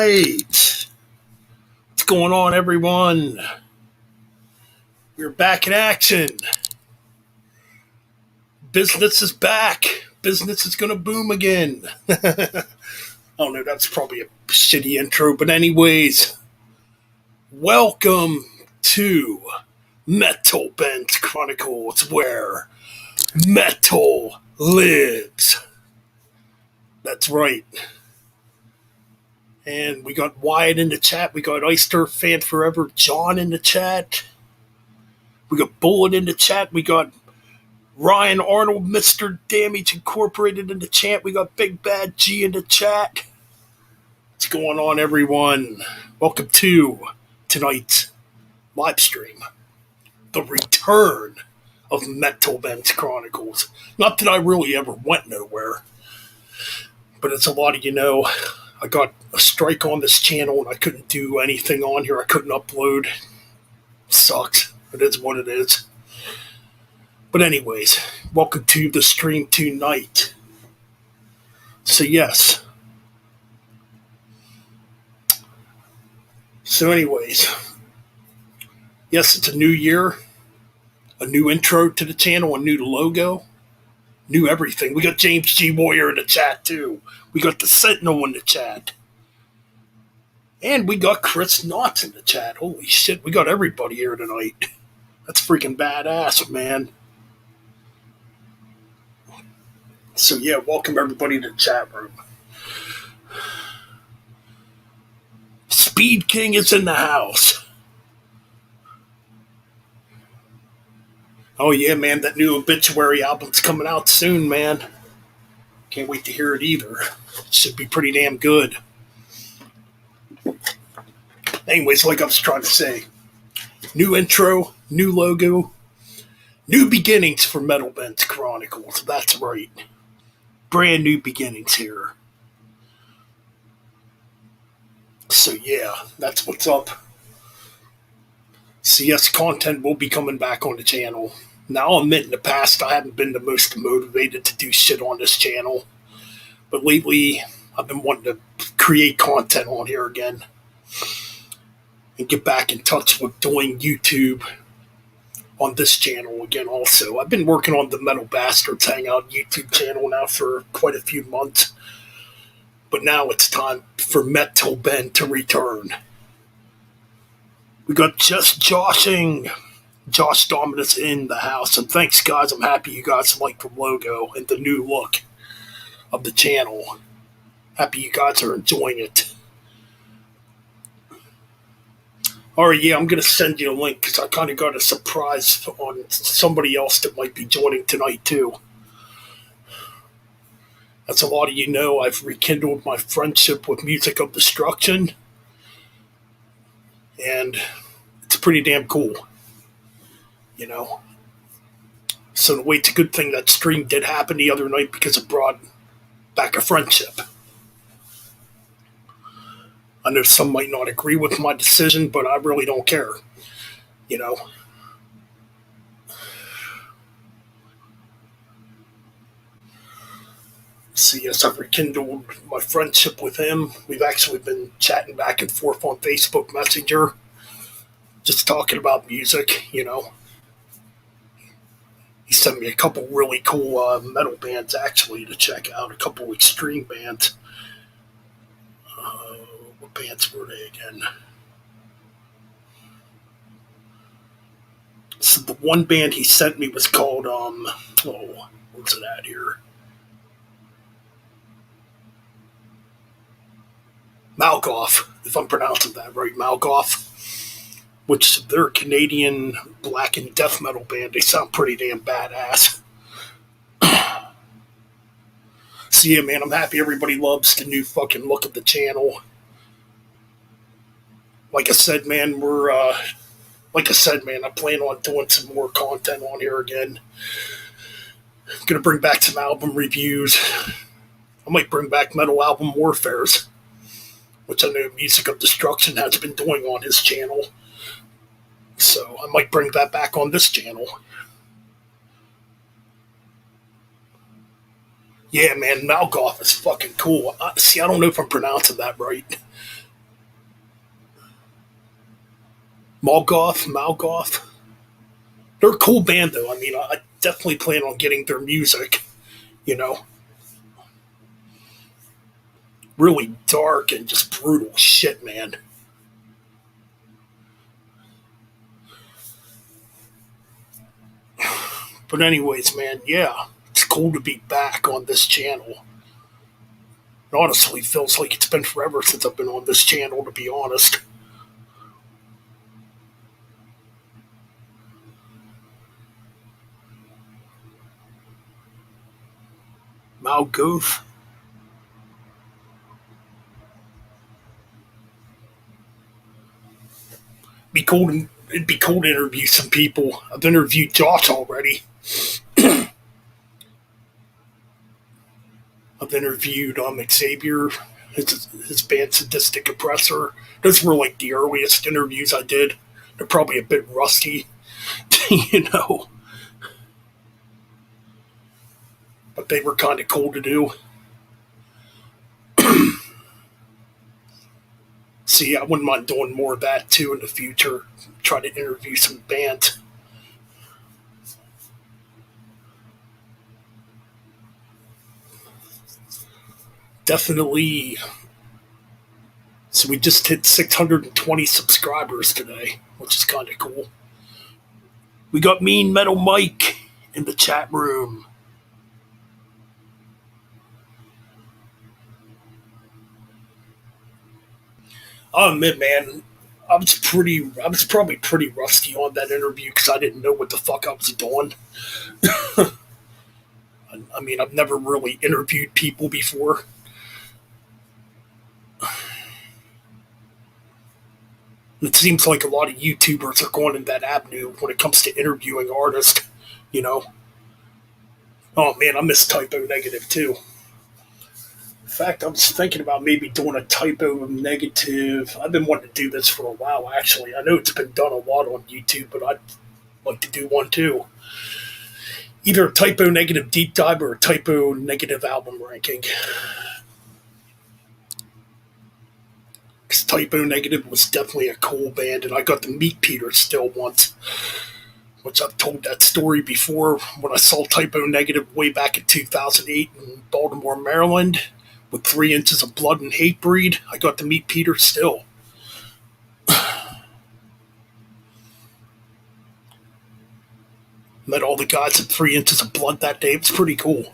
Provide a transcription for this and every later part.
right. What's going on, everyone? We're back in action. Business is back. Business is going to boom again. I don't know, that's probably a shitty intro, but anyways, welcome to Metalbens Chronicles, where metal lives. That's right. And we got Wyatt in the chat. We got Ice Turf Fan Forever John in the chat. We got Bullet in the chat. We got Ryan Arnold, Mr. Damage Incorporated in the chat. We got Big Bad G in the chat. What's going on, everyone? Welcome to tonight's live stream. The return of Metalbens Chronicles. Not that I really ever went nowhere, but as a lot of you know, I got a strike on this channel and I couldn't do anything on here. I couldn't upload. Sucks. It is what it is. But anyways, welcome to the stream tonight. So yes. So anyways, yes, it's a new year, a new intro to the channel, a new logo, new everything. We got James G. Warrior in the chat too. We got the Sentinel in the chat. And we got Chris Knotts in the chat. Holy shit, we got everybody here tonight. That's freaking badass, man. So yeah, welcome everybody to the chat room. Speed King is in the house. Oh yeah, man, that new Obituary album's coming out soon, man. Can't wait to hear it either. It should be pretty damn good. Anyways, like I was trying to say, new intro, new logo, new beginnings for Metalbens Chronicles. That's right. Brand new beginnings here. So yeah, that's what's up. CS content will be coming back on the channel. Now, I'll admit in the past I haven't been the most motivated to do shit on this channel. But lately, I've been wanting to create content on here again. And get back in touch with doing YouTube on this channel again also. I've been working on the Metal Bastards Hangout YouTube channel now for quite a few months. But now it's time for Metalben to return. We got just Josh Dominus in the house. And thanks, guys. I'm happy you guys like the logo and the new look of the channel. Happy you guys are enjoying it. Alright, yeah, I'm going to send you a link because I kind of got a surprise on somebody else that might be joining tonight, too. As a lot of you know, I've rekindled my friendship with Music of Destruction. And it's pretty damn cool. You know? So in a way, it's a good thing that stream did happen the other night because it brought back a friendship. I know some might not agree with my decision, but I really don't care. You know? So yes, I've rekindled my friendship with him. We've actually been chatting back and forth on Facebook Messenger. Just talking about music, you know. He sent me a couple really cool metal bands, actually, to check out. A couple extreme bands. What bands were they again? So the one band he sent me was called, what's it at here? Malgoth, if I'm pronouncing that right, Malgoth. Which they're a Canadian black and death metal band. They sound pretty damn badass. So yeah, man, I'm happy everybody loves the new fucking look of the channel. Like I said, man, I plan on doing some more content on here again. I'm gonna bring back some album reviews. I might bring back Metal Album Warfares, which I know Music of Destruction has been doing on his channel. So I might bring that back on this channel. Yeah, man, Malgoth is fucking cool. See, I don't know if I'm pronouncing that right. Malgoth. They're a cool band though. I mean, I definitely plan on getting their music. You know, really dark and just brutal shit, man. But anyways, man, yeah, it's cool to be back on this channel. It honestly feels like it's been forever since I've been on this channel, to be honest. Malgoth. It'd be cool to interview some people. I've interviewed Josh already. I've interviewed Xavier, his band Sadistic Oppressor. Those were like the earliest interviews I did. They're probably a bit rusty, you know, but they were kind of cool to do. See, I wouldn't mind doing more of that too in the future. Try to interview some bands. Definitely. So we just hit 620 subscribers today, which is kind of cool. We got Mean Metal Mike in the chat room. I'll admit, man, I was probably pretty rusty on that interview because I didn't know what the fuck I was doing. I mean, I've never really interviewed people before. It seems like a lot of YouTubers are going in that avenue when it comes to interviewing artists, you know. Oh man, I miss Typo Negative too. In fact, I was thinking about maybe doing a Typo Negative. I've been wanting to do this for a while, actually. I know it's been done a lot on YouTube, but I'd like to do one too. Either a Typo Negative deep dive or a Typo Negative album ranking. Because Typo Negative was definitely a cool band, and I got to meet Peter Still once, which I've told that story before when I saw Typo Negative way back in 2008 in Baltimore, Maryland, with 3 inches of blood and Hatebreed. I got to meet Peter Still. Met all the guys at 3 inches of blood that day. It was pretty cool.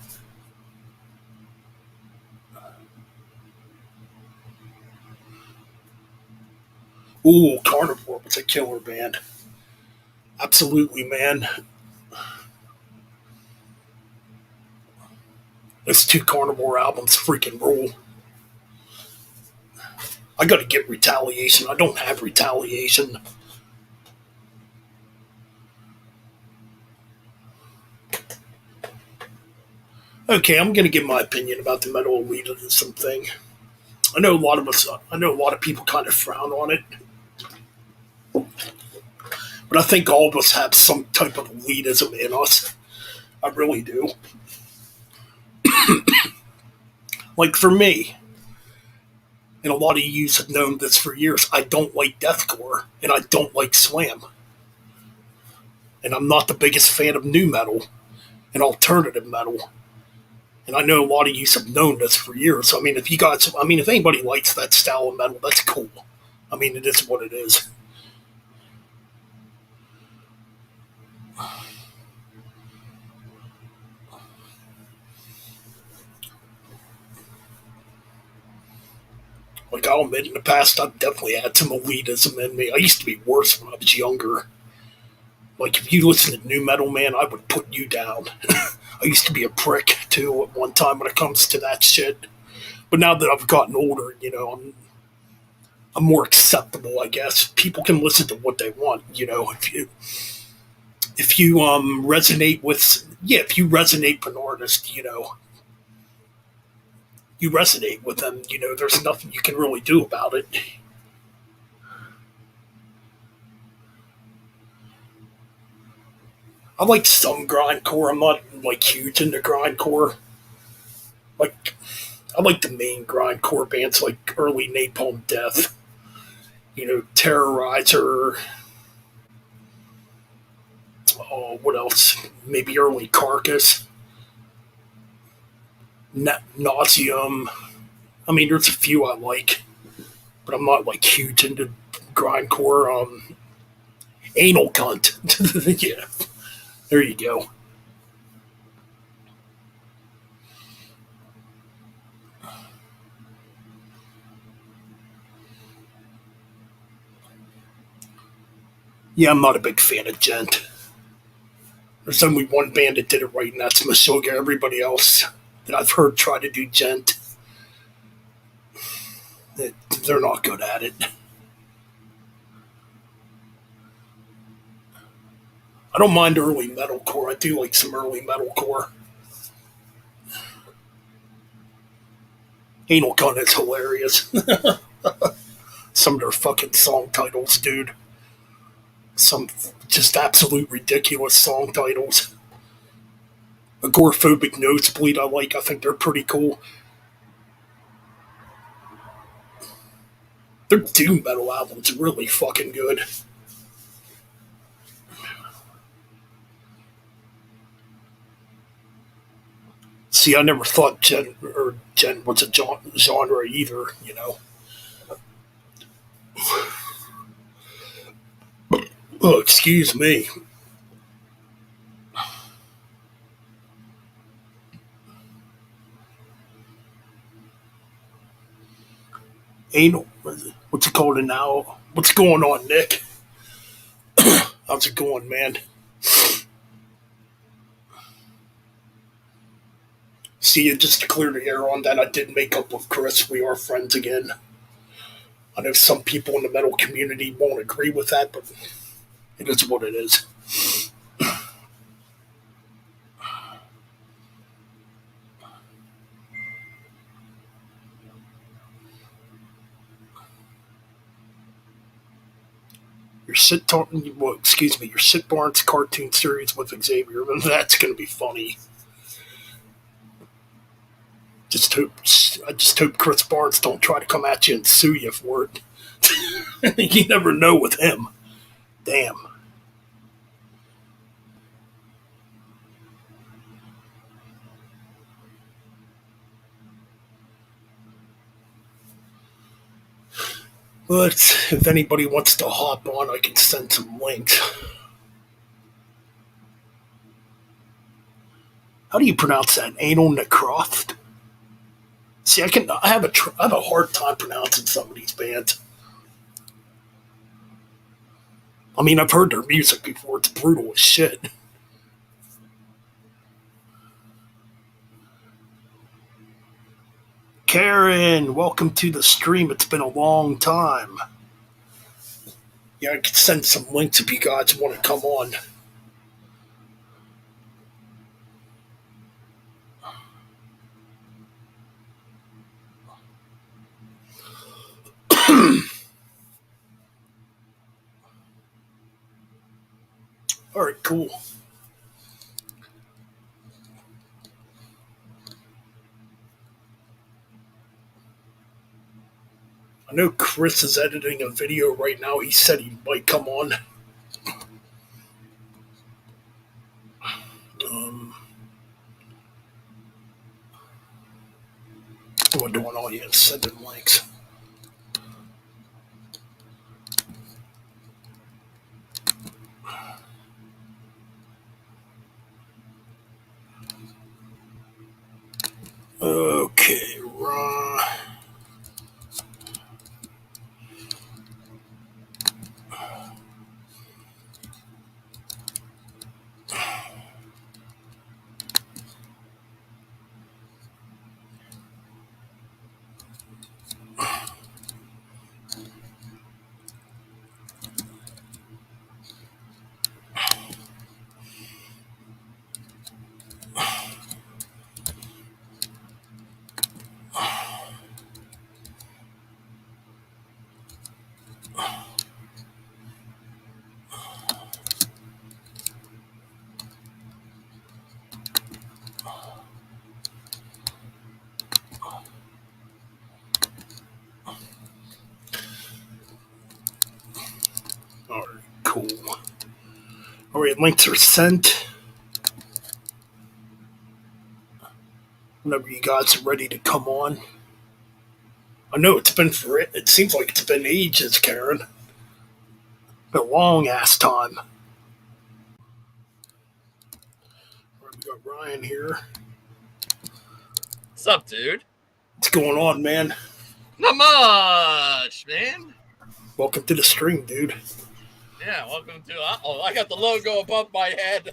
Ooh, Carnivore was a killer band. Absolutely, man. Those two Carnivore albums freaking rule. I gotta get Retaliation. I don't have Retaliation. Okay, I'm gonna give my opinion about the metal elitism thing. I know a lot of us. I know a lot of people kind of frown on it, but I think all of us have some type of elitism in us. I really do. Like for me, and a lot of you have known this for years, I don't like deathcore and I don't like slam. And I'm not the biggest fan of new metal and alternative metal. And I know a lot of you have known this for years. I mean, if you guys, I mean, if anybody likes that style of metal, that's cool. I mean, it is what it is. Like I'll admit, in the past, I've definitely had some elitism in me. I used to be worse when I was younger. Like if you listen to new metal, man, I would put you down. I used to be a prick too at one time when it comes to that shit. But now that I've gotten older, you know, I'm more acceptable, I guess. People can listen to what they want, you know. If you resonate with, yeah, if you resonate with an artist, you know, you resonate with them, you know, there's nothing you can really do about it. I like some grindcore. I'm not like huge into grindcore. Like I like the main grindcore bands like early Napalm Death, you know, Terrorizer. Oh, what else? Maybe early Carcass, Nauseum. I mean, there's a few I like, but I'm not like huge into grindcore. Anal Cunt. Yeah, there you go. Yeah, I'm not a big fan of Gent. There's only one band that did it right, and that's Meshuggah. Everybody else that I've heard try to do Gent, they're not good at it. I don't mind early metalcore. I do like some early metalcore. Anal Cunt is hilarious. Some of their fucking song titles, dude. Some just absolute ridiculous song titles. Agoraphobic Nosebleed, I like. I think they're pretty cool. Their doom metal album's really fucking good. See, I never thought Gen was a genre either. You know. Oh, excuse me. Anal. What's it called now? What's going on, Nick? How's it going, man? See, just to clear the air on that, I did make up with Chris. We are friends again. I know some people in the metal community won't agree with that, but it is what it is. Well, excuse me, your Sit Barnes cartoon series with Xavier. That's going to be funny. Just hope, I just hope Chris Barnes don't try to come at you and sue you for it. You never know with him. Damn. But if anybody wants to hop on, I can send some links. How do you pronounce that? Anal Necroft? See, I have a hard time pronouncing some of these bands. I mean, I've heard their music before. It's brutal as shit. Karen, welcome to the stream. It's been a long time. Yeah, I could send some links if you guys want to come on. All right, cool. I know Chris is editing a video right now. He said he might come on. Um, what am I doing? Oh, yeah, sending links. Okay, right. All right, cool. All right, links are sent. Whenever you guys are ready to come on. I know it seems like it's been ages, Karen. Been a long ass time. All right, we got Ryan here. What's up, dude? What's going on, man? Not much, man. Welcome to the stream, dude. Yeah, welcome to. I got the logo above my head.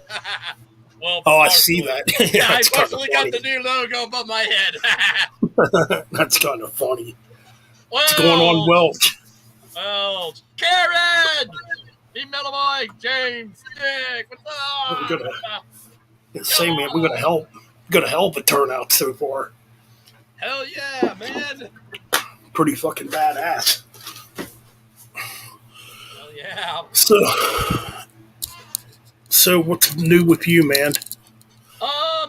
Well, I see that. Yeah, I partially got the new logo above my head. That's kind of funny. Well, what's going on, Welch? Well, Karen, Metal Mike, James, Nick, what's up? Say, man, we got a hell of a turnout so far. Hell yeah, man. Pretty fucking badass. Hell yeah. So what's new with you, man?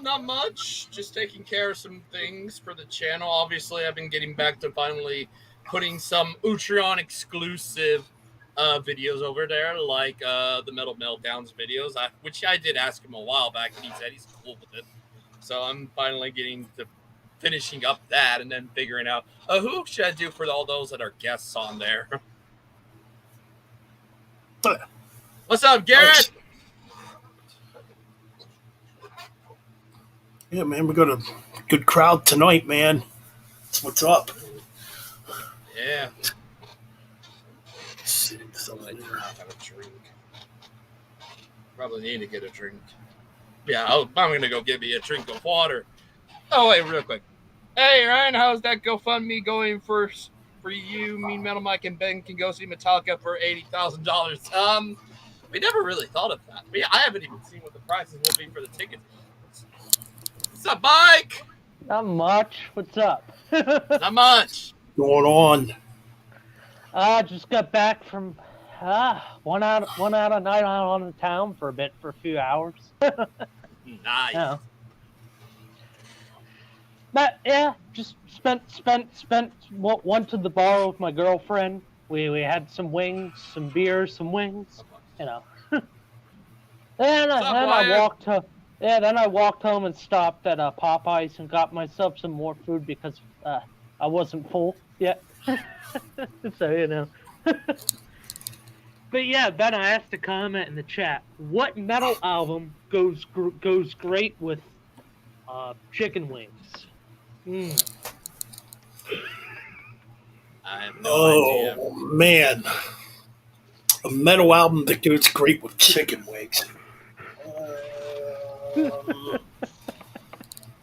Not much. Just taking care of some things for the channel. Obviously, I've been getting back to finally putting some Utreon exclusive videos over there, like the Metal Meltdowns videos, which I did ask him a while back, and he said he's cool with it. So I'm finally getting to finishing up that and then figuring out who should I do for all those that are guests on there. What's up, Garrett? Yeah, man, we got a good crowd tonight, man. That's what's up. Yeah. Let's see, I do not have a drink. Probably need to get a drink. Yeah, I'm going to go get me a drink of water. Oh, wait, real quick. Hey, Ryan, how's that GoFundMe going for you? Me, Metal Mike, and Ben can go see Metallica for $80,000. We never really thought of that. I haven't even seen what the prices will be for the tickets. What's up, Mike? Not much. What's up? Not much. Going on. Just got back from one out of night out on town for a few hours. Nice. Yeah. But yeah, just spent went to the bar with my girlfriend. We had some wings, some beers, some wings, you know. Then I walked home and stopped at Popeyes and got myself some more food because I wasn't full yet. So, you know. But yeah, Ben, I asked a comment in the chat. What metal album goes great with chicken wings? I have no idea. Oh, man. A metal album that goes great with chicken wings.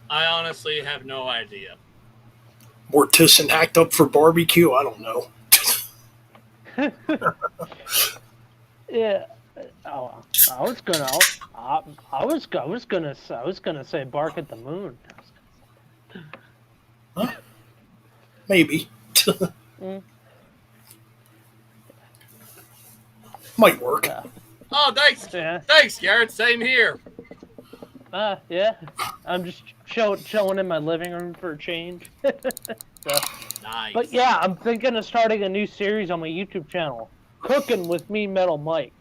I honestly have no idea. Mortician hacked up for barbecue? I don't know. Yeah. Oh, I was gonna say Bark at the Moon. Huh? Maybe. Might work. Yeah. Oh, thanks. Yeah. Thanks, Garrett. Same here. Yeah. I'm just chilling in my living room for a change. So. Nice. But yeah, I'm thinking of starting a new series on my YouTube channel, Cooking with Me, Metal Mike.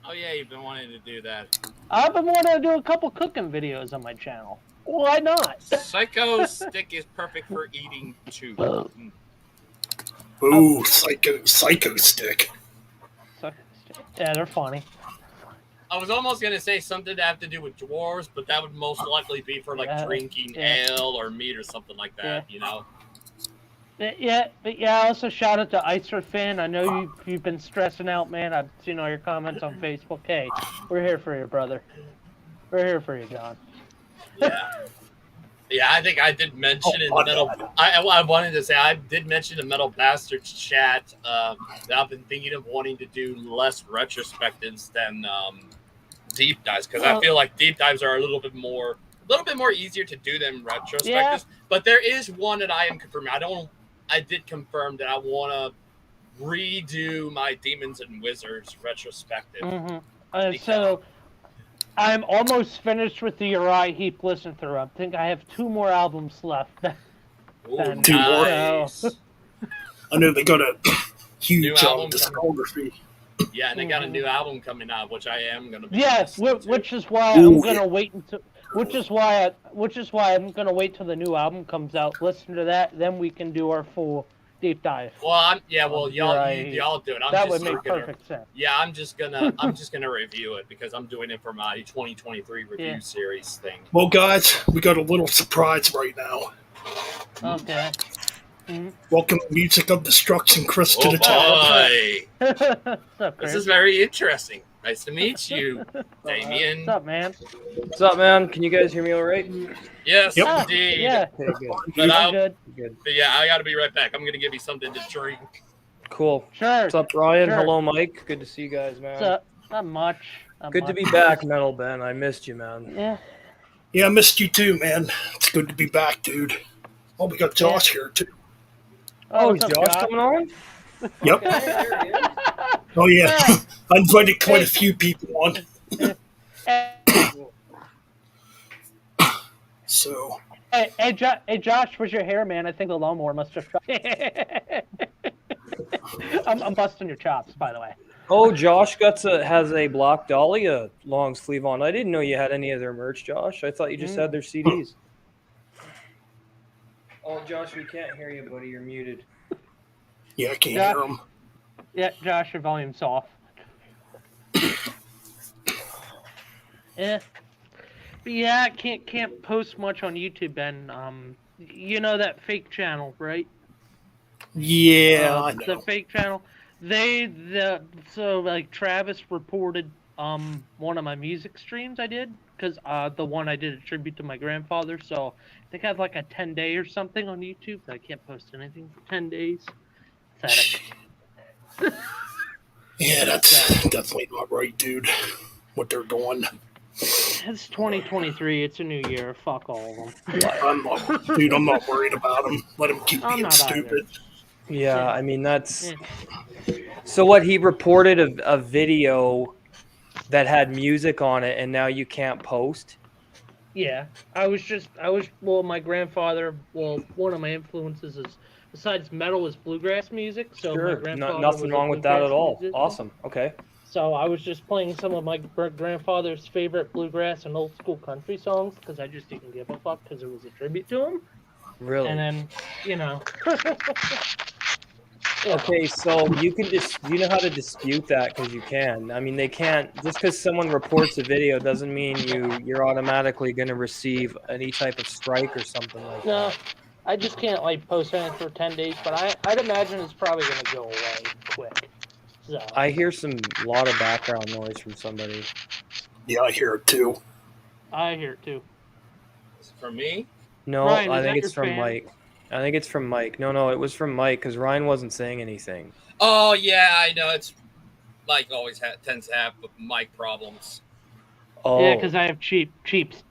Oh yeah, you've been wanting to do that. I've been wanting to do a couple cooking videos on my channel. Why not? Psycho Stick is perfect for eating too. Ooh, Psycho Stick. Yeah, they're funny. I was almost going to say something to have to do with dwarves, but that would most likely be for like drinking ale or meat or something like that, you know? Yeah, but yeah, also shout out to Icer Finn. I know you've been stressing out, man. I've seen all your comments on Facebook. Hey, we're here for you, brother. We're here for you, John. Yeah. Yeah, I think I did mention in the Metal... I wanted to say, I did mention in Metal Bastards chat that I've been thinking of wanting to do less retrospectives than deep dives, because I feel like deep dives are a little bit more easier to do than retrospectives. Yeah. But there is one that I am confirming. I did confirm that I want to redo my Demons and Wizards retrospective. Mm-hmm. So I'm almost finished with the Uriah Heep listen through. I think I have 2 more albums left. Ooh, two more. Nice. I know they got a huge discography. Yeah, and they got a new album coming out, which I am gonna be. Yes, listening to. which is why I'm gonna wait until. Which is why I'm gonna wait till the new album comes out. Listen to that, then we can do our full deep dive. Well, y'all do it. That would make perfect sense. Yeah, I'm just gonna review it because I'm doing it for my 2023 review series thing. Well, guys, we got a little surprise right now. Okay. Welcome, Music of Destruction, Chris, to the chat. This is very interesting. Nice to meet you, Damien. What's up, man? What's up, man? Can you guys hear me all right? Yes, indeed. Yeah. Okay, good. Good. Good. But yeah, I got to be right back. I'm gonna give you something to drink. Cool. Sure. What's up, Ryan? Sure. Hello, Mike. Good to see you guys, man. What's up? Not much. Good to be back, Metalben. I missed you, man. Yeah. Yeah, I missed you too, man. It's good to be back, dude. Oh, we got Josh here too. Oh, is Josh coming on? Yep. Okay, there he is. Oh yeah, I invited quite a few people on. So. Hey, Josh, where's your hair, man? I think the lawnmower must have. I'm busting your chops, by the way. Oh, Josh has a Black Dahlia long sleeve on. I didn't know you had any of their merch, Josh. I thought you just had their CDs. Oh, Josh, we can't hear you, buddy. You're muted. Yeah, I can't hear him. Yeah, Josh, your volume's off. Yeah. But yeah, I can't post much on YouTube, Ben. You know that fake channel, right? Yeah, I know. The fake channel. So like Travis reported one of my music streams I did, because the one I did a tribute to my grandfather. So I think I have like a 10-day or something on YouTube. I can't post anything for 10 days. Yeah, that's definitely not right, dude. What they're doing. It's 2023. It's a new year. Fuck all of them. I'm not worried about them. Let them keep being stupid. Yeah, I mean that's. So what, he reported a video that had music on it, and now you can't post? Yeah, my grandfather. Well, one of my influences is, besides metal, is bluegrass music. So sure, my grandfather nothing wrong with that at all. Musician. Awesome. Okay. So I was just playing some of my grandfather's favorite bluegrass and old school country songs because I just didn't give a fuck because it was a tribute to him. Really? And then, Yeah. Okay, so you know how to dispute that, because you can. I mean, they can't, just because someone reports a video doesn't mean you're automatically going to receive any type of strike or something like that. No, I just can't post anything for 10 days, but I'd imagine it's probably going to go away quick. So. I hear a lot of background noise from somebody. Yeah, I hear it too. I hear it too. Is it from me? No, Ryan, I think it's from fan? Mike. I think it's from Mike. No, it was from Mike, because Ryan wasn't saying anything. Oh yeah, I know. It's Mike always tends to have mic problems. Oh. Yeah, because I have cheap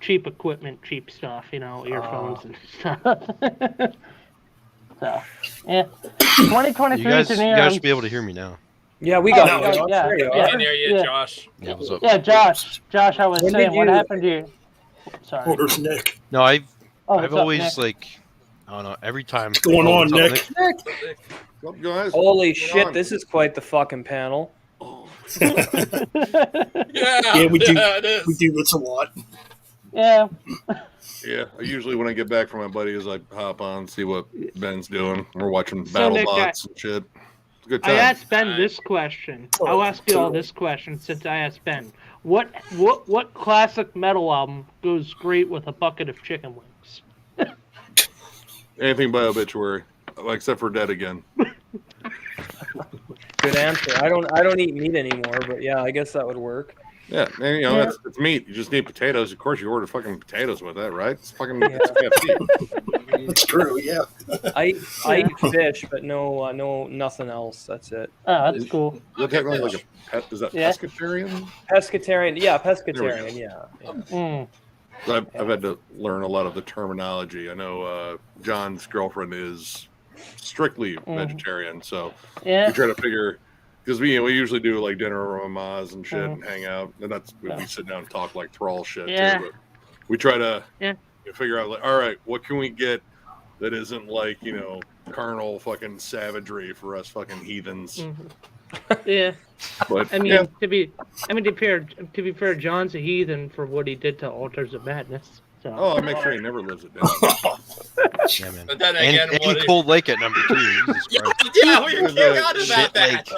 equipment, cheap stuff, earphones and stuff. So, yeah. 2023 you guys should be able to hear me now. Yeah, we got it. I can hear you, Josh. Yeah, what's up? Yeah, Josh, I was saying, what happened to you? Sorry. Oh, there's Nick. No, I've What's always up, Nick? I don't know, every time. What's going on, Nick? What's up, guys? Holy shit, this is quite the fucking panel. Yeah, We do it is. we do this a lot. Yeah. Yeah, usually when I get back from my buddies, I hop on, see what Ben's doing. We're watching So, battle Nick, bots and shit. It's a good I time. asked Ben this question. I'll ask you all this question since I asked Ben. What classic metal album goes great with a bucket of chicken wings? Anything by Obituary, except for Dead Again. Good answer. I don't eat meat anymore, but yeah, I guess that would work. Yeah, and, it's meat. You just need potatoes. Of course, you order fucking potatoes with that, right? It's fucking it's KFC. That's true. Yeah. I eat fish, but nothing else. That's it. Oh, that's cool. Is that technically like a pet? Is that pescatarian? Pescatarian. Yeah, pescatarian. Yeah. Mm. I've had to learn a lot of the terminology. I know John's girlfriend is strictly vegetarian, so Yeah. we try to figure, because we usually do like dinner with my ma's and shit and hang out, and that's we sit down and talk like thrall shit Yeah. too. But we try to Yeah. figure out like, all right, what can we get that isn't like carnal fucking savagery for us fucking heathens. Yeah. But I mean, yeah, to be fair, John's a heathen for what he did to Altars of Madness. So. oh, I make sure he never lives it down. Yeah, man. But then And, again, and what Cold Lake at number 2. Jesus yeah, Christ. yeah, we forgot about Shit that.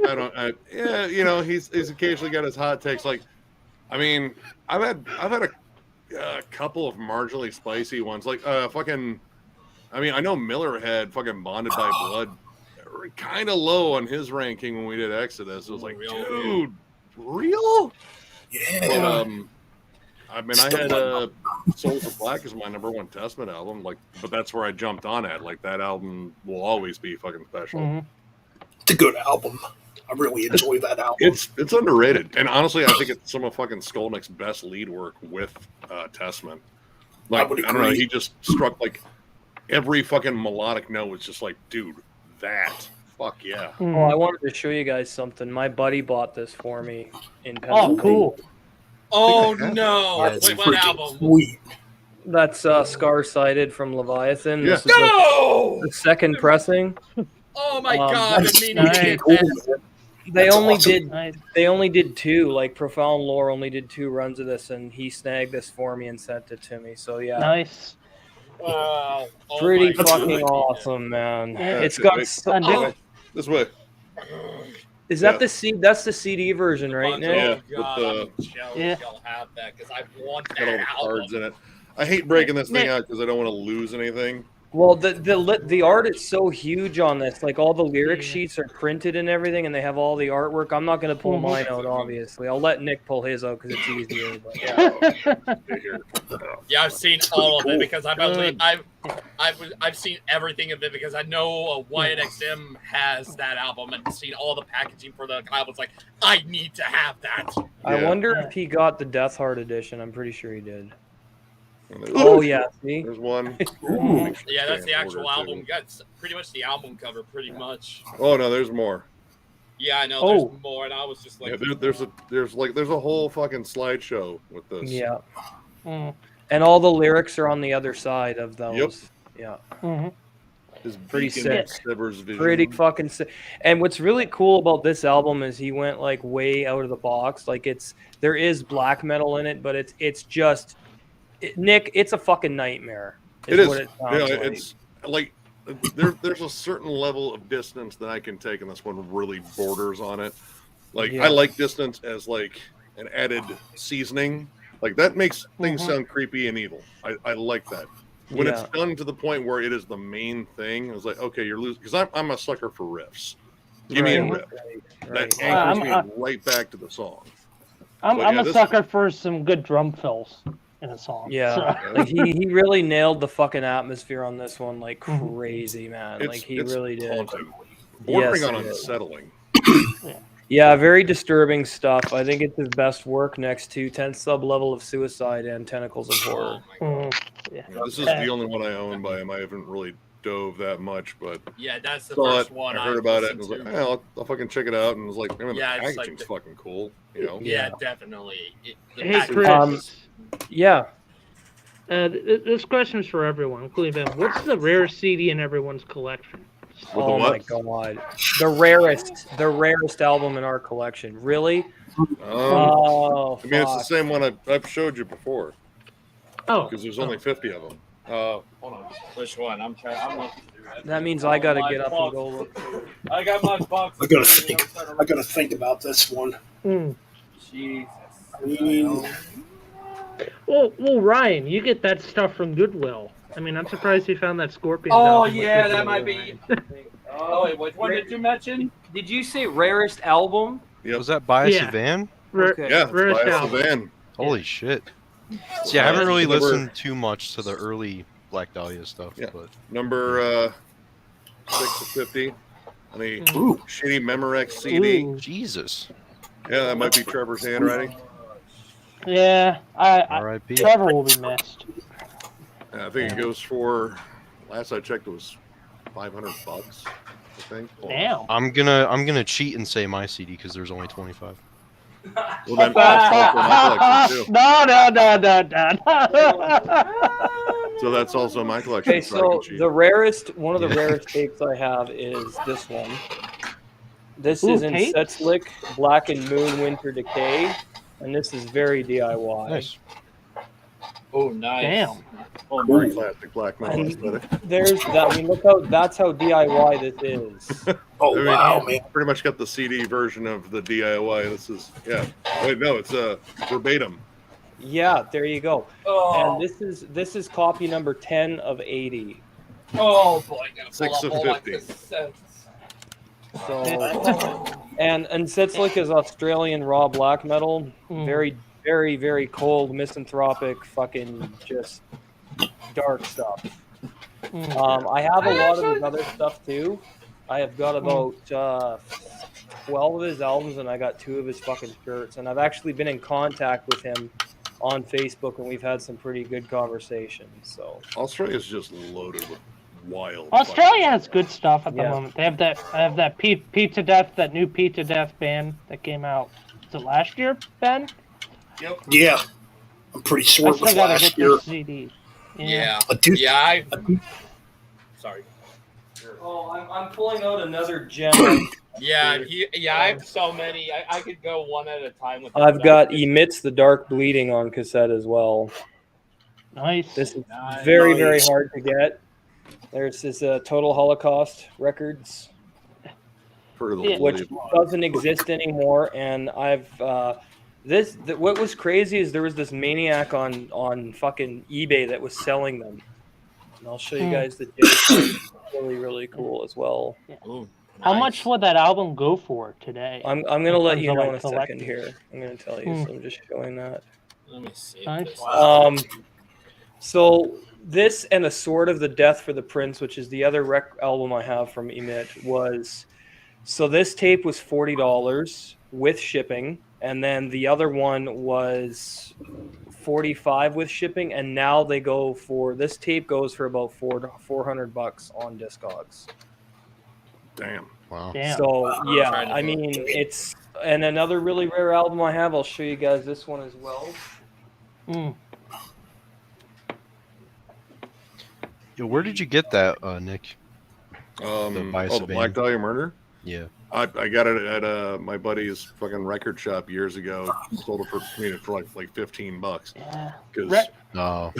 I don't. Yeah, you know, he's occasionally got his hot takes. Like, I mean, I've had a couple of marginally spicy ones. Like, fucking. I mean, I know Miller had fucking Bonded by Blood, kind of low on his ranking when we did Exodus. It was like, dude, real? Yeah. But, I mean, I had Souls of Black as my #1 Testament album, like, but that's where I jumped on at. Like, that album will always be fucking special. Mm-hmm. It's a good album. I really enjoy that album. It's underrated, and honestly, I think it's some of fucking Skolnick's best lead work with Testament. Like, I don't know, he just struck like every fucking melodic note was just like, dude, that. Fuck yeah. Oh, I wanted to show you guys something. My buddy bought this for me in Oh, Pennsylvania. cool. Oh no! Yeah, it's Wait, what album? Sweet. That's Scar-Sighted from Leviathan. Yeah. This is No! the second pressing. Oh my Um, god! I That's mean, nice. you cool. can't- They That's only awesome. did Nice. they only did 2. Like Profound Lore only did 2 runs of this, and he snagged this for me and sent it to me. So yeah, Nice. Wow. Oh pretty my God. fucking awesome, man. Yeah. It's got. And Oh. This way. Is that Yeah. the C? That's the CD version, right, Oh Nick? Yeah, God, with I'm jealous Yeah. y'all have that because I want Got all that the cards in album. it. I hate breaking this thing Nick. out because I don't want to lose anything. Well, the art is so huge on this. Like all the lyric Yeah. sheets are printed and everything, and they have all the artwork. I'm not gonna pull Mhm. mine out, obviously. I'll let Nick pull his out because it's easier. But yeah. Here. Yeah, I've seen all of it because Good. I've seen everything of it because I know Wyatt XM has that album and seen all the packaging for the album. It's like I need to have that. I Yeah. wonder if he got the Death Heart edition. I'm pretty sure he did. And there's- Oh yeah, see. There's one. Ooh. Yeah, that's the Can't actual order, album. too. That's pretty much the album cover, pretty much. Oh no, there's more. Yeah, I know. Oh. There's more, and I was just like, Yeah, there's a whole fucking slideshow with this. Yeah, Mm. and all the lyrics are on the other side of those. Yeah, Mhm. This Pretty beacon sick. severs vision. pretty fucking sick. And what's really cool about this album is he went like way out of the box. Like there is black metal in it, but it's just Nick. It's a fucking nightmare. It is. What it You know, sounds like. it's like there's a certain level of distance that I can take, and this one really borders on it. Like Yeah. I like distance as like an added seasoning. Like that makes things Mhm. sound creepy and evil. I like that. When it's Yeah. done to the point where it is the main thing, it's like, okay, you're losing. Because I'm a sucker for riffs. Give me a Right. riff. Right. That anchors I'm- me right back to the song. I'm But I'm yeah, a this- sucker for some good drum fills in a song. Yeah, So- like he really nailed the fucking atmosphere on this one like Mhm. crazy, man. It's, Like he it's really did. haunting. Bordering Yes, on it is. unsettling. Yeah, very disturbing stuff. I think it's his best work next to 10th Sub Level of Suicide and Tentacles of Horror. oh my God. Mm. Yeah. This is the only one I own by him. I haven't really dove that much, but Yeah, that's the saw first it. one I heard about it and listened was like, to. I'll fucking check it out. And was like, man, Yeah, the it's like packaging's the- fucking cool. You know, Yeah, definitely. The Hey, packaging- Chris. Yeah. This question's for everyone, including Ben. What's the rarest CD in everyone's collection? With the Oh my what? god. The rarest album in our collection. Really? Oh, I mean, it's the fuck. same one I've showed you before Oh, because there's only 50 of them. Hold on. Which one? I'm trying. I'm looking through that. That means I gotta get up and go look. I got my box. I gotta think about this one. mm. Jesus. I mean, Well, Ryan, you get that stuff from Goodwill. I mean, I'm surprised you found that Scorpion. Oh album with yeah, Goodwill, that might Ryan. be. Oh wait, which one did you mention? Did you say rarest album? Yep. Was that Bias Yeah. Van? Okay. Yeah, Rarest Bias album. the Van. Holy shit. See, I haven't really Number- listened too much to the early Black Dahlia stuff, Yeah. but Number 6 of 50 on a ooh, shitty Memorex CD. Ooh. Jesus. Yeah, that might be Trevor's handwriting. Yeah, I R.I.P. Trevor will be missed. I think it goes for. Last I checked, it was $500. I think. Damn. I'm gonna cheat and say my CD because there's only 25. Well, then that's also my collection too. No. So that's also my collection. Okay, so one of the rarest tapes I have is this one. This is in tapes? Setslick, Black and Moon Winter Decay, and this is very DIY. Nice. Oh, nice. Damn. Oh, Very nice. classic black metal And aesthetic. there's that. I mean, that's how DIY this is. Oh, I mean, wow, man. pretty much got the CD version of the DIY. This is Wait, no, it's verbatim. Yeah, there you go. Oh, And this is copy number 10 of 80. oh boy, I gotta 6 pull of up all my 50. cassettes. So and Setslick is Australian raw black metal. Very, very, very cold, misanthropic, fucking just dark stuff. I have a lot of his other stuff too. I have got about 12 of his albums, and I got 2 of his fucking shirts. And I've actually been in contact with him on Facebook, and we've had some pretty good conversations. So Australia's just loaded with wild. Australia has good stuff at the Yeah. moment. They have that Pizza Death, that new Pizza Death band that came out. Was it last year, Ben? Yeah. I'm pretty sure I it still was gotta last get year. their CD. Yeah, I do- yeah. Sorry. Oh, I'm pulling out another gem. Yeah, I have so many. I could go one at a time with. I've got Emits the Dark Bleeding on cassette as well. Nice. This is Nice. very, very hard to get. There's this Total Holocaust Records, For the Yeah. which live. doesn't exist anymore. And I've what was crazy is there was this maniac on fucking eBay that was selling them. And I'll show you guys the JPEG. Really, really cool as well. Ooh, How nice. much would that album go for today? I'm gonna let terms you of, know like, in a second collecting? here. I'm gonna tell you. So I'm just showing that. Let me see. Nice. This. So this and A Sword of the Death for the Prince, which is the other album I have from Emit, was so this tape was $40 with shipping, and then the other one was $45 with shipping, and now they go for this tape goes for about $400 on Discogs. Damn. Wow. Damn. So yeah, trying to I mean it's and another really rare album I have. I'll show you guys this one as well. Yo, where did you get that, Nick? The Bias Black Dahlia Murder. Yeah. I got it at my buddy's fucking record shop years ago. Sold it for like $15. Yeah. Because No.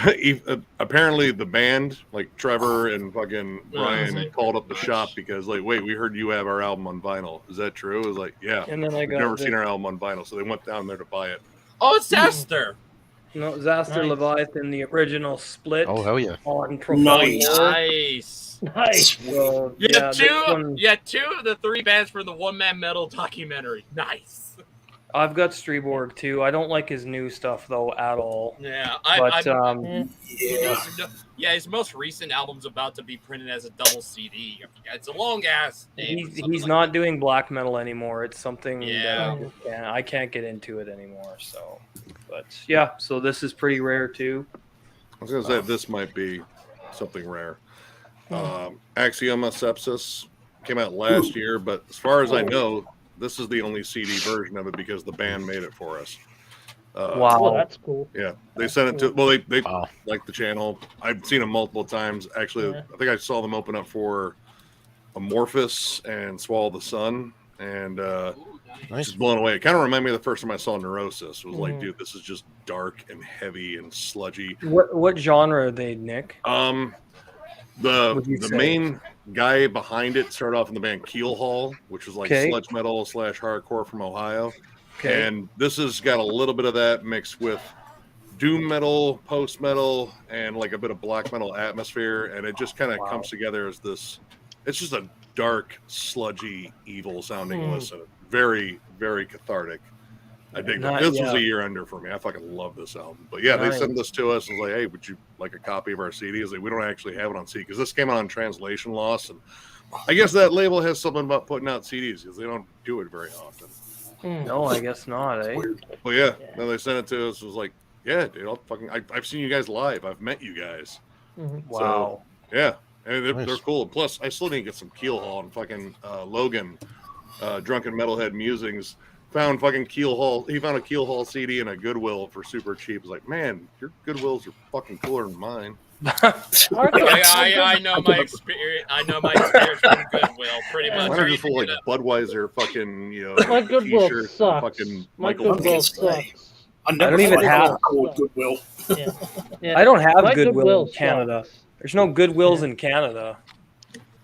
apparently the band, like Trevor and fucking Brian, Mhm. called up the shop because like, wait, we heard you have our album on vinyl. Is that true? It was like, yeah. And then I We've got never this- seen our album on vinyl, so they went down there to buy it. Oh, it's Esther. No, Zaster Nice. Leviathan, the original split Oh, hell yeah. on Profound Nice. War. Nice. Nice. So, Yeah, this two. one- Yeah, 2 of the 3 bands for the One Man Metal documentary. Nice. I've got Streborg too. I don't like his new stuff though at all. Yeah, But yeah, his most recent album's about to be printed as a double CD. It's a long ass name. he's not doing black metal anymore. It's something Yeah. that I can't get into it anymore. So, but yeah, so this is pretty rare too. I was gonna say this might be something rare. Axioma Sepsis came out last year, but as far as I know, this is the only CD version of it because the band made it for us. Wow. Oh, that's cool. Yeah, they sent it to. Well, they Wow. like the channel. I've seen them multiple times. Actually, Yeah. I think I saw them open up for Amorphous and Swallow the Sun, and Nice. just blown away. It kind of reminded me of the first time I saw Neurosis. It was like, Mhm. dude, this is just dark and heavy and sludgy. What genre are they, Nick? What'd you The say? main guy behind it started off in the band Keel Hall, which was like Okay. sludge metal / hardcore from Ohio. Okay. And this has got a little bit of that mixed with doom metal, post metal, and like a bit of black metal atmosphere. And it just kind of comes together as this. It's just a dark, sludgy, evil sounding listen. Very, very cathartic. I dig that. This was a year under for me. I fucking love this album. But yeah, they sent this to us and was like, hey, would you like a copy of our CD? I was like, we don't actually have it on CD because this came out on translation loss. And I guess that label has something about putting out CDs because they don't do it very often. No, I guess not, eh? But yeah, then they sent it to us. It was like, yeah, dude, I've seen you guys live. I've met you guys. Wow. Yeah, and they're Nice. cool. Plus, I still need to get some Keel Hall and fucking Logan, Drunken Metalhead Musings. Found fucking Keel Hall. He found a Keel Hall CD and a Goodwill for super cheap. He's like, man, your Goodwills are fucking cooler than mine. I know my experience. I know my experience from Goodwill. Pretty much. Mine are just full of like Budweiser, fucking My Goodwill t-shirts, sucks. fucking My Michael. Goodwill Say. sucks. I never don't even fucking have- called Goodwill. Yeah. I don't have My Goodwill in Canada. sucks. There's no Goodwills in Canada.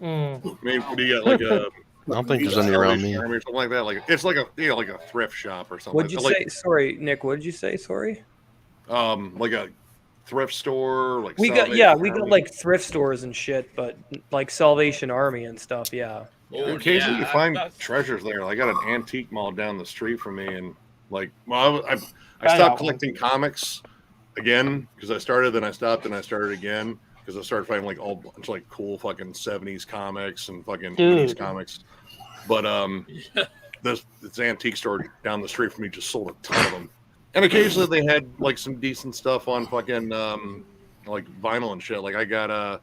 Mm. I mean, what do you got? Like a I don't think there's any around me. Army or something like that. Like it's like a like a thrift shop or something. What'd you like, say? Sorry, Nick. What did you say? Sorry. Like a thrift store. Like We got like thrift stores and shit, but like Salvation Army and stuff. Yeah. Occasionally you find treasures there. I got an antique mall down the street from me, and like, well, I stopped collecting comics again because I started, then I stopped, and I started again because I started finding like all bunch of like cool fucking 70s comics and fucking 80s comics. But this antique store down the street from me just sold a ton of them, and occasionally they had like some decent stuff on fucking like vinyl and shit. Like I got a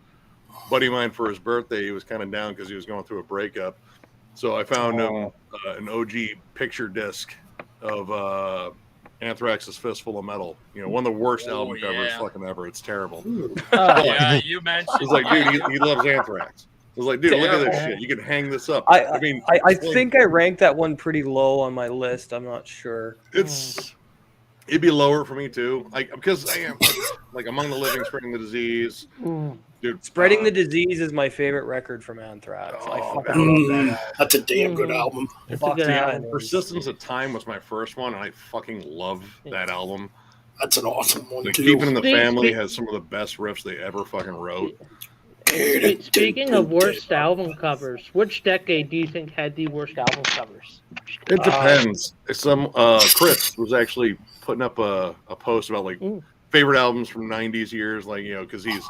buddy of mine for his birthday. He was kind of down because he was going through a breakup, so I found him an OG picture disc of Anthrax's Fistful of Metal. You know, one of the worst album covers fucking ever. It's terrible. Yeah, you mentioned. He's like, dude, he loves Anthrax. I was like, dude, look at this shit. You can hang this up. I think I ranked that one pretty low on my list. I'm not sure. It'd be lower for me too. Because I am like Among the Living, Spreading the Disease. Dude, Spreading the Disease is my favorite record from Anthrax. I fucking love that. That's a damn good album. It's a good album. Persistence of Time was my first one, and I fucking love that album. That's an awesome one Like, too. Keeping in the Family has some of the best riffs they ever fucking wrote. Speaking of worst album covers, which decade do you think had the worst album covers? It depends. Chris was actually putting up a post about like favorite albums from 90s years, like, you know, because he's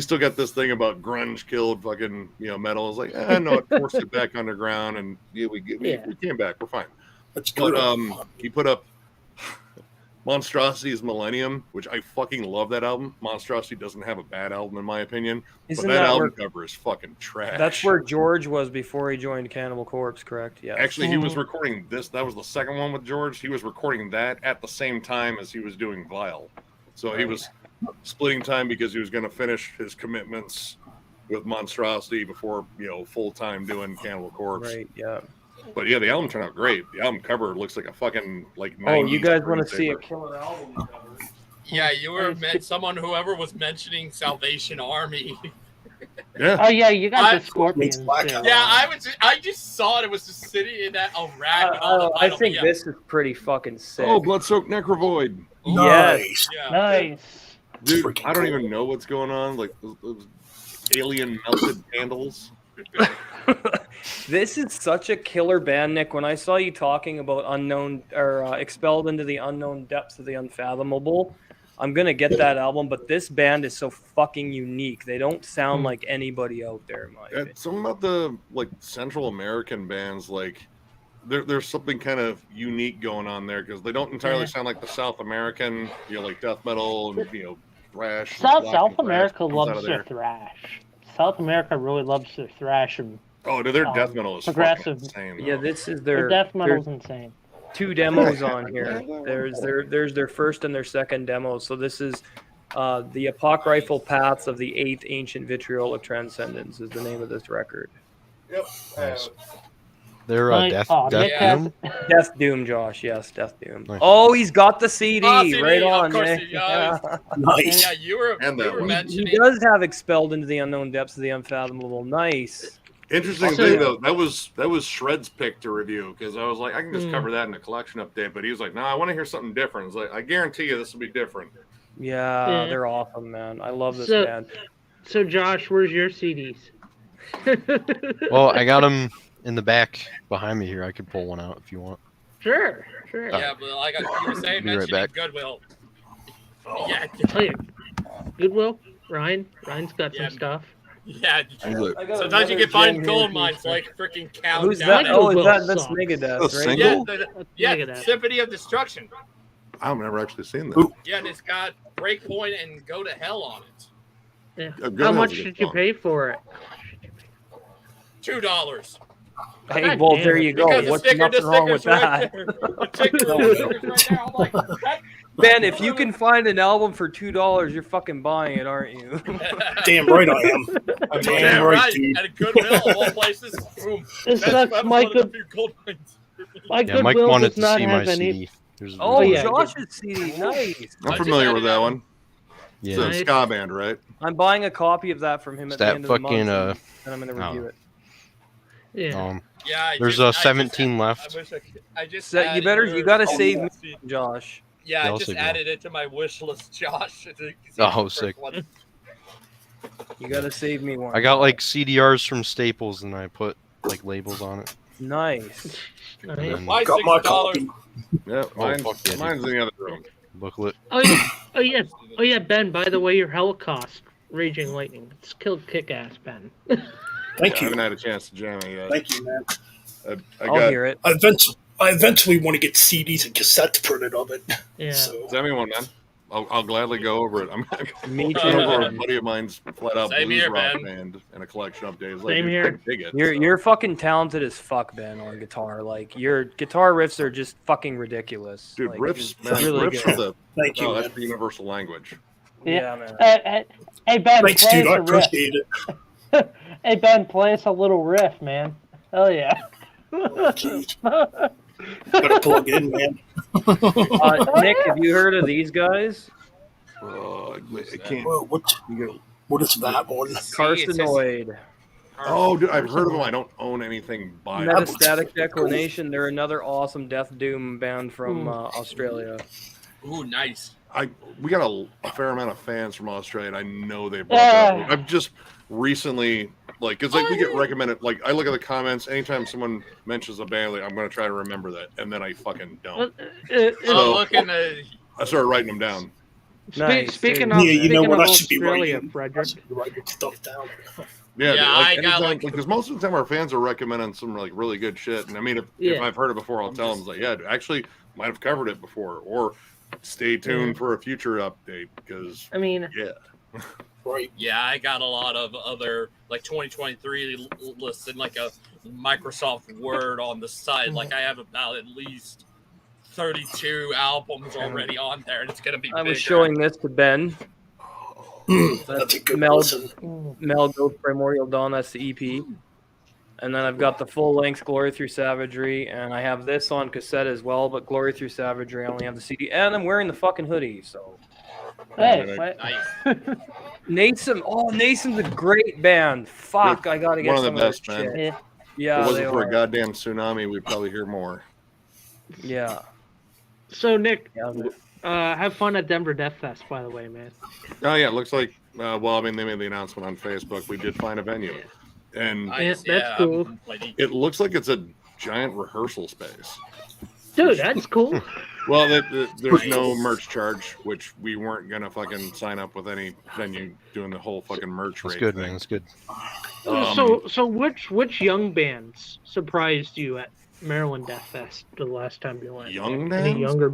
still got this thing about grunge killed fucking, you know, metal. It's like, no, it forced it back underground, and we came back. We're fine. That's good. But he put up Monstrosity's Millennium, which I fucking love that album. Monstrosity doesn't have a bad album in my opinion, but that album cover is fucking trash. That's where George was before he joined Cannibal Corpse, correct? Yeah. Actually, he was recording this. That was the second one with George. He was recording that at the same time as he was doing Vile. So he was splitting time because he was going to finish his commitments with Monstrosity before, you know, full time doing Cannibal Corpse. Right. Yeah. But yeah, the album turned out great. The album cover looks like a fucking like. Oh, you guys want to screensaver. see a killer album cover? Yeah, you were whoever was mentioning Salvation Army. Yeah. Oh yeah, you got the Scorpions. Yeah, I just saw it. It was just sitting in that rack. I think this is pretty fucking sick. Oh, Bloodsoaked Necrovoid. Nice. Yeah. Nice. Dude, I don't even know what's going on. Like those alien melted candles. This is such a killer band, Nick. When I saw you talking about unknown or expelled into the unknown depths of the unfathomable, I'm gonna get that album. But this band is so fucking unique. They don't sound like anybody out there. In my opinion. Something about the like Central American bands, like there's something kind of unique going on there because they don't entirely sound like the South American, you know, like death metal and, you know, thrash. South America loves their thrash. South America really loves their thrash and their death metal is progressive. insane. Yeah, this is Their their death metal's insane. 2 demos on here. There's their first and their second demos. So this is the Apocryphal Paths of the 8th Ancient Vitriolic Transcendence is the name of this record. Yep. Nice. They're Nice. Nick Doom. Death Doom, Josh. Yes, Death Doom. Nice. Oh, he's got the CD. CD, Right of on, course Nick. he does. Nice. Yeah, you were He mentioning. He does have Expelled into the Unknown Depths of the Unfathomable. Nice. Interesting thing though, that was Shred's pick to review because I was like, I can just cover that in a collection update, but he was like, no, I want to hear something different. It's like, I guarantee you this will be different. Yeah, they're awesome, man. I love this band. So Josh, where's your CDs? Well, I got them in the back behind me here. I could pull one out if you want. Sure. Yeah, but like you were saying, Be right mentioning back. Goodwill. Yeah, Oh, yeah. Goodwill, Ryan's got some stuff. yeah. I got Sometimes you another can find gem gold here. mines like freaking cows. Who's down that? in- Oh, is Goodwill that's sucks. Megadeth, right? Single? Yeah, Megadeth. Symphony of Destruction. I've never actually seen that. Yeah, and it's got Breakpoint and Go to Hell on it. Yeah. Good How Hell's much a good did you song. pay for it? $2. Hey, well, there you go. Because What's the nothing wrong with sticker's that? right there. The sticker's right there. I'm like, Ben, if you can find an album for $2, you're fucking buying it, aren't you? Damn right I am. Damn right, dude. At a Goodwill of all places. Boom. It That's sucks. what My one of the few gold mines. My Yeah, Mike Goodwill wanted does to not see my have any. CD. There's Oh, there's yeah. one. Josh's CD, nice. I'm I familiar just with that added one. It's Yeah, a ska band, right? I'm buying a copy of that from him It's at the that end of the fucking, month, and I'm going to no. review it. Yeah. Yeah, there's I just 17 added- left. I wish I just So added you got to her- save me, Josh. Yeah, Yeah, I I'll just save you added it to my wish list, Josh. Oh, sick. You got to save me one. I got like CDRs from Staples, and I put like labels on it. Nice. And then Why Got my $6? copy. Yeah, mine's, fuck yeah, dude. mine's in the other room. booklet. Oh yeah, Ben. By the way, your Holocaust, Raging Lightning, it's killed kick-ass, Ben. Thank I you. haven't had a chance to jam it yet. Thank you, man. I I'll got. hear it. I eventually want to get CDs and cassettes printed of it. Yeah. So Send me one, man. I'll gladly go over it. I'm Me going over a too. buddy of mine's flat out Same blues here, rock man. band and a collection of days. Same Like, here. I dig it. You're fucking talented as fuck, Ben, on guitar. Like your guitar riffs are just fucking ridiculous. Dude, like, riffs, it's man. really Riffs good. are the thank you, that's man. the universal language. Yeah, man. Hey Ben, Thanks, play dude. us I a riff. appreciate it. Hey Ben, play us a little riff, man. Hell yeah. Jeez. Better plug in, man. Nick, have you heard of these guys? I can't. Whoa, what is that one? Carcinoid. Oh, dude, I've heard of them. I don't own anything by them. Metastatic Declination. They're another awesome death doom band from Australia. Ooh, nice. We got a fair amount of fans from Australia, and I know they brought that up. I've just recently, like, because like we get recommended. Like, I look at the comments anytime someone mentions a band. Like, I'm going to try to remember that, and then I fucking don't. Oh, look in I started writing them down. Nice. Speaking of, Yeah, you know speaking what? of I should be Australia, writing. I Frederick. Oh, should be writing stuff down. Yeah, Yeah, like, I got, anytime, like- because most of the time our fans are recommending some like really good shit, and I mean, if I've heard it before, I'll tell them, it's like, yeah, actually, might have covered it before, or stay tuned for a future update, because I mean, yeah, Right. Yeah, I got a lot of other like 2023 lists in like a Microsoft Word on the site. Like I have about at least 32 albums already on there, and it's gonna be. I was bigger. showing this to Ben. That's a good Mel- listen. Mel Goes Primordial Dawn, that's the EP. And then I've got the full length Glory Through Savagery, and I have this on cassette as well, but Glory Through Savagery, I only have the CD, and I'm wearing the fucking hoodie, so. hey, Nice. Nason's a great band. Fuck, I gotta get one of some the of best, their man. shit. yeah. If Yeah, it they wasn't for are. a goddamn tsunami, we'd probably hear more. Yeah. So Nick, Yeah, have fun at Denver Death Fest, by the way, man. Oh yeah, it looks like. Well, I mean, they made the announcement on Facebook. We did find a venue, and Nice. Yeah, that's cool. I'm like, it looks like it's a giant rehearsal space. Dude, that's cool. Well, there's no merch charge, which we weren't gonna fucking sign up with any venue doing the whole fucking merch That's rate good, thing. man. That's good. So which young bands surprised you at Maryland Death Fest the last time you went? Young Any bands? younger?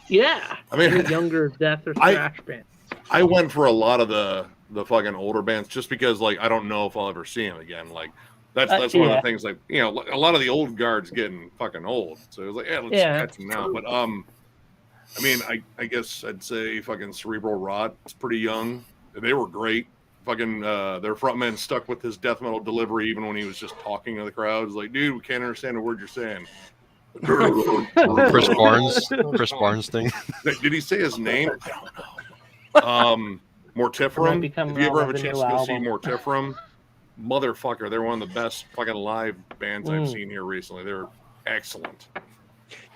Yeah. I mean, Any younger death or I- thrash bands? I went for a lot of the fucking older bands just because like I don't know if I'll ever see them again. Like that's one of yeah. the things. Like a lot of the old guard's getting fucking old, so it was like let's catch them now. But I mean I guess I'd say fucking Cerebral Rot. It's pretty young. They were great. Fucking their frontman stuck with his death metal delivery even when he was just talking to the crowd. It's like, dude, we can't understand a word you're saying. Chris Barnes thing. Did he say his name? I don't know. Mortiferum. Might be coming If you ever out have a with a chance new to go see album. Mortiferum, motherfucker, they're one of the best fucking live bands I've seen here recently. They're excellent.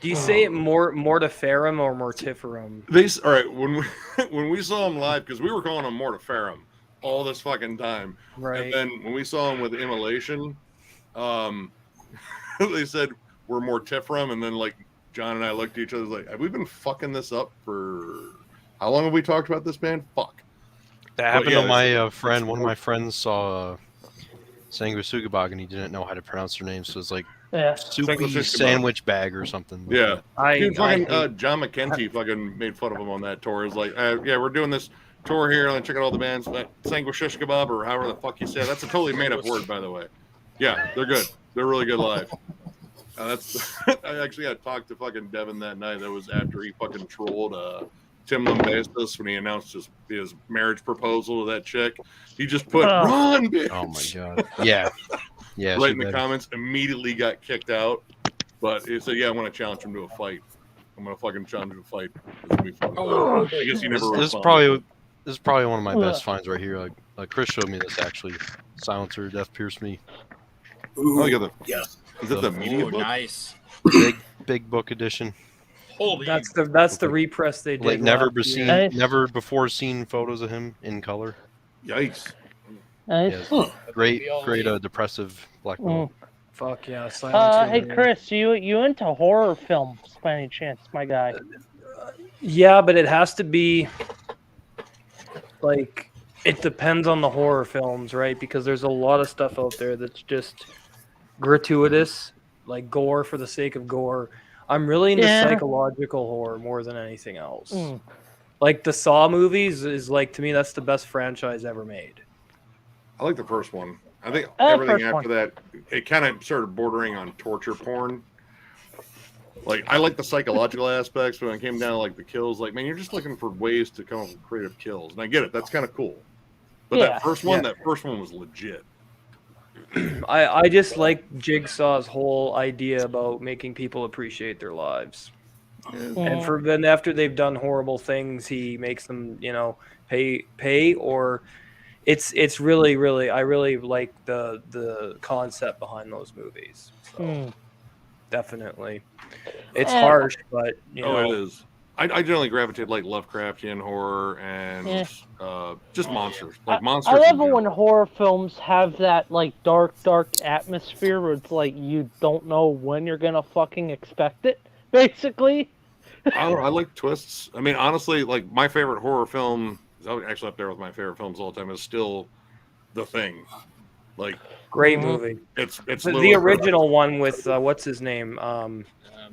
Do you say it mortiferum or mortiferum? All right, when we saw them live, because we were calling them Mortiferum all this fucking time, Right. and then when we saw them with Immolation, they said we're Mortiferum, and then like John and I looked at each other like, have we been fucking this up for how long have we talked about this band? Fuck. That happened yeah, to my friend. One of my friends saw Sanguisugabog, and he didn't know how to pronounce their name, so it's like Yeah. soupy Sanguisugabog. sandwich bag or something. like Yeah. that. Dude, fucking John McKenty fucking made fun of him on that tour. It's like, yeah, we're doing this tour here and check out all the bands. Sanguishish Kebab or however the fuck you say it. That's a totally made up word, by the way. Yeah, they're good. They're really good live. That's I actually had talked to fucking Devin that night. That was after he fucking trolled Tim Lambesis when he announced his marriage proposal to that chick. He just put Oh. "run, bitch" Oh my god. Yeah. Yeah. right she in the did. comments. Immediately got kicked out. But he said, "Yeah, I want to challenge him to a fight. I'm gonna fucking challenge him to a fight. It's gonna be fun." Oh, I guess he This, never. this is responded. probably one of my best finds right here. Like Chris showed me this actually. Silencer, Death Pierce Me. Oh, you got the. Yes. Is that the media Ooh, book? nice. Big book edition. Holy. That's the repress they did. Like last year. Nice. never before seen photos of him in color. Yikes! Nice. Yes. Huh. Great depressive black metal. Fuck yeah, Silence. Hey Chris, you into horror films by any chance, my guy? Yeah, but it has to be like it depends on the horror films, right? Because there's a lot of stuff out there that's just gratuitous, like gore for the sake of gore. I'm really into psychological horror more than anything else. Like the Saw movies is like, to me, that's the best franchise ever made. I like the first one. I think everything after that, it kind of started bordering on torture porn. Like, I like the psychological aspects, but when it came down to like the kills, like, man, you're just looking for ways to come up with creative kills, and I get it. That's kind of cool. But that first one was legit. I just like Jigsaw's whole idea about making people appreciate their lives. And for then after they've done horrible things, he makes them, pay or it's really I really like the concept behind those movies. So, definitely. It's harsh, but it is. I generally gravitate like Lovecraftian horror and just monsters. Like monsters. I love it when horror films have that like dark atmosphere where it's like you don't know when you're gonna fucking expect it, basically. I don't know, I like twists. I mean, honestly, like my favorite horror film is actually up there with my favorite films all the time is still The Thing. Like great movie. It's the original one with what's his name?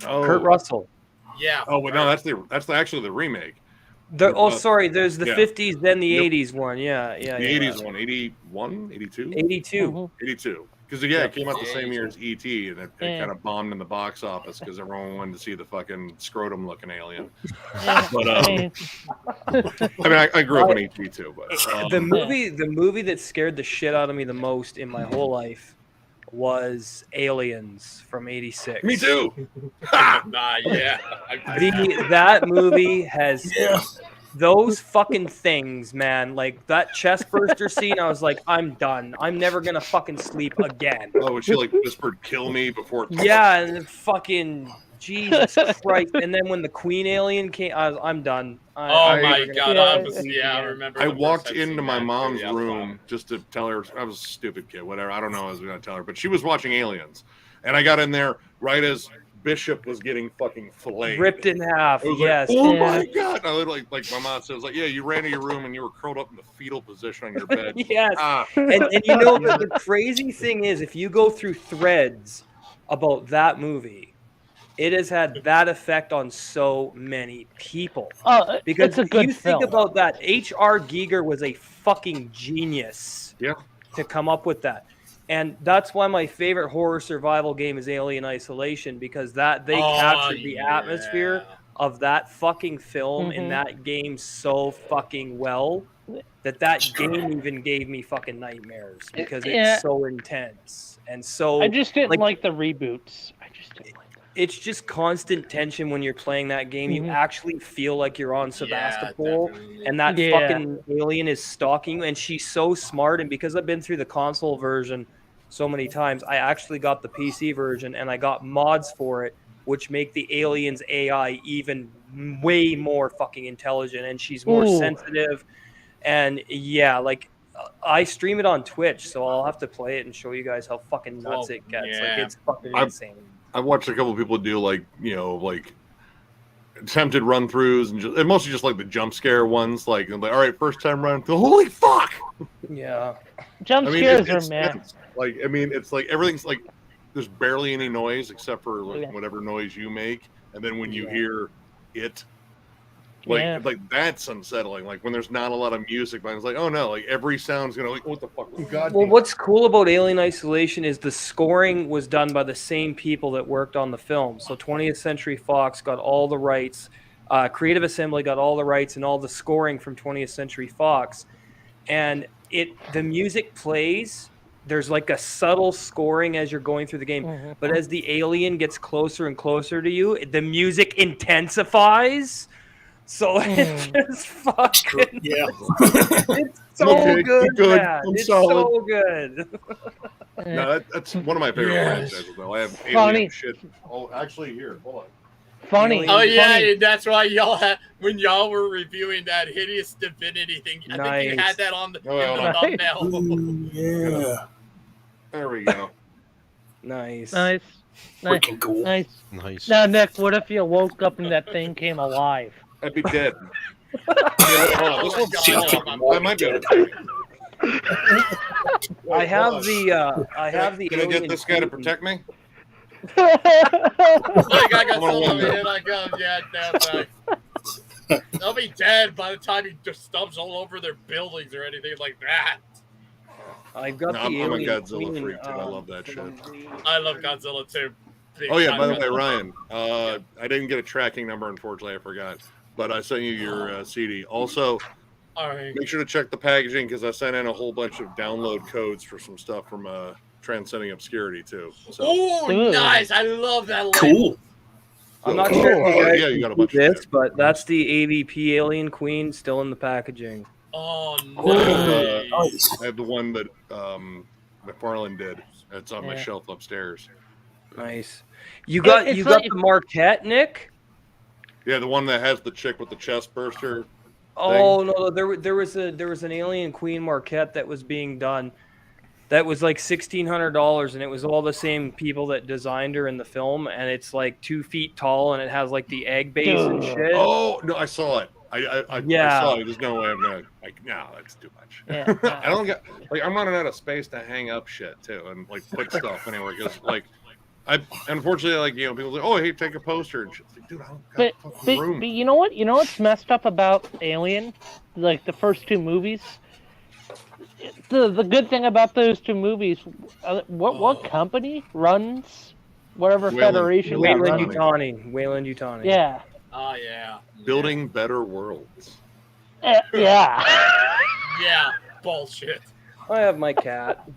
Kurt Russell. Yeah. Oh, but no, that's actually the remake. Sorry, there's the 50s, then the 80s one. Yeah. The 80s one, 81, 82? 82. 82. Because, it came out the same year as E.T., and it kind of bombed in the box office because everyone wanted to see the fucking scrotum-looking alien. But, I mean, I grew up on E.T., too. But the movie that scared the shit out of me the most in my whole life was Aliens from '86. Me too. That movie has those fucking things, man. Like that chest burster scene, I was like, I'm done. I'm never gonna fucking sleep again. Oh, she like whispered, "Kill me" before. Yeah, and then fucking Jesus Christ! And then when the Queen alien came, I'm done. Oh my god! I remember. I walked into my mom's room just to tell her I was a stupid kid. Whatever. I don't know. I was gonna tell her, but she was watching Aliens, and I got in there right as Bishop was getting fucking filleted, ripped in half. Yes. Like, oh my god! And I would like my mom says, like, yeah, you ran to your room and you were curled up in the fetal position on your bed. Yes. And the crazy thing is, if you go through threads about that movie, it has had that effect on so many people. Because it's a good think about that, H.R. Giger was a fucking genius. Yeah. To come up with that. And that's why my favorite horror survival game is Alien Isolation, because they captured the atmosphere of that fucking film in that game so fucking well that game even gave me fucking nightmares because it's so intense and so. I just didn't like the reboots. I just didn't like. It's just constant tension when you're playing that game. You actually feel like you're on Sebastopol, and that fucking alien is stalking you. And she's so smart. And because I've been through the console version so many times, I actually got the PC version, and I got mods for it, which make the alien's AI even way more fucking intelligent, and she's more sensitive. And I stream it on Twitch, so I'll have to play it and show you guys how fucking nuts it gets. Like it's fucking insane. I've watched a couple of people do like attempted run throughs and mostly just like the jump scare ones. Like, all right, first time run through. Holy fuck! Yeah, jump scares are man. Like, I mean, it's like everything's like there's barely any noise except for like whatever noise you make, and then when you hear it. Like that's unsettling. Like when there's not a lot of music, but it's like, oh no, like every sound's gonna like, what the fuck? Well, what's cool about Alien Isolation is the scoring was done by the same people that worked on the film. So 20th Century Fox got all the rights Creative Assembly got all the rights and all the scoring from 20th Century Fox, and the music plays. There's like a subtle scoring as you're going through the game, but as the alien gets closer and closer to you, the music intensifies. So it's just fucking. Yeah. It's so good, man. It's solid. so good. No, that's one of my favorite franchises, though. I have Funny. alien shit. Oh, actually, here, hold on. Funny. Oh yeah, funny. that's why y'all had when y'all were reviewing that hideous divinity thing. I think you had that on the, in the thumbnail. Ooh, yeah. There we go. Nice. Freaking cool. Nice. Now, Nick, what if you woke up and that thing came alive? I'd be dead. Oh my God. I might be able to. I have the. Can I get this guy to protect me? I got someone in. I got they'll be dead by the time he just stumps all over their buildings or anything like that. I've got I'm a alien Godzilla queen, freak, dude. I love that shit. I love Godzilla too. Oh yeah, by the way, Ryan, I didn't get a tracking number, unfortunately. I forgot, but I sent you your CD. Also, make sure to check the packaging because I sent in a whole bunch of download codes for some stuff from Transcending Obscurity too. So. Oh, nice! I love that. Cool. I'm not sure if you guys you got a bunch see of this, but that's the AVP Alien Queen still in the packaging. Oh, nice. I have the one that McFarlane did. It's on my shelf upstairs. Nice. You got the Marquette, Nick? Yeah, the one that has the chick with the chest burster. Oh no, there was an Alien Queen Marquette that was being done. That was like $1,600, and it was all the same people that designed her in the film, and it's like 2 feet tall, and it has like the egg base and shit. Oh no, I saw it. I saw it. There's no way I'm gonna no, that's too much. Yeah. I don't get I'm running out of space to hang up shit too, and like put stuff anywhere because I unfortunately people say, oh hey, take a poster and shit. It's like, dude, I don't got fucking room. But you know what? You know what's messed up about Alien? Like the first 2 movies. The good thing about those 2 movies, what company runs whatever federation? Wayland Yutani. Yeah. Oh yeah. Building better worlds. Yeah. Yeah. Bullshit. I have my cat.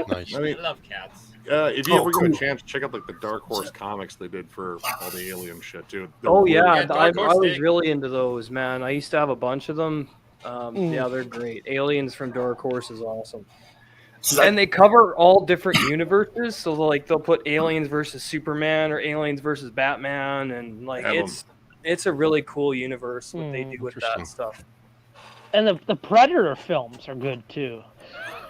Nice. I mean, I love cats. If you ever get a chance, check out like the Dark Horse comics they did for all the Alien shit too. Oh yeah, I Dark Horse was really into those, man. I used to have a bunch of them. Yeah, they're great. Aliens from Dark Horse is awesome. And they cover all different universes, so like they'll put Aliens versus Superman or Aliens versus Batman, and like it's a really cool universe what they do with that stuff. And the Predator films are good too.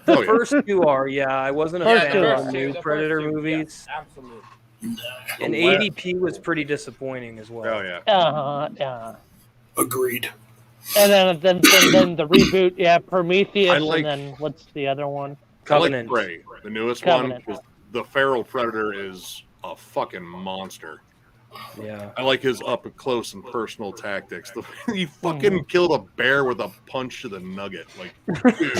The first 2 are, I wasn't a fan of the new Predator movies. Yeah, absolutely. And AVP was pretty disappointing as well. Oh yeah. Yeah. Agreed. And then the reboot, Prometheus, and then what's the other one? Covenant. I like Prey, the newest Covenant. one. The feral predator is a fucking monster. Yeah. I like his up close and personal tactics. He fucking killed a bear with a punch to the nugget. Like, dude.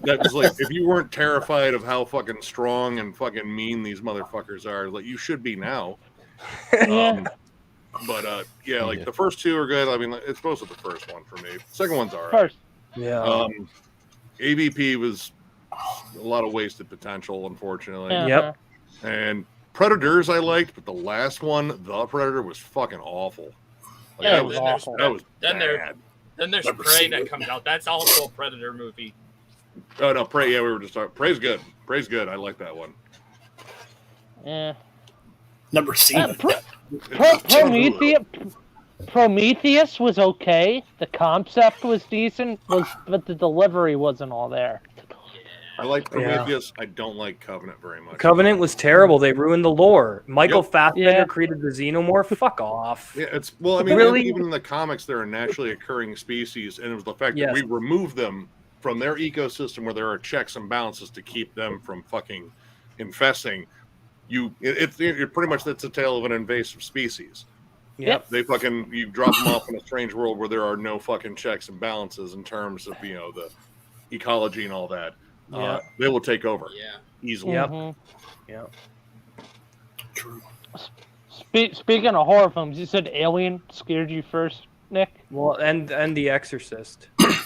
That was like, if you weren't terrified of how fucking strong and fucking mean these motherfuckers are, like you should be now. But the first 2 are good. I mean, it's mostly the first one for me. The second one's alright. First. Yeah. AVP was a lot of wasted potential, unfortunately. Yep. And Predators I liked, but the last one, The Predator, was fucking awful. Like, Yeah, that was awful. That was bad. Then there's Prey that comes out. That's also a Predator movie. Oh no, Prey. Yeah, we were just talking. Prey's good. Prey's good. I like that one. Yeah. Never seen it. Prometheus was okay. The concept was decent, but the delivery wasn't all there. I like Prometheus. I don't like Covenant very much. Covenant was terrible. They ruined the lore. Michael Fassbender created the Xenomorph. Fuck off. Yeah, I mean, really? Even in the comics, they're a naturally occurring species, and it was the fact that we removed them from their ecosystem where there are checks and balances to keep them from fucking infesting. It's pretty much that's a tale of an invasive species. Yep. You drop them off in a strange world where there are no fucking checks and balances in terms of the ecology and all that. They will take over. Yeah. Easily. Yep. Yep. True. Speaking of horror films, you said Alien scared you first, Nick? Well, and The Exorcist. That's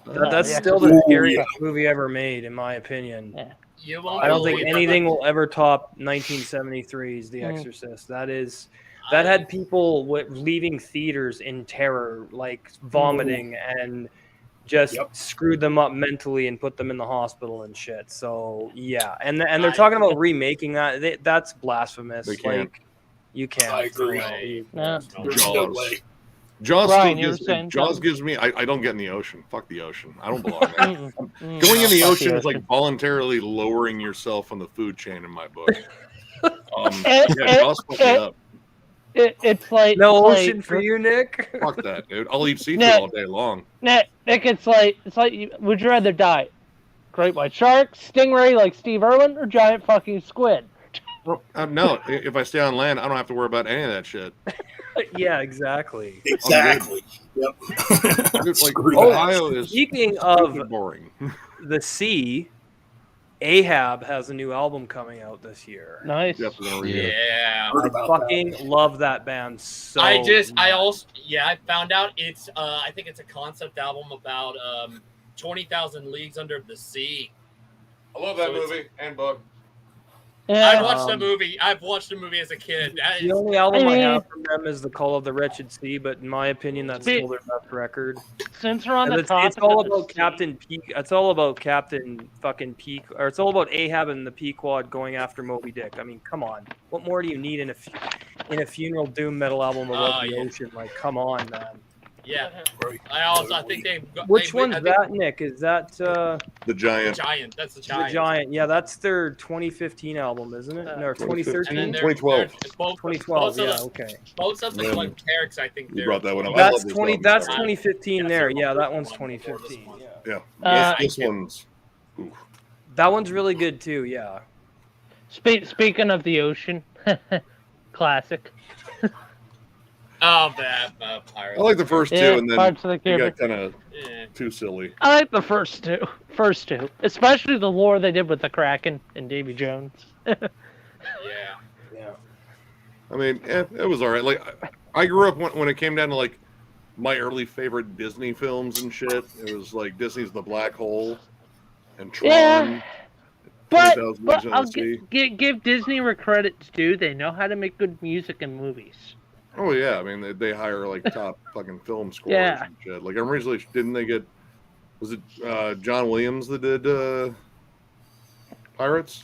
The still Exorcist. the scariest movie ever made, in my opinion. Yeah. You won't I don't think believe anything will ever top 1973's The Exorcist. That had people leaving theaters in terror, like vomiting, and just screwed them up mentally and put them in the hospital and shit. So yeah, and they're talking about remaking that. That's blasphemous. They can't. Like you can't. I agree. Yeah. There's no way. Jaws Brian, still you were gives saying Jaws something? gives me. I don't get in the ocean. Fuck the ocean. I don't belong there. Mm-mm. Going in the Fuck ocean is like voluntarily lowering yourself on the food chain in my book. Jaws fucked me up. It's like No it's ocean like, for you, Nick. Fuck that, dude. I'll eat seafood Nick. all day long. Nick, it's like would you rather die? Great white shark, stingray like Steve Irwin, or giant fucking squid? No, if I stay on land, I don't have to worry about any of that shit. Yeah, exactly. Exactly. Yep. Dude, like Screw Ohio is Speaking of boring. the sea, Ahab has a new album coming out this year. Nice. Definitely gonna read it. Yeah. Heard I about fucking love that band so I much. found out it's I think it's a concept album about 20,000 Leagues Under the Sea. I love that that movie and book. Yeah. I watched the movie. I've watched the movie as a kid. The only album I I mean- have from them is The Call of the Wretched Sea, but in my opinion, that's still their best record. Since we're on And the it's topic all of the about sea- Captain Peak. It's all about Captain fucking Peak, or it's all about Ahab and the Pequod going after Moby Dick. I mean, come on, what more do you need in a funeral doom metal album about the ocean? Like, come on, man. Yeah. Right. I think they've got. Which I one's think that, Nick? Is that The Giant. Giant. That's the The Giant. Giant? Yeah, that's their 2015 album, isn't it? No, 2013. And then 2012. 2012. Yeah, okay. Both of the Yeah. like Carricks, I think. You they're- brought that one up. I That's love this 20. album. That's Yeah. 2015. There, yeah, that one's 2015. Yeah. Yeah. This one's. Oof. That one's really good too. Yeah. Speaking of the ocean, classic. Oh, that Pirates. I like the first two, Yeah, and then Pirates of the it Caribbean. got kind of Yeah. too silly. I like the first two, especially the lore they did with the Kraken and Davy Jones. Yeah. I mean, it was all right. Like, I grew up when it came down to like my early favorite Disney films and shit. It was like Disney's The Black Hole and Tron. Yeah, but 20,000 Leagues Under I'll the Sea. give Disney where credit's due. They know how to make good music and movies. Oh yeah, I mean they hire like top fucking film scores Yeah. and shit. Like originally, didn't they get? Was it John Williams that did Pirates?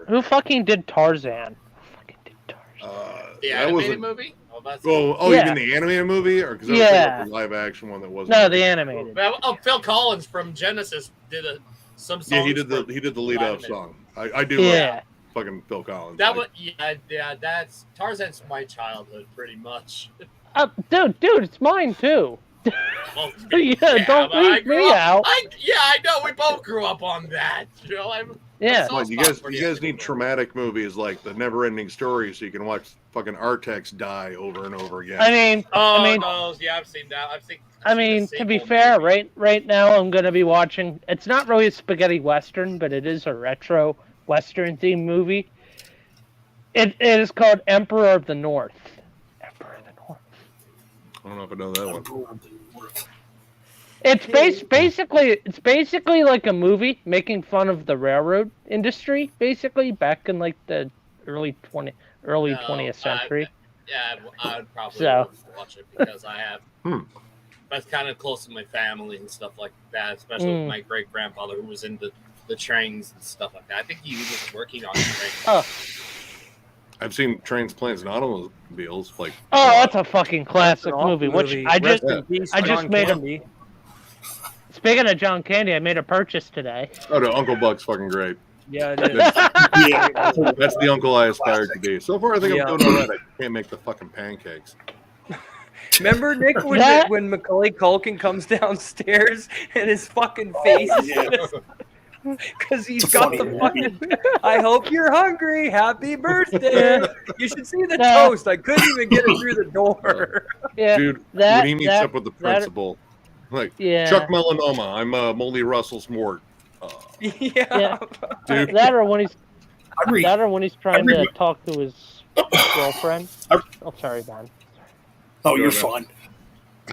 Who fucking did Tarzan? Who fucking did Tarzan? The that was animated movie? Oh, that's Oh, Yeah. you mean the animated movie, or because Yeah. the live action one that wasn't? No, the animated. Well, Phil Collins from Genesis did some songs. Yeah, he did the lead up animated. song. I do Yeah. love fucking Phil Collins. That Like, was that's Tarzan's my childhood pretty much. Dude, it's mine too. Well, Yeah, don't but I leave grew me up- out. I know we both grew up on that. You know, Yeah. Come on, you guys need traumatic movies like The Never Ending Story, so you can watch fucking Artex die over and over again. I mean, no, yeah, I've seen that. I mean, to be fair, right now I'm gonna be watching. It's not really a spaghetti western, but it is a retro western themed movie. It is called Emperor of the North. Emperor of the North. I don't know if I know that one. It's basically like a movie making fun of the railroad industry, basically back in like the early 20th century. I would probably So. watch it because I have. That's kind of close to my family and stuff like that, especially with my great grandfather who was into the trains and stuff like that. I think he was working on trains. Oh, I've seen Trains, Planes, and Automobiles. Like, that's a fucking classic Awesome movie. Which I Rest just in peace, I just John made a- Candy. speaking of John Candy, I made a purchase today. oh no, Uncle Buck's fucking great. Yeah, it is. Yeah. That's the uncle I aspired to be. So far, I think Yeah. I'm doing all right. I can't make the fucking pancakes. Remember, Nick, when Macaulay Culkin comes downstairs and his fucking face is because he's It's a got funny the movie. fucking. I hope you're hungry. Happy birthday! You should see the Yeah. toast. I couldn't even get it through the door. Yeah, Dude, that- when he meets that- up with the that- principal, like, yeah. Chuck Melanoma, I'm Molly Russell's Mort. Yeah. Dude. That or when That or when he's trying re- to talk to his girlfriend. Oh, sorry, man. Oh, you're fine.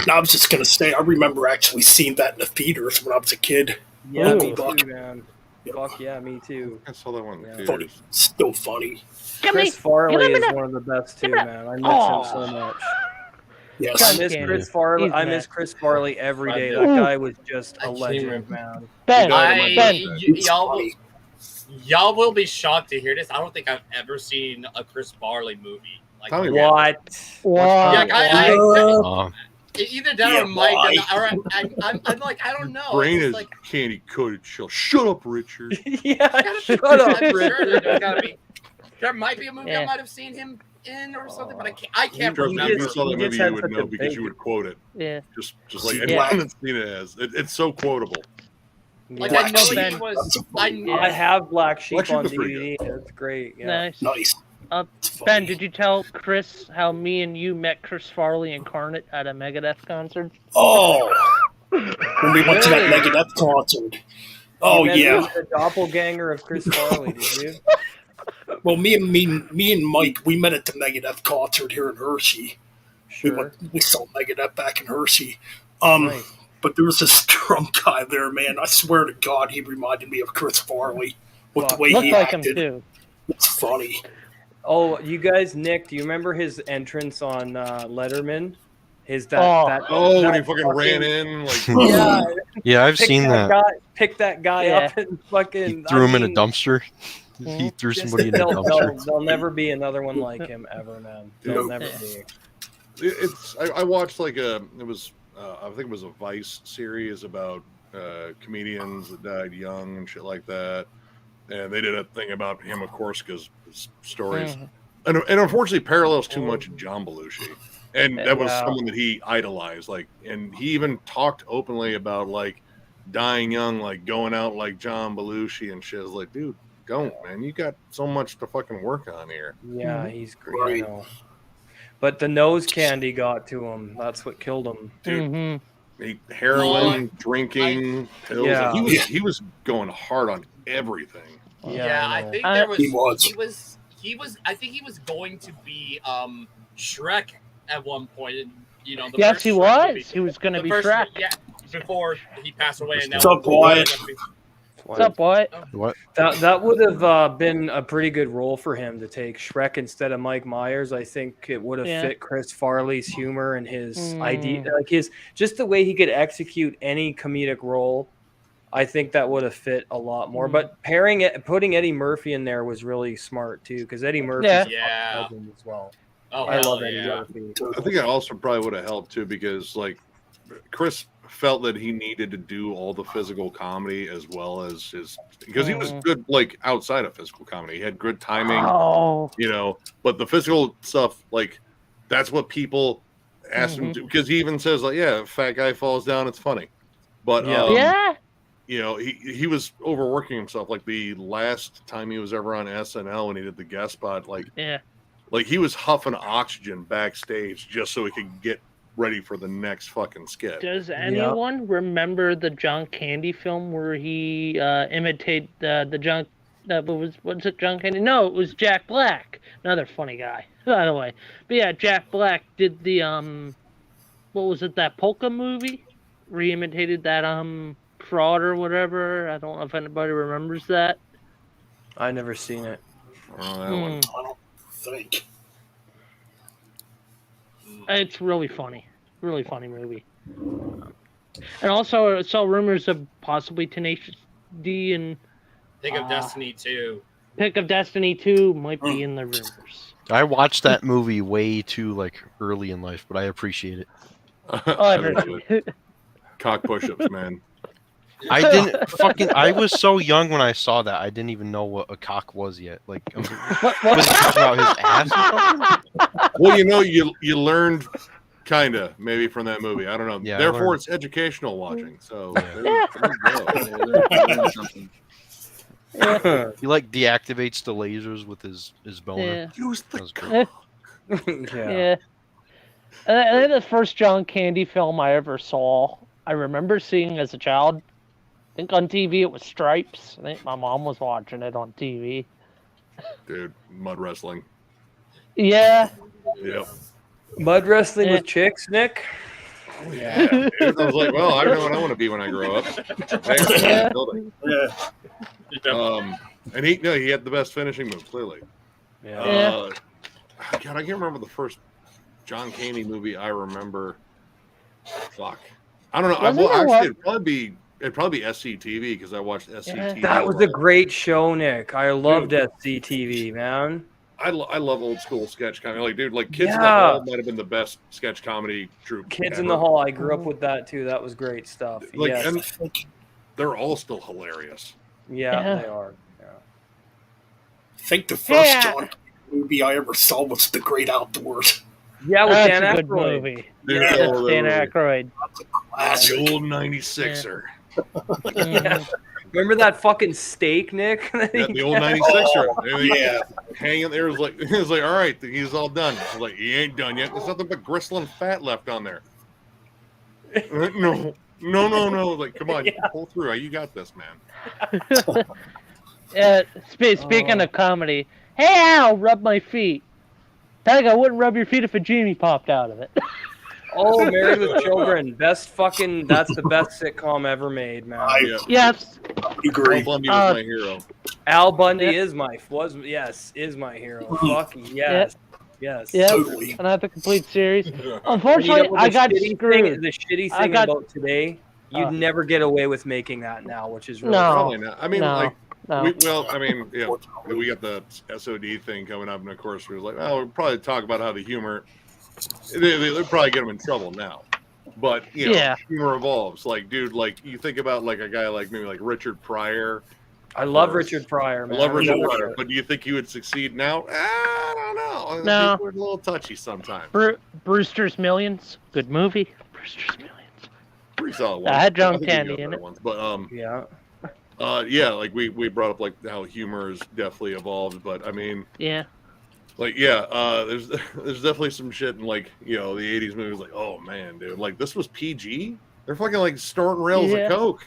No, I was just gonna say, I remember actually seeing that in the theaters when I was a kid. Yeah, me Ooh. too, man. Fuck yeah, me too. I saw that one in the Yeah. Funny, theaters. still funny. Chris Farley is one of the best too, man. I miss him so much. Yes. I John miss Candy. Chris Farley. He's I miss mad. Chris Farley every day. I That do. guy was just I a can't legend, remember. man. Ben, died on my Ben, birthday. It's y'all funny. y'all will be shocked to hear this. I don't think I've ever seen a Chris Farley movie. Like, Tell me What? Yeah, Uh, either that Yeah, or Mike. why? I'm like, I don't know. Brain It's is like, candy coated shell. Shut up, Richard. Yeah, shut I'm up, sure Richard. there might be a movie I Yeah. might have seen him in or something, but I can't Trust me, if remember. you saw He that just movie, had you would such know a because big- you would quote it. yeah. Just like Yeah. anyone that's seen it as. It's so quotable. Like, Yeah. I know Black he Sheep. was. That's a I funny know. I have Black Sheep Black Sheep on was pretty DVD. That's great. Yeah. Nice. Nice. It's funny. Ben, did you tell Chris how me and you met Chris Farley incarnate at a Megadeth concert? Oh, when we went to that Megadeth concert. Oh You met yeah. the doppelganger of Chris Farley, did you? Well, me and Mike, we met at the Megadeth concert here in Hershey. Sure. We saw Megadeth back in Hershey. Nice. But there was this drunk guy there, man. I swear to God, he reminded me of Chris Farley with the Fuck. way Looked he like him acted. too. It's funny. Oh, you guys, Nick, do you remember his entrance on Letterman? Oh. When he fucking ran in, like Yeah, yeah, I've seen that. Pick that guy Yeah. up and fucking He threw him in a mean, dumpster. He Mhm. threw just- somebody in a dumpster. There'll never be another one like him ever, man. There'll Dude. never Yeah. be. I watched like I think it was a Vice series about comedians that died young and shit like that, and they did a thing about him, of course, because his stories Mhm. and unfortunately parallels too much John Belushi, and that was Wow. someone that he idolized, like, and he even talked openly about like dying young, like going out like John Belushi and shit. I was like, dude, don't, man, you got so much to fucking work on here. Yeah, Mhm. he's great. Right. You know. But the nose candy got to him. That's what killed him. Dude, Mhm. heroin, drinking, pills. Yeah. Like, he was going hard on everything. Yeah, I know. think there was. He was. I think he was going to be Shrek at one point. And, you know, the Yes, first he Shrek was. movie. He was going to The be first- Shrek. Yeah, before he passed away. And What's up, Wyatt? What's up, boy? What? That would have been a pretty good role for him to take Shrek instead of Mike Myers. I think it would have Yeah. fit Chris Farley's humor and his Mm. idea, like just the way he could execute any comedic role. I think that would have fit a lot more. But putting Eddie Murphy in there was really smart too, because Eddie Murphy Yeah. as well. Oh, I hell love Eddie yeah. Murphy. I think it also probably would have helped too, because like Chris felt that he needed to do all the physical comedy as well as his, because he was good like outside of physical comedy. He had good timing, Oh. you know, but the physical stuff, like, that's what people asked him to, because he even says like, yeah, if fat guy falls down, it's funny. But Yeah. you know, he was overworking himself. Like the last time he was ever on SNL when he did the guest spot, like he was huffing oxygen backstage just so he could get ready for the next fucking skit. Does anyone remember the John Candy film where he imitated the John? Was it John Candy? No, it was Jack Black. Another funny guy, by the way. But yeah, Jack Black did the what was it? That polka movie? Where he imitated that fraud or whatever. I don't know if anybody remembers that. I never seen it. Oh, that one. I don't think. It's really funny movie. And also, I saw rumors of possibly Tenacious D and Think of Destiny 2. Pick of Destiny 2 might be in the rumors. I watched that movie way too early in life, but I appreciate it. Oh, I heard. Cock push-ups, man. I didn't fucking. I was so young when I saw that. I didn't even know what a cock was yet. Like, was it talking about his ass or something? Well, you know, you learned kinda maybe from that movie. I don't know. Yeah, I Therefore, learned. it's educational watching. So Yeah. there you go. Something. He deactivates the lasers with his boner. Yeah. Use That the was great. Yeah. I think the first John Candy film I ever saw, I remember seeing as a child. I think on TV it was Stripes. I think my mom was watching it on TV. Dude, mud wrestling. Yeah. Yep. Mud wrestling with chicks, Nick. Yeah. Dude, I was like, well, I know what I want to be when I grow up. Yeah. And he had the best finishing move, clearly. Yeah. God, I can't remember the first John Caney movie I remember. Fuck. I don't know. It'd probably be SCTV because I watched SCTV. That was a great show, Nick. I loved SCTV, man. I love old school sketch comedy. Like, dude, like Kids in the Hall might have been the best sketch comedy troupe. Kids in the Hall. I grew up with that too. That was great stuff. Like, yes. and they're all still hilarious. Yeah, they are. Yeah. I think the first John movie I ever saw was The Great Outdoors. Yeah, with Dan That's a good Aykroyd. movie. Dude, Yeah, Dan Aykroyd. The old 96er. Yeah. Remember that fucking steak, Nick? Yeah, the old 96er. Yeah. Hanging there was like, all right, he's all done. I was like, he ain't done yet. There's nothing but gristle and fat left on there. No. Like, come on, you can pull through. You got this, man. Speaking of comedy, hey Al, rub my feet. Tag, I wouldn't rub your feet if a genie popped out of it. Oh, Married with Children. That's the best sitcom ever made, man. Yes. Agree. Al Bundy was my hero. Al Bundy is my hero. Fuck yes. Yes. Yep. Totally. And I have the complete series. Unfortunately, I got screwed. The shitty thing about today, you'd never get away with making that now, which is really probably not. I mean, no. we got the SOD thing coming up, and of course we was like, we'll probably talk about how the humor. They'll probably get them in trouble now, but humor evolves. Like, dude, like you think about like a guy like maybe like Richard Pryor. I love Richard Pryor, man. I love Richard Pryor, but do you think he would succeed now? I don't know. No, we're a little touchy sometimes. Brewster's Millions, good movie. Brewster's Millions. Pretty solid one. I had John Candy in it. But like we brought up like how humor has definitely evolved, but I mean, there's definitely some shit in like the 80s movies like, oh man, dude, like this was PG. They're fucking like snorting rails of coke.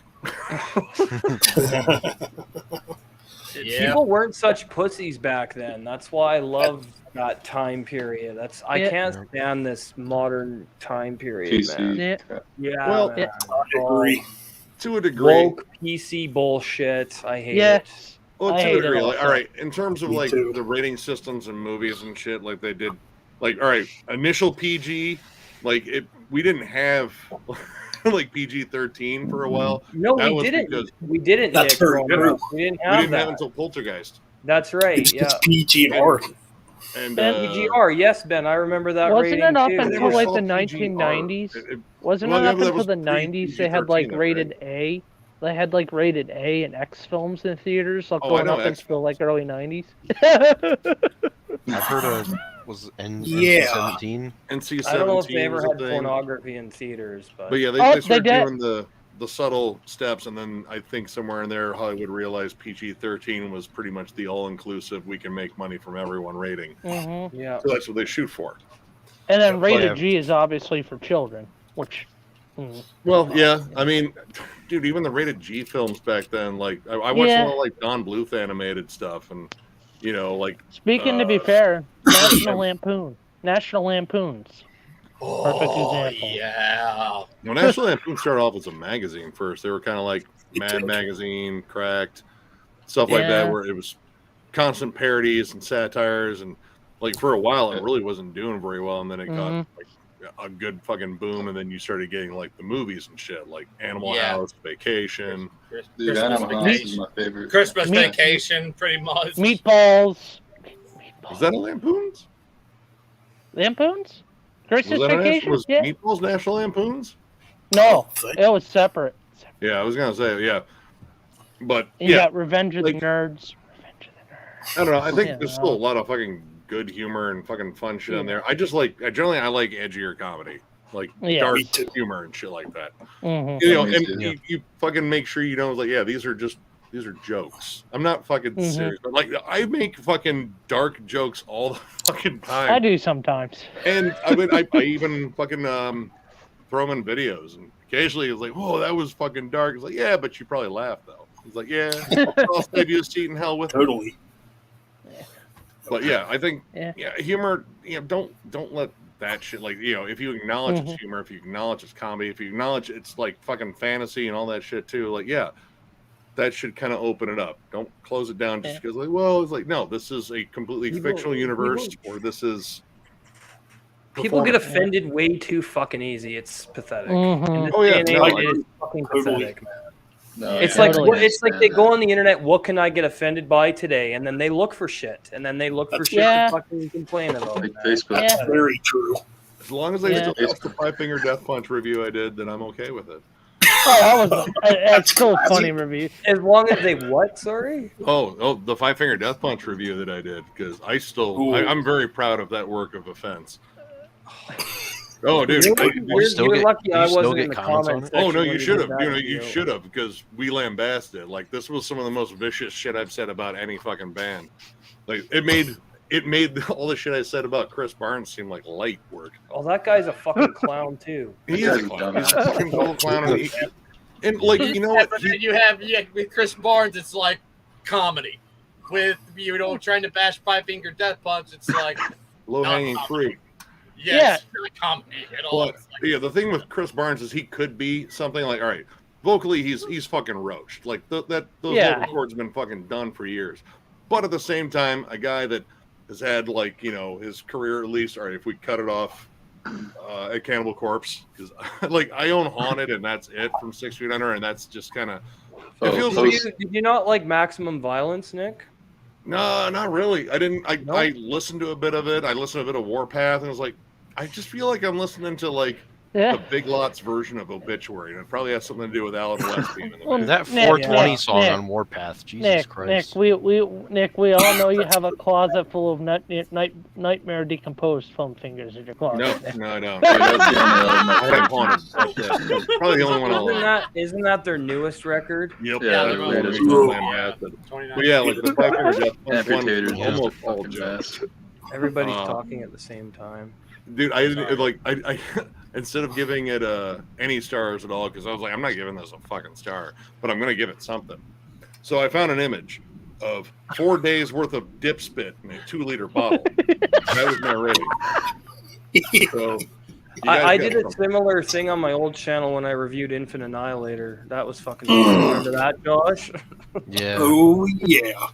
People weren't such pussies back then. That's why I love that time period. I can't stand this modern time period, PC. man. Yeah, well, man. I agree. To a degree. Woke PC bullshit. I hate it. Well, I to a hate degree. it Like, all right, in terms of Me like too. the rating systems and movies and shit, like they did, like all right, initial PG, like we didn't have like PG-13 for a while. No, we didn't. We didn't. That's very true. We didn't have that until Poltergeist. That's right. It's PG R. And PGR, yes, Ben, I remember that. Wasn't rating it up too. until like the PGR. 1990s? Wasn't it up until the 90s? They had like rated A. They had like rated A and X films in theaters, like going up until like early 90s. I've heard of was NC-17. NC-17. I don't know if they ever had pornography in theaters, but yeah, they started doing the subtle steps, and then I think somewhere in there, Hollywood realized PG-13 was pretty much the all-inclusive, we can make money from everyone rating. Mm-hmm. Yeah, so that's what they shoot for. And then rated G is obviously for children, which. Well, yeah, I mean, dude, even the rated G films back then, like I watched a lot of like Don Bluth animated stuff, and like. Speaking to be fair, National Lampoons. Perfect example. Yeah. No, National Lampoon started off as a magazine first. They were kind of like Mad Magazine, Cracked, stuff like that, where it was constant parodies and satires, and like for a while it really wasn't doing very well, and then it got like a good fucking boom, and then you started getting like the movies and shit, like Animal House, Vacation. Dude, Animal House is my favorite. Christmas Vacation, pretty much. Meatballs. Was that a Lampoons? Lampoons? Christmas Vacation? Was Meatballs National Lampoons? No, it was separate. Yeah, I was gonna say but you got Revenge of the Nerds. I don't know. I think there's still a lot of fucking good humor and fucking fun shit on there. I like edgier comedy, like dark humor and shit like that. Mm-hmm. You fucking make sure these are jokes. I'm not fucking serious. But like I make fucking dark jokes all the fucking time. I do sometimes. And I even fucking throw them in videos, and occasionally it's like, whoa, that was fucking dark. It's like, yeah, but you probably laughed though. It's like, yeah, I'll save you a seat in hell with totally. But yeah, I think Yeah. humor. Don't let that shit, like, if you acknowledge it's humor, if you acknowledge it's comedy, if you acknowledge it's like fucking fantasy and all that shit too, like, yeah, that should kind of open it up. Don't close it down just because, like, well, it's like, no, this is a completely fictional universe, or this is. People get offended way too fucking easy. It's pathetic. Mhm. In this Oh, yeah, day and no, age, I it's fucking pathetic, man. No, It's yeah, like Totally. it's like they go on the internet. What can I get offended by today? And then they look for shit, and then they look for shit Yeah. to fucking complain about. like man. Facebook. Yeah. Very true. As long as they Yeah. still post the 5-Finger Death Punch review I did, then I'm okay with it. Oh, that's so funny review. As long as they what? Sorry. Oh, the 5-Finger Death Punch review that I did, because I'm very proud of that work of offense. Oh, dude, You're lucky I wasn't in the comments. on it? oh no, section you when should did have. that You video. should have, because we lambasted it. Like, this was some of the most vicious shit I've said about any fucking band. Like, it made all the shit I said about Chris Barnes seem like light work. Oh, that guy's a fucking clown too. He is a clown. He's a fucking total clown. And like, you know what? But then you have with Chris Barnes, it's like comedy. With trying to bash 5-Finger Death Punch, it's like Low hanging fruit. yes, really comedy at all. But yeah, the thing with Chris Barnes is he could be something like, all right, vocally he's fucking roached. Like those vocal cords have been fucking done for years. But at the same time, a guy that has had, like, his career, at least, all right, if we cut it off at Cannibal Corpse, because like, I own Haunted and that's it from 6 Feet Under, and that's just kind of Did you not like Maximum Violence, Nick? No, not really. I didn't. I No? listened to a bit of it. I listened to a bit of Warpath, and I was like, I just feel like I'm listening to like Yeah. the Big Lots version of Obituary, and it probably has something to do with Alan West being in the Well, band. That Nick, 420 Nick, song Nick, on Warpath, Jesus Christ. we all know you have a closet full of nightmare decomposed foam fingers in your closet. No, I don't. That's the only I other have Haunted. That's it. That's probably the only one I'll own. Isn't that their newest record? Yep. Yeah, that's they're the latest one one. I'm at, but 29. yeah, like the 5-Finger Death Punch one Amputators was is almost the all fucking jokes. best. Everybody's talking at the same time. Dude, I didn't like. I instead of giving it any stars at all, because I was like, I'm not giving this a fucking star, but I'm gonna give it something. So I found an image of 4 days worth of dip spit in a 2-liter bottle. That was my rating. So I did a similar thing on my old channel when I reviewed Infant Annihilator. That was fucking cool. Remember that, Josh? Yeah. Oh yeah,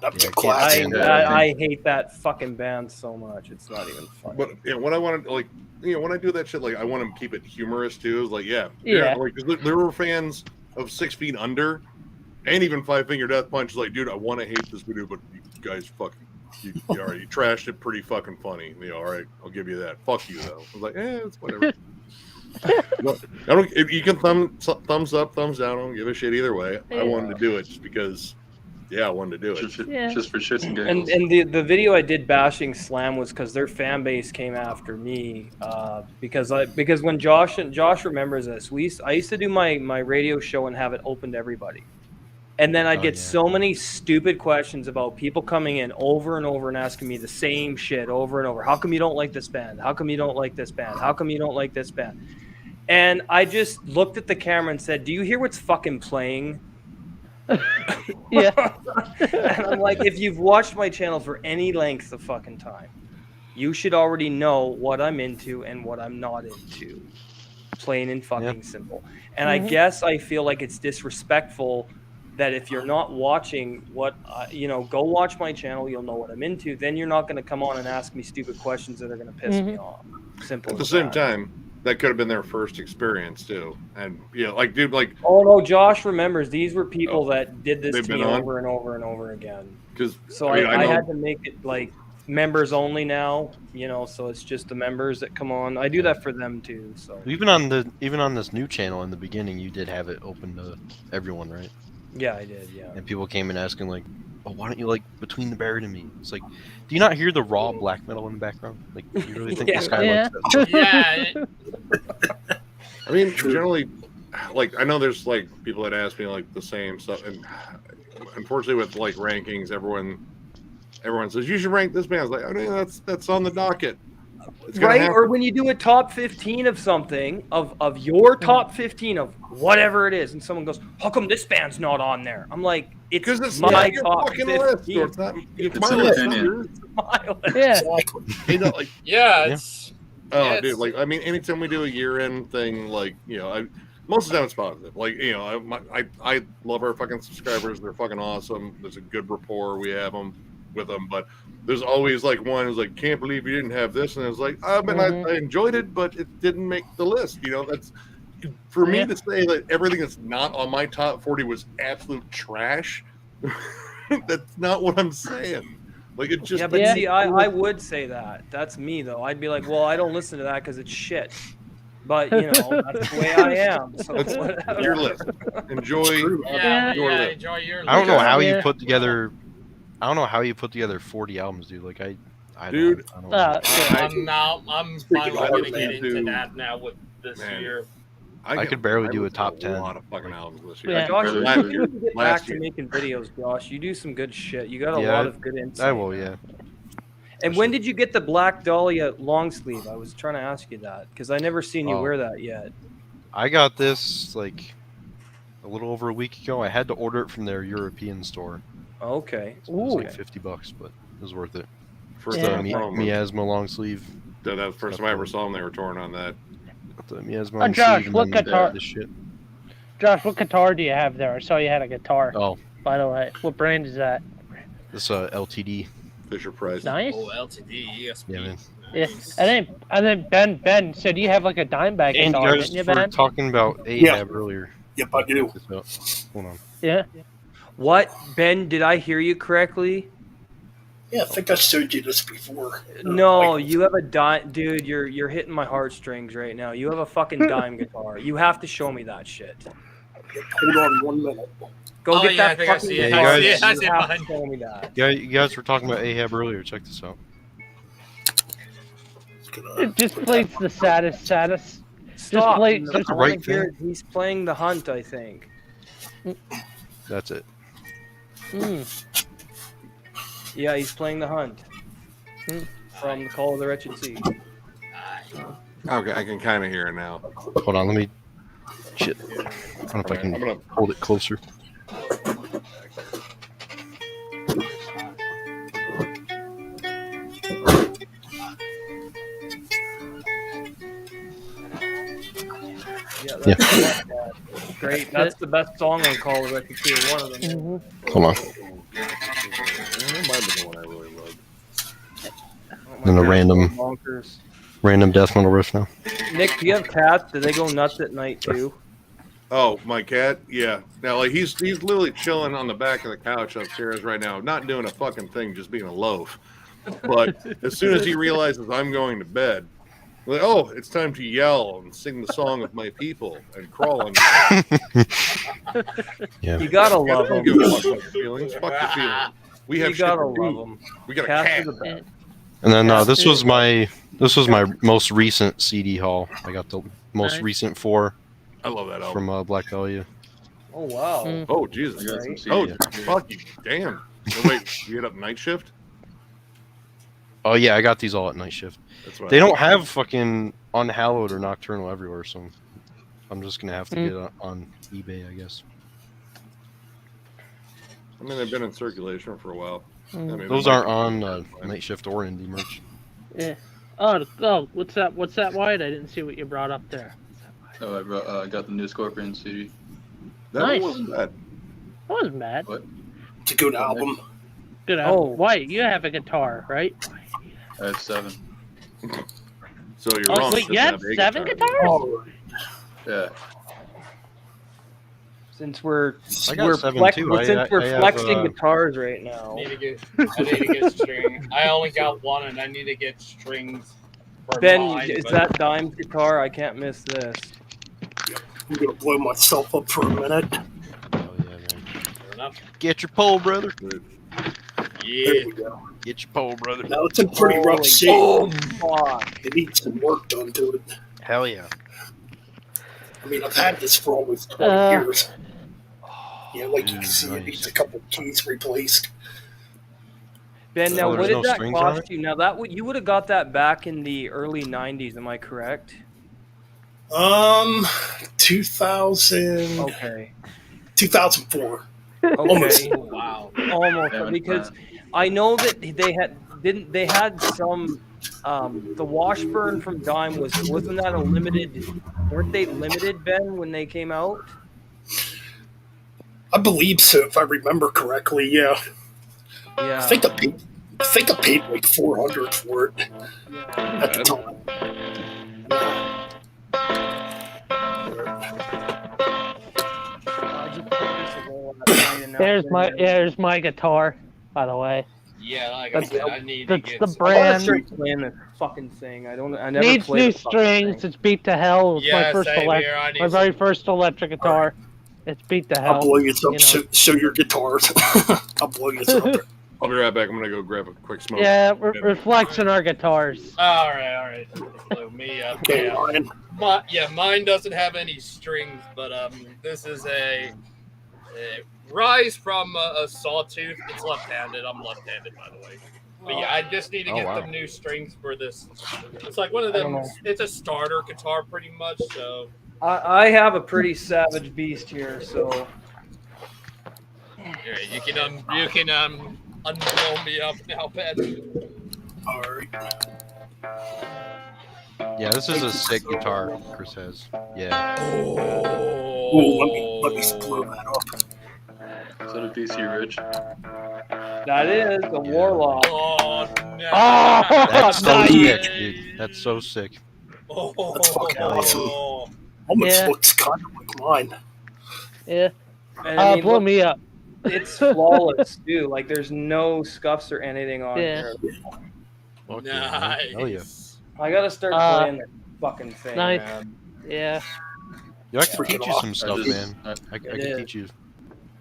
that's a Yeah, classic. I hate that fucking band so much. It's not even funny. But yeah, what I wanted, like, when I do that shit, like, I want to keep it humorous too. It's like, yeah, like, 'cause there were fans of 6 Feet Under, and even 5-Finger Death Punch. Like, dude, I want to hate this video, but you guys fucking, you trashed it pretty fucking funny. All right, I'll give you that. Fuck you though. I was like, it's whatever. I don't. You can thumbs up, thumbs down. I don't give a shit either way. I wanted to do it just because. Yeah, I wanted to do it. Just for shits and giggles. And the video I did bashing Slam was because their fan base came after me because when Josh remembers this, I used to do my radio show and have it open to everybody, and then I'd get so many stupid questions about people coming in over and over and asking me the same shit over and over. How come you don't like this band? How come you don't like this band? How come you don't like this band? And I just looked at the camera and said, "Do you hear what's fucking playing?" Yeah. And I'm like, if you've watched my channel for any length of fucking time, you should already know what I'm into and what I'm not into. Plain and fucking simple. And I guess I feel like it's disrespectful that if you're not watching what, go watch my channel, you'll know what I'm into. Then you're not going to come on and ask me stupid questions that are going to piss me off. Simple. At the same time, that could have been their first experience too, and like, dude, like. Oh no, Josh remembers these were people that did this to me over and over and over again. So I had to make it like members only now, so it's just the members that come on. I do that for them too. So even on this new channel in the beginning, you did have it open to everyone, right? Yeah, I did. Yeah. And people came in asking like, "Oh, why don't you like Between the Buried and Me?" It's like, do you not hear the raw black metal in the background? Like, you really think this guy likes that? Yeah. I mean, generally, like, I know there's like people that ask me like the same stuff, and unfortunately with like rankings, everyone says you should rank this band. I was like, oh no, that's on the docket. Right? Or when you do a top 15 of something, of your top 15 of whatever it is, and someone goes, how come this band's not on there? I'm like, Because it's my not your top fucking 15. list, or it's not. It's my an list. opinion. It's my list. Yeah. Exactly. You know, like, Yeah, Yeah. it's oh, Yes. dude, like, I mean, anytime we do a year-end thing, like, you know, most of the time it's positive. Like, you know, I love our fucking subscribers. They're fucking awesome. There's a good rapport we have with them, but there's always like one who's like, can't believe you didn't have this, and I was like, I mean, I enjoyed it, but it didn't make the list. You know, that's for me to say that everything that's not on my top 40 was absolute trash. That's not what I'm saying. Like, it just See, I would say that. That's me though. I'd be like, well, I don't listen to that because it's shit. But you know, that's the way I am. So That's whatever. your list. Enjoy. yeah, your list. enjoy your. I don't know how Yeah. you put together. I don't know how you put together 40 albums, dude. Like I Dude. don't know. I'm finally hard, gonna get man, into dude. that now with this Man. year. I could barely do a listened top to 10. A lot of fucking albums this year. Yeah. Josh, Last you year. need to get Last back to year. making videos, Josh. You do some good shit. You got a Yeah, lot of good insight. I will, yeah. And when did you get the Black Dahlia long sleeve? I was trying to ask you that because I never seen you Oh. wear that yet. I got this like a little over a week ago. I had to order it from their European store. Okay. So it was like Okay. $50, but it was worth it. First Yeah. The time I saw 'em, miasma long sleeve. that was the first time I ever saw them. They were torn on that. The miasma Oh, long Josh, sleeve. what and then guitar- This shit. Josh, what guitar do you have there? I saw you had a guitar. Oh, By the way, what brand is that? this LTD. Fisher Price. Nice. Oh, LTD, ESP. Yeah, man. Yeah. And then Ben said you have like a Dimebag And you guitar, guys didn't you, were Ben? talking about Ahab earlier. Yep, I do. Check this out. Hold on. Yeah. What, Ben? Did I hear you correctly? Yeah, I think I showed you this before. No, Like, you have a dime, dude. You're hitting my heartstrings right now. You have a fucking dime guitar. You have to show me that shit. hold on 1 minute. Go Oh, get yeah, I that think I fucking see it. guitar. I see it. I You see it have to behind show me that. Yeah, you guys were talking about Ahab earlier. Check this out. It just plays the saddest. Stop. play- That's That's the all I right hear. He's playing the hunt, I think. That's it. Yeah, he's playing the hunt. From the Call of the Wretched Sea. Okay, I can kind of hear it now. Hold on, let me. Shit. I don't know if I I'm can gonna. hold it closer. Yeah, that's great. That's the best song on Call of the Wretched Sea. One of them. Hold on. That might be the one I really loved. Oh my Then a God, random- bonkers. Random death metal riff now. Nick, do you have cats? Do they go nuts at night too? Oh, my cat. Yeah. Now, like he's literally chilling on the back of the couch upstairs right now, not doing a fucking thing, just being a loaf. But as soon as he realizes I'm going to bed, like, oh, it's time to yell and sing the song of my people and crawl on. Yeah. You gotta I love don't them. give a fuck about your feelings. Fuck your feelings. We have You shit gotta to do. love them. We got a Cats cat. are the best. And then Yeah. this was my most recent CD haul. I got the most Nice. recent 4 I love that album. from Black Dahlia. Oh wow. Mm. Oh I Jesus. got some Oh CDs. fuck you. Damn. Oh, wait, you get up night shift? Oh yeah, I got these all at night shift. That's what They I don't thought. have fucking Unhallowed or Nocturnal everywhere, so I'm just gonna have to get it on eBay, I guess. I mean, they've been in circulation for a while. I mean, Those they might aren't be- on night shift or indie merch. Yeah. Oh, what's that? What's that, White? I didn't see what you brought up there. Oh, I got the new Scorpion CD. That Nice. one wasn't bad. That wasn't bad. What? It's a good album. Good. Oh. White, you have a guitar, right? I have 7. So you're Oh, wrong. wait, It you doesn't have a 7 guitar. guitars? Yeah. Since we're I got 7 too. since we're I have, flexing guitars right now. I need to get string. I only got one, and I need to get strings. For Ben, mine, is but- that Dime's guitar? I can't miss this. I'm gonna blow myself up for a minute. Oh yeah, man. Fair enough? Get your pole, brother. There Yeah. we go. Get your pole, brother. Now it's in pretty rough Holy shape. Fuck. It needs some work done to it. Hell yeah. I mean, I've had this for almost 20 years. Yeah, like you can see, it needs a couple keys replaced. Ben, now Oh, what there's did no that strings on cost you? Now you would have got that back in the early '90s, am I correct? 2000, Okay. 2004. Okay, Wow. almost Yeah, because I know that they had some the Washburn from Dime wasn't that a limited? Weren't they limited, Ben, when they came out? I believe so, if I remember correctly. Yeah, I Yeah. think I paid like 400 for it at the time. I just put this away last night and now There's my guitar, by the way. Yeah, like I said, I need to That's get the some- I gotta brand. start playing this fucking thing. I never Needs played new the fucking strings. thing. It's beat to hell. It was Yeah, my first same here. I need my very some- first electric guitar. It's beat to I'll hell. blow you up. You know. Show your guitars. I'll blow you up. I'll be right back. I'm gonna go grab a quick smoke. Yeah, we're flexing our guitars. All right. Blow me up. Okay, Yeah. Ryan. Mine doesn't have any strings, but this is a Rise from a Sawtooth. It's left-handed. I'm left-handed, by the way. But yeah, I just need to get some new strings for this. It's like one of them. It's a starter guitar, pretty much. So I have a pretty savage beast here, so yeah, you can unblow me up now, Ben. All right. Yeah, this is a sick guitar, Chris has. Yeah. Ooh, let me blow that up. Is that a DC Rich? that is a Warlock. Oh no! Oh, That's so nice. sick, dude. That's so sick. Oh, That's fucking awesome. Almost Yeah. looks kind of like mine. Yeah. And I mean, Blow look, me up. it's flawless too. Like there's no scuffs or anything on Yeah. here. Fuck yeah, man. Hell yeah. Nice. I gotta start playing that fucking thing. Nice. Man. Yeah. Yo, I could Freaking teach you some stuff, just- man. I It could is. teach you.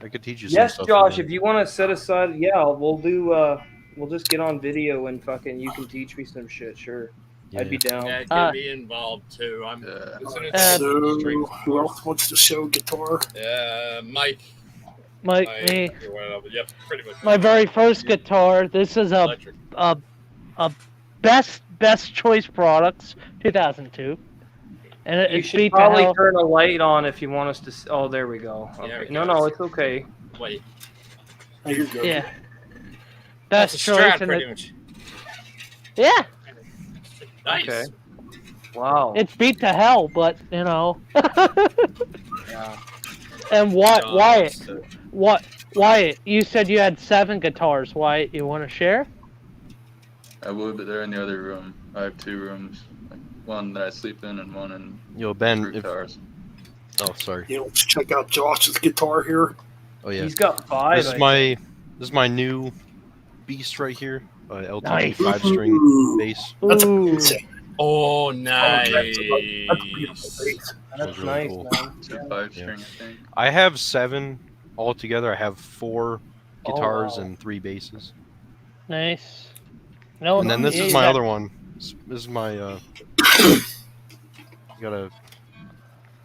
I could teach you some Yes, stuff. Josh. man. If you want to set aside, yeah, we'll do. We'll just get on video and fucking. You can teach me some shit. Sure, Yeah. I'd be down. Yeah, get me involved too. I'm. Yeah. As soon as Uh, So, strings, who else wants to show guitar? Mike. Me. or whatever. Yep, pretty much. My very first guitar. This is a Electric. best choice products 2002, and You it's should beat to probably hell. turn a light on if you want us to. Oh, there we go. Yeah, Okay. we No, can. no, it's okay. Wait. Oh, you're good. Yeah. That's Best a choice. strat, And pretty much. yeah, Nice. Okay. Wow. it's beat to hell, but you know. Yeah. And Wyatt, So, Wyatt, you said you had 7 guitars. Wyatt, you want to share? I would, but they're in the other room. I have 2 rooms. Like, one that I sleep in and one in Yo, Ben. root towers. Oh, sorry. You know, let's check out Josh's guitar here. Oh yeah. He's got 5. This is my new beast right here. LTG Nice. 5-string Ooh, bass. That's a Ooh. insane. Oh, That's nice. a beautiful bass. That's really nice, cool. man. 2 Yeah. 5-string, I think. I have 7 altogether. I have 4 Oh, guitars wow. and 3 basses. Nice. No, And then this yeah, is you my got- other one. This is my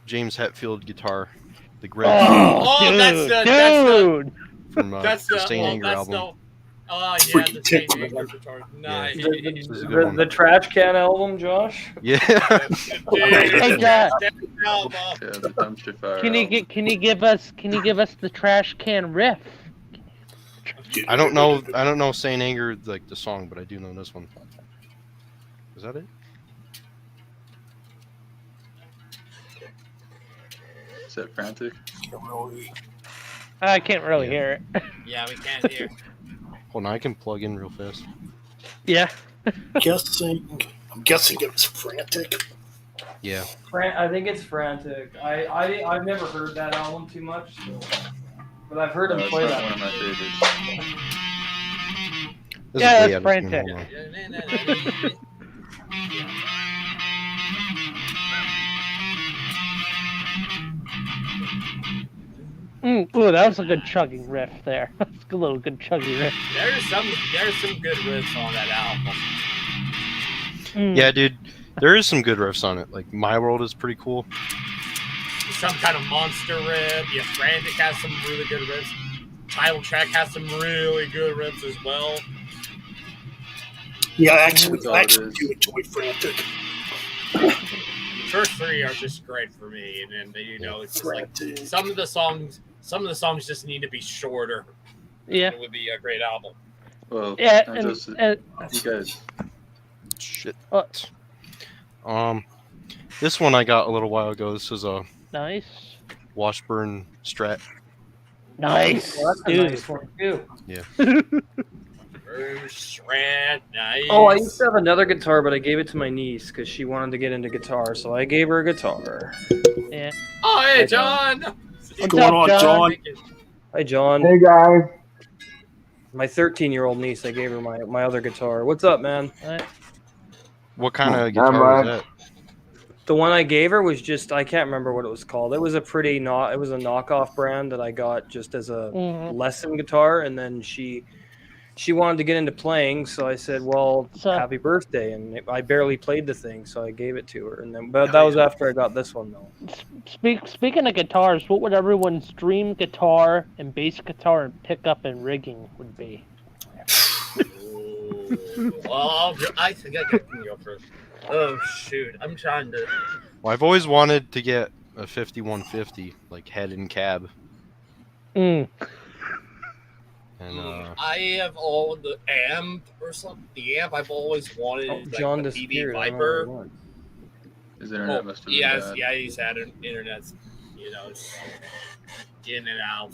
James Hetfield guitar, the Greg Oh, Oh, dude, that's dude. from That's the Stain Anger that's album. the. Oh yeah, Freaking the Stain tickle, Anger man. guitar. Nice. This is a good one. The Trash Can album, Josh. Yeah. Hey, Josh, Yeah, the dumpster fire. can you give us the trash can riff? I don't know Saint Anger like the song, but I do know this one. Is that it? Is that frantic? I can't really hear it. Yeah, we can't hear. Hold on, I can plug in real fast. Yeah. I'm guessing it was frantic. Yeah. I think it's Frantic. I've never heard that album too much, so. But I've heard him It's play not that. one of my favorites. This Yeah, is that's way out of tune. Frantic. Hold on. Ooh, that was a good chugging riff there. That's a little good chugging riff. There's some good riffs on that album. Yeah, dude, there is some good riffs on it. Like My World is pretty cool. Some kind of monster riff. Yeah, Frantic has some really good riffs. Title track has some really good riffs as well. Yeah, actually, That's all I it actually is. do enjoy frantic. The first 3 are just great for me, and then you know it's just like Frantic. some of the songs some of the songs just need to be shorter. Yeah. It would be a great album. Well, Yeah, I and, just, and you guys. Shit. What? This one I got a little while ago. This is a nice. Washburn Strat. Nice. Well, that's a dude. nice one too. Nice. Oh, I used to have another guitar, but I gave it to my niece because she wanted to get into guitar, so I gave her a guitar. Yeah. Oh, hey, Hi, John. What's going on, John? Hi, John. Hey guys. My 13-year-old niece, I gave her my other guitar. What's up, man? What kind of Not guitar is much. that? The one I gave her was just, I can't remember what it was called. It was a it was a knockoff brand that I got just as a lesson guitar, and then she wanted to get into playing, so I said, well, happy birthday, and I barely played the thing, so I gave it to her, and then, but that was after I got this one, though. Speaking of guitars, what would everyone's dream guitar and bass guitar and pickup and rigging would be? Well, I think I can go first. Oh, shoot. I'm trying to... Well, I've always wanted to get a 5150, like head and cab. Mm. And I have all the amp or something. The amp I've always wanted is like John the PB disappeared. I don't know Viper. what he wants. His internet must have been Yes, bad. yeah, he's had internet's, you know, it's in and out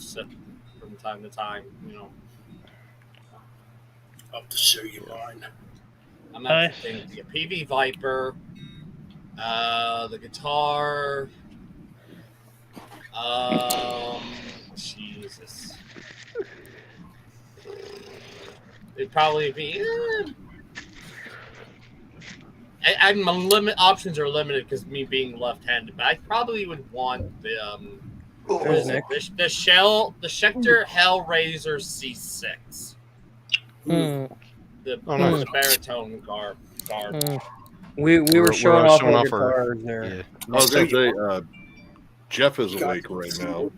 from time to time, you know. I'll have to show you mine. I'm not thinking the PB Viper, the guitar, Jesus. It'd probably be. I'm options are limited because me being left-handed, but I probably would want the Schecter Hellraiser C6. The baritone guard. We were showing off our guitars there. Yeah. I was going to say, Jeff is awake right now.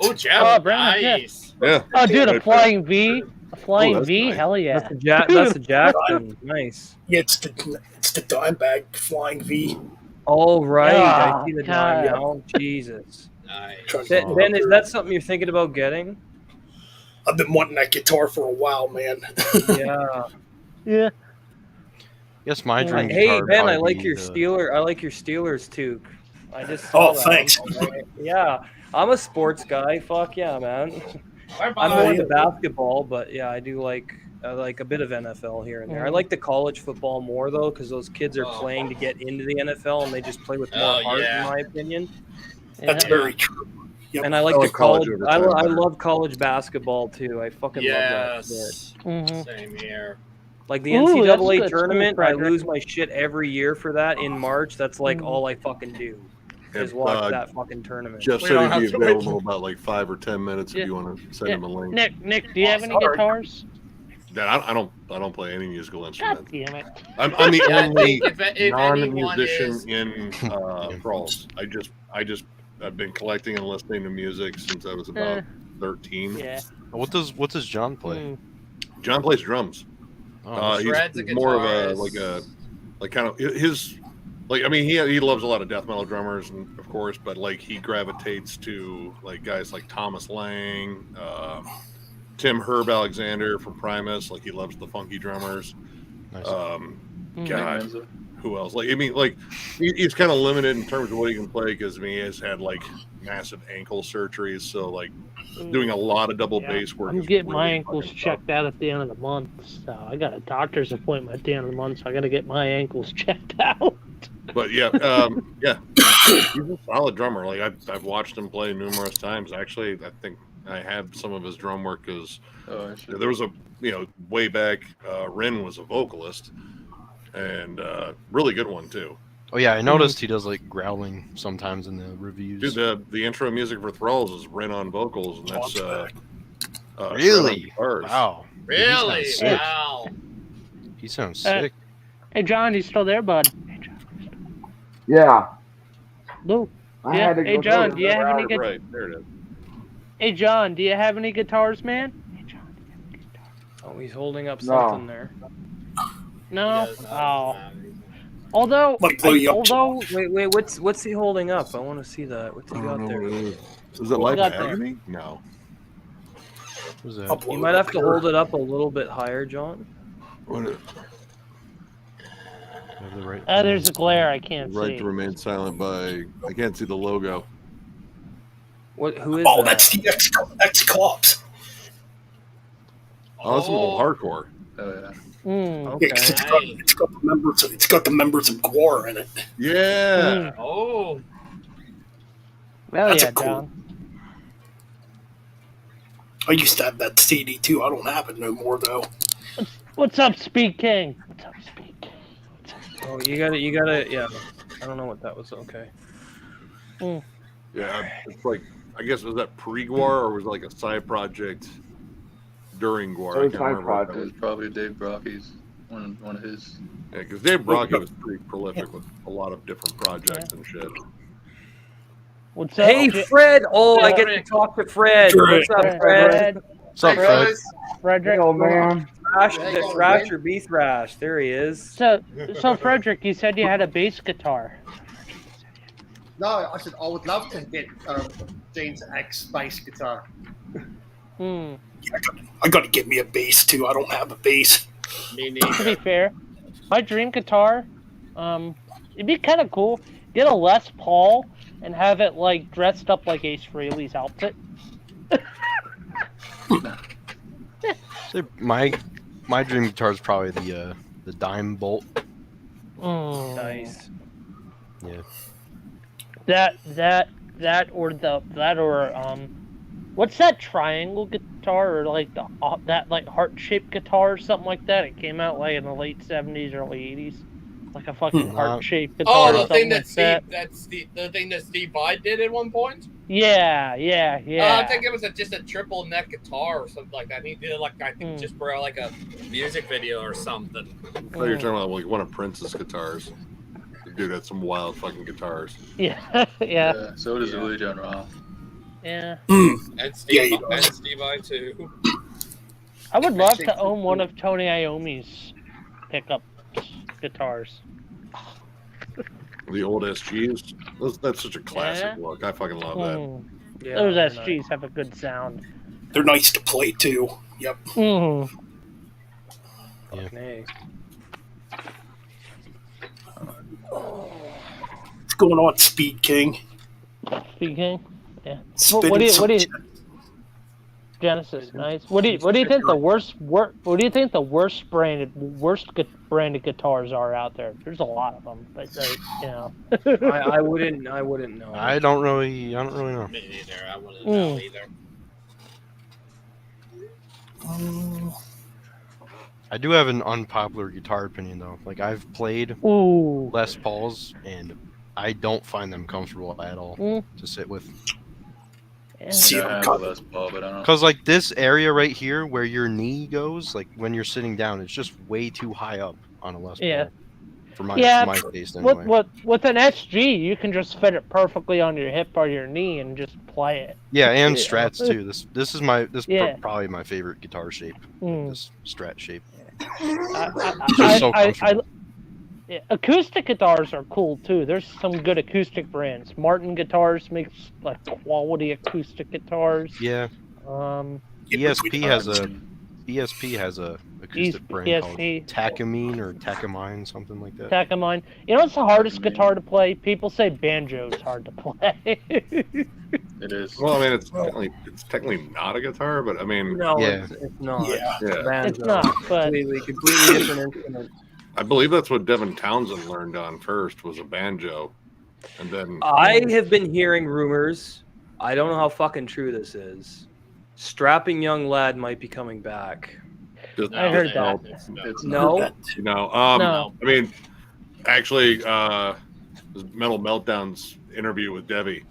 Oh, Jeff, nice. Yeah. Oh, dude, a flying V. A flying V? nice. Hell yeah. That's a Jackson. Nice. Yeah, it's the Dimebag Flying V. Oh, right. Oh, I see the God. Oh, Jesus. Nice. Ben, is that something you're thinking about getting? I've been wanting that guitar for a while, man. Yeah. Yeah. Yes, my dream. Hey, guitar would Ben, I probably like be your the- Steeler. I like your Steelers too. I just saw that. Thanks. Yeah, I'm a sports guy. Fuck yeah, man. I'm more into basketball, but yeah, I do like a bit of NFL here and there. I like the college football more though, because those kids are playing to get into the NFL and they just play with more heart, in my opinion. That's very true. Yep. And I like the college. I love college basketball too. I fucking love that shit. Same here. Like the Ooh, that's NCAA good. tournament, Cool, I Frederick. lose my shit every year for that in March. That's like all I fucking do is watch that fucking tournament. Jeff said he'd be available about like 5 or 10 minutes if you want to send him a link. Nick, do you have any guitars? I don't play any musical instrument. God damn it. I'm the only if non-musician in Brawls. I've been collecting and listening to music since I was about 13. Yeah. What does John play? John plays drums. Shreds He's of more of guitars. he loves a lot of death metal drummers, and of course, but like he gravitates to like guys like Thomas Lang, Tim Herb Alexander from Primus. Like he loves the funky drummers. Nice. God, who else? He's kind of limited in terms of what he can play because he has had like massive ankle surgeries, so like doing a lot of double bass work. I'm getting my ankles checked out at the end of the month, so I got a doctor's appointment at the end of the month, so I got to get my ankles checked out. But yeah, he's a solid drummer. Like I've watched him play numerous times. Actually, I think I have some of his drum work because there was way back. Ren was a vocalist and really good one too. Oh yeah, I noticed he does like growling sometimes in the reviews. Dude, the intro music for Thralls is Ren on vocals, and that's really wow. Really? He sounds sick. Wow. He sounds sick. Hey, John, you still there, bud? Yeah. No. I Yeah. had to Hey, go John, to do you have any good? Right there it is. Hey, John, do you have any guitars, man? Hey, John, do you have any guitars? Oh, he's holding up No. something there. No. He does not Oh. have anything. Although, Like blow you up. Wait, what's he holding up? I want to see that. What's he got there? Is it Life got there? Agony? No. What's that? Upload You might have to here. hold it up a little bit higher, John. What is I have the right There's a glare I can't right see. to remain silent by? I can't see the logo. What? Who is Oh, that? that's the X-Cops. Oh, that's some old hardcore. Oh yeah. Okay. Yeah, 'cause it's got the members of GWAR in it. Yeah. Oh, Well, That's yeah, a cool- John. I used to have that CD too. I don't have it no more though. What's up, Speed King? What's up, Speed King? Oh, you gotta. Yeah. I don't know what that was. Okay. Yeah. It's like, I guess, was that pre-GWAR or was it like a side project during GWAR? I can't Side remember. what that It was. was probably Dave Brocky's one of his. Yeah, because Dave Brocky was pretty prolific with a lot of different projects and shit. What's up? Hey, Fred. Oh, I get to talk to Fred. What's up, Fred? Fred? What's up, Fred? Frederick? Oh man. Thrash or B Thrash? There he is. So Frederick, you said you had a bass guitar. No, I said I would love to get Jane's X bass guitar. Hmm. Yeah, I got to get me a bass too. I don't have a bass. me To be neither. fair, my dream guitar, it'd be kind of cool. Get a Les Paul and have it like dressed up like Ace Frehley's outfit. Say my dream guitar is probably the Dime Bolt. Nice. Yeah. That or what's that triangle guitar or like the that like heart-shaped guitar or something like that? It came out like in the late 70s, early 80s. Like a fucking heart-shaped guitar. Oh, or the something thing that like Steve, that. the thing that Steve Vai did at one point. Yeah. I think it was just a triple neck guitar or something like that. And he did it like I think just for like a music video or something. I thought you were talking about like one of Prince's guitars. The dude had some wild fucking guitars. Yeah. So does Willie John Roth. Yeah. And Steve, and Steve Vai too. I would love to own one of Tony Iommi's pickup guitars. The old SGs. That's such a classic Yeah. look. I fucking love that. Yeah, Those they're SGs have a good sound. They're nice to play too. Yep. Nice. What's going on, Speed King? Speed King? Yeah. Spinning What do some you Genesis, nice. What do you think the worst branded guitars are out there? There's a lot of them, but you know. I wouldn't know. I don't really know. Me neither. I wouldn't know either. I do have an unpopular guitar opinion though. Like I've played Ooh. Les Pauls and I don't find them comfortable at all to sit with. Yeah. See, I have a Les Paul, but I don't. Cause like this area right here where your knee goes, like when you're sitting down, it's just way too high up on a Les Paul. Yeah. For my taste anyway. With an SG, you can just fit it perfectly on your hip or your knee and just play it. Yeah, and Strats too. This is Yeah. probably my favorite guitar shape. This Strat shape. Yeah, acoustic guitars are cool too. There's some good acoustic brands. Martin Guitars makes like quality acoustic guitars. Yeah. ESP has a acoustic brand called Takamine or Takamine, something like that. Takamine. You know what's the hardest guitar to play? People say banjo's hard to play. It is. Well, I mean, it's technically not a guitar, but I mean, No, Yeah. it's not. Yeah. yeah. It's not, but completely different instrument. I believe that's what Devin Townsend learned on first was a banjo, and then I have been hearing rumors. I don't know how fucking true this is. Strapping young lad might be coming back. I heard that. It's No. No. No. I mean, actually, Metal Meltdown's interview with Debbie.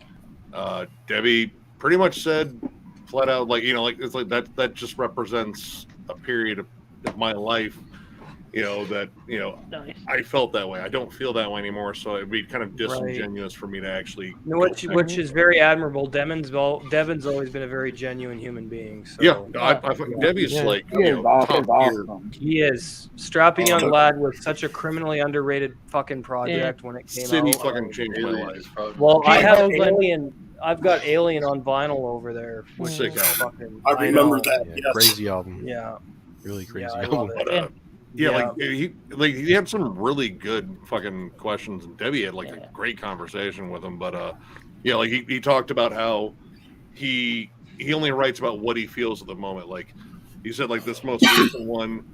Debbie pretty much said flat out, like, like it's like that just represents a period of my life, that nice. I felt that way. I don't feel that way anymore, so it'd be kind of disingenuous for me to actually. Which is very admirable. Devin's always been a very genuine human being. So. Yeah, I Debbie's like He is top tier. awesome. He is. Strapping Young Lad was such a criminally underrated fucking project when it came City out. fucking changed my life. Well, I have Alien. I've got Alien on vinyl over there. Which Sick is album. fucking, I remember know. that. Yeah, yes. crazy album. Yeah, Really crazy I album. love it. But, he had some really good fucking questions, and Debbie had like a great conversation with him. But yeah, like he talked about how he only writes about what he feels at the moment. Like he said, like this most recent one,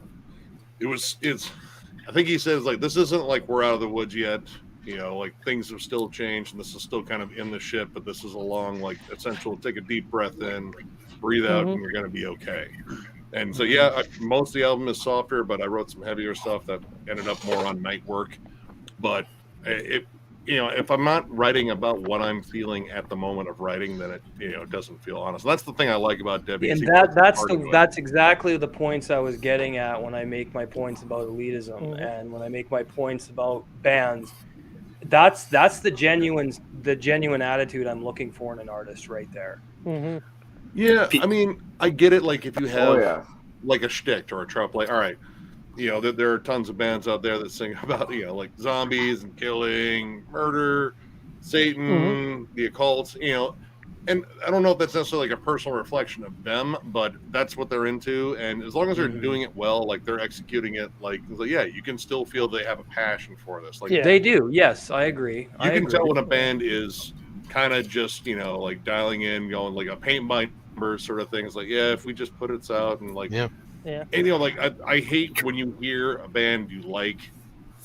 it's I think he says like this isn't like we're out of the woods yet. You know, like things have still changed, and this is still kind of in the ship. But this is a long, like essential. Take a deep breath in, breathe out, and you're gonna be okay. And so, yeah, most of the album is softer, but I wrote some heavier stuff that ended up more on night work. But if I'm not writing about what I'm feeling at the moment of writing, then it doesn't feel honest. That's the thing I like about Debbie. And that's exactly the points I was getting at when I make my points about elitism and when I make my points about bands. That's the genuine attitude I'm looking for in an artist right there. Yeah, I mean, I get it. Like if you have like a shtick or a trope, like all right, there are tons of bands out there that sing about like zombies and killing, murder, Satan, the occult, and I don't know if that's necessarily like a personal reflection of them, but that's what they're into. And as long as they're doing it well, like they're executing it, like yeah, you can still feel they have a passion for this. Like they do. Yes, I agree. You can tell when a band is kind of just like dialing in, going like a paint by number sort of things. Like if we just put it out and like and like I hate when you hear a band you like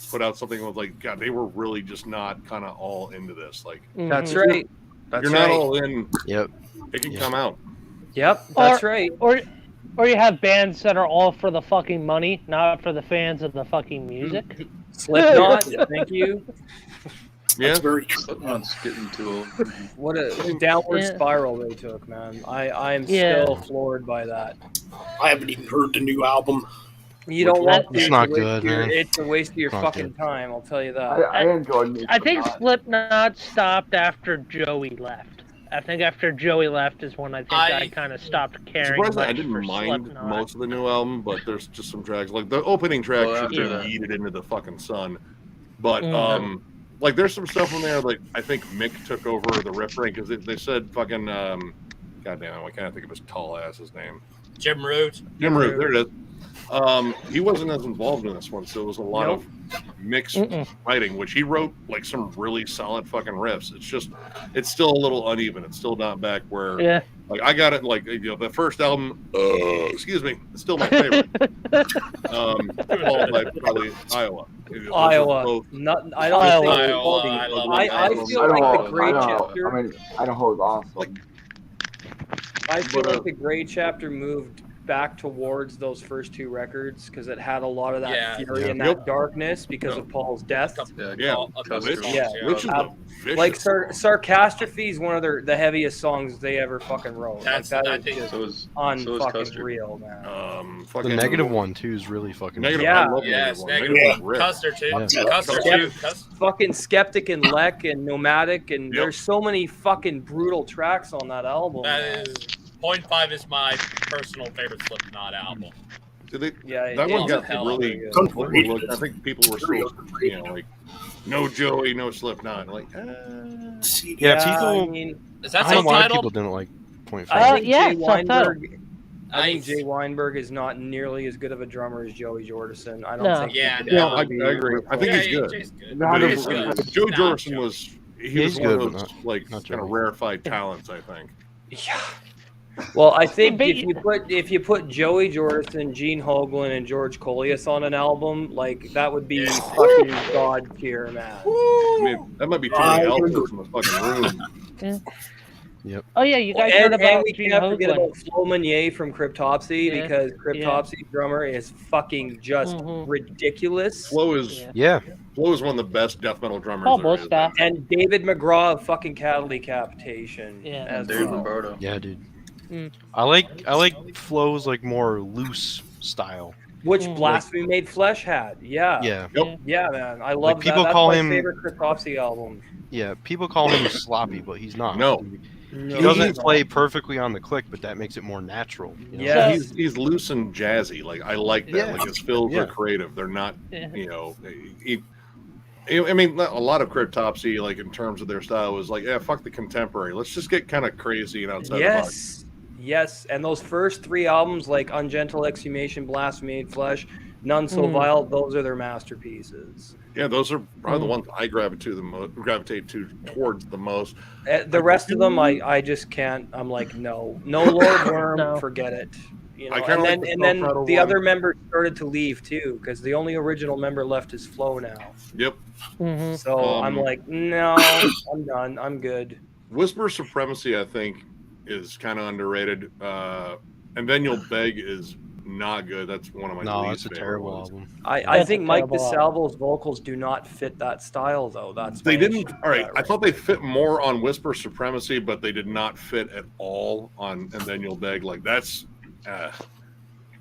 put out something with like God, they were really just not kind of all into this. Like that's right. You're not all in. Yep. It can come out. Yep, that's right. Or you have bands that are all for the fucking money, not for the fans of the fucking music. Slipknot, thank you. That's very true. Slipknot's getting too old. What a downward spiral they took, man. I am still floored by that. I haven't even heard the new album. You don't want to. It's not good, man. It's a waste of your fucking time, I'll tell you that. I enjoyed. I think Slipknot stopped after Joey left. I think after Joey left is when I kind of stopped caring. Surprisingly, I didn't mind most of the new album, but there's just some tracks. Like the opening track should be yeeted into the fucking sun. But like there's some stuff in there. Like I think Mick took over the riff ring because they said fucking goddamn, I can't think of his tall ass's name. Jim Root. Jim Root. There it is. He wasn't as involved in this one, so it was a lot of mixed writing, which he wrote like some really solid fucking riffs. It's still a little uneven. It's still not back where like I got it like the first album. Excuse me, it's still my favorite. Followed by probably Iowa. Iowa. I don't think Iowa. I feel like the Gray Chapter. I mean, Idaho is awesome. I feel like the Gray Chapter moved back towards those first two records because it had a lot of that fury and that darkness because of Paul's death. Which is like Sarcastrophe is one of the heaviest songs they ever fucking wrote. That's, like, I think so is fucking real, man. The negative one too is really fucking. Negative, negative. Custer too. Custer too. Fucking Skeptic and Lek and Nomadic and there's so many fucking brutal tracks on that album. That is. 0.5 is my personal favorite Slipknot album. That one got really overlooked. I think people were still, like, no Joey, no Slipknot. Like, people. Is that I don't know why self-titled? people didn't like 0.5. I think Jay Weinberg is not nearly as good of a drummer as Joey Jordison. I don't think. I agree. I think he's good. Joey Jordison was one of those like kind of rarefied talents. I think. Yeah. Well, I think if you put Joey Jordison, Gene Hoglan, and George Colias on an album, like that would be fucking god tier, man. I mean, that might be too many albums in the fucking room. Yep. Oh yeah, you guys heard about we Gene can't forget Hoglan. about Flo Meunier from Cryptopsy because Cryptopsy's drummer is fucking just ridiculous. Flo is one of the best death metal drummers. Almost that. And David McGraw of fucking Cattle Decapitation. And Dave Lombardo. Yeah, dude. I like Flo's like more loose style. Which Blasphemy Made Flesh had. Yeah, man. I love people that. call That's him my favorite Cryptopsy album. Yeah, people call him sloppy, but he's not. No. He doesn't play perfectly on the click, but that makes it more natural. Yeah, he's loose and jazzy. Like I like that. Like his fills are creative. They're not, I mean, a lot of Cryptopsy, like in terms of their style, was like, yeah, fuck the contemporary. Let's just get kind of crazy and outside the box. Yes, and those first 3 albums, like Ungentle Exhumation, Blasphemy, Flesh, None So Vile, those are their masterpieces. Yeah, those are probably the ones I gravitate towards the most. The rest of them, I just can't. I'm like, no Lord Worm, forget it. You know, and then the other members started to leave too, because the only original member left is Flo now. Yep. So I'm like, no, I'm done. I'm good. Whisper Supremacy, I think, is kind of underrated. And Then You'll Beg is not good. That's one of my least favorite terrible ones. album. I think Mike DeSalvo's vocals do not fit that style, though. They didn't. All right, I thought they fit more on Whisper Supremacy, but they did not fit at all on And Then You'll Beg. Like that's.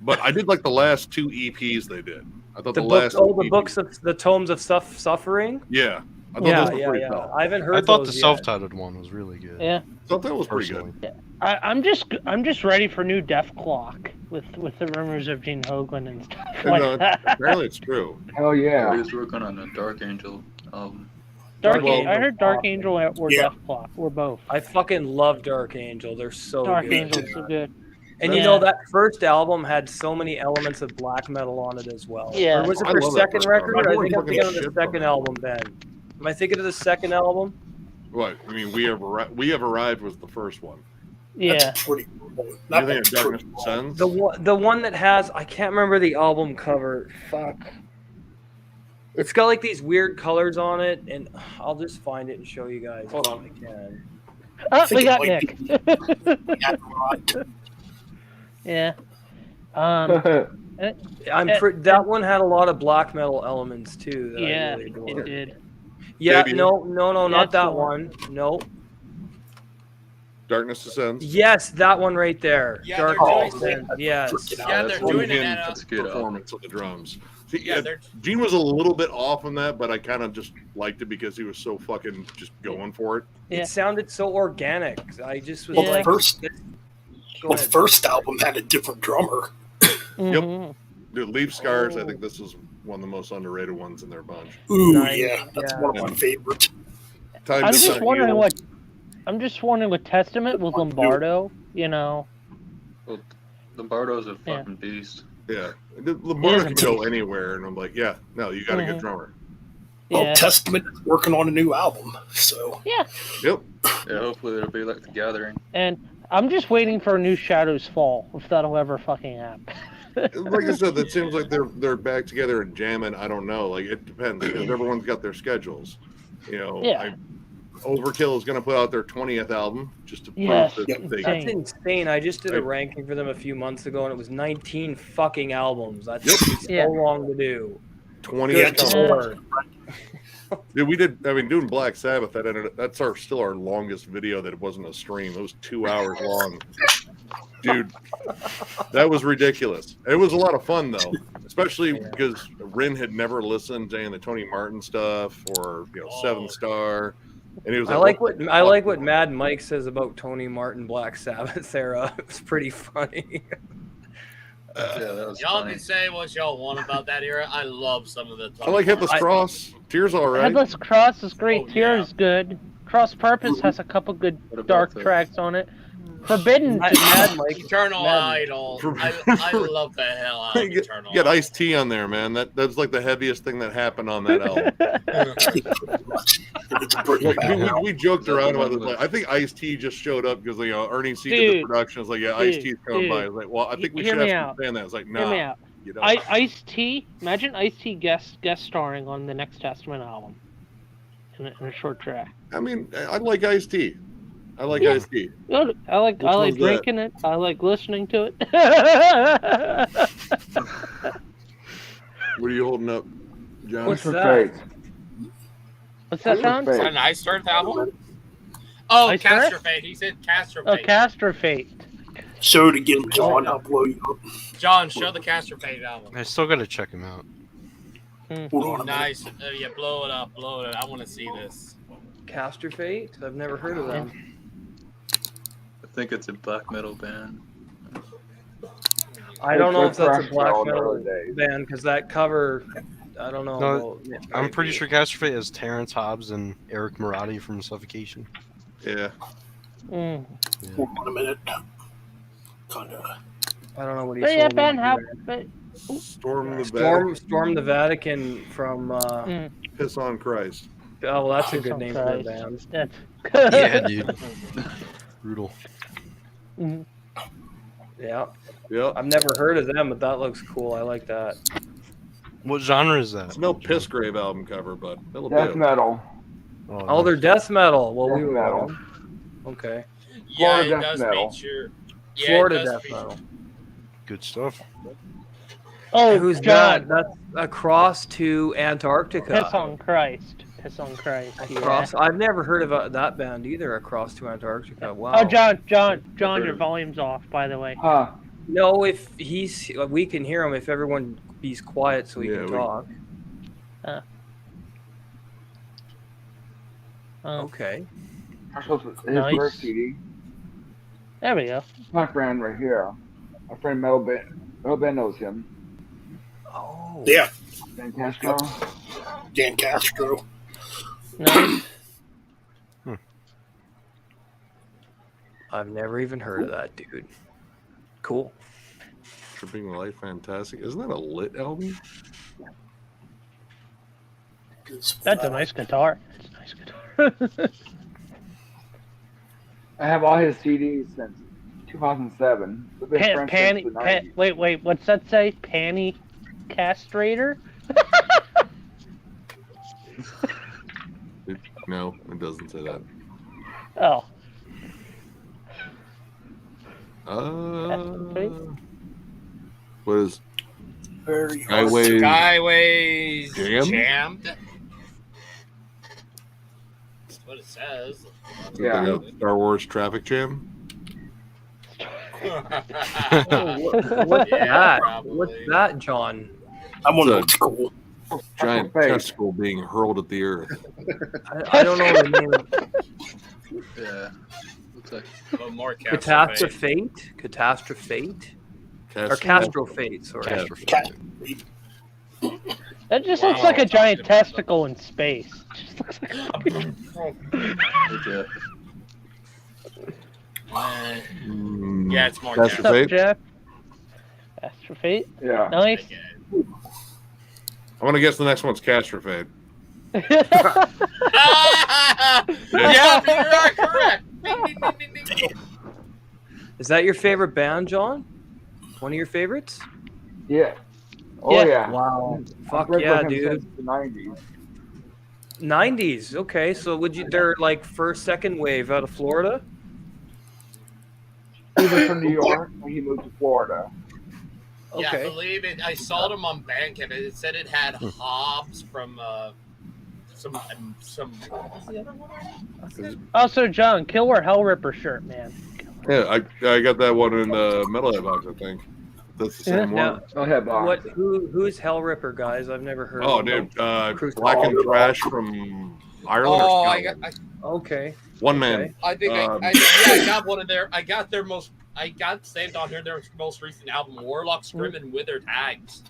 But I did like the last 2 EPs they did. I thought the Tomes of Suffering. Yeah, I thought those were pretty tough. I haven't heard. I thought the self-titled one was really good. Yeah, I thought that was pretty good. Yeah. I'm just ready for new Def Clock with the rumors of Gene Hoglan and stuff like that. Apparently, it's true. Hell yeah! He's working on a Dark Angel album. I heard Dark Angel or Def Clock or both. I fucking love Dark Angel. They're so Dark good. Angel's so good. And you know that first album had so many elements of black metal on it as well. Yeah. Or was it their second record? I think I'm thinking of the second album, Ben. Am I thinking of the second album? What? I mean, We Have Arrived was the first one. Yeah. That's pretty cool. You think of Darkness Descends? The one that has, I can't remember the album cover. Fuck. It's got like these weird colors on it, and I'll just find it and show you guys if I can. Oh, we got Nick. Yeah. That one had a lot of black metal elements too. That I really adored. It did. Yeah, Baby. no, not that the one. No. Darkness Descends. Yes, that one right there. Yeah, Darkness they're Descends. Yes. Yeah, they're doing it at That's a good performance of the drums. See, Yeah, Gene was a little bit off on that, but I kind of just liked it because he was so fucking just going for it. Yeah. It sounded so organic. I just was Well, like, the first album had a different drummer. Yep. Dude, Leave Scars, I think this is one of the most underrated ones in their bunch. Ooh, Nice. yeah, that's one of my favorites. Time I'm to just Sun wondering Heal. what Testament was Lombardo. You know. Well, Lombardo's a fucking beast. Yeah. Lombardo can go anywhere, and I'm like, yeah, no, you got a good drummer. Yeah. Well, Testament is working on a new album, so. Yeah. Yep. Yeah, hopefully it'll be like The Gathering. And I'm just waiting for a new Shadows Fall, if that'll ever fucking happen. Like I said, it seems like they're back together and jamming. I don't know. Like, it depends because everyone's got their schedules. You know, Yeah. Overkill is going to put out their 20th album just to prove Yes. that they. that's insane. I just did a ranking for them a few months ago, and it was 19 fucking albums. That's so long to do. 20 Good lord. Dude, we did. I mean, doing Black Sabbath. That's still our longest video. That it wasn't a stream. It was 2 hours long. Dude, that was ridiculous. It was a lot of fun though, especially because Rin had never listened to any of the Tony Martin stuff or Seven Star, and he was. I like what Mad Mike says about Tony Martin Black Sabbath era. It was pretty funny. Yeah, that was Y'all funny. can say what y'all want about that era. I love some of the. I like Headless Cross. Tears all right. Headless Cross is great. Oh, Tears good. Cross Purpose has a couple good What about dark the- tracks on it. Forbidden. Mad Mike. Eternal Idol. I love the hell out of Eternal You got Idol. Ice-T on there, man. That's like the heaviest thing that happened on that album. Like, we joked around about this. Like, I think Ice-T just showed up because Ernie C did the production. It's like, yeah, Ice-T's coming by. I was like, well, I think we should have to stand that. It's like, Hear me nah. out. You know? Ice-T. Imagine Ice-T guest starring on the next Testament album in a short track. I mean, I like Ice-T. I like Ice-T. Good. I like one's drinking it. I like listening to it. What are you holding up, John? What's Whisper that? Fate. What's that Whisper sound? Fate. Is that an Ice Earth album? Oh, Ice Castor Earth? Fate. He said Castor Oh, Fate. Castor Fate. Show it again, John. I'll blow you up. John, show the Castor Fate album. I still gotta check him out. Hold on Ooh, a minute. nice. Yeah, blow it up. Blow it up. I want to see this. Caster Fate? I've never heard of them. I think it's a black metal band. I don't know if that's a black All metal nowadays. band because that cover I don't know. No, about I'm pretty maybe. sure Castrofate is Terrence Hobbs and Eric Marotti from Suffocation. Yeah. Mm. Hold on a minute. Kind of. I don't know what he's. But yeah, Ben, how? But, Storm the Vatican. Storm the Vatican from. Piss on Christ. Oh, well, that's a Piss good on name Christ. for a band. That's Yeah, dude. Brutal. Mhm. Yeah. Yep. I've never heard of them, but that looks cool. I like that. What genre is that? It's no Piss Grave album cover, but it'll Death do. metal. Oh, they're death metal. Well, we Death were metal. wrong. Okay. Yeah, Florida it death does metal. feature. Yeah, Florida it does death feature. metal. Good stuff. Oh, Who's John. that? That's across to Antarctica. Piss on Christ. Piss on Christ. Across. Yeah. I've never heard of that band either. Across to Antarctica. Wow. Oh, John, your volume's off, by the way. Huh. No, if we can hear him if everyone be quiet so we can talk. Okay. His Nice. first CD. There we go. My friend right here. My friend Metalben. Metalben knows him. Oh. Yeah. Dan Castro. Dan Castro. Nice. I've never even heard of that dude. Cool. Tripping Light Fantastic. Isn't that a lit album? That's a nice guitar. That's a nice guitar. I have all his CDs since 2007. We've been friends since the 90s. Wait, what's that say? Panty castrator? No, it doesn't say that. Oh. What is Very Skyways Jammed? jammed. That's what it says. Yeah. Like a Star Wars traffic jam? What's Yeah, that? probably. What's that, John? I'm on It's a- old school. Giant Face. testicle being hurled at the earth. I don't know the name. Yeah. Looks like But more Catastrophate? Catastrophate? Or Castrophate, sorry. Castrofate. That just looks like a giant testicle in space. Just looks like okay. Yeah, it's more What's up, Castrofate? Jeff? Castrofate? Yeah. Nice. I want to guess the next one's Castrofate. Yeah, you are correct. Is that your favorite band, John? One of your favorites? Yeah. Oh, yeah. Wow. Fuck I've yeah, read dude. since the 90s. 90s. Okay, so they're like first, second wave out of Florida? He was from New York and he moved to Florida. Yeah, I Okay. believe it. I saw them on Bandcamp. It said it had Hobbs from some. Also, John, Killer Hellripper shirt, man. Yeah, I got that one in the Metalhead box, I think. That's the same Now, one. Go ahead, Bob. who's Hellripper, guys? I've never heard Oh, of dude. them. Black and Trash from Ireland Oh, or I Scotland? got. Okay. One man. Okay. I think Um, I got one of their. I got saved on here their most recent album, Warlock, Scrim, and Withered Hags.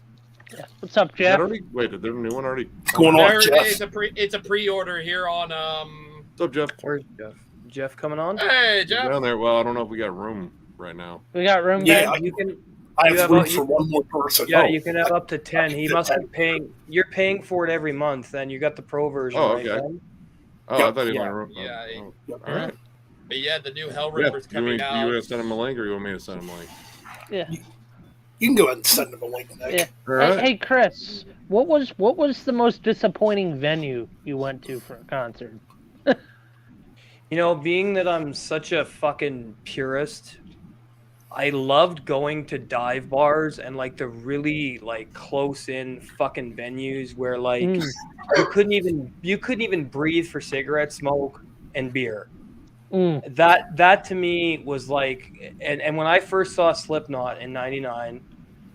What's up, Is that Jeff? already, wait, did their new one already? What's going on, Jeff? It's a pre-order here on What's up, Jeff? Where's Jeff? Jeff coming on? Hey, He's Jeff. down there. Well, I don't know if we got room right now. We got room, Yeah, Ben? You can. I You have have room a- for one more person. Yeah, Oh, you can have up to 10. He Fit must be 10. paying. You're paying for it every month, and you got the pro version. Oh, right, okay. Ben? Oh, Yeah. I thought he Yeah. wanted room. Yeah, Oh, Yep. all right. But yeah, the new Yeah, Hellripper's you coming out. want to send him a link or you want me to send him a link? Yeah. You can go ahead and send them a link, Nick. Yeah. All right. Hey, Chris, what was the most disappointing venue you went to for a concert? You know, being that I'm such a fucking purist, I loved going to dive bars and like the really like close in fucking venues where like you couldn't even breathe for cigarette smoke and beer. That to me was like, and when I first saw Slipknot in '99,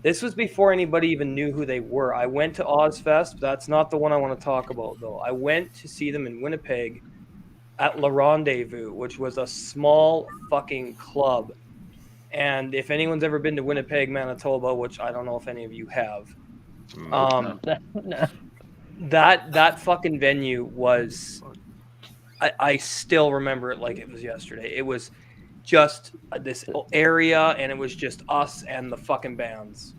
this was before anybody even knew who they were. I went to Ozfest. That's not the one I want to talk about though. I went to see them in Winnipeg at Le Rendezvous, which was a small fucking club. And if anyone's ever been to Winnipeg, Manitoba, which I don't know if any of you have, That fucking venue was. I still remember it like it was yesterday. It was just this area, and it was just us and the fucking bands.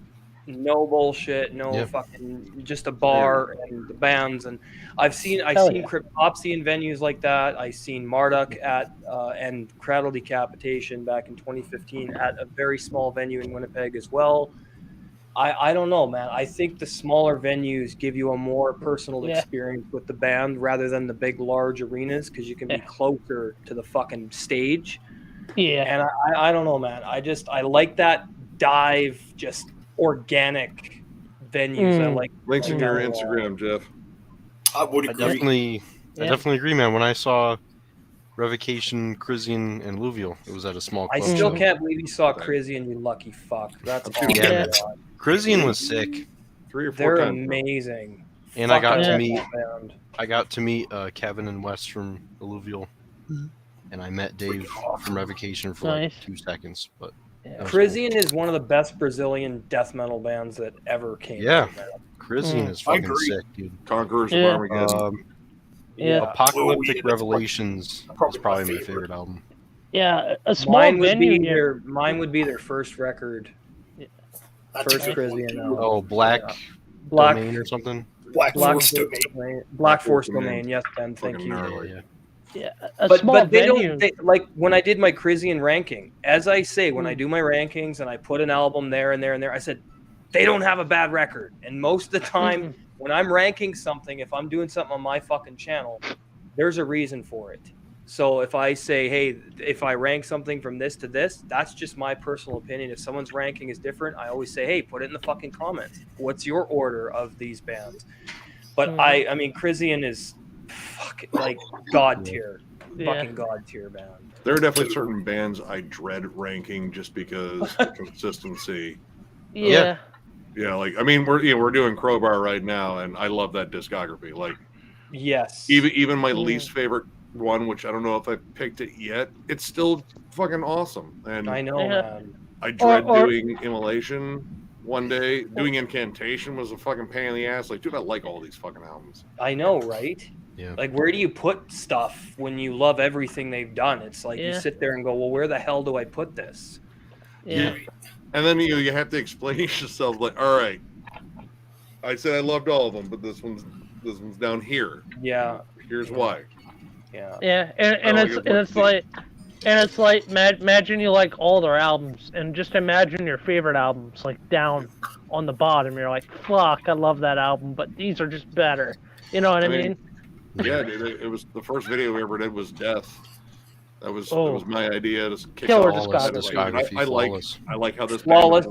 No bullshit, no fucking, just a bar and the bands. And I've seen Cryptopsy in venues like that. I've seen Marduk at and Cradle Decapitation back in 2015 at a very small venue in Winnipeg as well. I don't know, man. I think the smaller venues give you a more personal experience with the band rather than the big, large arenas because you can be closer to the fucking stage. Yeah. And I don't know, man. I like that dive, just organic venues. I like links in your Instagram, Jeff. I would agree. I definitely agree, man. When I saw Revocation, Crisian, and Luvial, it was at a small club. I still can't believe you saw Crisian, you lucky fuck. That's awesome. Yeah, Crisian was sick. 3 or 4 They're times. amazing. And I got to meet Kevin and Wes from Alluvial, and I met Dave from Revocation for like 2 seconds. But Crisian is one of the best Brazilian death metal bands that ever came. Yeah, Crisian is fucking sick, dude. Conquerors of Armageddon. Apocalyptic Revelations is probably my favorite album. Yeah, a small venue. Mine would be their first record. First Crisian album. Oh, Black Domain or something? Black Force Domain. Black Force Domain, yes, Ben, thank you. Yeah, but they don't, like when I did my Crisian ranking, as I say, when I do my rankings and I put an album there and there and there, I said, they don't have a bad record. And most of the time, when I'm ranking something, if I'm doing something on my fucking channel, there's a reason for it. So if I say, hey, if I rank something from this to this, that's just my personal opinion. If someone's ranking is different, I always say, hey, put it in the fucking comments. What's your order of these bands? But I mean, Crisian is fucking like god tier, fucking god tier band. There are definitely certain bands I dread ranking just because of consistency. Yeah. Yeah, like I mean, we're doing Crowbar right now, and I love that discography. Like, yes, even my least favorite one, which I don't know if I picked it yet, it's still fucking awesome. And I know, man. I dread doing Immolation one day. Doing Incantation was a fucking pain in the ass. Like, dude, I like all these fucking albums. I know, right? Yeah. Like, where do you put stuff when you love everything they've done? It's like you sit there and go, well, where the hell do I put this? Yeah. And then you have to explain yourself, like, all right, I said I loved all of them, but this one's down here. Yeah. Here's why. Yeah. Yeah, and it's like imagine you like all their albums, and just imagine your favorite albums like down on the bottom. You're like, fuck, I love that album, but these are just better. You know what I mean? Yeah, dude. It was the first video we ever did was Death. That was my idea to kick Killer off discography. I like how this flawless.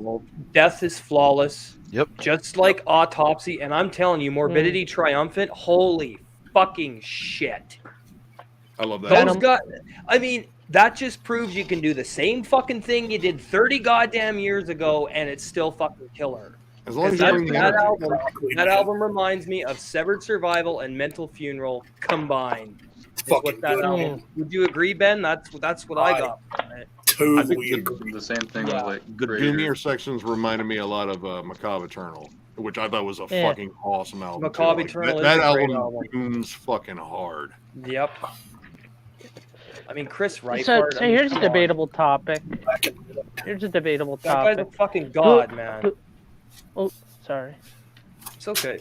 Death is flawless. Yep. Just like Autopsy, and I'm telling you, Morbidity Triumphant. Holy fucking shit! I love that. I mean, that just proves you can do the same fucking thing you did 30 goddamn years ago, and it's still fucking killer. As long as that album reminds me of Severed Survival and Mental Funeral combined. What that album. Would you agree, Ben? That's what I got from it. Totally agree. The same thing with like the Doomier sections reminded me a lot of Macabre Eternal, which I thought was a fucking awesome album. Macabre Eternal is that a great album tunes fucking hard. Yep. I mean, Chris Reifert. So here's a debatable topic. Here's a debatable topic. That guy's a fucking god, man. Oh, sorry. It's okay.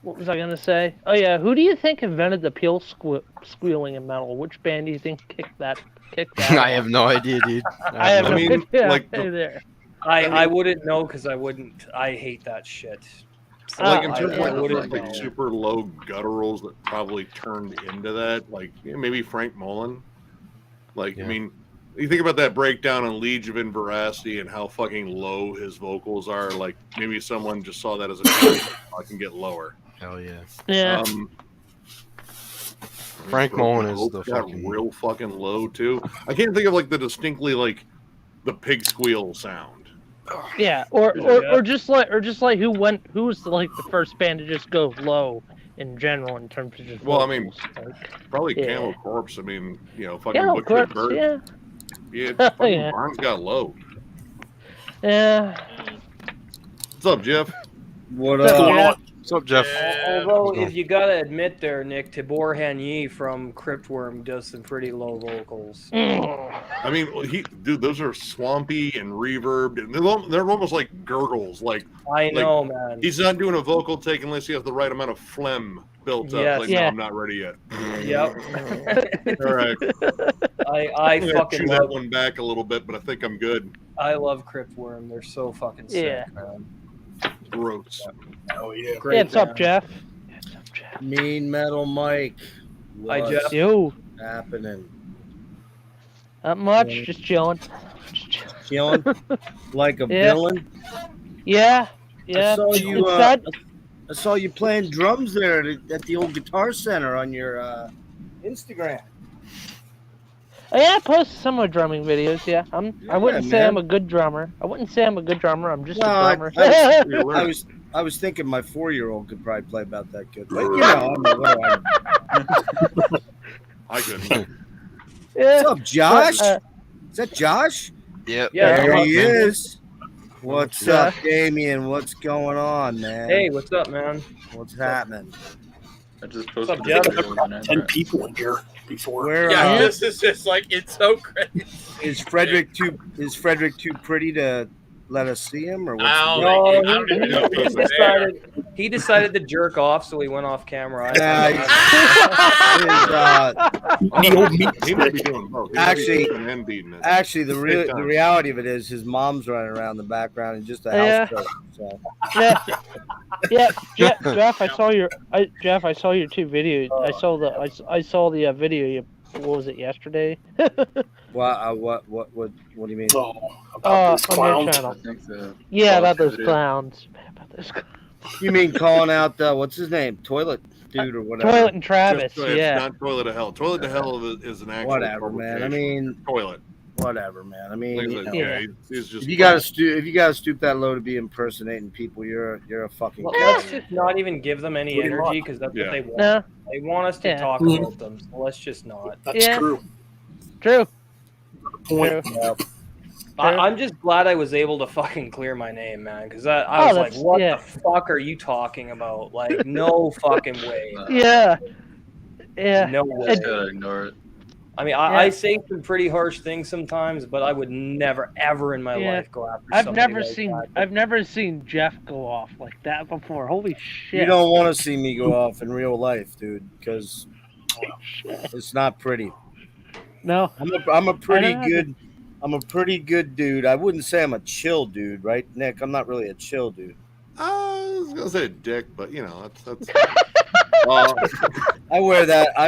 What was I gonna say? Oh yeah, who do you think invented the peel squealing in metal? Which band do you think kicked that? I have no idea, dude. I mean, like I wouldn't know because I wouldn't. I hate that shit. Like in terms of like super low gutturals that probably turned into that, like maybe Frank Mullen. Like I mean, you think about that breakdown on Liege of Inveracity and how fucking low his vocals are. Like maybe someone just saw that as I can get lower. Hell yeah. Yeah. Frank Mullen is the fucking real fucking low too. I can't think of like the distinctly like the pig squeal sound. Yeah, or just like who was like the first band to just go low in general in terms of just vocals? I mean, probably Camel Corpse. I mean, fucking Butcher Bird. Yeah, fucking Barnes got low. Yeah. What's up, Jeff? What What's going on? What's up, Jeff? Although, if you gotta admit there, Nick, Tibor Hanyi from Cryptworm does some pretty low vocals. I mean, dude, those are swampy and reverbed, and they're almost like gurgles. Like I know, man. He's not doing a vocal take unless he has the right amount of phlegm built up. Yes. Like, no, I'm not ready yet. Yep. All right. I I'm gonna fucking chew love. that one back a little bit, but I think I'm good. I love Cryptworm. They're so fucking sick, man. Gross. Oh yeah. Great What's up, band. Jeff? Mean Metal Mike? Hi, What's Jeff. Yo, happening? not much. Just chilling. Chilling like a Yeah. villain. Yeah, yeah. I saw you. It's that- I saw you playing drums there at the old Guitar Center on your Instagram. Oh, yeah, I post some of my drumming videos. Yeah, I wouldn't say man. I'm a good drummer. I wouldn't say I'm a good drummer. I'm just Well, a drummer. I was thinking my 4-year-old could probably play about that good, but you know, I mean, what do I I couldn't. Yeah. What's up, Josh? But, Is that Josh? Yeah. Yeah, There come he on, man. is. What's up, Damien? What's going on, man? Hey, what's up, man? What's happening? I just What's posted up, the Jeff? video on 10 Android. people in here before. Where Yeah, this is just like it's so crazy. is Frederick too pretty to let us see him, or what's I the don't deal? think- I don't even know if he he's there. he decided to jerk off, so he went off camera. Yeah, He might be doing both. He might be Actually- eating and beating it. actually, the Big time. reality of it is his mom's running around in the background and just a Yeah. house coat. So yeah, Jeff, I saw your Jeff, I saw your two videos. I saw the video. You, what was it, yesterday? what do you mean? Oh, about those On your clowns. channel. I think the Yeah, about those video. clowns. Man, about those clowns. You mean calling out what's his name, Toilet Dude or whatever? Toilet and Travis. It's Yeah. not Toilet to Hell. Toilet to Hell is an actual Whatever, man. I mean, toilet. whatever, man. I mean, Like I you said, know, yeah, he's just. if you gotta stoop that low to be impersonating people, you're a fucking. Well, clown. let's just not even give them any Pretty energy much. because that's Yeah. what they want. No. They want us to Yeah. talk Mhm. about them. So let's just not. That's Yeah. true. True. Point. True. I'm just glad I was able to fucking clear my name, man. Because I Oh, was like, that's- what yeah. the fuck are you talking about? Like, no fucking way. Yeah. Yeah. No way. Just gotta ignore it. I mean, Yeah. I say some pretty harsh things sometimes, but I would never, ever in my Yeah. life go after I've somebody never like seen that. I've never seen Jeff go off like that before. Holy shit. You don't want to see me go off in real life, dude, because it's not pretty. No. I'm a pretty know. good dude. I wouldn't say I'm a chill dude, right, Nick? I'm not really a chill dude. I was gonna say dick, but you know that's. I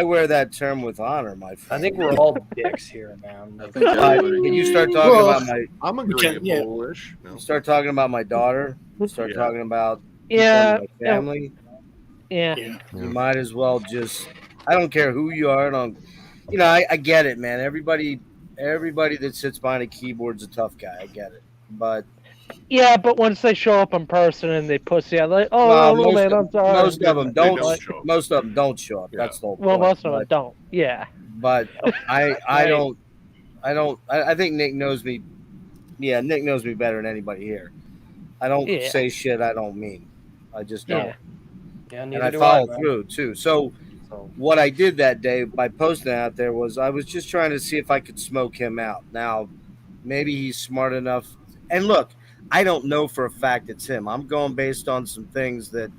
wear that term with honor, my friend. I think we're all dicks here, man. I think When everybody. you start talking Well, about my, I'm We can- yeah. agreeable-ish. No. you start talking about my daughter, you start Yeah. talking about Yeah. my family. Yeah. Yeah. You might as well just. I don't care who you are. I get it, man. Everybody that sits behind a keyboard's a tough guy. I get it, but Yeah, but once they show up in person and they pussy out, like, oh well, no, man, I'm sorry. most of them They don't. don't show up. Most of them don't show up. Yeah. That's the whole Well, point. most of them don't. Yeah. But I Right. don't. I think Nick knows me. Yeah, Nick knows me better than anybody here. I don't Yeah. say shit I don't mean. I just don't. Yeah. Yeah, And neither I do follow man. through too. So So, what I did that day by posting it out there was I was just trying to see if I could smoke him out. Now, maybe he's smart enough. And look, I don't know for a fact it's him. I'm going based on some things that,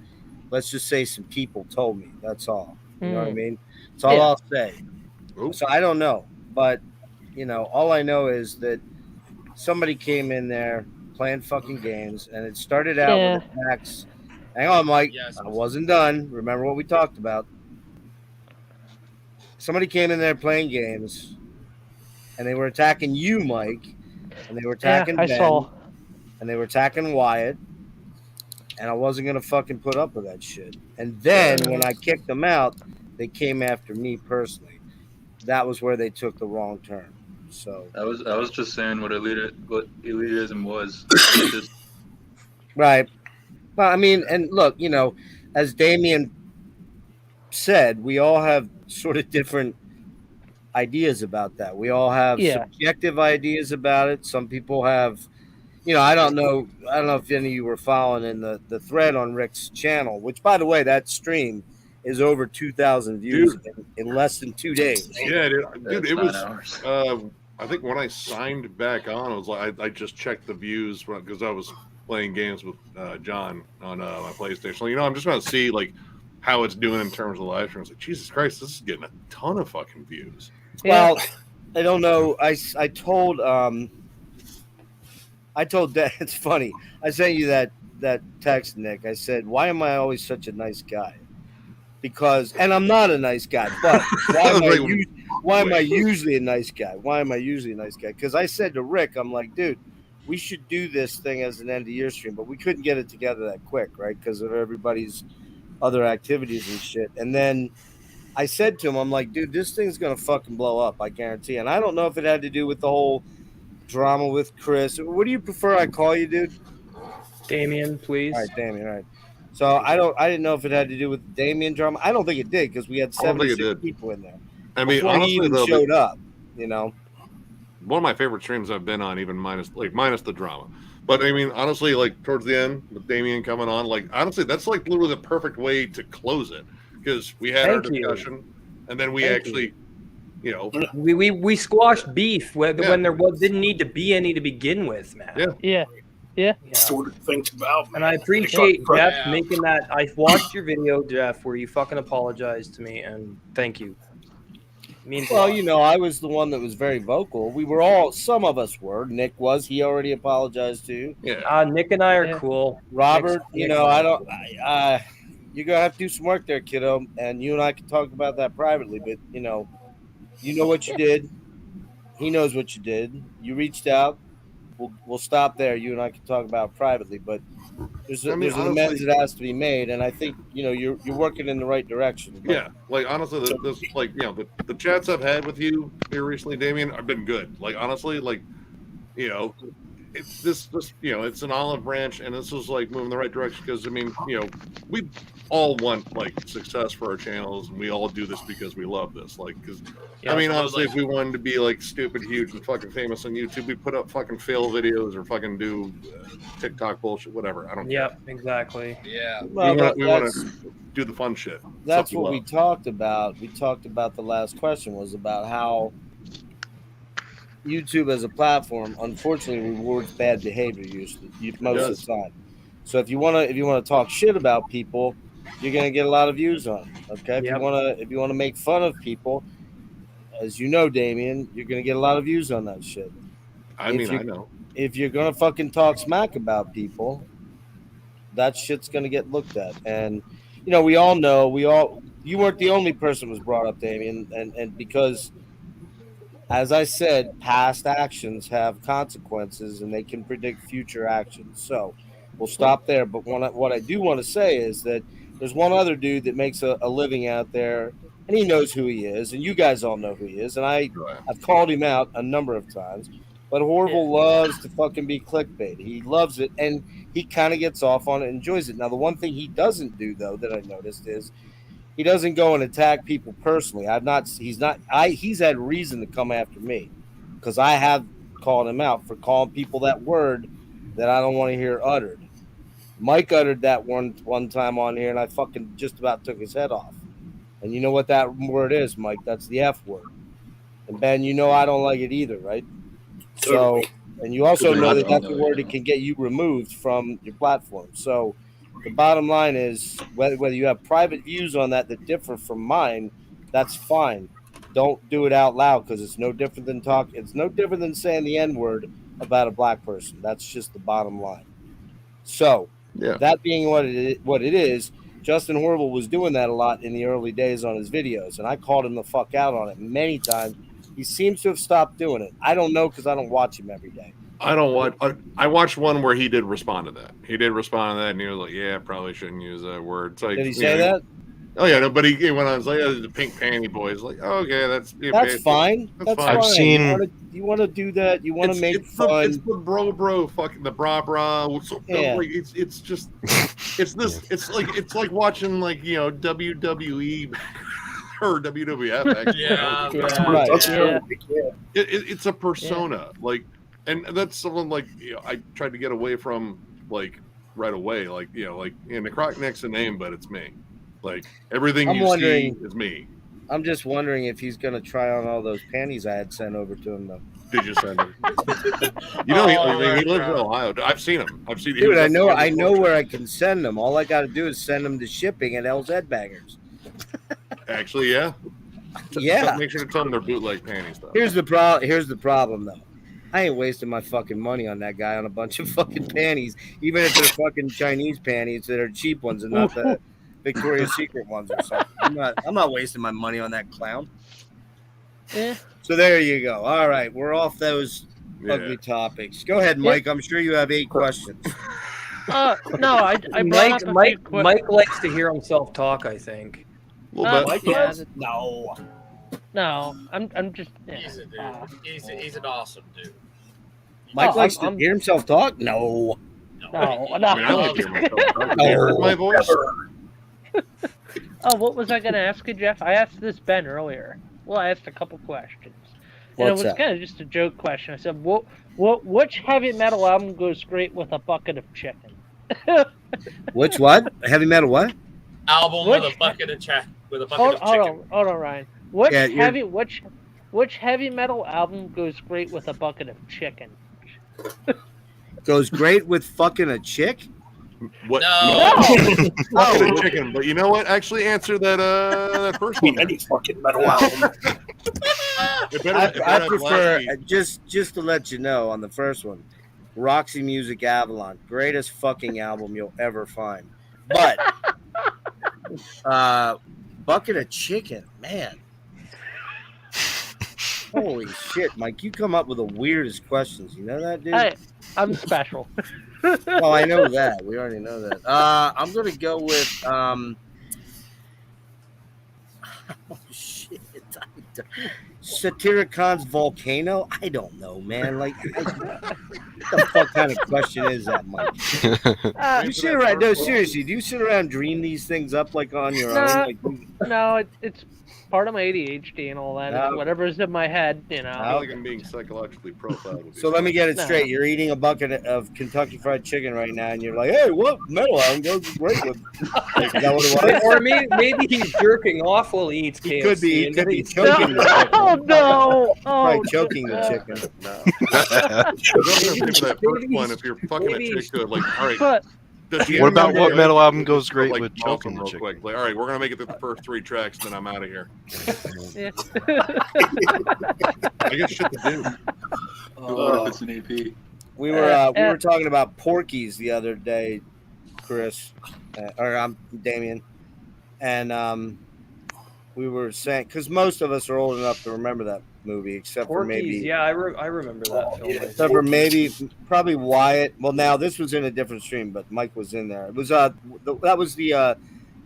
let's just say, some people told me. That's all. You know what I mean? That's all Yeah. I'll say. Oops. So I don't know. But, all I know is that somebody came in there playing fucking games, and it started out with attacks. Hang on, Mike. Yes. I wasn't done. Remember what we talked about. Somebody came in there playing games, and they were attacking you, Mike, and they were attacking I Ben, saw. and they were attacking Wyatt, and I wasn't gonna fucking put up with that shit. And then when I kicked them out, they came after me personally. That was where they took the wrong turn. So I was just saying what elitism was. It's just, right. Well, I mean, and look, as Damien said, we all have sort of different ideas about that. We all have Yeah. subjective ideas about it. Some people have, I don't know if any of you were following in the thread on Rick's channel, which, by the way, that stream is over 2,000 views in less than 2 days. Yeah, dude, it 9 was. hours. I think when I signed back on, it was like I just checked the views because I was playing games with John on my PlayStation. So, I'm just going to see like how it's doing in terms of live streams. Like, Jesus Christ, this is getting a ton of fucking views. Well, I don't know. I told Dad, it's funny. I sent you that text, Nick. I said, why am I always such a nice guy? Because, and I'm not a nice guy, but why am I usually a nice guy? Why am I usually a nice guy? Because I said to Rick, I'm like, dude, we should do this thing as an end of year stream, but we couldn't get it together that quick, right? Because of everybody's other activities and shit. And then I said to him, I'm like, dude, this thing's going to fucking blow up, I guarantee. And I don't know if it had to do with the whole drama with Chris. What do you prefer I call you, dude? Damien, please. All right, Damien. All right. So I didn't know if it had to do with the Damien drama. I don't think it did because we had 76 people in there. I mean, before honestly, he even showed up. One of my favorite streams I've been on, even minus the drama. But I mean, honestly, like towards the end with Damien coming on, like honestly, that's like literally the perfect way to close it because we had our discussion, and then we we squashed beef when there didn't need to be any to begin with, man. Yeah. Sort of things about. And I appreciate Jeff making that. I watched your video, Jeff, where you fucking apologized to me, and thank you. Well, I was the one that was very vocal. We were all, some of us were. Nick was. He already apologized to you. Yeah. Nick and I are cool. Robert, you're gonna have to do some work there, kiddo. And you and I can talk about that privately. But you know what you did. He knows what you did. You reached out. We'll stop there. You and I can talk about it privately. But there's an amends that has to be made, and I think you're working in the right direction. But, yeah, like honestly, the chats I've had with you here recently, Damien, have been good. Like honestly, it's this it's an olive branch, and this is like moving the right direction because I mean, we all want like success for our channels, and we all do this because we love this. Like, because I mean, honestly, if we wanted to be like stupid, huge, and fucking famous on YouTube, we put up fucking fail videos or fucking do TikTok bullshit, whatever. I don't care. Yep, exactly. Yeah, we want to do the fun shit. That's what we talked about. We talked about the last question was about how YouTube as a platform, unfortunately, rewards bad behavior most of the time. So if you want to talk shit about people, you're gonna get a lot of views on it. Okay, if you want to make fun of people, as you know, Damien, you're gonna get a lot of views on that shit. I know. If you're gonna fucking talk smack about people, that shit's gonna get looked at. And we all know you weren't the only person who was brought up, Damien, and because, as I said, past actions have consequences and they can predict future actions. So we'll stop there. But what I do want to say is that there's one other dude that makes a living out there, and he knows who he is, and you guys all know who he is. And I've called him out a number of times. But Horrible loves to fucking be clickbait. He loves it, and he kind of gets off on it, enjoys it. Now, the one thing he doesn't do, though, that I noticed is he doesn't go and attack people personally. He's had reason to come after me because I have called him out for calling people that word that I don't want to hear uttered. Mike uttered that one time on here, and I fucking just about took his head off. And you know what that word is, Mike? That's the F word. And Ben, I don't like it either, right? So, and you also know that that's a word that can get you removed from your platform. So the bottom line is whether you have private views on that differ from mine, that's fine. Don't do it out loud because it's no different than It's no different than saying the N word about a black person. That's just the bottom line. So that being what it is, Justin Horrible was doing that a lot in the early days on his videos, and I called him the fuck out on it many times. He seems to have stopped doing it. I don't know because I don't watch him every day. I watched one where he did respond to that. And he was like, "Yeah, probably shouldn't use that word." So did he say that? Oh yeah, no, but he went on. Like, the pink panty boys. Like, okay, that's fine. That's fine. I've seen. You want to do that? You want to make fun? It's the bro, fucking the bra. Yeah. Like, it's just it's this. It's like watching WWE. Or WWF, actually. Yeah, That's right. It's a persona. Like And that's something like I tried to get away from like right away. Like like the Croc Nick's a name, but it's me. Like everything I'm you wondering- see is me. I'm just wondering if he's gonna try on all those panties I had sent over to him though. Did you send him? He lives in Ohio. I've seen him. I've seen. Dude, I know where I can send them. All I got to do is send them to shipping at L's Headbangers. Actually, yeah. Yeah. Make sure to tell them they're bootleg panties though. Here's the problem though. I ain't wasting my fucking money on that guy on a bunch of fucking panties, even if they're fucking Chinese panties that are cheap ones and not the Victoria's Secret ones or something. I'm not wasting my money on that clown. Yeah. So there you go. All right, we're off those ugly topics. Go ahead, Mike. I'm sure you have 8 questions. No, I brought up Mike likes to hear himself talk, I think. No, I'm just. Yeah. He's a dude. He's an awesome dude. Mike likes to hear himself talk? No. No. I mean, I love hearing myself talk. You heard my voice? Oh, what was I going to ask you, Jeff? I asked this Ben earlier. Well, I asked a couple questions. And What's it was that? kind of just a joke question. I said, which heavy metal album goes great with a bucket of chicken? Which what? Heavy metal what? Album with a bucket of chicken. Hold on, Ryan. Which heavy metal album goes great with a bucket of chicken? Goes great with fucking a chick? What? No. Bucket of chicken. But you know what? Actually, answer that first one. Any fucking metal album. I prefer just to let you know on the first one, Roxy Music Avalon, greatest fucking album you'll ever find. But bucket of chicken, man. Holy shit, Mike! You come up with the weirdest questions. You know that, dude? Hey, I'm special. Oh, I know that. We already know that. I'm gonna go with oh shit. Satiricon's Volcano? I don't know, man. Like, what the fuck kind of question is that, Mike? You sit around. No, seriously. Do you sit around and dream these things up like on your own? Like, no, it's part of my ADHD and all that. It's whatever's in my head, you know. I feel like I'm being psychologically profiled. So let me get it straight. You're eating a bucket of Kentucky Fried Chicken right now, and you're like, "Hey, what metal album goes great with?" Is that what it was? Or maybe he's jerking off while he eats KFC. He could be choking the chicken. Oh no! Probably choking the chicken. No. That first one, if you're fucking a chick, good. Like, all right. What about what metal album goes great like, with choking the real chicken? quick? Like, all right, we're gonna make it through the first 3 tracks, then I'm out of here. Yeah. I got shit to do. What if it's an AP? We were talking about Porky's the other day, Chris, or I'm Damien, and we were saying because most of us are old enough to remember that movie, except for maybe I remember that film. Except for probably Wyatt. Well, now this was in a different stream, but Mike was in there. It was that was the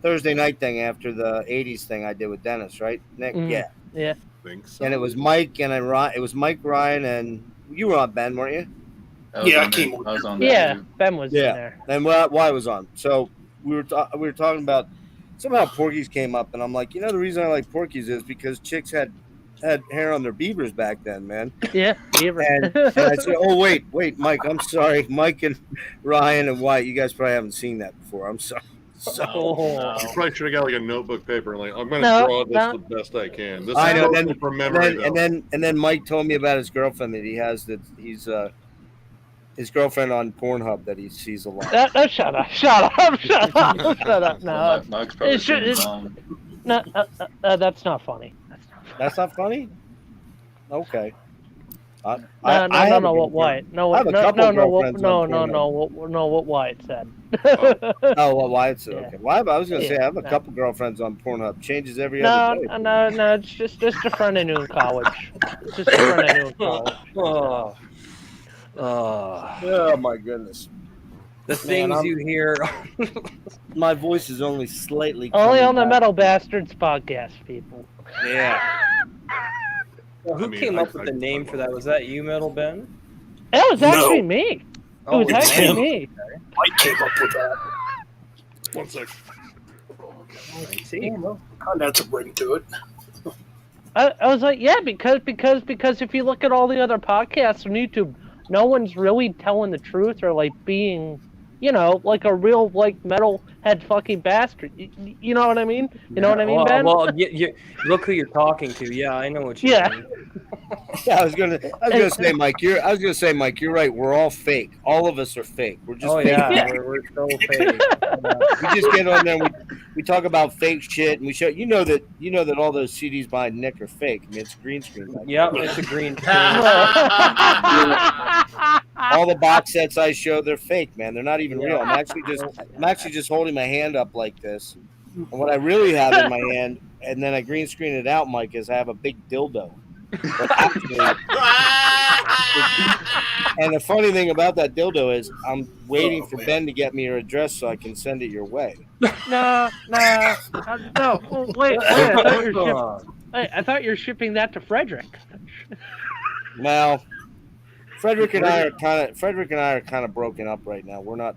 Thursday night thing after the '80s thing I did with Dennis, right? Nick, yeah. I think so. And it was Mike and it was Mike, Ryan, and you were on, Ben, weren't you? Yeah, I came. I was on Yeah, that. Ben was in there. And Wyatt was on. So we were talking about somehow Porky's came up, and I'm like, the reason I like Porky's is because chicks had hair on their beavers back then, man. Yeah, beaver. And I said, oh, wait, Mike, I'm sorry. Mike and Ryan and Wyatt, you guys probably haven't seen that before. I'm sorry. So, You probably should have got like a notebook paper and like, I'm going to draw this the best I can. This I is know. mostly from memory, And then Mike told me about his girlfriend that he has his girlfriend on Pornhub that he sees a lot. Shut up. No, Mike's probably seen his mom. No, that's not funny. That's not funny? Okay. No, what Wyatt? No, what Wyatt said. Oh, what Wyatt said. Okay. Well, I was going to say I have a couple girlfriends on Pornhub. Changes every other day. No. It's just a friend I knew in college. Oh my goodness. The things you hear. My voice is only slightly. Only on the Metal Bastards podcast, people. Yeah. Well, who came up with the name for that? Was that you, Metal Ben? It was actually me. It was actually him. me. Mike came up with that. 1 sec. I see. That's a ring to it. I was like, yeah, because if you look at all the other podcasts on YouTube, no one's really telling the truth or like being, you know, like a real like metalhead fucking bastard. You know what I mean? You know what I mean, Ben? Well, you look who you're talking to. Yeah, I know what you mean. Yeah, I was gonna say, Mike. You're right. We're all fake. All of us are fake. We're just fake. Yeah. We're so fake. We just get on there. And we talk about fake shit, and we show you know that all those CDs behind Nick are fake. I mean, it's a green screen. Yeah, it's a green screen. All the box sets I show, they're fake, man. They're not even real. I'm actually just holding my hand up like this, and what I really have in my hand, and then I green screen it out, Mike, is I have a big dildo. But actually, and the funny thing about that dildo is I'm waiting for Ben to get me your address so I can send it your way. No. Wait. I thought you were shipping that to Frederick. Well, Frederick and I are kind of broken up right now. We're not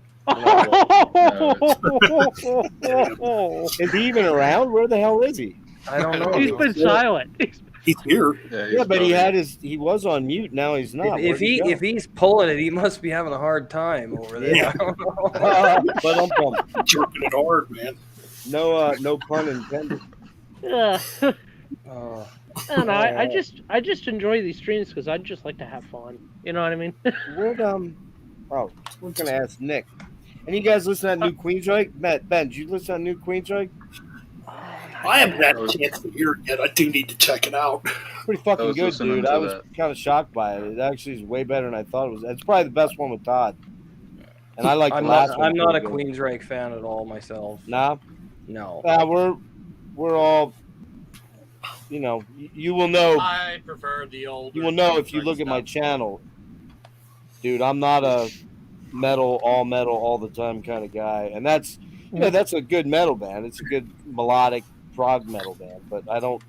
Is he even around? Where the hell is he? I don't know. He's been silent. He's here. Yeah, but he was on mute. Now he's not. If he's pulling it, he must be having a hard time over there. Yeah. But I'm jerking it hard, man. No pun intended. I don't know. I just enjoy these streams because I just like to have fun. You know what I mean? We're gonna ask Nick. And you guys listen to that new Queensryche? Ben, did you listen to that new Queensryche? I haven't had a chance to hear it yet. I do need to check it out. Pretty fucking good, dude. I was kind of shocked by it. It actually is way better than I thought it was. It's probably the best one with Todd. And I like the last one. I'm not a Queensryche fan at all myself. Nah? No. We're all, you know, you will know. I prefer the old. You will know if you look at my channel. Dude, I'm not a metal all the time kind of guy. And that's, you know, that's a good metal band. It's a good melodic prog metal band, but I don't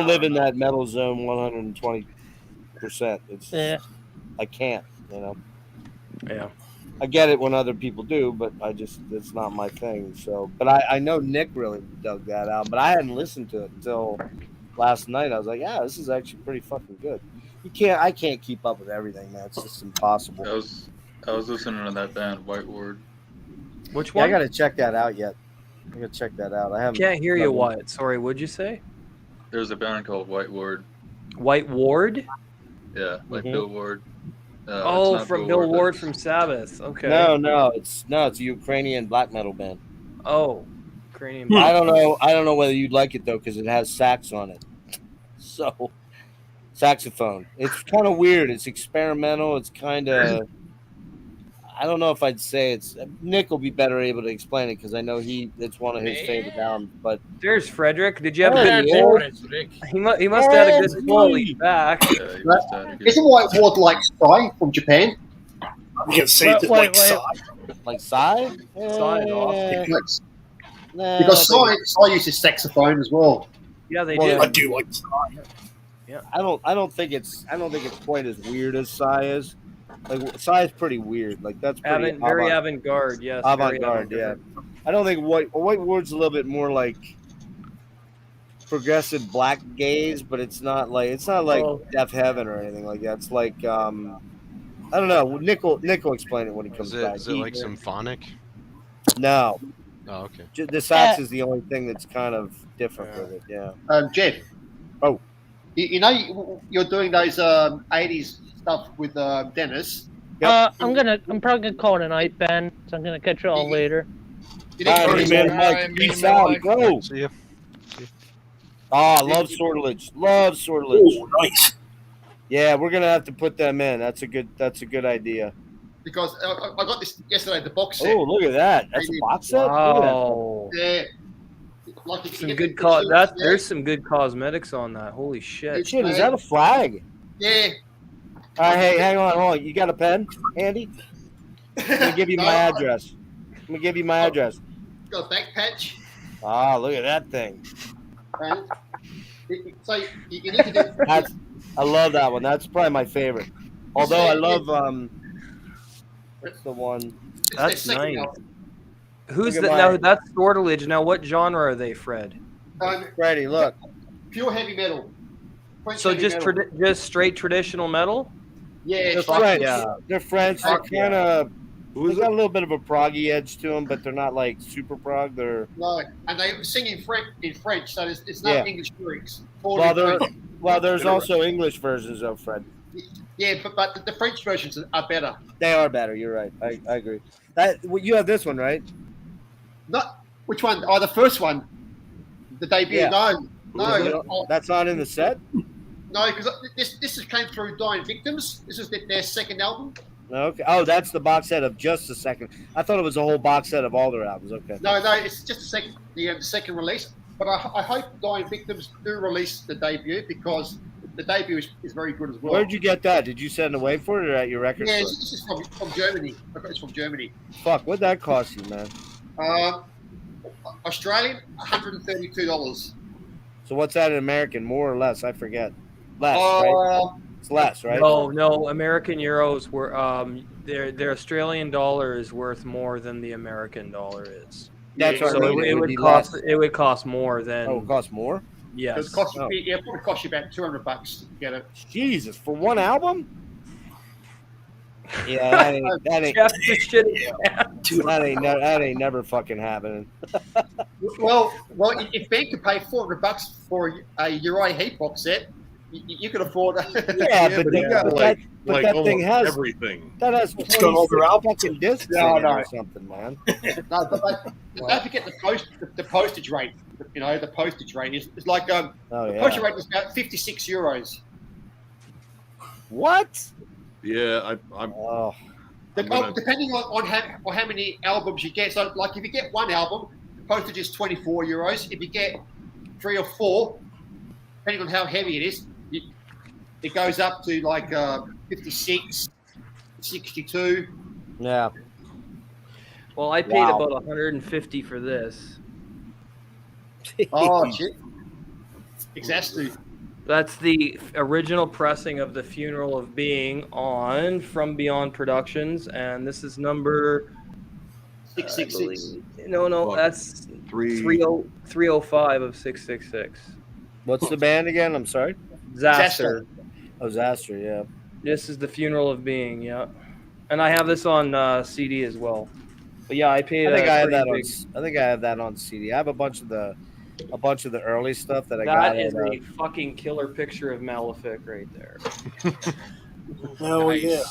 live in that metal zone 120%. It's I can't, you know. Yeah. I get it when other people do, but it's not my thing. So, but I know Nick really dug that out, but I hadn't listened to it until last night. I was like, yeah, this is actually pretty fucking good. I can't keep up with everything, man. It's just impossible. I was listening to that band, White Ward. Which one? I gotta check that out yet. I gotta check that out. I haven't. Can't hear you. What? Sorry, what'd you say? There's a band called White Ward. White Ward? Yeah, like Bill Ward. From Bill Ward from Sabbath. Okay. No, it's a Ukrainian black metal band. Oh, Ukrainian. I don't know whether you'd like it though, because it has sax on it. So, saxophone. It's kind of weird. It's experimental. It's kind of. I don't know if I'd say it's. Nick will be better able to explain it because I know it's one of his favorite albums. But there's Frederick. Did you have a good pull? He must have had a good pull. He's back. Isn't White Ward like Psy from Japan? We can say that like Psy. Like Psy? Because Psy uses saxophone as well. Yeah, they do. I do like Psy. Yeah. I don't think it's quite as weird as Psy is. Like Psy is pretty weird. Like that's pretty very avant-garde. Yes, avant-garde. Yeah. I don't think White Ward's a little bit more like progressive black gaze, but it's not like Deaf Heaven or anything like that. It's like I don't know. Nick will explain it when he comes back. Is it like symphonic? No. Oh, okay. The sax is the only thing that's kind of different with it. Yeah. Jeff. Oh. You know you're doing those 80s stuff with Dennis. I'm probably gonna call it a night, Ben. So I'm gonna catch you all later. All right, man, Mike. Peace out. Go. See ya. I love Sortilege. Oh, nice. Yeah, we're gonna have to put them in. That's a good idea. Because I got this yesterday, the box set. Oh, look at that. That's a box set. Wow. Yeah. There's some good cosmetics on that. Holy shit! Shit, is that a flag? Yeah. All right, hey, hang on. You got a pen, Andy? I'm gonna give you my address. Got a back patch. Look at that thing. And so you need to do. I love that one. That's probably my favorite. Although I love what's the one? That's nice. Who's that? Now that's Sortilege. Now, what genre are they, Fred? Freddie, look. Pure heavy metal. So just straight traditional metal? Yeah, They're fuck French. yeah. They're French. They're Fuck kind of. Who They is got it? a little bit of a proggy edge to them, but they're not like super prog. They're No, and they sing in French, so there's no Yeah. English lyrics. well, there's also English versions of Fred. Yeah, but the French versions are better. They are better. You're right. I agree. You have this one, right? Not which one? Oh, the first one, the debut. Yeah. No, That's not in the set. no, because this has came through Dying Victims. This is their second album. Okay. Oh, that's the box set of just the second. I thought it was a whole box set of all their albums. Okay. No, it's just the second release. But I hope Dying Victims do release the debut because the debut is very good as well. Where'd you get that? Did you send it away for it or at your record Yeah, store? this is from Germany. I got this from Germany. Fuck, what'd that cost you, man? Australian, $132. So what's that in American? More or less? I forget. Less, right? It's less, right? No. American euros were their Australian dollar is worth more than the American dollar is. That's so right. it would cost more than. Oh, it costs more? Yes. It costs it probably cost you about $200 to get it. Jesus, for one album? Yeah, that ain't Jeff just shit. that ain't never fucking happening. Well, if Ben could pay $400 for a Uriah Heep box set, you could afford it. Yeah, but you got like that thing has everything. That has It's got all their 26 fucking discs No, in it no. or something, man. No, but don't forget the postage rate. You know, the postage rate is like Oh the yeah. postage rate is about €56. What? Yeah, I'm Oh, Depending on how many albums you get. So, like, if you get one album, the postage is €24. If you get 3 or 4, depending on how heavy it is, it goes up to like 56, 62. yeah. Well, I paid Wow. about 150 for this. Oh shit! Exhausted. That's the original pressing of The Funeral of Being on From Beyond Productions, and this is number 666. No, that's 305 of 666. What's the band again? I'm sorry. Zaster. Oh, Zaster, yeah. This is The Funeral of Being, yeah. And I have this on CD as well. But yeah, I paid. I think I have pretty that big- on. I think I have that on CD. I have a bunch of the early stuff that I got. That is at, a fucking killer picture of Malefic right there. Hell yeah.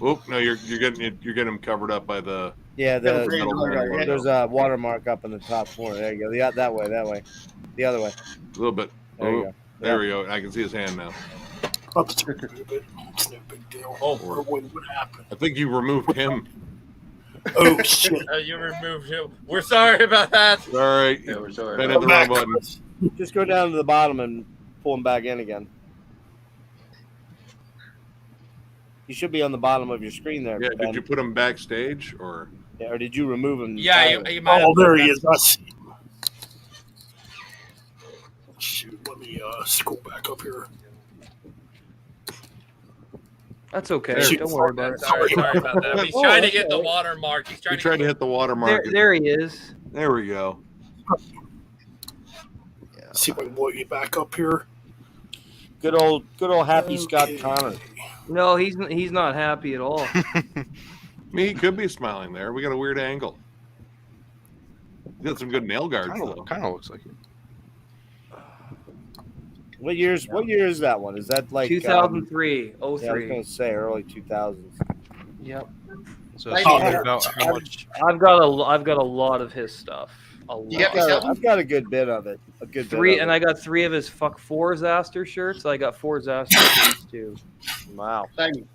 Oh no, you're getting them covered up by the. yeah. Metalben. There's a watermark up in the top corner. There you go. Yeah, that way. The other way. A little bit. There you Oh, go. there we go. I can see his hand now. It's no big deal. Oh, what happened? I think you removed him. Oh shit! You removed him. We're sorry about that. All right. Yeah, we're sorry. Ben hit the wrong button. Just go down to the bottom and pull them back in again. You should be on the bottom of your screen there. Yeah. Ben. Did you put him backstage or? Yeah, or did you remove him? Yeah, entirely? you might have. Oh, there he is. I see him. Shoot, let me scroll back up here. That's okay. There. Don't worry about it. Sorry about that. He's trying to get the watermark. He's trying You tried to hit the watermark. There he is. There we go. See if I can blow you back up here. Good old happy Scott Okay. Connor. No, he's not happy at all. I mean, he could be smiling there. We got a weird angle. He got some good nail guards though. Kind of looks like it. What year is that one? Is that like 2003, yeah, I was 03. gonna say early 2000s. Yep. So Hey, it's talking yeah. about how much. I've got a lot of his stuff. A lot. You got this album? I've got a good bit of it. I got 3 of his 4 Zaster shirts. I got 4 Zaster shirts too. Wow. Same.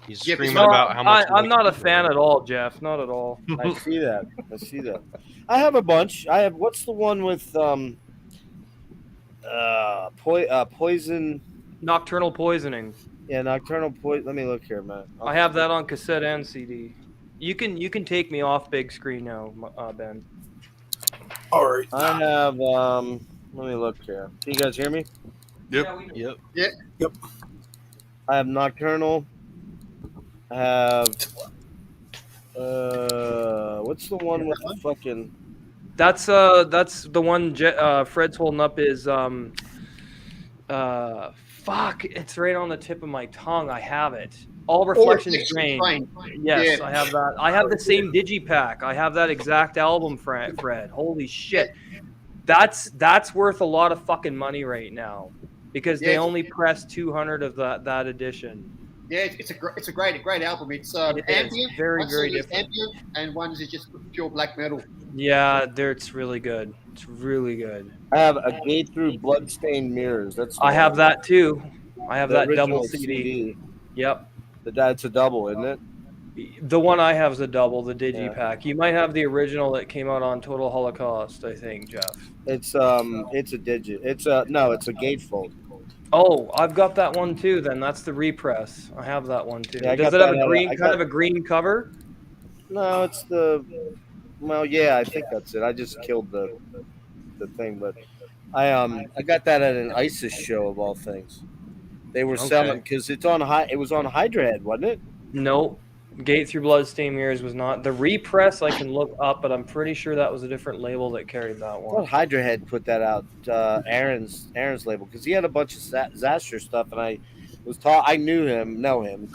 He's Yeah, screaming No, about how much. I'm not a fan at all, Jeff. Not at all. I see that. I have a bunch. I have. What's the one with poison? Nocturnal Poisoning. Yeah, nocturnal poison. Let me look here, man. I have that on cassette and CD. You can take me off big screen now, Ben. All right. I have. Let me look here. Can you guys hear me? Yep. Yep. I have nocturnal. I have. What's the one with the fucking? That's the one Fred's holding up is fuck, it's right on the tip of my tongue. I have it. All reflections Reflections drained. Drained. Yes, Yeah. I have that. I have the same digipack. I have that exact album, Fred. Holy shit. That's worth a lot of fucking money right now because they Yeah. only pressed 200 of that edition. Yeah, it's a great album. It's It is ambient. very, One very CD is different. ambient, and one is just pure black metal. Yeah, it's really good. It's really good. I have a Gate Through Bloodstained Mirrors. That's the I one have that too. I have the that double original CD. Yep. That's a double, isn't it? The one I have is a double, the digipack. You might have the original that came out on Total Holocaust, I think, Jeff. It's a digit. It's a gatefold. Oh, I've got that one too. Then that's the repress. I have that one too. Yeah, Does it have a green kind of a green cover? No, it's the. Well, yeah, I think that's it. I just killed the thing, but I got that at an ISIS show of all things. They were selling because it's on It was on Hydra Head, wasn't it? No, Gate Through Bloodstained Mirrors was not. The repress I can look up, but I'm pretty sure that was a different label that carried that I one. thought Hydra Head put that out. Aaron's label because he had a bunch of Zasher stuff, and I know him.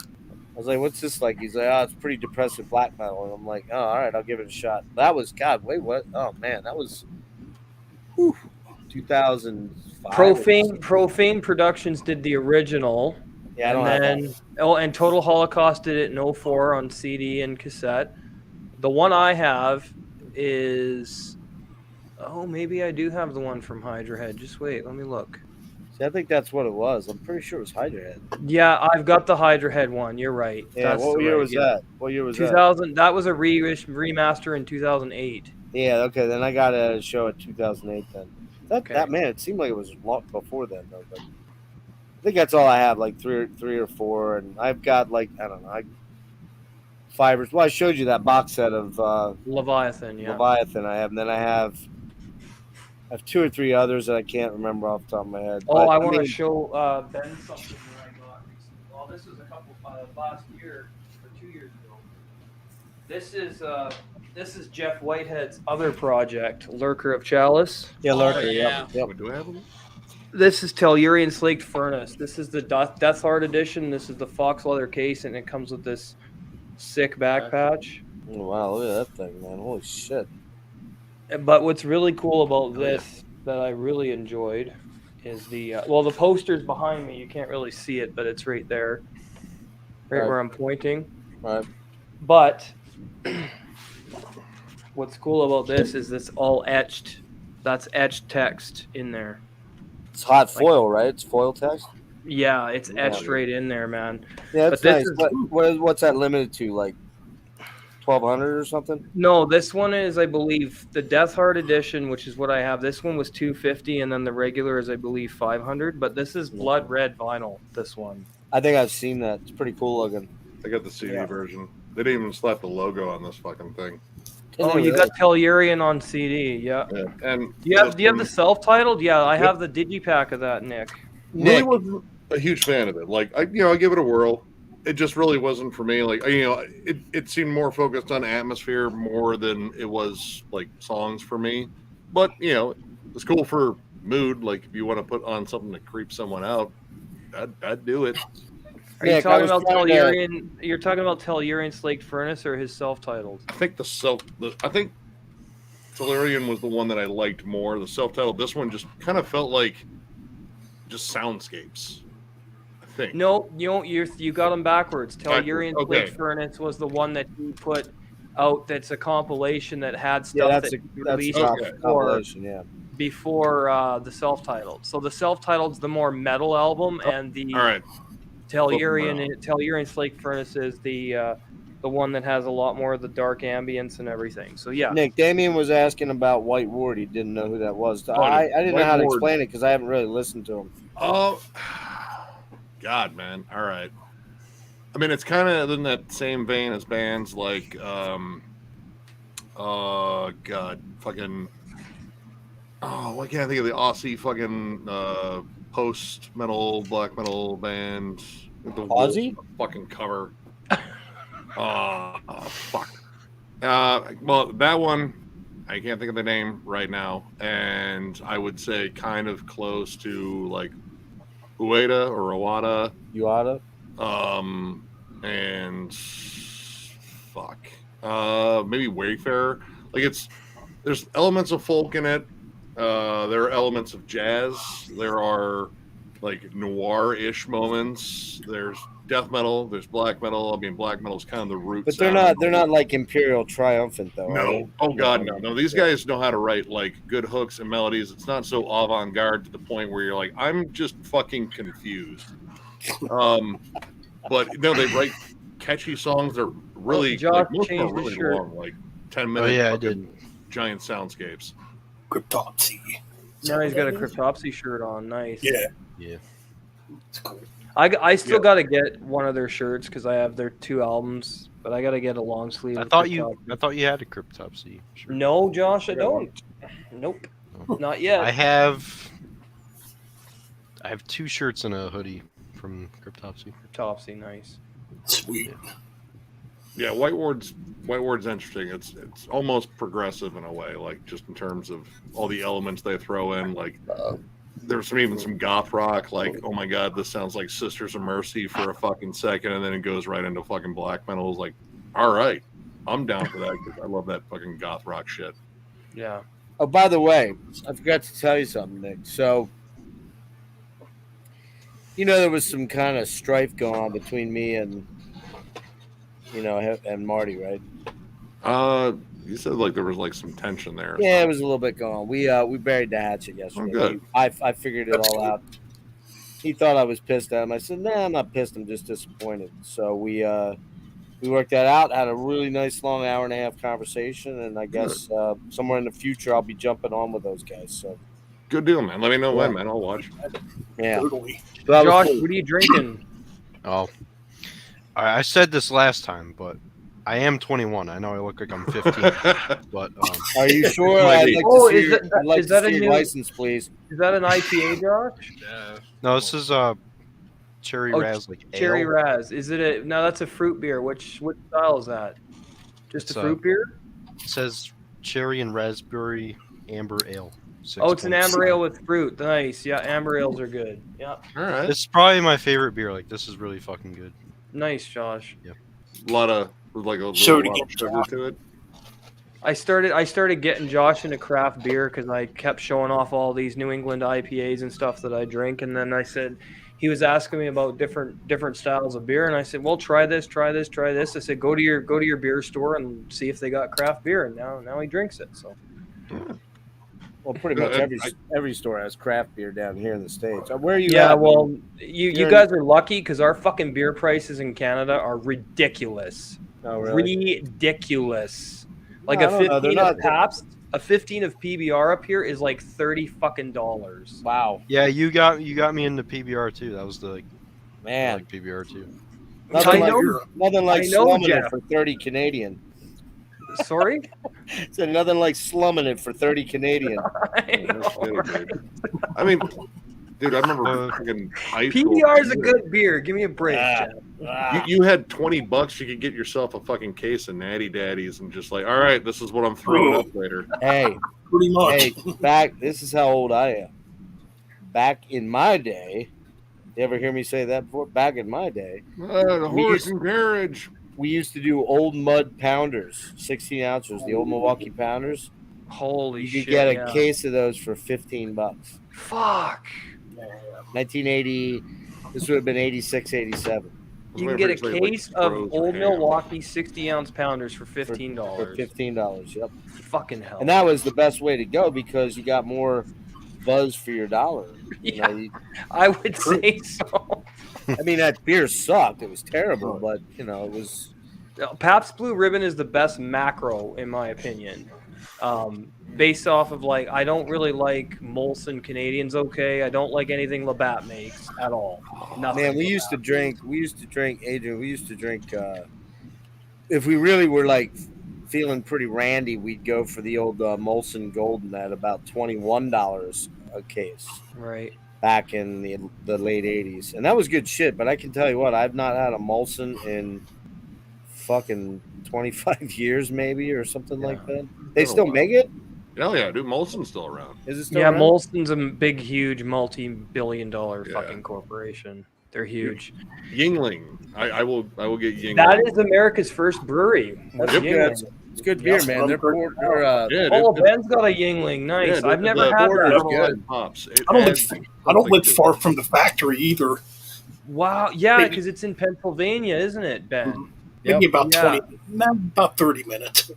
I was like, "What's this like?" He's like, "Oh, it's pretty depressive black metal." And I'm like, "Oh, all right, I'll give it a shot." That was wait, what? Oh man, that was 2005. Profane Productions did the original. Yeah, I don't have that. And Total Holocaust did it in 04 on CD and cassette. The one I have is maybe I do have the one from Hydra Head. Just wait, let me look. See, I think that's what it was. I'm pretty sure it was Hydra Head. Yeah, I've got the Hydra Head one. You're right. Yeah, what year was that? What year was 2000, that was a remaster in 2008. Yeah, okay, then I got a show at 2008 then. That man, it seemed like it was a lot before then though. But I think that's all I have, like three or four, and I've got like I don't know, fibers. Well, I showed you that box set of Leviathan. Yeah, Leviathan I have, and then I have two or three others that I can't remember off the top of my head. Oh, I want to show Ben something that I got recently. Well, this was a couple last year or 2 years ago. This is Jeff Whitehead's other project, Lurker of Chalice. Yeah, Lurker. Yeah. Yep. Do I have them? This is Tellurian Slaked Furnace. This is the Death Heart edition. This is the fox leather case, and it comes with this sick back patch. Oh, wow, look at that thing, man. Holy shit. But what's really cool about this that I really enjoyed is the poster's behind me. You can't really see it, but it's right there, right where I'm pointing. Right. But what's cool about this is this all etched. That's etched text in there. It's hot foil, right? It's foil text. Yeah, it's etched right in there, man. Yeah, but that's this nice. is, What's that limited to? Like 1,200 or something? No, this one is, I believe, the Death Heart edition, which is what I have. This one was $250, and then the regular is, I believe, $500. But this is blood red vinyl. This one. I think I've seen that. It's pretty cool looking. I got the CD version. They didn't even slap the logo on this fucking thing. Oh, you got Tellurian on CD, yeah. And do you have the self-titled? Yeah, I have the digipack of that, Nick. Really wasn't a huge fan of it. Like I give it a whirl. It just really wasn't for me. Like it seemed more focused on atmosphere more than it was like songs for me. But it's cool for mood. Like if you want to put on something to creep someone out, I'd do it. Are you talking about Tellurian? You're talking about Tellurian Slaked Furnace or his self-titled? I think I think Tellurian was the one that I liked more. The self-titled. This one just kind of felt like just soundscapes. I think. No, you got them backwards. Tellurian Slaked Furnace was the one that you put out. That's a compilation that had stuff that released before the self-titled. So the self-titled's the more metal album, and the Tellurian Slaked Furnace is the one that has a lot more of the dark ambience and everything. So yeah. Nick, Damien was asking about White Ward. He didn't know who that was. I didn't know how to explain it because I haven't really listened to him. Oh, God, man. All right. I mean, it's kind of in that same vein as bands like, why can't I think of the Aussie fucking post-metal, black metal band. The Aussie? Fucking cover. Fuck. Well, that one, I can't think of the name right now, and I would say kind of close to like Ueda or Uada. and fuck, maybe Wayfarer. Like there's elements of folk in it. There are elements of jazz. There are like noir-ish moments. There's death metal. There's black metal. I mean, black metal is kind of the root. But they're not like Imperial Triumphant though. No. Oh God, no. No, these guys know how to write like good hooks and melodies. It's not so avant-garde to the point where you're like, I'm just fucking confused. But no, they write catchy songs. They're really like, most of them are really long, like 10 minutes. Oh, yeah, I did. Giant soundscapes. Cryptopsy. Now he's got a Cryptopsy shirt on. Nice. Yeah. Yeah. It's cool. I still got to get one of their shirts because I have their 2 albums, but I got to get a long sleeve. I thought you had a Cryptopsy shirt. No, Josh, I don't. Nope. Not yet. I have 2 shirts and a hoodie from Cryptopsy. Cryptopsy, nice. Sweet. Yeah, White Ward's interesting. It's almost progressive in a way, like just in terms of all the elements they throw in. Like there's even some goth rock. Like, oh my god, this sounds like Sisters of Mercy for a fucking second, and then it goes right into fucking black metal. It's like, all right, I'm down for that because I love that fucking goth rock shit. Yeah. Oh, by the way, I forgot to tell you something, Nick. So, there was some kind of strife going on between me and and Marty, right? You said like there was like some tension there. Yeah, it was a little bit going on. We buried the hatchet yesterday. Oh, good. I figured it all out. He thought I was pissed at him. I said, "Nah, I'm not pissed. I'm just disappointed." So we worked that out. Had a really nice long hour-and-a-half conversation, and I guess somewhere in the future I'll be jumping on with those guys. So good deal, man. Let me know when, man. I'll watch. Yeah. Totally. Josh, what are you drinking? Oh, I said this last time, but I am 21. I know I look like I'm 15, but are you sure? I'd like to see your license, please. Is that an IPA, Josh? No, this is Cherry Raz, like Cherry ale. Raz. Is it no? That's a fruit beer. Which style is that? Just a fruit beer? It says cherry and raspberry amber ale. It's an amber ale with fruit. Nice. Yeah, amber ales are good. Yeah. All right. It's probably my favorite beer. Like, this is really fucking good. Nice, Josh. Yep. A lot of sugar to it. I started getting Josh into craft beer because I kept showing off all these New England IPAs and stuff that I drink, and then I said he was asking me about different styles of beer, and I said, well, try this. I said, go to your beer store and see if they got craft beer, and now he drinks it. So. Well, pretty much every store has craft beer down here in the States. Where are you at? Yeah, well, you guys are lucky because our fucking beer prices in Canada are ridiculous. Oh, really? Ridiculous. Like a 15 of Pabst, a 15 of PBR up here is like $30 Wow. Yeah, you got me into PBR too. That was the man. I like PBR too. Nothing like slumming it for 30 Canadian. Sorry? Said nothing like slumming it for 30 Canadian. I mean, dude, I remember fucking high school. PBR is a good beer. Give me a break. You had $20, you could get yourself a fucking case of Natty Daddies and just like, all right, this is what I'm throwing up later. Hey, pretty much. Hey, this is how old I am. Back in my day, you ever hear me say that before? Back in my day, the horse and carriage. We used to do old mud pounders, 16 ounces, the old Milwaukee pounders. Holy shit! You could get a case of those for $15. Fuck. 1980. This would have been 86, 87. You can get a case of old Milwaukee 60-ounce pounders for $15. For $15, yep. Fucking hell. And that was the best way to go because you got more buzz for your dollar. I would say so. I mean, that beer sucked. It was terrible, but, it was... Pabst Blue Ribbon is the best macro, in my opinion. Based off of, I don't really like Molson Canadian's okay. I don't like anything Labatt makes at all. Nothing. Man, we used to drink, Adrian, if we really were, feeling pretty randy, we'd go for the old Molson Golden at about $21 a case. Right. Back in the late 80s. And that was good shit, but I can tell you what, I've not had a Molson in fucking 25 years maybe or something like that. They still make it? Hell yeah, dude. Molson's still around. Is it still around? Molson's a big, huge, multi-billion-dollar fucking corporation. They're huge. Yingling. I will get Yingling. That is America's first brewery. That's Yep. Yingling. It's good beer, man. They're Ben's got a Yingling. Nice. I've never had that. Good. Pops. I don't live far from the factory either. Wow. Yeah, because it's in Pennsylvania, isn't it, Ben? Maybe about 30 minutes.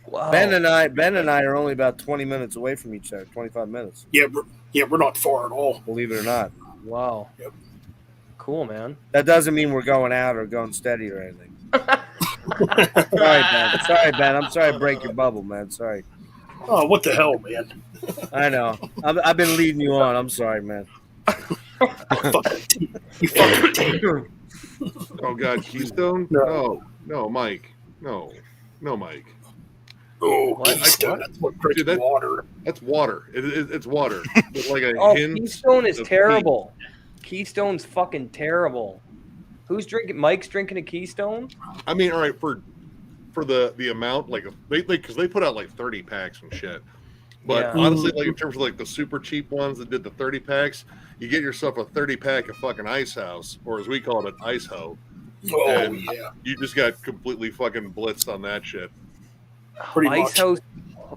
Wow. Ben and I are only about 20 minutes away from each other. 25 minutes. Yeah, we're not far at all. Believe it or not. Wow. Yep. Cool, man. That doesn't mean we're going out or going steady or anything. Sorry, Ben. I'm sorry to break your bubble, man. Sorry. Oh, what the hell, man? I know. I've been leading you on. I'm sorry, man. You fucking Oh God, Keystone? No, Mike. No, Mike. Oh, Keystone. That's what drinking water. That's water. It's water. With like a hint Keystone is of terrible. Keystone's fucking terrible. Who's drinking? Mike's drinking a Keystone? I mean, all right, for the amount, like because they put out like 30 packs and shit. But honestly, like in terms of like the super cheap ones that did the 30 packs, you get yourself a 30 pack of fucking Ice House, or as we call it, an Ice Ho. Oh and yeah. You just got completely fucking blitzed on that shit. Pretty Ice much. House.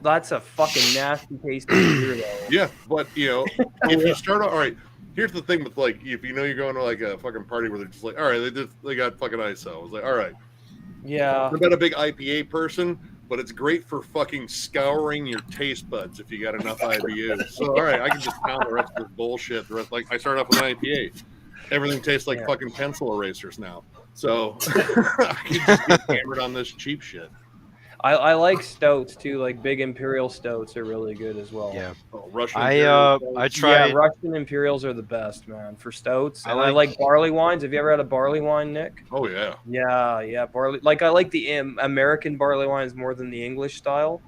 That's a fucking nasty tasting beer, though. Yeah, but if you start all right. Here's the thing with like if you're going to like a fucking party where they're just like, all right, they got fucking Ice Ho. I was like, all right. Yeah. I'm not a big IPA person, but it's great for fucking scouring your taste buds if you got enough IBUs. So all right, I can just pound the rest of this bullshit. The rest, like I start off with an IPA. Everything tastes like fucking pencil erasers now. So I can just get hammered on this cheap shit. I like stouts too. Like big imperial stouts are really good as well. Yeah. Oh, Russian. I tried. Yeah, Russian imperials are the best, man, for stouts. And I like barley wines. Have you ever had a barley wine, Nick? Oh yeah. Yeah, barley. Like I like the American barley wines more than the English style.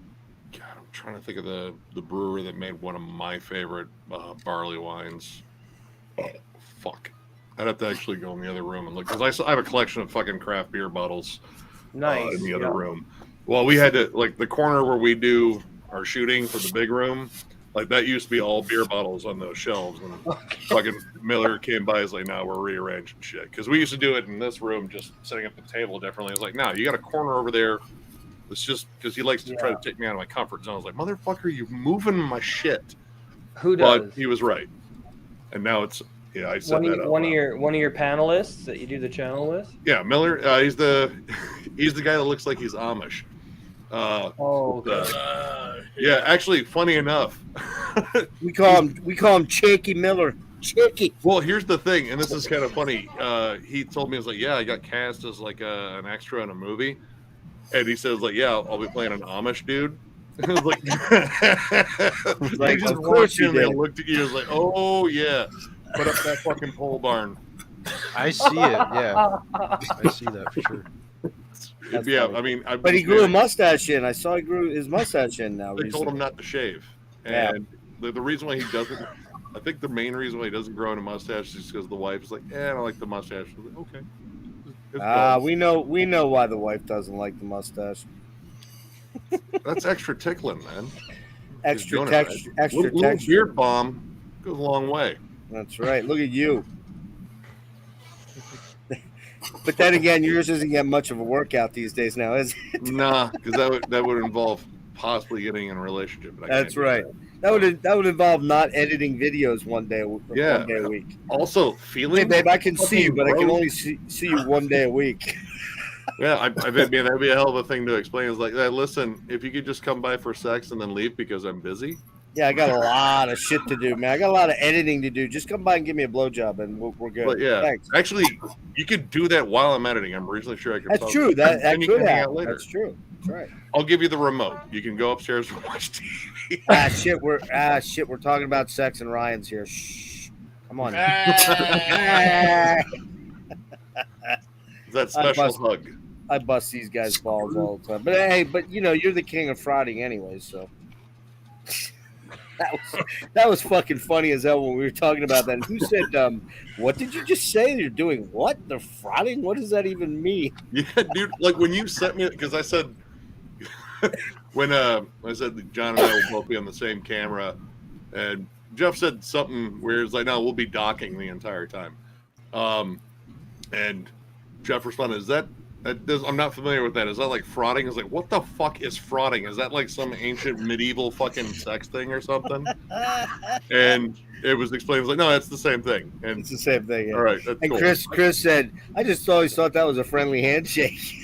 God, I'm trying to think of the brewery that made one of my favorite barley wines. Oh, fuck. I'd have to actually go in the other room and look because I have a collection of fucking craft beer bottles. Nice. In the other room. Well, we had to like the corner where we do our shooting for the big room. Like that used to be all beer bottles on those shelves, and fucking Miller came by. He's like, "No, we're rearranging shit." Because we used to do it in this room, just setting up the table differently. He's like, "No, you got a corner over there." It's just because he likes to try to take me out of my comfort zone. I was like, "Motherfucker, you moving my shit." Who does? But he was right, and now it's I set one that up. One of your panelists that you do the channel with. Yeah, Miller. He's the guy that looks like he's Amish. Yeah, actually, funny enough, we call him Chicky Miller. Chicky. Well, here's the thing, and this is kind of funny. He told me, he was like, "Yeah, I got cast as like an extra in a movie," and he says, "Like, yeah, I'll be playing an Amish dude." I was like, of course you did. I looked at you. I was like, "Oh yeah, put up that fucking pole barn." I see it. Yeah, I see that for sure. That's yeah, funny. I mean, but he grew a mustache in. I saw he grew his mustache in now. They told him not to shave, and the reason why he doesn't, I think the main reason why he doesn't grow in a mustache is because the wife is like, "Yeah, I don't like the mustache." I was like, okay. We know why the wife doesn't like the mustache. That's extra tickling, man. Extra texture. Extra texture. Beard balm goes a long way. That's right. Look at you. But then again, yours doesn't get much of a workout these days now, is it? Nah, because that would involve possibly getting in a relationship. But that's right. That would involve not editing videos one day a week. Also, feeling. Hey, babe, I can see you, but I can only see you one day a week. Yeah, I think that'd be a hell of a thing to explain. It's like, listen, if you could just come by for sex and then leave because I'm busy. Yeah, I got a lot of shit to do, man. I got a lot of editing to do. Just come by and give me a blowjob, and we're good. But yeah, thanks. Actually, you could do that while I'm editing. I'm reasonably sure I can. That's true. That could happen. That's true. That's right. I'll give you the remote. You can go upstairs and watch TV. Shit. We're talking about sex and Ryan's here. Shh. Come on. That special hug. I bust these guys' balls all the time. But hey, you're the king of frauding anyway, so. That was fucking funny as hell when we were talking about that. And who said, what did you just say? You're doing what? They're frauding? What does that even mean? Yeah, dude, like when you sent me, because I said, when I said that John and I will both be on the same camera, and Jeff said something where it's like, no, we'll be docking the entire time. And Jeff responded, "Is that I'm not familiar with that. Is that like frauding?" I was like, "What the fuck is frauding? Is that like some ancient medieval fucking sex thing or something?" And it was explained. I was like, "No, that's the same thing." And It's the same thing. Yeah. all right, that's And cool. Chris said, "I just always thought that was a friendly handshake."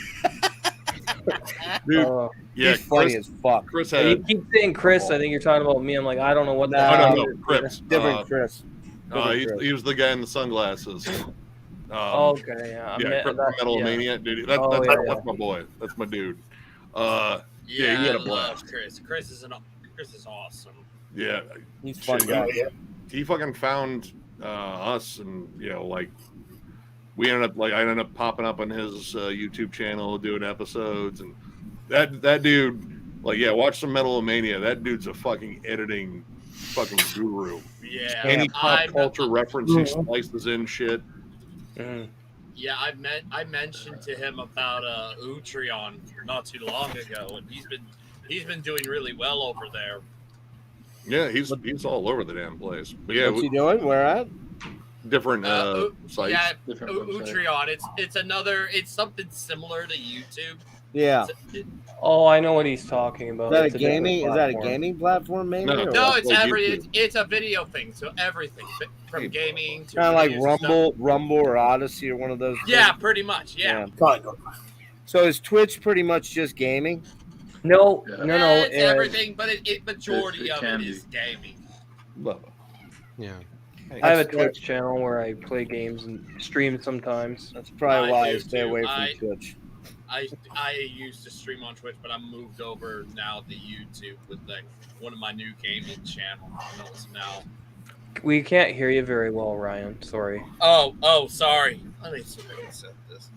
Dude, yeah, he's funny as fuck. Chris You had. keep saying Chris. I think you're talking about me. I'm like, I don't know what Nah, that. No, Chris. Different Chris. He was the guy in the sunglasses. Okay, yeah. Yeah, Chris from Metalmania, dude. That's my boy. That's my dude. Yeah, he had a I blast. love Chris. Chris is awesome. Yeah, he's a fun guy. He fucking found us, and like I ended up popping up on his YouTube channel doing episodes, and that dude, watch some Metalmania. That dude's a fucking editing fucking guru. Yeah, any pop culture reference he slices in shit. Yeah, I mentioned to him about Utreon not too long ago, and he's been doing really well over there. Yeah, he's all over the damn place. But yeah, what's he doing? Where at? Different sites. Yeah, different Utreon. It's something similar to YouTube. Yeah. Oh, I know what he's talking about. Is that a gaming? Is that a gaming platform? Maybe? No, it's a video thing. So everything from gaming to kind of like reviews Rumble or Odyssey or one of those. Yeah, things? pretty much. Yeah. So is Twitch pretty much just gaming? No. It's everything, but majority of it is gaming. Yeah. I have a Twitch channel where I play games and stream sometimes. That's probably why I stay away from Twitch. I used to stream on Twitch, but I moved over now to YouTube with one of my new gaming channels now. We can't hear you very well, Ryan. Sorry. Oh, sorry. Let me set this.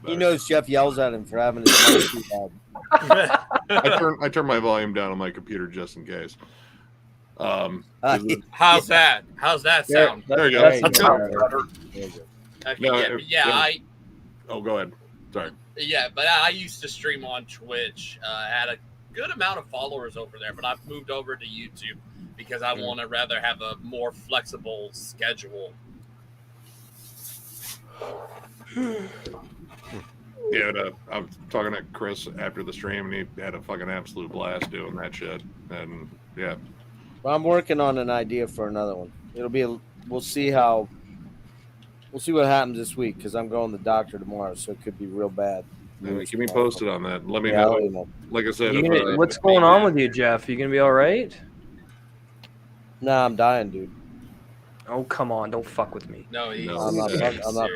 He knows Jeff yells at him for having his mic too bad. I turn my volume down on my computer just in case. How's that? How's that sound? There you go. That's okay, Oh, go ahead. Sorry. Yeah, but I used to stream on Twitch. I had a good amount of followers over there, but I've moved over to YouTube because I want to rather have a more flexible schedule. Yeah, I was talking to Chris after the stream, and he had a fucking absolute blast doing that shit. And yeah, well, I'm working on an idea for another one. We'll see what happens this week because I'm going to the doctor tomorrow, so it could be real bad. Keep me posted on that. Let me know. Like I said, what's going on with you, Jeff? You gonna be all right? Nah, I'm dying, dude. Oh, come on. Don't fuck with me. No, I'm not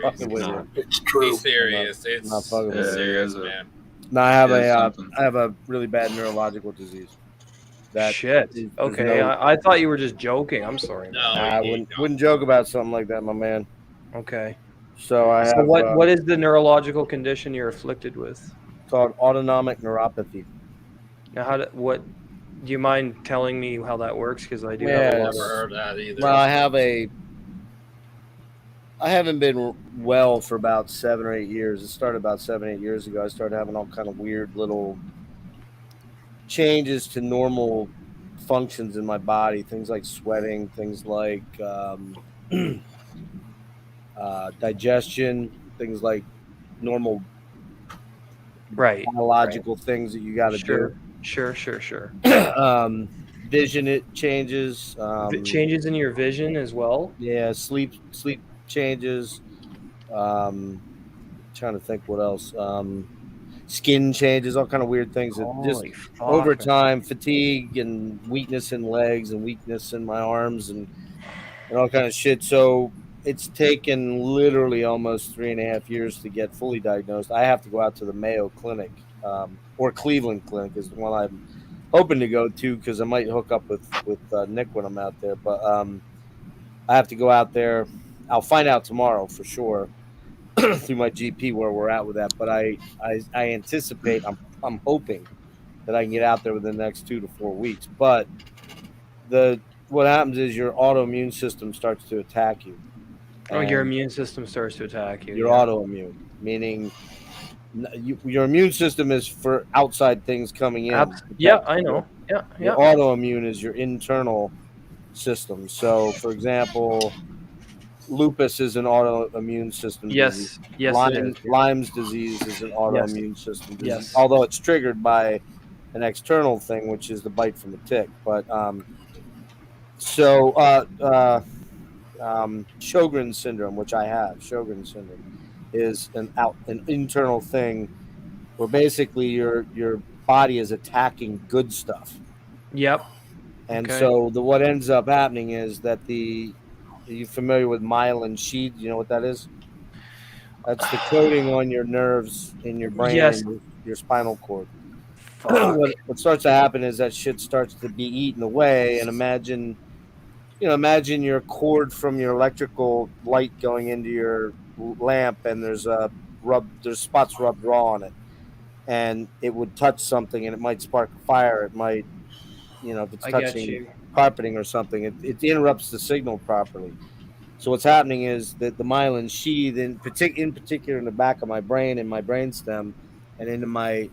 fucking with you. It's true. He's serious. I'm not fucking with serious, you. man. No, I have a really bad neurological disease. Shit. Okay, I thought you were just joking. I'm sorry. No, I wouldn't joke about something like that, my man. Okay. So what is the neurological condition you're afflicted with? It's called autonomic neuropathy. Now, do you mind telling me how that works? Because I do. I've never heard that either. Well, I haven't been well for about 7 or 8 years. It started about 7, 8 years ago. I started having all kind of weird little changes to normal functions in my body. Things like sweating, things like digestion, things like normal biological things that you got to do. Sure. Vision, it changes. It changes in your vision as well? Yeah, sleep changes. Trying to think what else. Skin changes, all kind of weird things. That over time, fatigue and weakness in legs and weakness in my arms and all kind of shit. So it's taken literally almost 3.5 years to get fully diagnosed. I have to go out to the Mayo Clinic or Cleveland Clinic is the one I'm hoping to go to because I might hook up with Nick when I'm out there. But I have to go out there. I'll find out tomorrow for sure through my GP where we're at with that. But I anticipate, I'm hoping that I can get out there within the next 2 to 4 weeks. But what happens is your autoimmune system starts to attack you. Oh, your immune system starts to attack you. You're autoimmune, meaning your immune system is for outside things coming in. Yeah, I know. Yeah. Your autoimmune is your internal system. So, for example, lupus is an autoimmune system disease. Yes, it is. Lyme's disease is an autoimmune system disease, Yes. although it's triggered by an external thing, which is the bite from a tick. But Sjogren's syndrome, which I have, Sjogren's syndrome, is an internal thing where basically your body is attacking good stuff. Yep. And Okay. so what ends up happening is that are you familiar with myelin sheath? You know what that is? That's the coating on your nerves in your brain Yes. and your spinal cord. Fuck. What starts to happen is that shit starts to be eaten away. And imagine your cord from your electrical light going into your lamp, and there's spots rubbed raw on it, and it would touch something, and it might spark a fire. It might, if it's I get touching you. carpeting or something, it interrupts the signal properly. So what's happening is that the myelin sheath, in particular in the back of my brain and my brainstem, and into my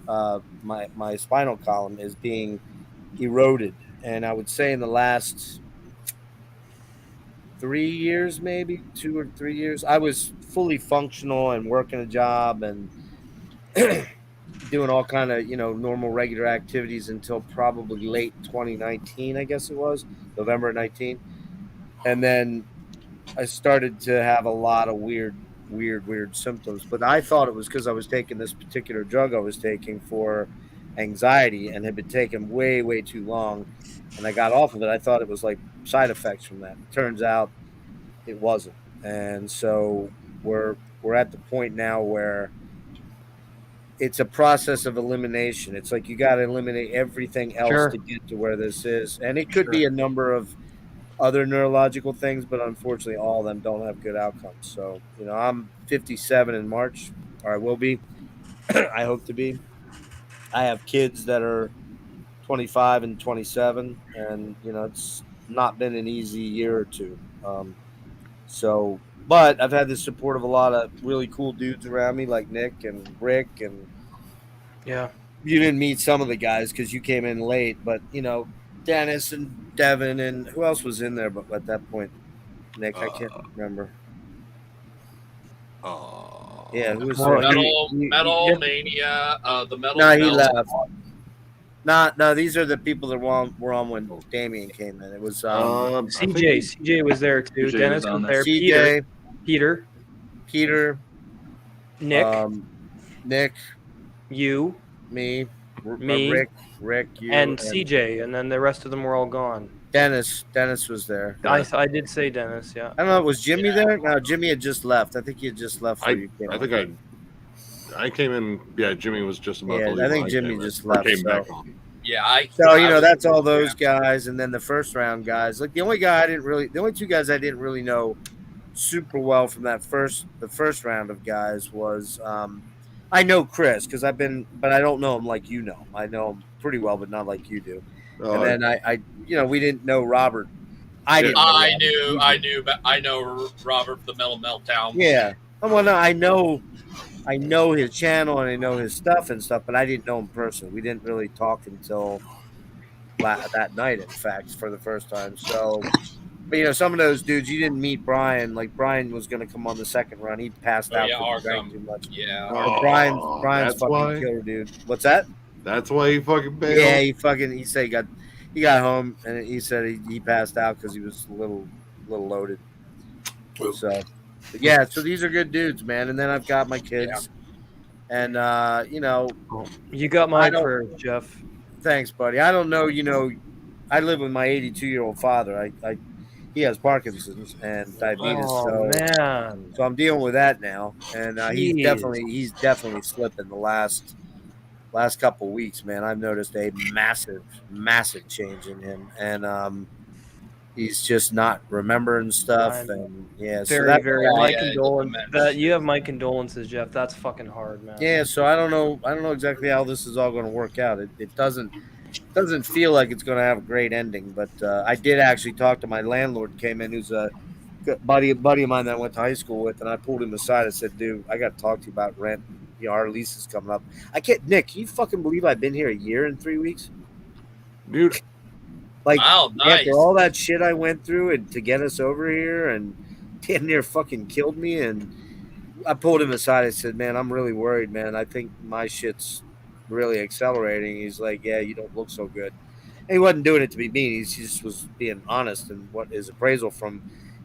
my spinal column, is being eroded. And I would say in the last 3 years, maybe 2 or 3 years, I was fully functional and working a job and doing all kind of normal regular activities until probably late 2019, I guess it was November 19, and then I started to have a lot of weird symptoms. But I thought it was because I was taking this particular drug I was taking for anxiety and had been taking way too long, and I got off of it. I thought it was like side effects from that. Turns out it wasn't. And so we're at the point now where it's a process of elimination. It's like you got to eliminate everything else Sure. to get to where this is. And it could be a number of other neurological things, but unfortunately all of them don't have good outcomes. So, I'm 57 in March, or I will be. I hope to be. I have kids that are 25 and 27, and it's not been an easy year or two. But I've had the support of a lot of really cool dudes around me, like Nick and Rick, and Yeah. you didn't meet some of the guys because you came in late, but Dennis and Devin, and who else was in there? But at that point, Nick, I can't remember. Yeah, who was there? Metal Mania, the Metal. No, he left. No, these are the people that were on when Damien came in. It was CJ. CJ was there too. CJ Dennis was on was there. CJ, Peter, Nick, Nick, you, me, Rick, you, and CJ, and then the rest of them were all gone. Dennis was there. I did say Dennis, yeah. I don't know. Was Jimmy there? No, Jimmy had just left. I think he had just left. I came in. Yeah, Jimmy was just about to leave. I think Jimmy just left. Back on. Yeah, that's all those guys, and then the first round guys. Like the only two guys I didn't really know super well from the first round of guys was I know Chris because but I don't know him like you know. I know him pretty well, but not like you do. And then I we didn't know Robert. I know Robert, the Metal Meltdown. Yeah. Well, no, I know his channel and I know his stuff, but I didn't know him personally. We didn't really talk until that night, in fact, for the first time. So, but some of those dudes you didn't meet. Brian, like Brian was going to come on the second run. He passed out because he drank too much. Yeah. Brian's fucking killer, dude. What's that? That's why he fucking bailed. Yeah, he said he got home and he said he passed out because he was a little loaded. So. Yeah, so these are good dudes, man. And then I've got my kids, and you got mine for Jeff. Thanks, buddy. I don't know, I live with my 82-year-old father. He has Parkinson's and diabetes. Oh man! So I'm dealing with that now, and he's definitely slipping the last couple weeks, man. I've noticed a massive change in him, and he's just not remembering stuff, and very. My condolences. You have my condolences, Jeff. That's fucking hard, man. Yeah, so I don't know exactly how this is all going to work out. It doesn't feel like it's going to have a great ending, but I did actually talk to my landlord. Came in, who's a buddy of mine that I went to high school with, and I pulled him aside. I said, "Dude, I got to talk to you about rent. Our lease is coming up. I can't, Nick. Can you fucking believe I've been here a year and 3 weeks, dude?" Like wow, nice. After all that shit I went through and to get us over here and damn near fucking killed me. And I pulled him aside. I said, man, I'm really worried, man. I think my shit's really accelerating. He's like, yeah, you don't look so good. And he wasn't doing it to be mean. He just was being honest. And what his appraisal from,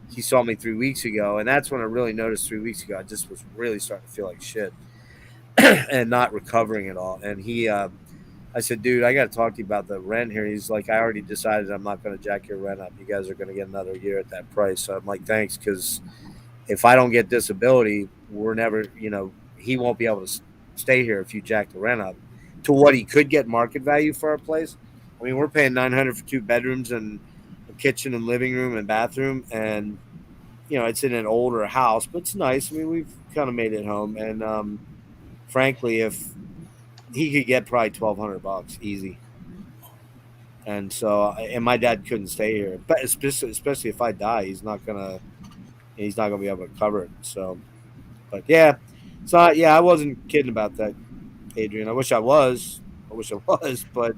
he saw me 3 weeks ago. And that's when I really noticed 3 weeks ago, I just was really starting to feel like shit and not recovering at all. And I said, dude, I got to talk to you about the rent here. He's like, I already decided I'm not going to jack your rent up. You guys are going to get another year at that price. So I'm like, thanks. Because if I don't get disability, we're never, he won't be able to stay here if you jack the rent up to what he could get market value for our place. I mean, we're paying $900 for 2 bedrooms and a kitchen and living room and bathroom. And, it's in an older house, but it's nice. I mean, we've kind of made it home. And frankly, if he could get probably $1,200 easy. And so, and my dad couldn't stay here, but especially if I die, he's not gonna be able to cover it. So, but yeah, so yeah, I wasn't kidding about that, Adrian. I wish I was, but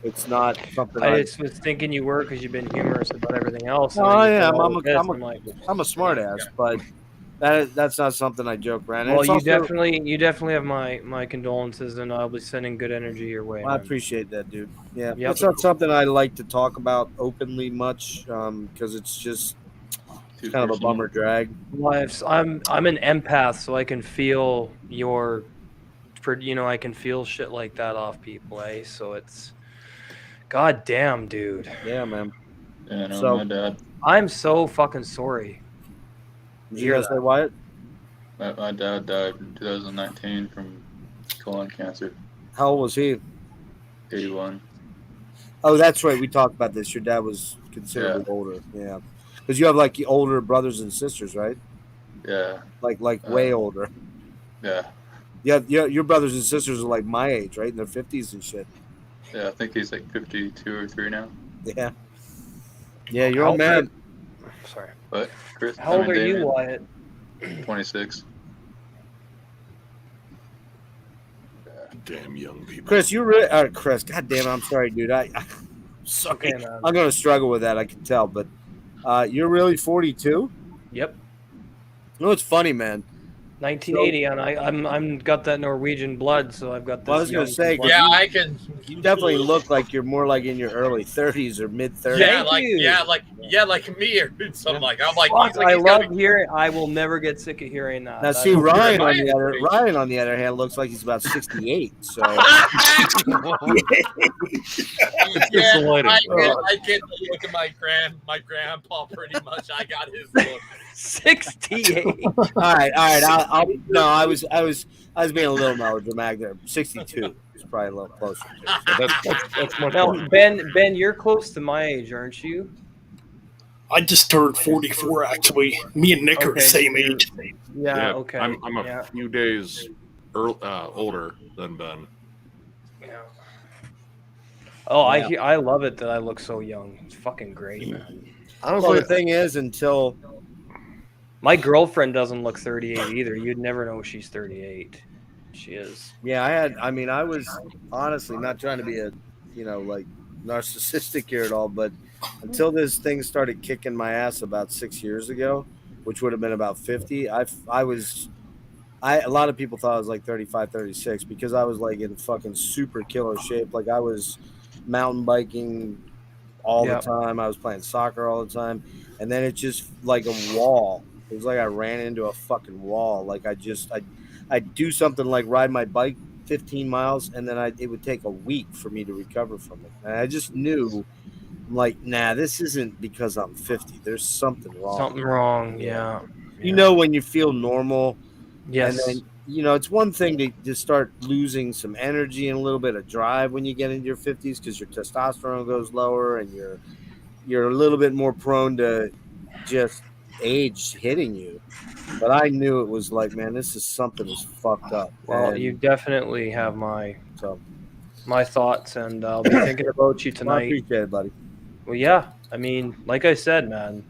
it's not something. I just was thinking you were because you've been humorous about everything else. No, I am. I'm a smart ass, but that's not something I joke around. Well, you definitely have my condolences, and I'll be sending good energy your way. I appreciate that, dude. Yeah, it's not something I like to talk about openly much, because it's just kind of a bummer drag. Well, I'm an empath, so I can feel I can feel shit like that off people, eh? So it's, god damn, dude. Yeah, man. Yeah, no, So- my dad. I'm so fucking sorry. Did you guys say Wyatt? My dad died in 2019 from colon cancer. How old was he? 81. Oh, that's right. We talked about this. Your dad was considerably older. Yeah, because you have like older brothers and sisters, right? Yeah. Like way older. Yeah. Yeah, your brothers and sisters are like my age, right? In their 50s and shit. Yeah, I think he's like 52 or 3 now. Yeah. Yeah, you're old man. Sorry. But Chris, How old are you, Wyatt? 26. Damn young people. Chris, you really Chris, god damn it, I'm sorry, dude. I'm sorry. Okay, man. I'm gonna struggle with that, I can tell, but you're really 42? Yep. No, it's funny, man. 1980, and I'm got that Norwegian blood, so I've got this. Well, I was gonna young say, blood. Yeah, I can. You definitely look like you're more like in your early 30s or mid 30s. Like me or something like. I'm like, Fuck, he's like I he's gotta love be- hearing. I will never get sick of hearing that. Now, That's- see, Ryan Ryan on the other hand looks like he's about 68. So yeah, I get the look of my grandpa pretty much. I got his look. 68. all right. I was being a little melodramatic there. 62 is probably a little closer. That's much Now, more. Ben, you're close to my age, aren't you? I just turned 44, actually. Me and Nick are the Okay, same so you're- age. Yeah. Okay. I'm a yeah. few days older than Ben. Yeah. Oh, I love it that I look so young. It's fucking great, man. Well, the thing is, until My girlfriend doesn't look 38 either. You'd never know she's 38. She is. yeah, I was honestly not trying to be a, like narcissistic here at all, but until this thing started kicking my ass about 6 years ago, which would have been about 50, a lot of people thought I was like 35, 36 because I was like in fucking super killer shape. Like I was mountain biking all the time. I was playing soccer all the time. And then it's just like a wall. It was like I ran into a fucking wall. Like I'd do something like ride my bike 15 miles and then it would take a week for me to recover from it. And I just knew, like, nah, this isn't because I'm 50. There's something wrong. Something wrong, yeah. You know when you feel normal. Yes. And then, it's one thing to start losing some energy and a little bit of drive when you get into your 50s because your testosterone goes lower and you're a little bit more prone to just age hitting you. But I knew it was like, man, this is something that's fucked up. Well, And you definitely have my so thoughts, and I'll be thinking about you I tonight. appreciate it, buddy. Well, yeah. I mean, like I said, man,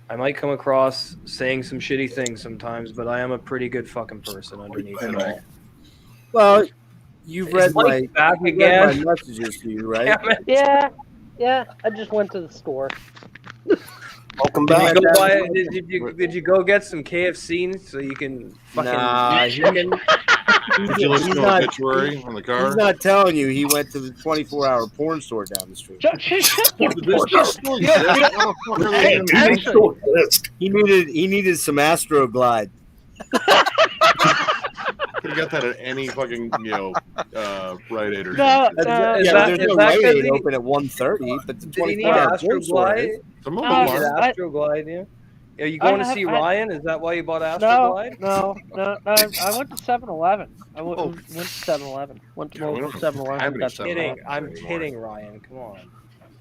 I might come across saying some shitty things sometimes, but I am a pretty good fucking person underneath it all. Well, you've Is read Mike back you've again? read my messages to you, right? Damn it. Yeah. I just went to the store. Welcome Did back. you go buy? Did you go get some KFC so you can fucking Nah, eat chicken? Did you listen to obituary on the car? He's not telling you. He went to the 24-hour porn store down the street. He needed some Astroglide. Could have got that at any fucking Rite Aid or No, something. There's no Rite Aid open at 1:30, but the 24-hour porn store is. Some of them are. Astroglide, yeah. Are you going to see Ryan? Is that why you bought Astroglide? No. I went to 7-Eleven. I went to 7-Eleven. Went to local 7-Eleven. I'm kidding, Ryan. Come on. I'm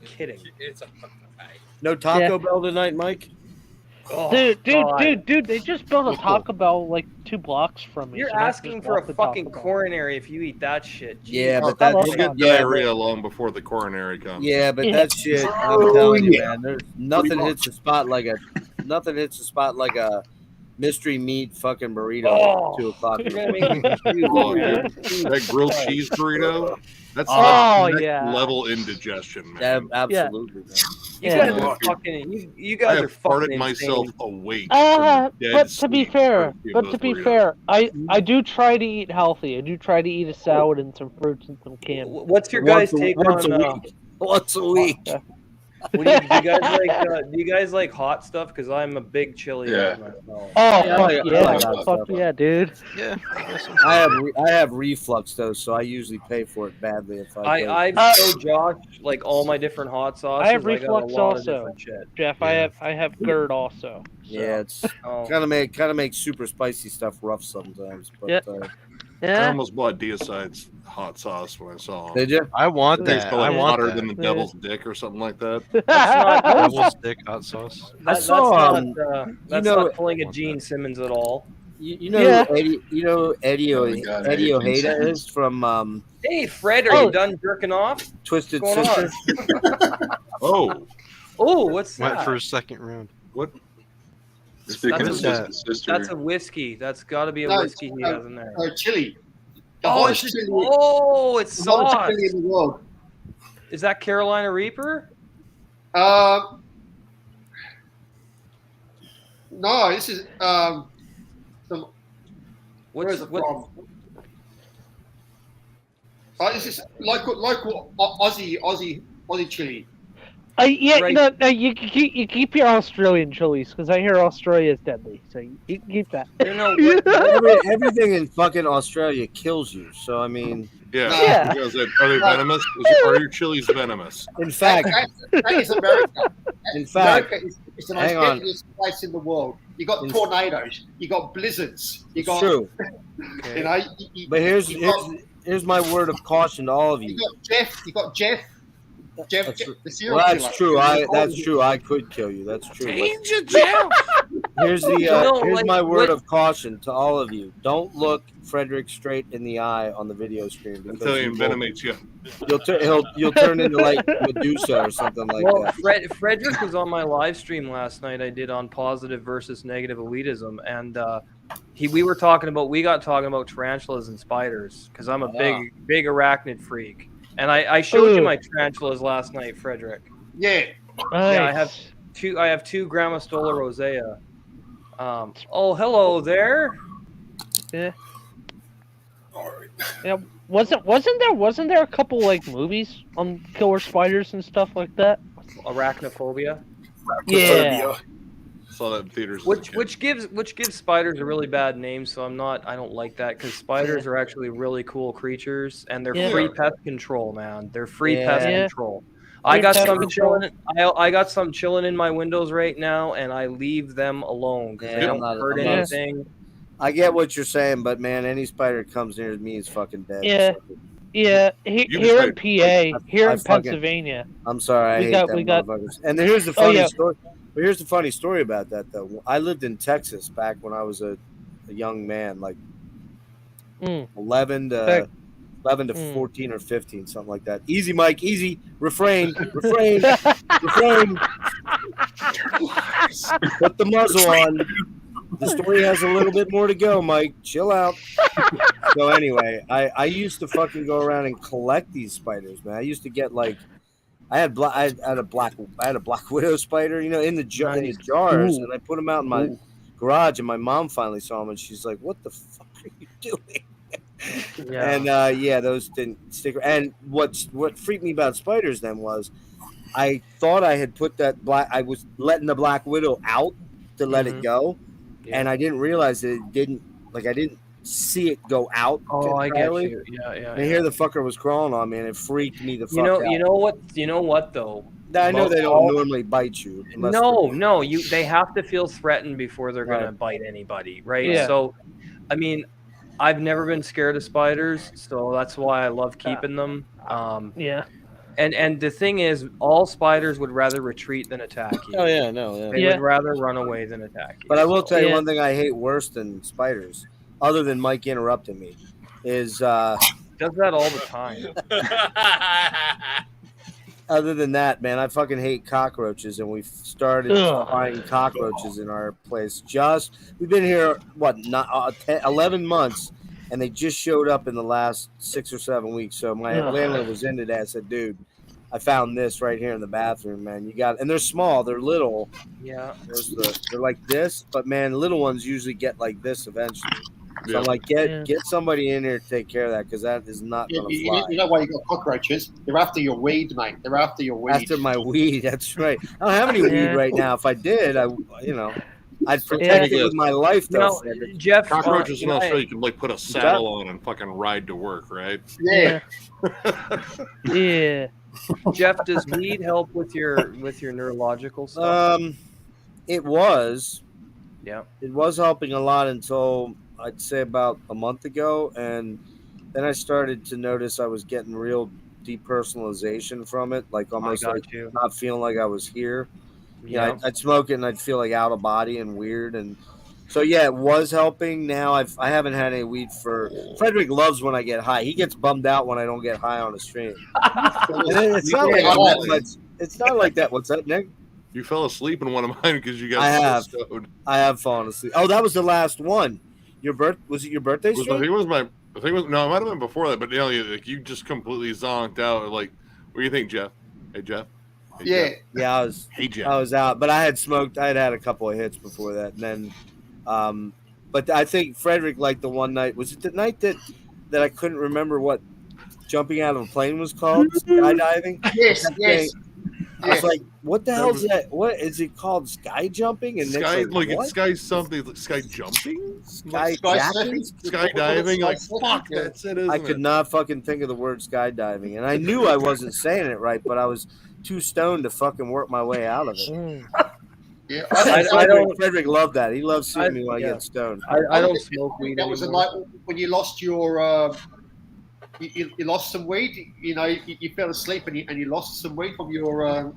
kidding. It's a No Taco Bell tonight, Mike? Oh, dude! They just built a Taco Bell like 2 blocks from me. You're so I asking just for a walked to fucking Taco Bell. coronary if you eat that shit. Jeez. Yeah, but We'll get diarrhea long before the coronary comes. Yeah, but that shit, I'm telling you, man. There's nothing hits the spot like a mystery meat fucking burrito at 2 o'clock. That grilled cheese burrito. That's next level indigestion, man. Absolutely, man. You guys are fucking. You guys I are have fucking farted myself awake. But to be fair, I do try to eat healthy. I do try to eat a salad and some fruits and some canned. What's your guys' take on once a week? Do you guys like hot stuff? Because I'm a big chili guy myself. Fuck yeah, dude. Yeah. I have reflux though, so I usually pay for it badly if I show Josh like all my different hot sauces. I have reflux also, Jeff. Yeah. I have GERD also. So. Yeah, it's kind of make super spicy stuff rough sometimes. But I almost bought Deicide's hot sauce when I saw him. Did you? I want that. I want hotter than the devil's dick or something like that. That's not devil's dick hot sauce. That's not pulling a Gene Simmons at all. You know who Eddie Ojeda is from. Hey Fred, are you done jerking off? Twisted Sister. Oh, what's that? Went for a second round. What? That's a whiskey. That's got to be a whiskey he has in there. Chili. It's sauce. Chili in the world. Is that Carolina Reaper? No, this is where is it from? This is local Aussie chili. You keep your Australian chilies because I hear Australia is deadly. So you can keep that. Everything in fucking Australia kills you. So I mean, are they venomous? Are your chilies venomous? In fact, that is America. In fact, America is the most deadliest place in the world. You got tornadoes, you got blizzards, you got. True. But here's my word of caution to all of you. You got Jeff. The serial well, killer. that's true. That's true. I could kill you. That's true. Jeff. Here's my word of caution to all of you. Don't look Frederick straight in the eye on the video screen until he envenomates you. You'll turn into like Medusa or something like that. Frederick was on my live stream last night. I did on positive versus negative elitism, and we got talking about tarantulas and spiders because I'm a big arachnid freak. And I showed you my tarantulas last night, Frederick. Yeah. Nice. Yeah, I have two Grammastola rosea. Hello there. Yeah. All right. Yeah. Wasn't there a couple like movies on killer spiders and stuff like that? Arachnophobia. Yeah. Saw that in theaters. Which gives spiders a really bad name, so I don't like that because spiders are actually really cool creatures and they're free pest control, man. They're free pest control. I got some chilling in my windows right now, and I leave them alone because they don't hurt anything. I get what you're saying, but man, any spider that comes near me is fucking dead. Yeah. Yeah, here in PA, here in Pennsylvania. I'm sorry, I hate that motherfuckers. And here's the funny story. But here's the funny story about that, though. I lived in Texas back when I was a young man, like 11 to 14 or 15, something like that. Easy, Mike, easy. Refrain. Put the muzzle on. The story has a little bit more to go, Mike. Chill out. So anyway, I used to fucking go around and collect these spiders, man. I used to get like I had a black widow spider, in the in the jars, and I put them out in my garage, and my mom finally saw them, and she's like, "What the fuck are you doing?" And those didn't stick. And what freaked me about spiders then was I thought I had put I was letting the black widow out to let it go, and I didn't realize that it didn't. Like I didn't see it go out. Oh, entirely. I get you. Yeah. And here the fucker was crawling on me, and it freaked me the fuck out. You know what though? I know they don't normally bite you. No. They have to feel threatened before they're gonna bite anybody, right? Yeah. So, I mean, I've never been scared of spiders, so that's why I love keeping them. Yeah. And the thing is, all spiders would rather retreat than attack you. Oh yeah, no, yeah. They would rather run away than attack you. But I will tell you one thing I hate worse than spiders, other than Mike interrupting me, is does that all the time. Other than that, man, I fucking hate cockroaches, and we've started finding cockroaches in our place. We've been here 11 months, and they just showed up in the last 6 or 7 weeks. So my landlord was into that. I said, dude, I found this right here in the bathroom, man. And they're small, they're little. Yeah. They're like this, but man, little ones usually get like this eventually. So I'm like, get somebody in here to take care of that, because that is not going to fly. You know why you got cockroaches? They're after your weed, mate. They're after your weed. After my weed, that's right. I don't have any weed right now. If I did, I'd protect it with my life, though. Jeff, cockroaches in Australia, you can like put a saddle on and fucking ride to work, right? Yeah. Yeah. Jeff, does weed help with your neurological stuff? It was. Yeah. It was helping a lot until I'd say about a month ago, and then I started to notice I was getting real depersonalization from it, like almost not feeling like I was here. Yeah, I'd smoke it and I'd feel like out of body and weird, and so it was helping. Now I haven't had any weed for. Frederick loves when I get high. He gets bummed out when I don't get high on the stream. It's not like that. It's not like that. What's that, Nick? You fell asleep in one of mine because you got stoned. I have fallen asleep. Oh, that was the last one. Was it your birthday stream? I think it was no, it might have been before that, but you just completely zonked out. Like, what do you think, Jeff? Hey, Jeff. Yeah, I was. Hey, Jeff. I was out, but I had smoked. I had a couple of hits before that, and then, but I think Frederick liked the one night. Was it the night that I couldn't remember what jumping out of a plane was called? Skydiving. Yes. I was like, "What the hell is that? What is it called? Sky jumping?" And sky, it's sky something, like sky jumping, skydiving. Like, fuck, that's it. I could not fucking think of the word skydiving, and I knew I wasn't saying it right, but I was too stoned to fucking work my way out of it. Yeah, I don't. Frederick loved that. He loves seeing me when I get stoned. I don't smoke weed. That was a night when you lost your. You lost some weed. You fell asleep and you lost some weed from your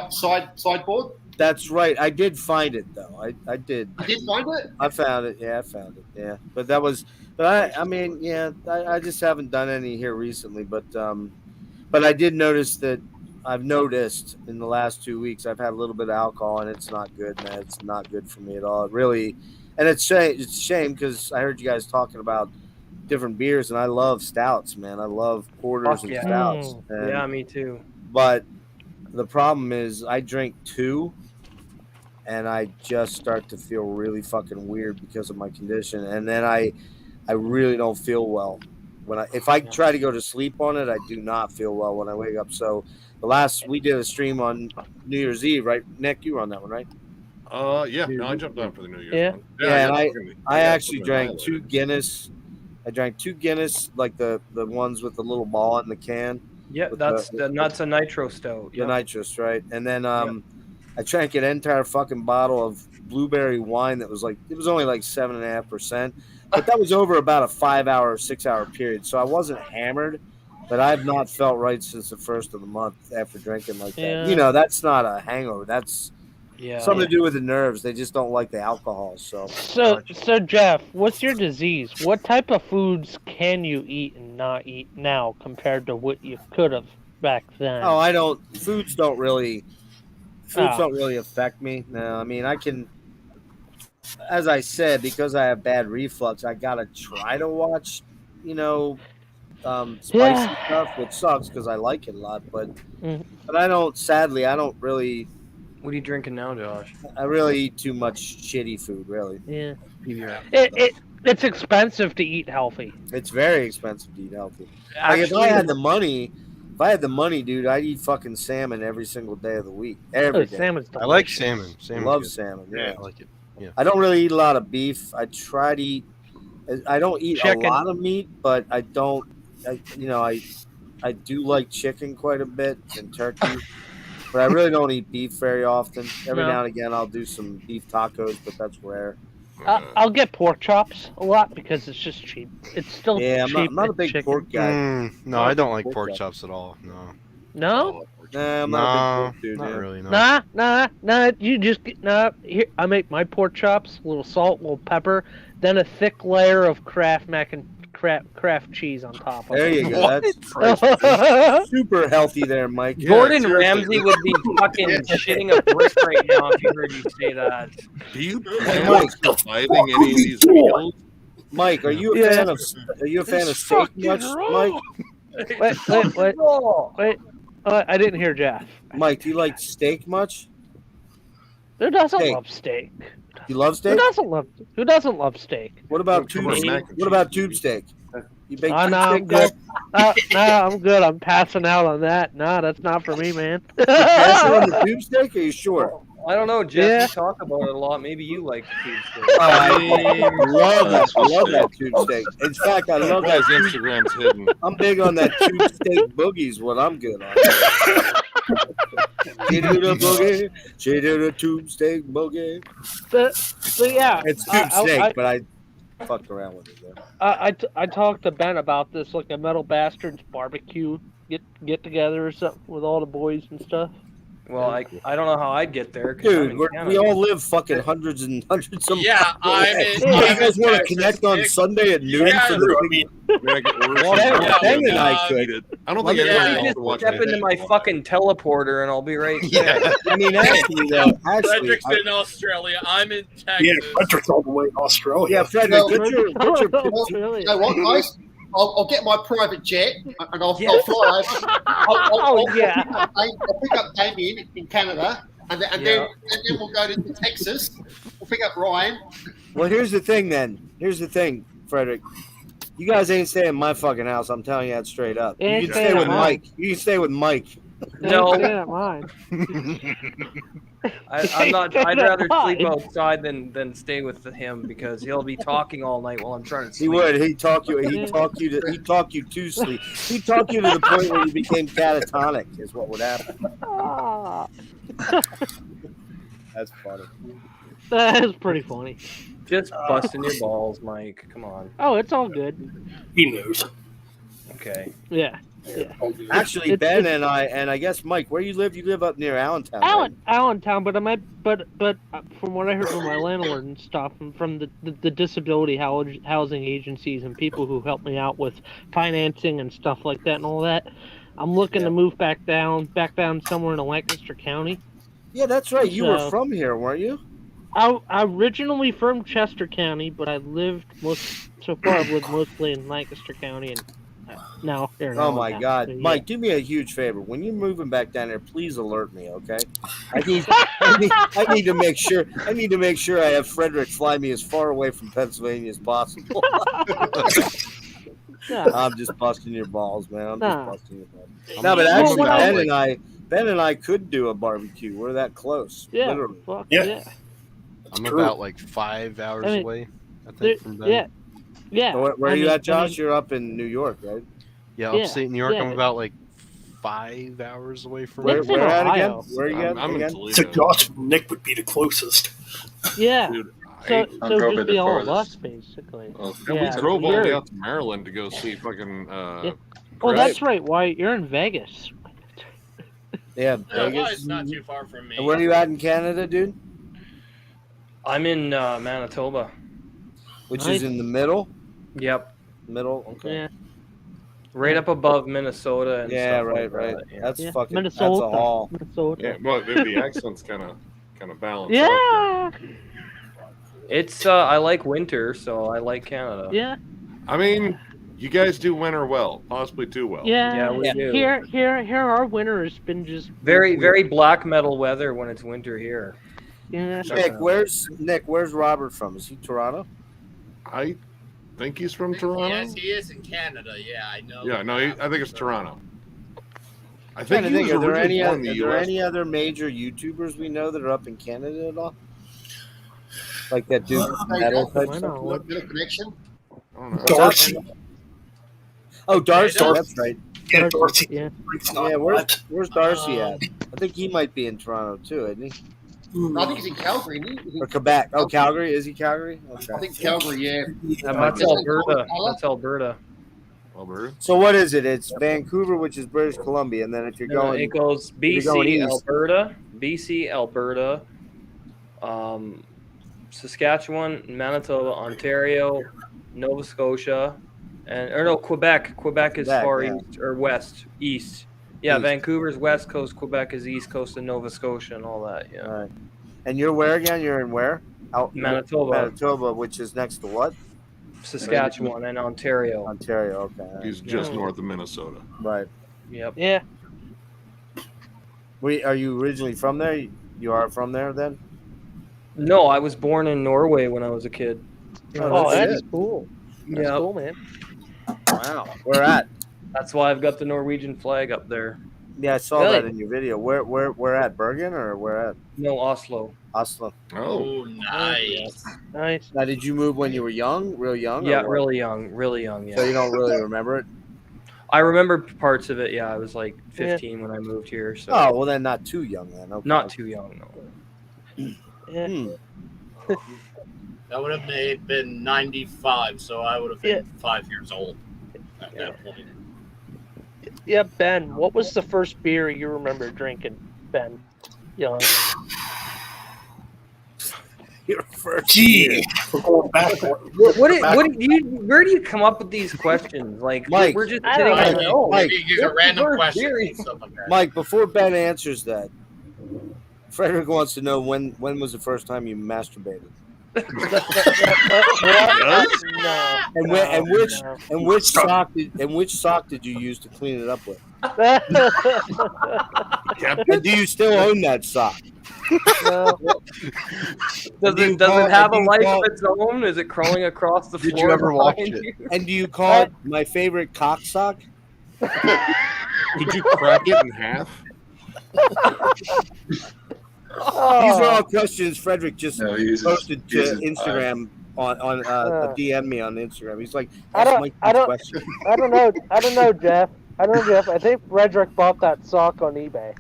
sideboard. That's right. I did find it though. I did. You did find it? I found it. Yeah, I found it. Yeah, but that was. But I just haven't done any here recently. But I did notice that. I've noticed in the last 2 weeks I've had a little bit of alcohol, and it's not good, man. It's not good for me at all. It really, and it's a shame because I heard you guys talking about different beers, and I love stouts, man. I love porters and stouts. And, me too. But the problem is I drink 2, and I just start to feel really fucking weird because of my condition, and then I really don't feel well. If I try to go to sleep on it, I do not feel well when I wake up. So we did a stream on New Year's Eve, right? Nick, you were on that one, right? I jumped on for the New Year's one. Yeah, and I actually drank 2 Guinness. I drank 2 Guinness, like the ones with the little ball in the can. Yeah, that's a nitro stout. The nitrous, right? And then I drank an entire fucking bottle of blueberry wine that was it was only like 7.5%, but that was over about a 5-hour, 6-hour period. So I wasn't hammered, but I've not felt right since the first of the month after drinking like that. Yeah. That's not a hangover. That's something to do with the nerves. They just don't like the alcohol. So Jeff, what's your disease? What type of foods can you eat and not eat now compared to what you could have back then? Oh, I don't. Foods don't really affect me. No, I mean I can. As I said, because I have bad reflux, I gotta try to watch, spicy stuff, which sucks because I like it a lot. But I don't. Sadly, I don't really. What are you drinking now, Josh? I really eat too much shitty food. Really. Yeah. Yeah. It's expensive to eat healthy. It's very expensive to eat healthy. Like if I had the money, dude, I'd eat fucking salmon every single day of the week. Every day. Salmon's delicious. I like salmon. I love salmon. Yeah, I like it. Yeah. I don't really eat a lot of beef. I try to eat. I don't eat Chicken. a lot of meat, but I don't. I do like chicken quite a bit and turkey, but I really don't eat beef very often. Every now and again, I'll do some beef tacos, but that's rare. I'll get pork chops a lot because it's just cheap. It's still cheap. I'm not a big pork guy. No, I don't like pork chops at all. No. No? Nah, I'm not a big pork dude. Not really. No. Nah. You just get Here, I make my pork chops, a little salt, a little pepper, then a thick layer of Kraft cheese on top. There you go. That's super healthy there, Mike. Gordon Ramsay would be fucking shitting a brick right now if he heard you say that. Do you plan on surviving any of these meals? Mike, are you a fan of steak much, Mike? Wait. I didn't hear Jeff. Mike, do you like steak much? Who doesn't love steak? You love steak? Who doesn't love steak? What about tube steak? You big I'm good. I'm good. I'm passing out on that. No, that's not for me, man. You passing on the tube steak? Are you sure? I don't know, Jeff. You talk about it a lot. Maybe you like tube steak. I love that. I love that tube steak. In fact, I love that. Instagram's hidden. I'm big on that tube steak boogies. What I'm good on. She do the boogie. She do the tube steak boogie. So yeah, it's tube steak, but I fucked around with it. I talked to Ben about this, like a Metal Bastards barbecue get together or something with all the boys and stuff. Well, I don't know how I'd get there. Dude, we all live fucking hundreds and hundreds of miles away. You guys want to connect on Sunday at noon for the big... Ben and I could. I don't think anyone wants to watch step into my fucking teleporter and I'll be right there. I mean, actually, though, Frederick's in Australia. I'm in Texas. Yeah, Frederick's all the way in Australia. Yeah, Frederick, you know what, guys? I'll get my private jet and I'll fly over. I'll pick up Damien in Canada and then we'll go to Texas. We'll pick up Ryan. Well, here's the thing then. Here's the thing, Frederick. You guys ain't staying in my fucking house. I'm telling you that straight up. You can stay with Mike. You can stay with Mike. No. Mine. I'm not. I'd rather sleep outside than stay with him because he'll be talking all night while I'm trying to sleep. He would. He'd talk you to sleep. He'd talk you to the point where you became catatonic. Is what would happen. That's funny. That is pretty funny. Just busting your balls, Mike. Come on. Oh, it's all good. He knows. Okay. Yeah. Actually, Ben and I guess Mike, where you live up near Allentown. Right? Allentown, but from what I heard from my landlord and stuff, and from the disability housing agencies and people who help me out with financing and stuff like that and all that, I'm looking to move back down somewhere in Lancaster County. Yeah, that's right. You were from here, weren't you? I originally from Chester County, but I've lived mostly in Lancaster County and. No, oh my God, Mike! Do me a huge favor. When you're moving back down there, please alert me, okay? I need to make sure. I need to make sure I have Frederick fly me as far away from Pennsylvania as possible. I'm just busting your balls, man. I'm just busting your balls. No, but actually, Ben and I could do a barbecue. We're that close. Yeah, literally. Yeah. I'm about like 5 hours away. I think from Ben. Yeah. So where are you at, Josh? You're up in New York, right? Yeah, upstate New York. I'm about like 5 hours away from where at again? Where are you at? I'm in Toledo. So Josh and Nick would be the closest. Yeah. Dude, so just be all of us, basically. We drove all the way out to Maryland to go see fucking. Oh, that's right, Wyatt. You're in Vegas. Yeah, Vegas. It's not too far from me. And where are you at in Canada, dude? I'm in Manitoba. Which is in the middle? Yep. Middle? Okay. Yeah. Right up above Minnesota and stuff right. That. Yeah. That's fucking Minnesota. That's a haul. Minnesota. Yeah, well, the accent's kind of balanced. Yeah. It's I like winter, so I like Canada. Yeah. I mean, You guys do winter well, possibly too well. Yeah, we do. Here, our winter has been just Very black metal weather when it's winter here. Yeah. Nick? Where's Robert from? Is he Toronto? I think he's from Toronto. Yes, he is in Canada. Yeah, I know. Yeah, no, I think it's Toronto. I I'm think trying to think, are there US. any other major YouTubers we know that are up in Canada at all? Like that dude metal type stuff? Little connection. Darcy. Oh, Darcy, Darcy. that's right. Yeah, Darcy. Yeah. Yeah, where's Darcy at? I think he might be in Toronto too, isn't he? I think he's in Calgary, isn't he? Or Quebec. Oh, Calgary. Is he Calgary? Okay. I think Calgary, yeah. That's Alberta. That's Alberta. Alberta. So what is it? It's Vancouver, which is British Columbia, and then if you're going, it goes BC, Alberta, Saskatchewan, Manitoba, Ontario, Nova Scotia, Quebec. Quebec is far east or east. Yeah, East. Vancouver's west coast, Quebec is east coast of Nova Scotia and all that. Yeah. All right. And you're where again? You're in where? Manitoba. Manitoba, which is next to what? Saskatchewan and Ontario. Ontario, okay. He's just north of Minnesota. Right. Yep. Yeah. Are you originally from there? You are from there then? No, I was born in Norway when I was a kid. Oh, that's cool. That's Yep. cool, man. Wow. Where at? That's why I've got the Norwegian flag up there. Yeah, I saw Really? that in your video. Where at? Bergen or where at? No, Oslo. Oslo. Oh, nice. Nice. Now, did you move when you were young? Real young? Yeah, or what? really young. Yeah. So you don't really remember it? I remember parts of it. Yeah, I was like 15 when I moved here. So Oh, well then not too young then. Okay. not too young. No. Yeah. That would have been 95, so I would have been 5 years old at that point. Yeah, Ben, what was the first beer you remember drinking, Ben? Young. Your first Gee, we're going backward. Where do you come up with these questions? Like, Mike, we're just I sitting don't on know. Mike, These are random questions and stuff like that. Mike, before Ben answers that, Frederick wants to know when was the first time you masturbated? And which sock did you use to clean it up with? And do you still own that sock? No. Does it have a life of its own? Is it crawling across the floor? Did you ever watch behind it? you? And do you call it my favorite cock sock? Did you crack it in half? These are all questions Frederick just No, he uses- posted he to uses Instagram on DM me on Instagram. He's like, I that's don't- Mike's I don't- question. I don't know, Jeff. I think Frederick bought that sock on eBay.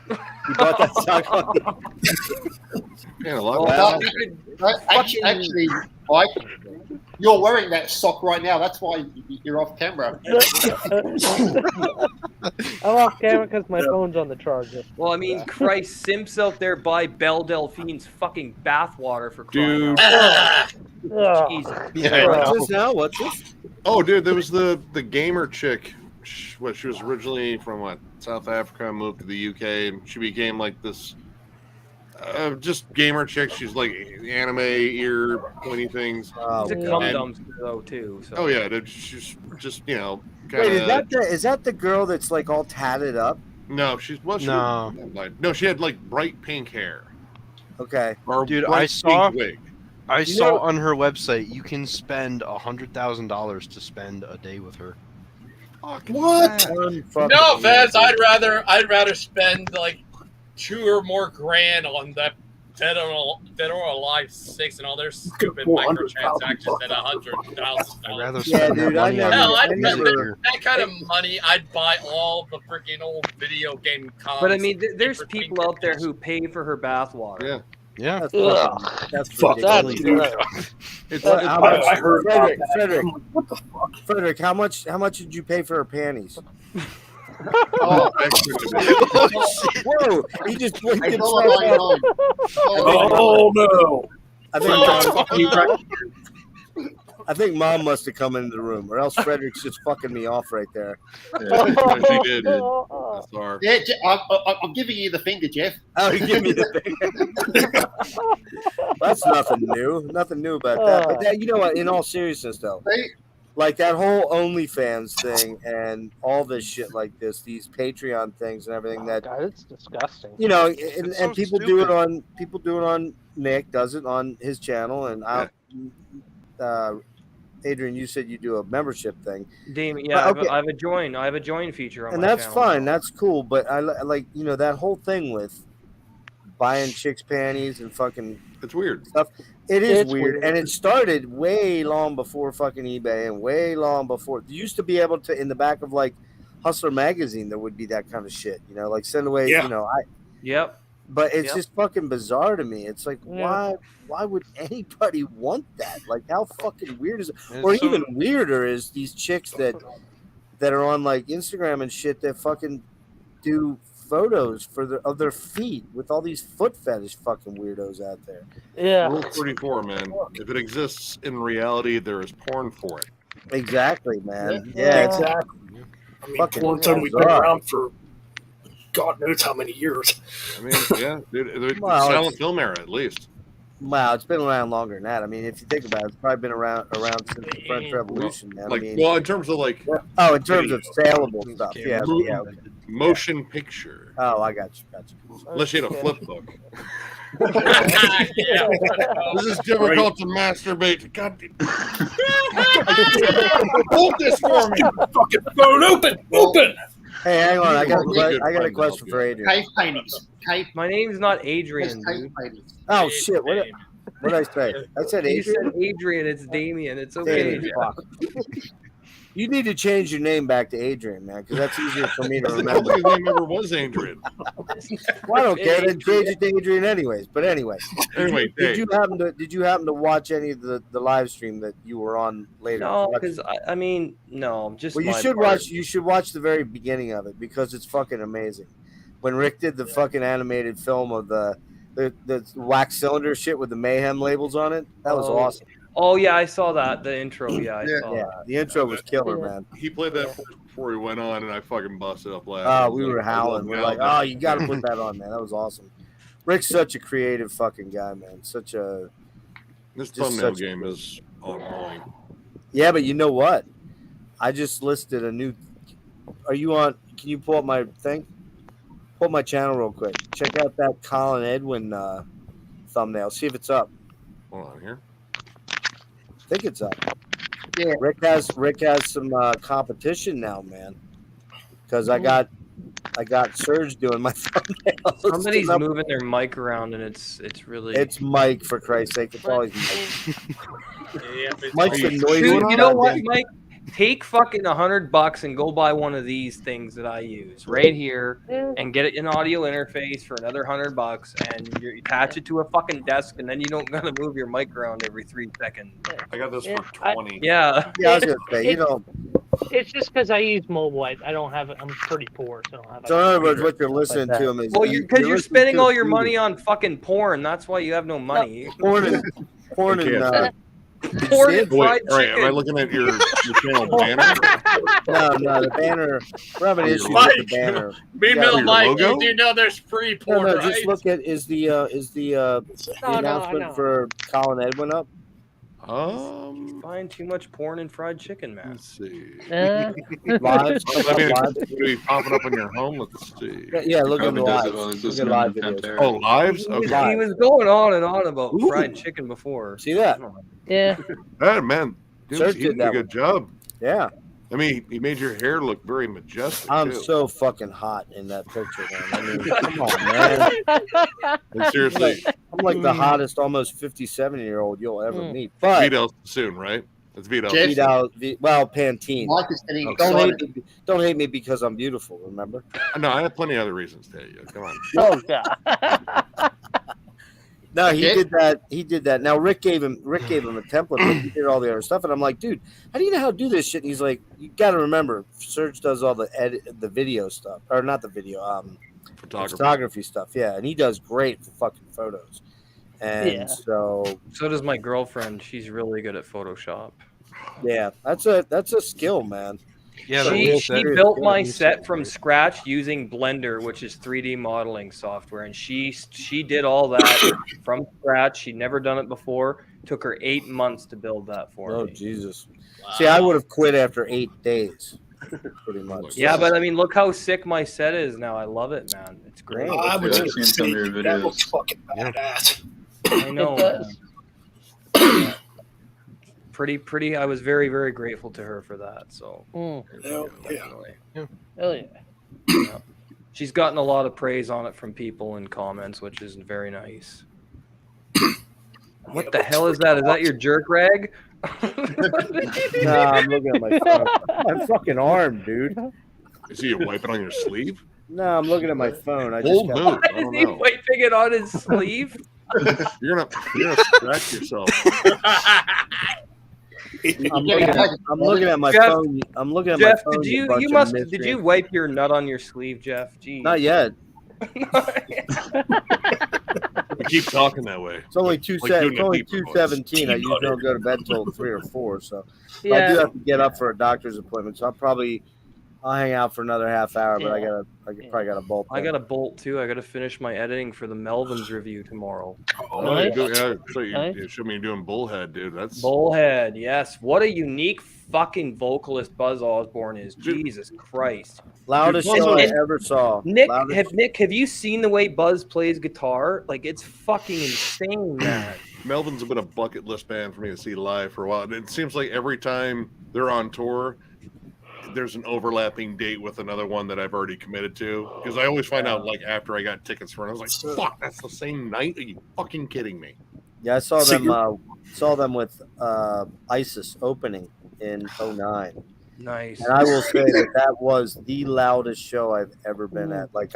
You bought that sock on Man, a lot Well, of actually, Mike, you're wearing that sock right now. That's why you're off camera. I'm off camera because my phone's on the charger. Well, I mean, Christ, simps out there buy Belle Delphine's fucking bathwater for crying Dude. out Ugh. loud. Jesus. What's this now? What's this? Oh, dude, there was the gamer chick. She was originally from South Africa, moved to the UK, and she became like this just gamer chick. She's like anime ear pointy things. He's a cum dumpster though too. So. Oh yeah, dude, she's just kinda, Wait, is that the girl that's like all tatted up? No, no, she had like bright pink hair. Okay, Dude, bright I saw pink wig. I saw on her website you can spend $100,000 to spend a day with her. What? No offense, I'd rather spend like 2 or more grand on that Dead or Alive 6 and all their stupid microtransactions than $100,000. I'd rather Yeah, spend dude, that I money never- on I music never- here. That kind of money, I'd buy all the freaking old video game consoles. But I mean, there's people out there who pay for her bathwater. Yeah. Yeah. That's Fuck ridiculous. that. It's How much, I heard about Frederick, that. What the fuck? Frederick, how much did you pay for her panties? oh, Whoa, he just blinked Hey, himself $1.99. up. Oh no! I think Mom must have come into the room, or else Frederick's just fucking me off right there. Yeah, she did. That's our. Yeah, I'm giving you the finger, Jeff. Oh, you give me the thing. That's nothing new. Nothing new about that. But that, you know what? In all seriousness, though, See? like that whole OnlyFans thing and all this shit like this, these Patreon things and everything that God, it's disgusting. you know, It's and so people do it stupid. on Nick does it on his channel, and Adrian, you said you do a membership thing. Damien, yeah, okay. I have a join feature on And my that's channel. fine, that's cool. But I like that whole thing with buying chicks' panties and fucking It's weird stuff. It's weird, weird. and it started way long before fucking eBay, and way long before. You used to be able to in the back of like Hustler magazine, there would be that kind of shit. Like send away. Yeah. Yep. But it's just fucking bizarre to me. It's like, Yeah. why would anybody want that? Like, how fucking weird is it? It's Or so- even weirder is these chicks that are on like Instagram and shit that fucking do photos of their feet with all these foot fetish fucking weirdos out there. Yeah. Rule 34, man. If it exists in reality, there is porn for it. Exactly, man. Yeah. Yeah, Exactly. I mean, Fucking porn's only been bizarre. around for God knows how many years. I mean, yeah, dude, Well, silent film era at least. Wow, it's been around longer than that. I mean, if you think about it, it's probably been around since the French Revolution, man. Like, I mean, well, in terms of like in terms of saleable stuff, yeah, yeah. Okay. motion picture. Oh, I got you. Unless you had a flip book. Yeah. This is difficult to masturbate. God damn. Hold this for me. Fucking phone open. Hey, hang on. I got Good a friend question to for help Adrian. Cave paintings. My name's not Adrian, dude. Oh shit! What did I say? I said You Adrian. said Adrian. It's Damien. It's okay. Damien, fuck. You need to change your name back to Adrian, man, because that's easier for me to remember. His name ever was Adrian. Well, I don't care. Then change it to Adrian anyways. But anyway, Anyway, did you happen to watch any of the live stream that you were on later? No, because I mean, no, just. Well, you my should part. watch. You should watch the very beginning of it because it's fucking amazing. When Rick did the fucking animated film of the wax cylinder shit with the mayhem labels on it, that was awesome. Oh yeah, I saw that. The intro. Yeah, I saw Yeah, that. the intro was killer, man. He played that for us before he went on, and I fucking busted up laughing. Oh, we were howling. We're like, oh, you got to put that on, man. That was awesome. Rick's such a creative fucking guy, man. Such a. This just thumbnail such- game is on point. Yeah, but you know what? I just listed a new. Are you on? Can you pull up my thing? Pull up my channel real quick. Check out that Colin Edwin thumbnail. See if it's up. Hold on here. I think it's up. Yeah. Rick has some competition now, man. Because I got Serge doing my thumbnails. Somebody's moving their mic around, and it's really. It's Mike, for Christ's sake. It's always Mike. Yeah, but Mike's the noisy. Dude, you know what, goddamn- Mike? Take fucking $100 and go buy one of these things that I use right here, and get it an audio interface for another $100, and you attach it to a fucking desk, and then you don't gotta move your mic around every 3 seconds. I got this for 20. Yeah. Yeah, I was gonna say, you know. It's just because I use mobile. I don't have it. I'm pretty poor, so I don't have. So in other words, what you're listening like to him is Well, because you're listening spending to all a your dude. money on fucking porn. That's why you have no money. porn and Porn and Wait, fried all right, am I chicken. looking at your channel banner? no, the banner. We're having issues with Mike, the banner. Me, You got Middle your Mike, logo? you do know there's free porn, No, right? just look at is the No, I announcement know. for Colin Edwin up. Buying too much porn and fried chicken, man. Let's see. Live. I mean, Live. it's be popping up on your home. Let's see. Yeah, look at Probably the does live. it while he's Look at listening live on videos. Pantera. Oh, lives? He was, Okay. he was going on and on about Ooh. fried chicken before. See that? Yeah. Hey, man. Serge He did did a that good job. Yeah, I mean, he made your hair look very majestic, I'm too. so fucking hot in that picture, man. I mean, come on, man. Like, seriously, I'm like the hottest, almost 57-year-old you'll ever meet. But Vito soon, right? It's Vito. Jeff- well, Pantene. Mike is getting Don't don't hate me because I'm beautiful. Remember? No, I have plenty of other reasons to hate you. Come on. Oh god. No, he Okay. did that. He did that. Now Rick gave him a template, but he did all the other stuff. And I'm like, dude, how do you know how to do this shit? And he's like, you got to remember, Serge does all the video stuff, or not the video, photography stuff. Yeah, and he does great for fucking photos. And Yeah. so does my girlfriend. She's really good at Photoshop. yeah, that's a skill, man. Yeah, She built my set from scratch using Blender, which is 3D modeling software, and she did all that from scratch. She'd never done it before. Took her 8 months to build that for me. Oh Jesus! Wow. See, I would have quit after 8 days, pretty much. Yeah, but I mean, look how sick my set is now. I love it, man. It's great. I was just gonna say that looks fucking badass. I know. Yeah. Pretty. I was very, very grateful to her for that. So, Hell yeah. Yeah. She's gotten a lot of praise on it from people in comments, which is very nice. What the hell is that? Is that your jerk rag? Nah, I'm looking at my phone. My fucking arm, dude. Is he wiping on your sleeve? No, I'm looking at my phone. I Bold just move. Is he wiping it on his sleeve? You're gonna scratch yourself. I'm looking at my Jeff, phone. I'm looking at Jeff, my phone. did you wipe your nut on your sleeve, Jeff? Jeez. Not yet. We keep talking that way. It's only Like doing It's a only deeper voice. 2:17. I usually don't go to bed till 3 or 4. So I Yeah. do have to get up for a doctor's appointment. So I'll hang out for another half hour. But I probably got a bolt. I got a bolt too. I got to finish my editing for the Melvins review tomorrow. Oh, Nice. so you showed me you doing bullhead, dude. That's Bullhead, yes. What a unique fucking vocalist Buzz Osborne is. Jesus Christ. Loudest Dude, show I and- ever saw. Nick, Loudest- have you seen the way Buzz plays guitar? Like, it's fucking insane, man. Melvin's been a bucket list band for me to see live for a while. And it seems like every time they're on tour, there's an overlapping date with another one that I've already committed to. Because I always find out like after I got tickets for it, I was like, "Fuck, that's the same night? Are you fucking kidding me?" Yeah, I saw them with ISIS opening in 09. Nice. And I will say that was the loudest show I've ever been at. Like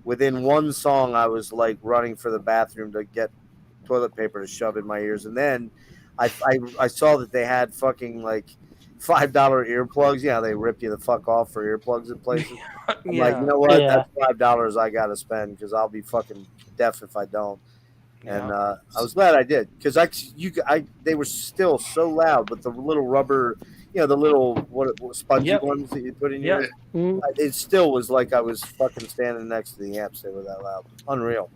within one song, I was like running for the bathroom to get toilet paper to shove in my ears, and then I saw that they had fucking like $5 earplugs. Yeah, they rip you the fuck off for earplugs in places. I'm like, you know what? Yeah. That's $5 I gotta spend because I'll be fucking deaf if I don't. And Yeah. I was glad I did because they were still so loud with the little rubber, the little what spongy Yep. ones that you put in Yep. your. It still was like I was fucking standing next to the amps. They were that loud. Unreal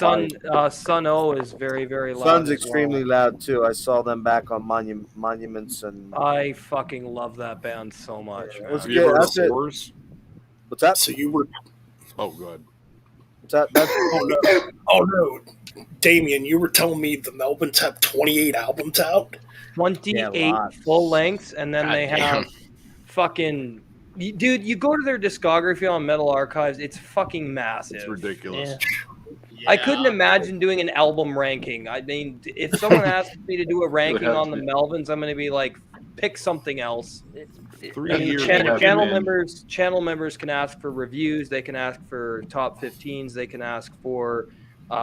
body. Sun O is very, very loud. Sun's as extremely loud too. I saw them back on Monuments and. I fucking love that band so much. Yeah, man. let's Have you ever That's heard it. of Horrors? What's that? So you were. Oh, good. What's that? That's Oh no, Damien, you were telling me the Melvins have 28 albums out. 28 lots. full lengths, and then they Goddamn. have fucking. Dude, you go to their discography on Metal Archives, it's fucking massive. It's ridiculous. I couldn't imagine doing an album ranking. I mean, if someone asked me to do a ranking have on the to. Melvins, I'm going to be like, pick something else. 3 I mean, years. channel man. members can ask for reviews. They can ask for top 15s. They can ask for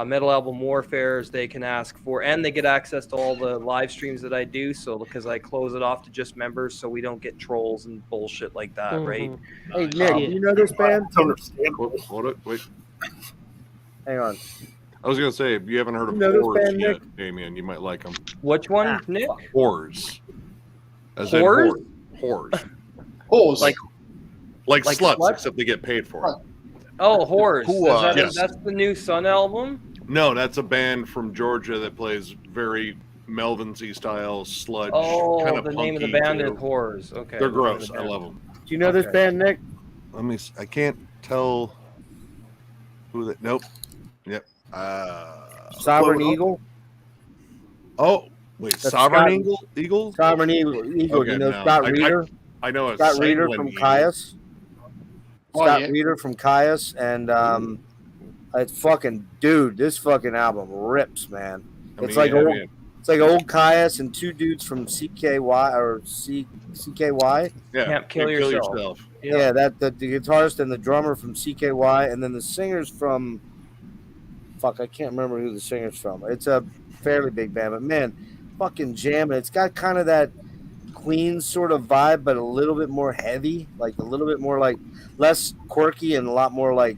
metal album warfares. They can ask for, and they get access to all the live streams that I do. So because I close it off to just members, so we don't get trolls and bullshit like that, right? Hey Nick, do you know this band? It's understandable. Hold it. Wait. Hang on. I was gonna say, if you haven't heard of You know this Horrors band, yet, Damien, you might like them. Which one, Nick? Horrors. As in Whores? whores. Pause. Like Like sluts, sluts? except they get paid for it. Oh, Horrors. Yes. That's the new Sun album? No, that's a band from Georgia that plays very Melvins-y style sludge. Oh, kind of the name of the punky, band too. is Horrors. Okay. They're the name of gross. the I band. love them. Do you know this band, Nick? Let me. I can't tell who that. Nope. Yep. Sovereign oh, Eagle. Oh, wait. That's Sovereign Scott- Eagle. Eagle. Sovereign Eagle. Okay, you know no. Scott I- Reeder. I know it's Scott Reeder Sanguine from Eagle. Caius. Oh, Scott yeah. Reeder from Caius, and it's fucking dude. This fucking album rips, man. I mean, It's like yeah, old. yeah. It's like old Caius and two dudes from CKY or CKY. Yeah, Can't Kill Yourself. Yeah, the guitarist and the drummer from CKY, and then the singers from. Fuck, I can't remember who the singer's from. It's a fairly big band, but man, fucking jamming. It's got kind of that Queen sort of vibe, but a little bit more heavy, like a little bit more like less quirky and a lot more like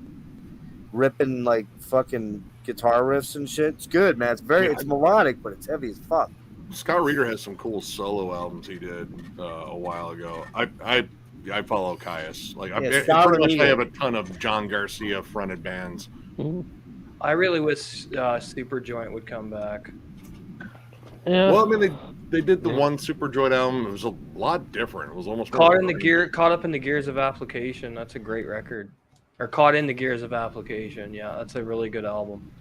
ripping like fucking guitar riffs and shit. It's good, man. It's melodic, but it's heavy as fuck. Scott Reeder has some cool solo albums he did a while ago. I follow Caius. Like, Yeah, pretty much I have a ton of John Garcia fronted bands. I really wish Super Joint would come back. Yeah. Well, I mean, they did the one Super Joint album. It was a lot different. It was almost Caught up in the gears of application. That's a great record. Or Caught in the Gears of Application. Yeah, that's a really good album.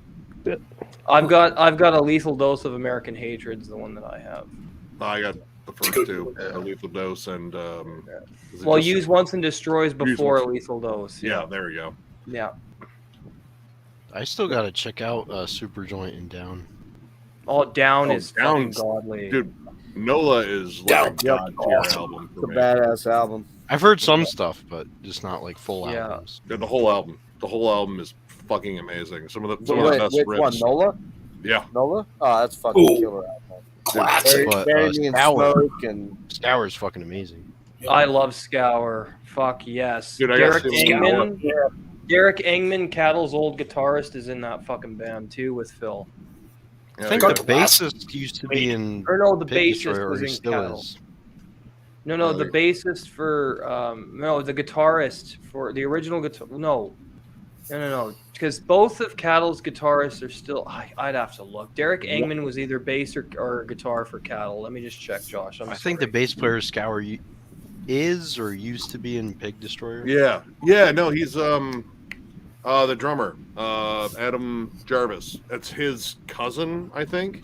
I've got a Lethal Dose of American Hatred's the one that I have. I got the first two, Lethal Dose and well, Use Once and Destroys before Lethal Dose. Yeah, there you go. Yeah. I still gotta check out Super Joint and Down. Oh, Down is fucking godly. Dude, Nola is like a god tier album for It's a me. badass album. I've heard some stuff, but just not like full albums. Yeah, the whole album is fucking amazing. Some of the best which riffs. one, Nola? Yeah. Nola? Oh, that's fucking killer album. Classic. Bury Me in Smoke and Scour is fucking amazing. I love Scour. Fuck yes. Dude, I Derek got Scour. Derek Engman, Cattle's old guitarist, is in that fucking band too with Phil. I think the bassist used to be in. Or no, the Pig bassist Destroyer, or was he in still Cattle. is. No, the bassist for the guitarist for the original guitar. No, because both of Cattle's guitarists are still. I'd have to look. Derek Engman was either bass or guitar for Cattle. Let me just check, Josh. I think the bass player Scour is or used to be in Pig Destroyer. Yeah. No, he's the drummer, Adam Jarvis. That's his cousin, I think.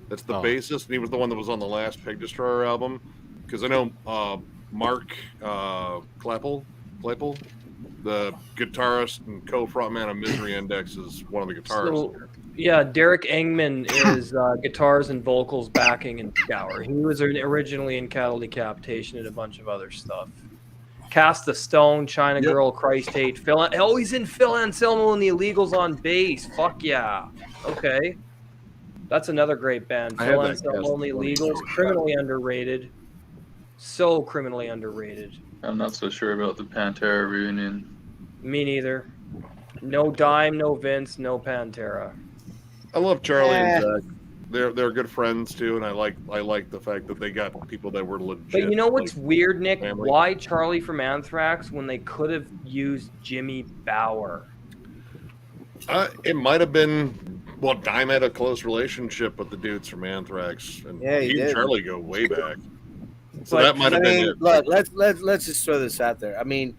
That's the bassist, and he was the one that was on the last Pig Destroyer album. Because I know Mark Clappel, the guitarist and co-frontman of Misery Index, is one of the guitarists. So, yeah, Derek Engman is guitars and vocals backing in Scour. He was originally in Cattle Decapitation and a bunch of other stuff. Cast the Stone, China Girl, Christ Hate, Phil. Oh, he's in Phil Anselmo and the Illegals on bass. Fuck yeah. Okay. That's another great band. Phil Anselmo and the Illegals, criminally underrated. So criminally underrated. I'm not so sure about the Pantera reunion. Me neither. No Dime, no Vince, no Pantera. I love Charlie and Zach. They're good friends too, and I like the fact that they got people that were legit. But you know what's weird, Nick? family. Why Charlie from Anthrax when they could have used Jimmy Bauer? It might have been. Well, Dime had a close relationship with the dudes from Anthrax, and Yeah, he he and did. Charlie go way back. So But, that might have been it. Look, let's just throw this out there. I mean,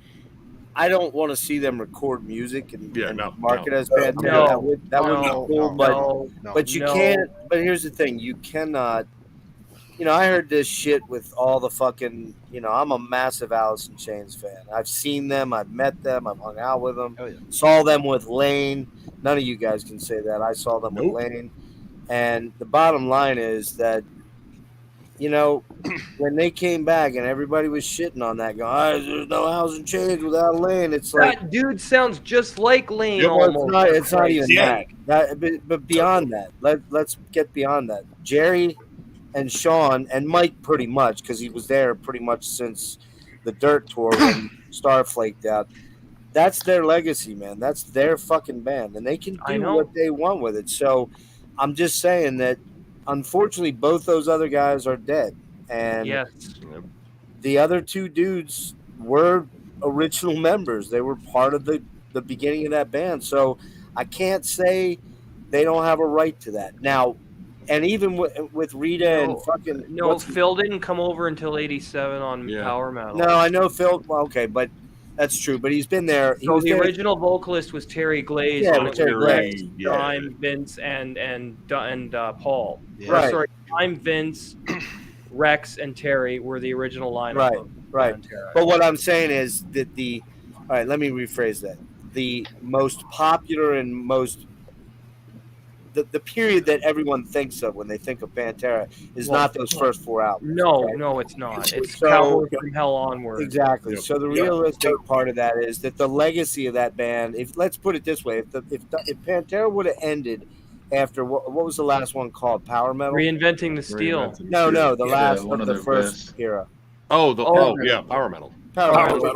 I don't want to see them record music and market as Pantera. That would be cool, but you can't. But here's the thing: you cannot. You know, I heard this shit with all the fucking. You know, I'm a massive Alice in Chains fan. I've seen them. I've met them. I've hung out with them. Saw them with Lane. None of you guys can say that. I saw them with Lane. And the bottom line is that, you know, when they came back and everybody was shitting on that, going, there's no Alice in Chains without Lane. It's like That dude sounds just like Lane. well, almost. it's not even that. But beyond that, let's get beyond that. Jerry and Sean and Mike, pretty much, because he was there pretty much since the Dirt tour when Star flaked out. That's their legacy, man. That's their fucking band, and they can do what they want with it. So I'm just saying that, unfortunately, both those other guys are dead, and the other two dudes were original members. They were part of the beginning of that band. So I can't say they don't have a right to that. Now, and even with Rita and fucking... No, Phil didn't come over until 87 on Power Metal. No, I know Phil... Well, okay, but that's true. But he's been there. So the original vocalist was Terry Glaze. Yeah, and it Terry was Glaze. Dime, Vince, and Paul. Yeah. Right. Sorry, Dime, Vince, Rex, and Terry were the original lineup. Right. But what I'm saying is that all right, let me rephrase that. The most popular and most the period that everyone thinks of when they think of Pantera is not those first four albums. No, it's not. It's Cowboys from Hell onward. Exactly. So the realistic part of that is that the legacy of that band. Let's put it this way: if Pantera would have ended after what was the last one called? Power Metal. Reinventing the Steel. No, the last of the first era. Power Metal. Power Metal.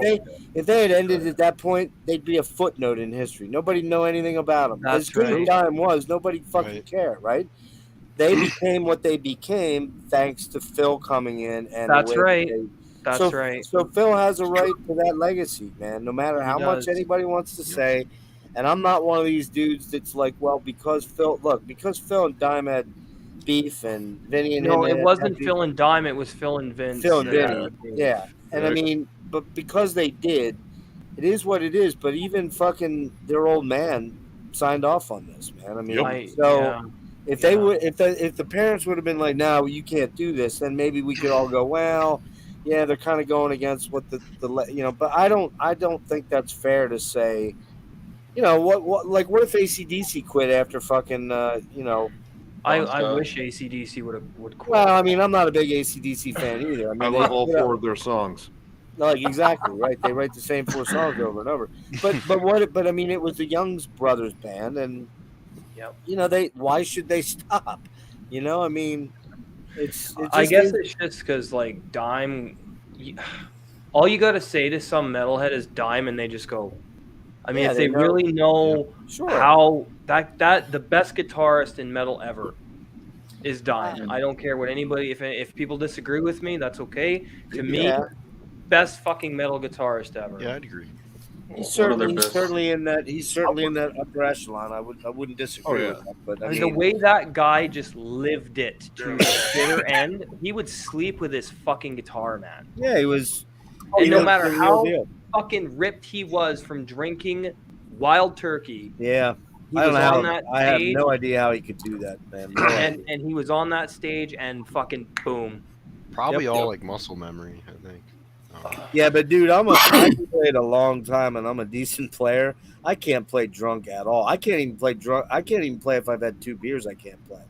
If they had ended at that point, they'd be a footnote in history. Nobody know anything about them. As good as Dime was, nobody fucking cared, right? They became what they became thanks to Phil coming in, and That's right. So Phil has a right to that legacy, man. No matter how much anybody wants to say, and I'm not one of these dudes that's like, well, because Phil and Dime had beef and Vinny and No, him it wasn't Phil and Dime. It was Phil and Vince. Phil and Vinny, yeah. And I mean, but because they did, it is what it is. But even fucking their old man signed off on this, man. I mean, if they would, if the parents would have been like, no, you can't do this, then maybe we could all go, well, yeah, they're kind of going against what the But I don't think that's fair to say. What if AC/DC quit after fucking I wish AC/DC would quit. Well, I mean, I'm not a big AC/DC fan either. I mean, I love all 4 of their songs. Like exactly right. They write the same 4 songs over and over. But I mean, it was the Youngs Brothers band, and why should they stop? I mean, I guess it's just because like Dime. All you got to say to some metalhead is Dime, and they just go. I mean, if they really know how that the best guitarist in metal ever is Dime. I don't care what anybody. If people disagree with me, that's okay. To me, best fucking metal guitarist ever. Yeah, I'd agree. He's certainly in that upper echelon. I wouldn't disagree with that. But I mean, the way that guy just lived it to the bitter end, he would sleep with his fucking guitar, man. Yeah, he was. And no matter how fucking ripped he was from drinking Wild Turkey. Yeah. I don't know. I have no idea how he could do that, man. And he was on that stage and fucking boom. Probably all like muscle memory, I think. Yeah, but dude, I played a long time and I'm a decent player. I can't play drunk at all. I can't even play drunk. I can't even play if I've had 2 beers. I can't play.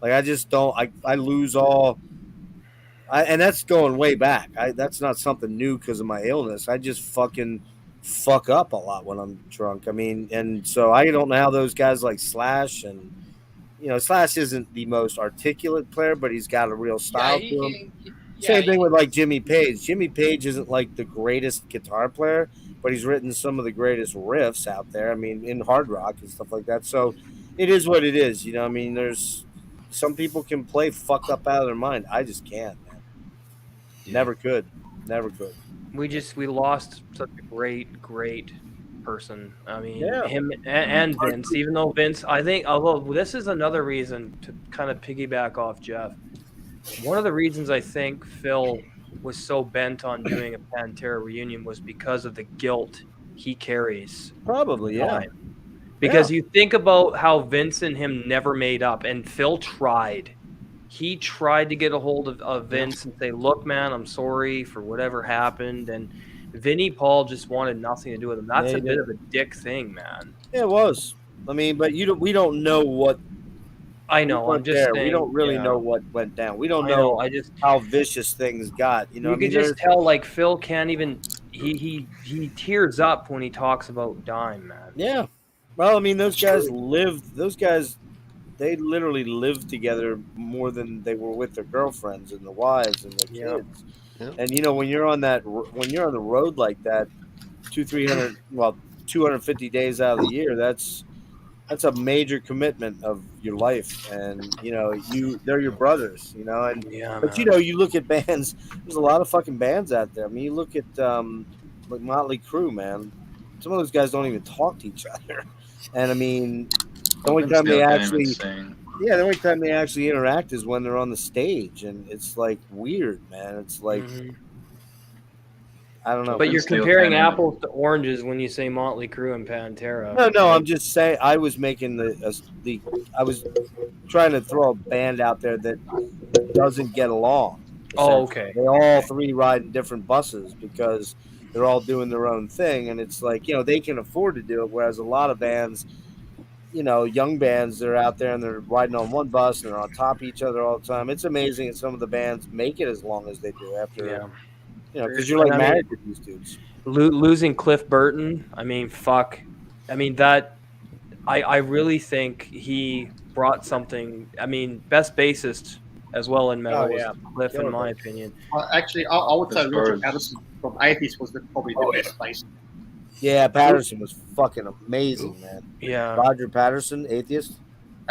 Like I just don't. I lose all. And that's going way back. That's not something new because of my illness. I just fucking fuck up a lot when I'm drunk. I mean, and so I don't know how those guys like Slash and Slash isn't the most articulate player, but he's got a real style to him. Same thing with like Jimmy Page. Jimmy Page isn't like the greatest guitar player, but he's written some of the greatest riffs out there. I mean, in hard rock and stuff like that. So it is what it is. I mean, there's some people can play fucked up out of their mind. I just can't, man. Never could. We lost such a great person. I mean, him and Vince. Even though Vince, I think, although this is another reason to kind of piggyback off Jeff. One of the reasons I think Phil was so bent on doing a Pantera reunion was because of the guilt he carries. Probably, yeah. Because you think about how Vince and him never made up, and Phil tried. He tried to get a hold of Vince and say, look, man, I'm sorry for whatever happened. And Vinnie Paul just wanted nothing to do with him. That's a bit of a dick thing, man. Yeah, it was. I mean, but we don't know what. I know. I'm just saying. We don't really know what went down. We don't know how vicious things got. You can just tell, like, Phil can't even. He tears up when he talks about Dime, man. Yeah. Well, I mean, those guys lived. Those guys. They literally lived together more than they were with their girlfriends and the wives and their kids. Yeah. And when you're on the road like that, 250 days out of the year, that's a major commitment of your life. And they're your brothers. But you look at bands. There's a lot of fucking bands out there. I mean, you look at like Motley Crue, man. Some of those guys don't even talk to each other. And I mean. The only time they actually interact is when they're on the stage, and it's like weird, man. It's like I don't know. But you're comparing apples to oranges when you say Motley Crue and Pantera. No, I'm just saying. I was making I was trying to throw a band out there that doesn't get along. Oh, okay. They all 3 ride in different buses because they're all doing their own thing, and it's like they can afford to do it, whereas a lot of bands. Young bands, they're out there and they're riding on one bus and they're on top of each other all the time. It's amazing that some of the bands make it as long as they do after, because you're like married to these dudes. Losing Cliff Burton, I mean, fuck. I mean, that, I really think he brought something. I mean, best bassist as well in metal was Cliff, in my opinion. Actually, I would say Roger Patterson from Atheist was probably the best bassist. Yeah, Patterson was fucking amazing, man. Yeah. Roger Patterson, Atheist.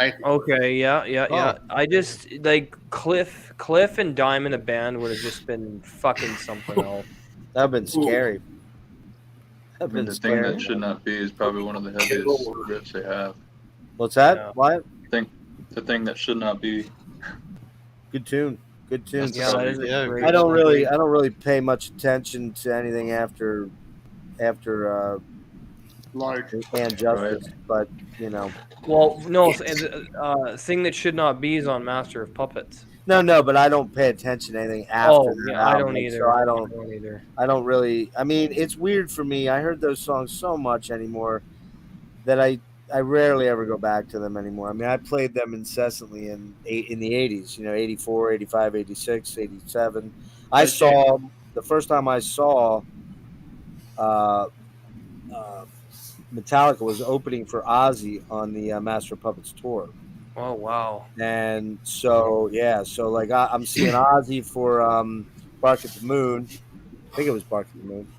Okay, yeah. I just like Cliff and Diamond, a band would have just been fucking something else. That'd been scary. I mean, the thing that should not be is probably one of the heaviest riffs they have. What's that? Yeah. What? The thing that should not be. Good tune. Good tune. Yeah, that is a great. I don't really pay much attention to anything after and Justice, but you know. Well, no, thing that should not be is on Master of Puppets. No, but I don't pay attention to anything after. Oh, yeah, I don't either. So I don't really. I mean, it's weird for me. I heard those songs so much anymore that I rarely ever go back to them anymore. I mean, I played them incessantly in the 80s, 84, 85, 86, 87. I saw the first time I saw Metallica was opening for Ozzy on the Master of Puppets tour. Oh wow! And so like I'm seeing Ozzy for Bark at the Moon. I think it was Bark at the Moon.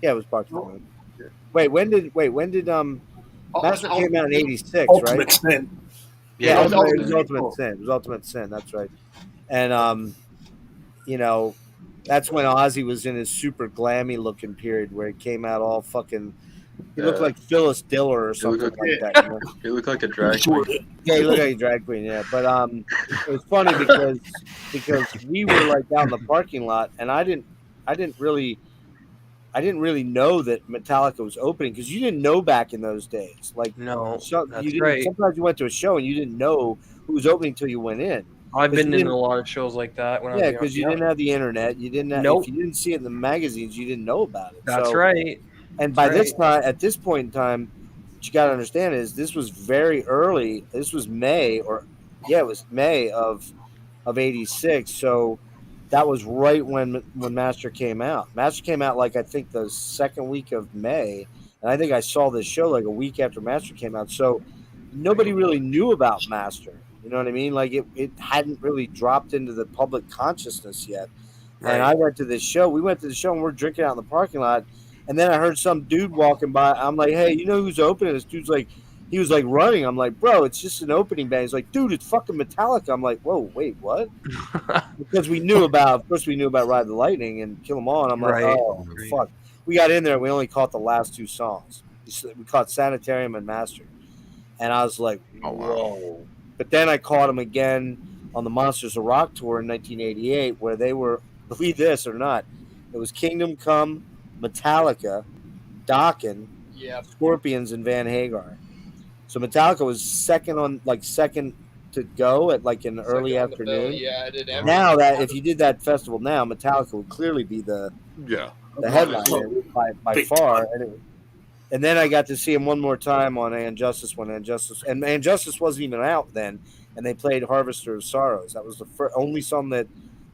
Yeah, it was Bark at the Moon. Wait, when did Master came out in '86, Ultimate right? Sin. Yeah, it was Ultimate Sin. It was Ultimate Sin. That's right. And that's when Ozzy was in his super glammy looking period where he came out all fucking. He looked like Phyllis Diller or something like that. He looked like a drag queen. Yeah, he looked like a drag queen. Yeah, but it was funny because we were like down in the parking lot, and I didn't really know that Metallica was opening because you didn't know back in those days. Like no, that's right. Sometimes you went to a show and you didn't know who was opening until you went in. I've been in a lot of shows like that. Because you didn't have the internet. You didn't. If you didn't see it in the magazines, you didn't know about it. That's right. And by this time, at this point in time, what you got to understand is this was very early. This was May it was May of '86. So that was right when Master came out. Master came out like I think the second week of May, and I think I saw this show like a week after Master came out. So nobody really knew about Master. You know what I mean? Like it hadn't really dropped into the public consciousness yet. Right. And I went to this show. We went to the show and we're drinking out in the parking lot. And then I heard some dude walking by. I'm like, hey, you know who's opening? This dude's like, he was like running. I'm like, bro, it's just an opening band. He's like, dude, it's fucking Metallica. I'm like, whoa, wait, what? Because we knew about Ride the Lightning and Kill 'Em All. And I'm like, oh, fuck. We got in there. We only caught the last two songs. We caught Sanitarium and Master. And I was like, whoa. But then I caught them again on the Monsters of Rock tour in 1988 where they were, believe this or not, it was Kingdom Come, Metallica, Dokken, Scorpions, and Van Hagar. So Metallica was second to go at like in the early afternoon. Now that if you did that festival now, Metallica would clearly be the headliner by far. And then I got to see him one more time on Injustice when Injustice wasn't even out then, and they played Harvester of Sorrows. That was the only song that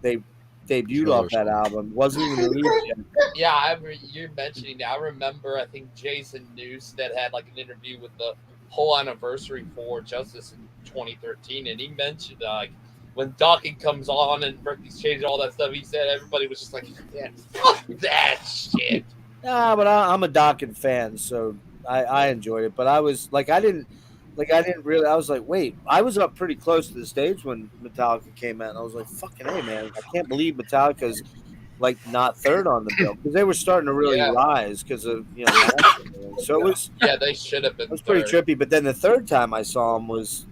they debuted off that album. Wasn't even released yet. Yeah, you're mentioning that. I remember, I think Jason Newsted had like an interview with the whole anniversary for Justice in 2013, and he mentioned like when Dokken comes on and Berkeley's changed all that stuff, he said everybody was just like, yeah, fuck that shit. Nah, but I'm a Dokken fan, so I enjoyed it. But I was like, I didn't really. I was like, wait, I was up pretty close to the stage when Metallica came out, and I was like, fucking hey, man, I can't believe Metallica's like not third on the bill because they were starting to really rise because of so it was they should have been. It was pretty trippy. But then the third time I saw them was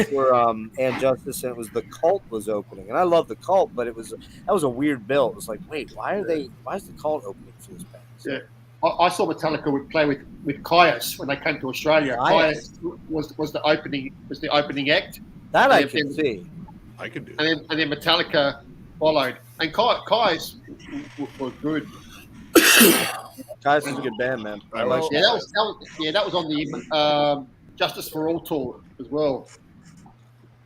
for And Justice, and it was the Cult was opening, and I love the Cult, but that was a weird bill. It was like, wait, why is the Cult opening for this band? Yeah. I saw Metallica play with Caius when they came to Australia. Caius was the opening act. That I can see. I could do. And then Metallica followed. And Caius was good. Caius is a good band, man. That was on the Justice for All tour as well.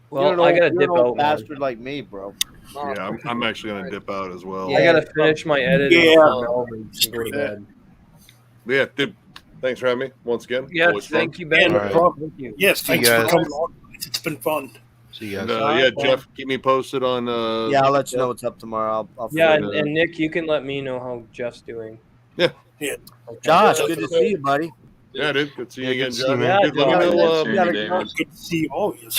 Well, I gotta dip out. Bastard like me, bro. Yeah, I'm actually gonna dip out as well. I gotta finish my editing. Go to bed. Yeah, dude. Thanks for having me once again. Yes, thank you, Ben. Thank you. Yes, thanks for coming on. It's been fun. See you guys. Jeff, keep me posted on. I'll let you know what's up tomorrow. I'll and Nick, you can let me know how Jeff's doing. Yeah. Josh, good to see you, buddy. Yeah, dude. Good to see you Yeah, again, good to see you, John. man. Dude, let me know. Good to see all of you.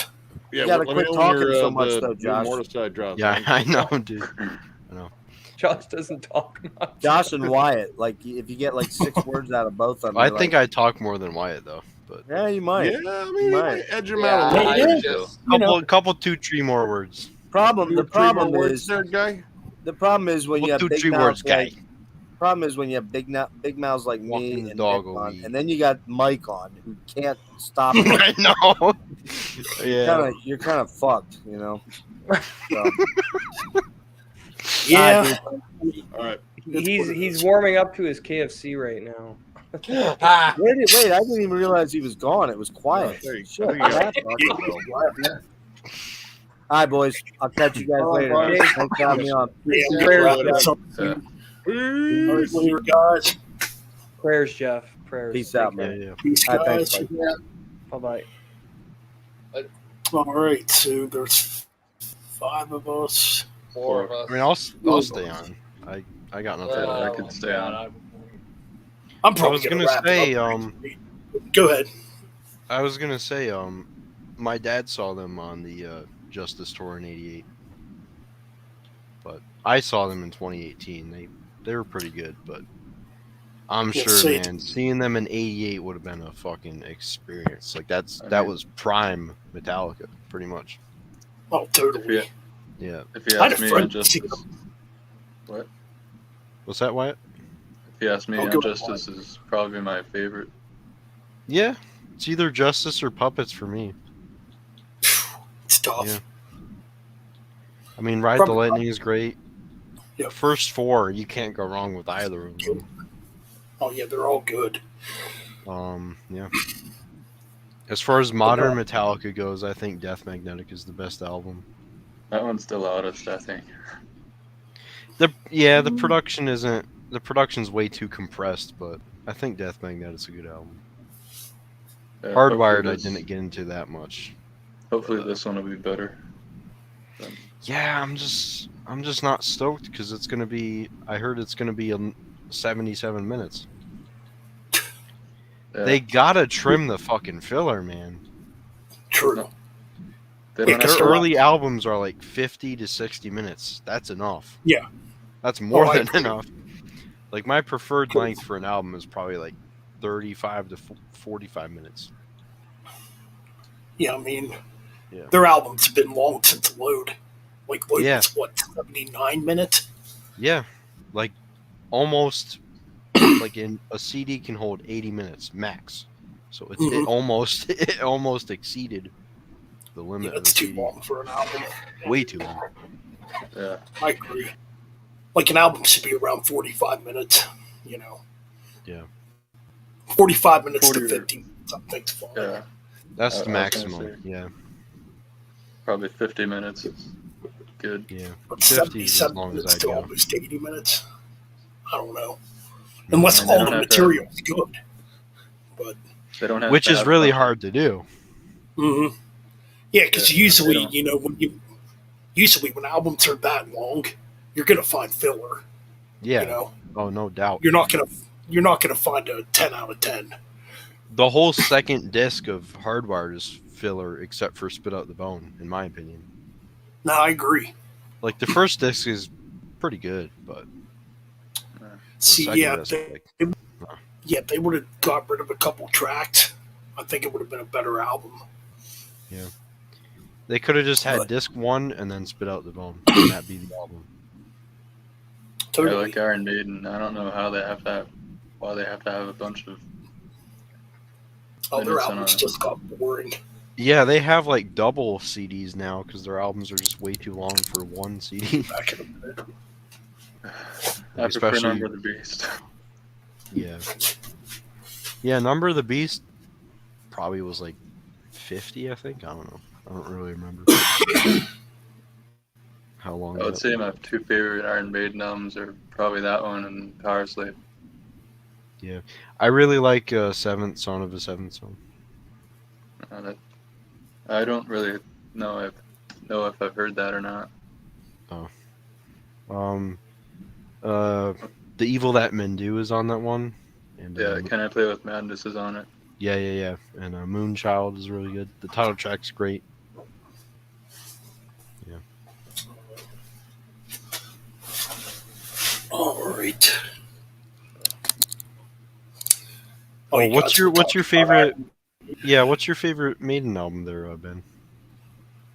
Yeah, You gotta let me quit know when talking your, so much, the though, new Josh. Mortiside drops. Yeah, man. I know, dude. I know. Josh doesn't talk much. Josh and Wyatt, like if you get like 6 words out of both of them, I you're think like, I talk more than Wyatt though, but yeah, you might. Yeah, I You mean, you might. might edge him out a little I bit. just You know, couple 2-3 more words. Two the or three more problem words is there, guy. the problem is when you have 2-3 big mouths words, guy. like problem is when you have big mouths like Walking me the and dog Nick will on, eat. and then you got Mike on who can't stop. I know. Yeah. You're kind of fucked, you know. So. Yeah. All right. He's warming up to his KFC right now. Wait, I didn't even realize he was gone. It was quiet. I think Shit, you got that fucking all right, boys. I'll catch you guys later. boys. Thanks for having me on. Prayers, later, guys. Prayers, Jeff. Prayers. Peace out, man. Yeah. Peace, All right, guys. thanks, buddy. Bye bye. All right, so there's 5 of us. 4 of us. I mean, I'll stay on. I got nothing. Well, I could stay on. I'm I probably was gonna say, go ahead. I was gonna say, my dad saw them on the Justice Tour in '88, but I saw them in 2018. They were pretty good, but I'm Yeah, sure, same. man, seeing them in '88 would have been a fucking experience. Like that was prime Metallica, pretty much. Oh, totally. Yeah. If you I had ask a me, friend Injustice. What? What's that, Wyatt? If you ask me, Oh, go ahead, Injustice is probably my favorite. Yeah, it's either Justice or Puppets for me. It's tough. Yeah. I mean, Ride the Lightning is great. Yeah. First 4, you can't go wrong with either of them. Oh yeah, they're all good. Yeah. As far as modern Metallica goes, I think Death Magnetic is the best album. That one's the loudest, I think. The production isn't. The production's way too compressed, but I think Death Magnetic's a good album. Yeah, Hardwired, hopefully I didn't get into that much. Hopefully, this one will be better. Yeah, I'm just not stoked because it's gonna be. I heard it's gonna be 77 minutes. Yeah. They gotta trim the fucking filler, man. True. No. They don't Their have to, early albums are like 50 to 60 minutes. That's enough. Yeah. That's more I than agree. enough. Like my preferred length for an album is probably like 35 to 45 minutes. Yeah, I mean, Yeah. their albums have been long since Load. Like Load Yeah. was what, 79 minutes? Yeah, like almost like in a CD can hold 80 minutes max. So it almost exceeded the limit. Yeah, of that's the too CD. long for an album. Way too long. Yeah. I agree. Like an album should be around 45 minutes, you know. Yeah. 45 minutes 40 to 50 minutes, I think's fine. Yeah. That's I the was gonna maximum. say. Yeah. Probably 50 minutes is good. Yeah. But 50 is as 77 long as minutes I to go. almost 80 minutes. I don't know. Unless And they all don't the have to- material is good. But They don't have Which to is have really fun. hard to do. yeah, because Yeah, usually, they don't. when albums are that long, you're gonna find filler. Yeah. You know, Oh, no doubt. you're not gonna find a 10 out of 10. The whole second disc of Hardwired is filler, except for Spit Out the Bone, in my opinion. No, I agree. Like the first disc is pretty good, but the See, second yeah, disc, if they would have got rid of a couple tracks, I think it would have been a better album. they could have just had But- disc 1 and then Spit Out the Bone, and that'd be the album. Yeah, Totally. like Iron Maiden. I don't know how they have to. Why they have to have a bunch of. Oh, their minutes on albums a- just got boring. Yeah, they have like double CDs now because their albums are just way too long for one CD. Back in the day. I prefer Number of the Beast. Yeah. Yeah, Number of the Beast probably was like 50, I think. I don't know. I don't really remember how long. I would that say my two favorite Iron Maiden albums are probably that one and Power Slave. Yeah, I really like Seventh Son of a Seventh Son. I don't really know if I've heard that or not. The Evil That Men Do is on that one. And Yeah, Can I Play With Madness is on it. yeah. And Moonchild is really good. The title track's great. Yeah. All right. Oh, what's your favorite? Yeah, what's your favorite Maiden album there, Ben?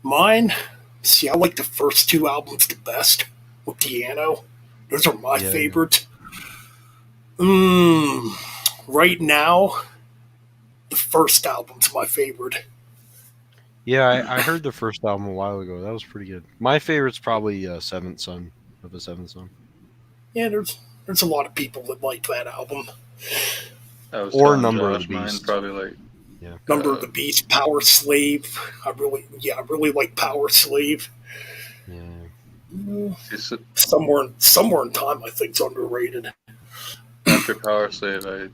Mine? See, I like the first two albums the best with Piano. Those are my favorites. Right now, the first album's my favorite. Yeah, I heard the first album a while ago. That was pretty good. My favorite's probably Seventh Son of a Seventh Son. Yeah, there's a lot of people that like that album. Or Number of the Beast. Probably like Number of the Beast, Power Slave. I really like Power Slave. Yeah. Somewhere in Time, I think, is underrated. After Power Slave,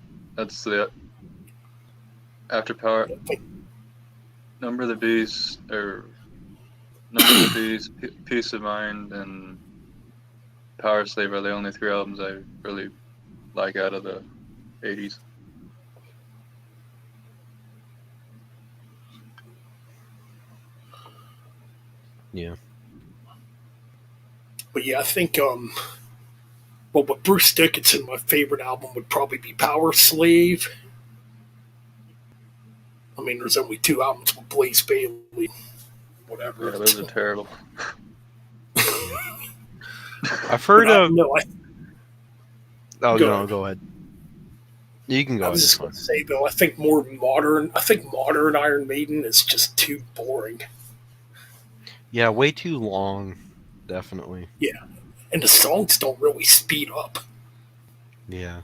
after Power. Number of the Beast, Peace of Mind, and Power Slave are the only 3 albums I really like out of the 80s. Yeah. But yeah, I think with Bruce Dickinson, my favorite album would probably be Power Slave. I mean, there's only 2 albums with Blaze Bayley. Whatever. Yeah, those are terrible. I've heard of. No, go ahead. You can go. I was just going to say though, I think modern Iron Maiden is just too boring. Yeah, way too long. Definitely. Yeah, and the songs don't really speed up. Yeah.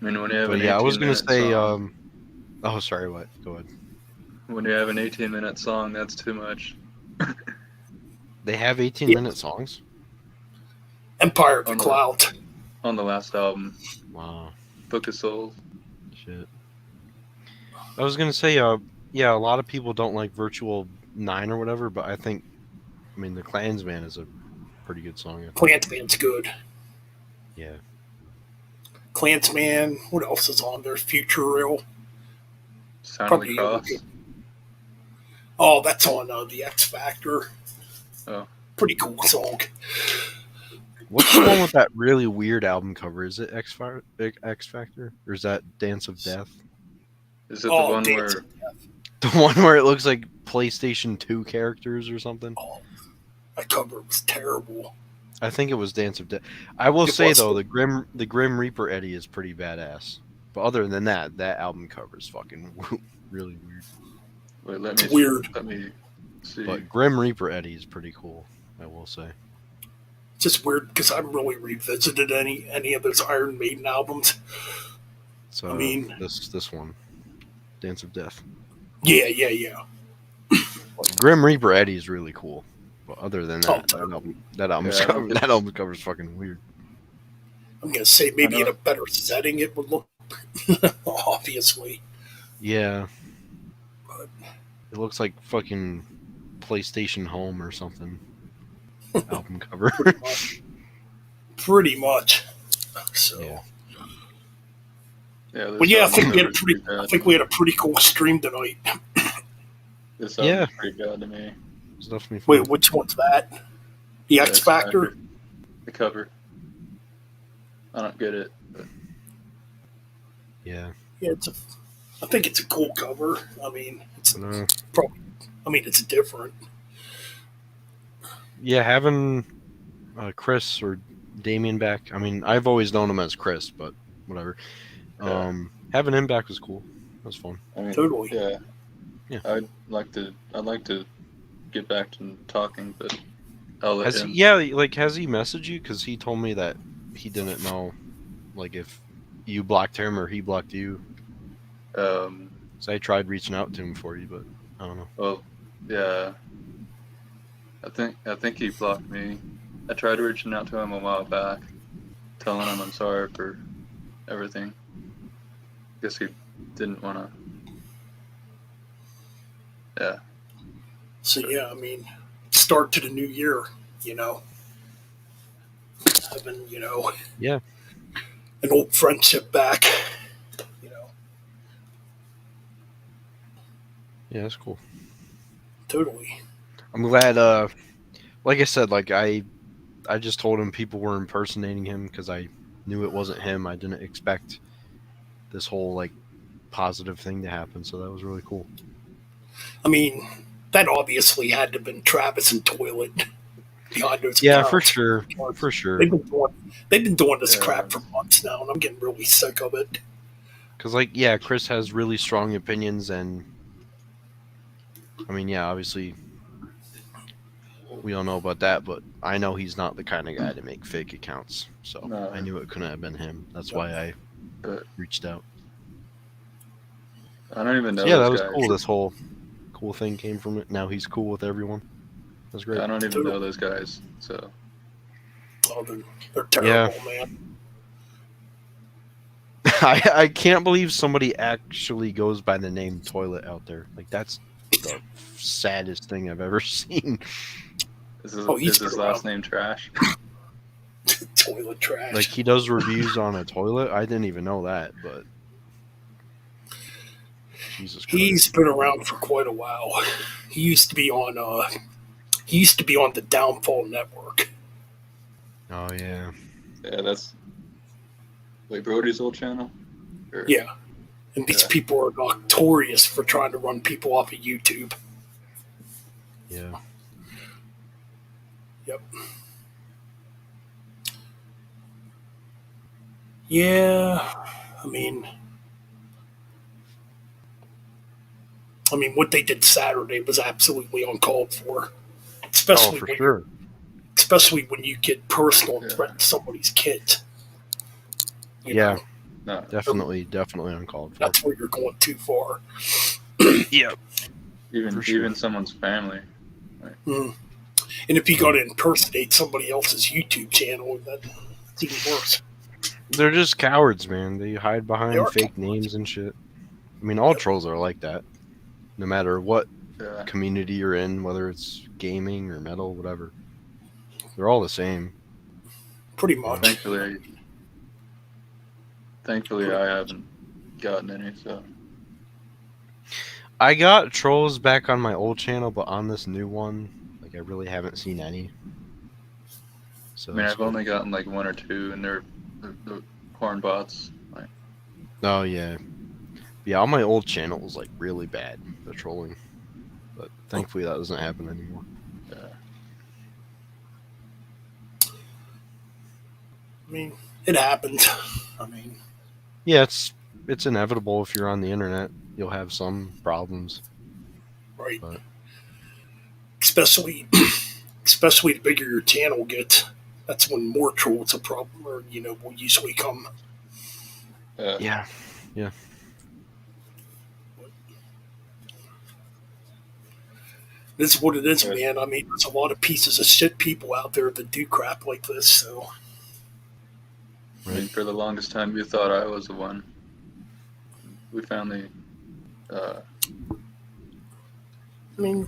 I mean, when you have I was gonna say. Oh, sorry. What? Go ahead. When you have an 18-minute song, that's too much. They have 18-minute songs. Empire of the Cloud. On the last album. Wow. Book of Souls. Shit. I was gonna say, a lot of people don't like Virtual 9 or whatever, but I mean, the Klansman is a pretty good song. Klansman's good. Yeah. Klansman. What else is on there? Future Real. Sound of the Cross. Oh, that's on the X Factor. Oh. Pretty cool song. What's the one with that really weird album cover? Is it X Factor? Or is that Dance of Death? Is it the one where... The one where it looks like PlayStation 2 characters or something? Oh, that cover was terrible. I think it was Dance of Death. I will say, though, the Grim Reaper Eddie is pretty badass. But other than that album cover is fucking really weird. Wait, let me see. But Grim Reaper Eddie is pretty cool, I will say. It's just weird because I haven't really revisited any of those Iron Maiden albums. So I mean, this one, Dance of Death. Yeah. Grim Reaper Eddie is really cool, but other than that, that album cover is fucking weird. I'm gonna say maybe in a better setting it would look, obviously. Yeah, but it looks like fucking PlayStation Home or something. Album cover. Pretty much. So. Yeah. Well, yeah, I think we had a pretty cool stream tonight. This sounds pretty good to me. It's definitely fun. Wait, which one's that? The X Factor? The cover. I don't get it. But... Yeah. Yeah, I think it's a cool cover. I mean, it's different. Yeah, having Chris or Damien back. I mean, I've always known him as Chris, but whatever. Having him back was cool. That was fun. I mean, totally. Yeah. I'd like to get back to talking, but I'll let him. Has he messaged you? Because he told me that he didn't know, like, if you blocked him or he blocked you. So I tried reaching out to him for you, but I don't know. Well, yeah. I think he blocked me. I tried reaching out to him a while back, telling him I'm sorry for everything. Guess he didn't want to. Yeah. So yeah, I mean, start to the new year, I've been, Yeah. an old friendship back. You know, Yeah, that's cool. totally. I'm glad. Like I said, like I just told him people were impersonating him because I knew it wasn't him. I didn't expect this whole like positive thing to happen, so that was really cool. I mean, that obviously had to have been Travis and Toilet behind those Yeah, accounts. for sure, for sure. They've been doing this crap for months now, and I'm getting really sick of it. Because, like, yeah, Chris has really strong opinions, and I mean, yeah, obviously, we don't know about that, but I know he's not the kind of guy to make fake accounts, so No. I knew it couldn't have been him. That's why I reached out. I don't even know. Yeah, those that was guys. cool. This whole cool thing came from it. Now he's cool with everyone. That's great. I don't even know those guys, so. Oh, they're terrible, man. I can't believe somebody actually goes by the name Toilet out there. Like, that's the saddest thing I've ever seen. Is his last name Trash? Toilet Trash. Like, he does reviews on a toilet. I didn't even know that, but Jesus Christ. He's been around for quite a while. He used to be on the Downfall Network. Oh yeah. Yeah, that's like Brody's old channel. Or... Yeah, and these people are notorious for trying to run people off of YouTube. Yeah. Yep. Yeah, I mean, what they did Saturday was absolutely uncalled for. Especially for sure. Especially when you get personal and threaten somebody's kids. You know? No. Definitely uncalled for. That's where you're going too far. Yeah. Even someone's family. Right. Mm. And if you got to impersonate somebody else's YouTube channel, that's even worse. They're just cowards, man. They hide behind fake names and shit. I mean, all trolls are like that. No matter what community you're in, whether it's gaming or metal, whatever. They're all the same. Pretty much. Thankfully, I haven't gotten any, so. I got trolls back on my old channel, but on this new one, like, I really haven't seen any. So I mean, I've only gotten like one or two, and they're corn bots. Like. Oh, yeah. Yeah, on my old channel was, like, really bad, the trolling. But thankfully that doesn't happen anymore. Yeah. I mean, it happens. I mean... Yeah, it's inevitable if you're on the internet. You'll have some problems. Right. But... Especially the bigger your channel gets, that's when more trolls a problem, or will usually come. Yeah. This is what it is, man. I mean, there's a lot of pieces of shit people out there that do crap like this. So. I mean, for the longest time, you thought I was the one. We finally. I mean.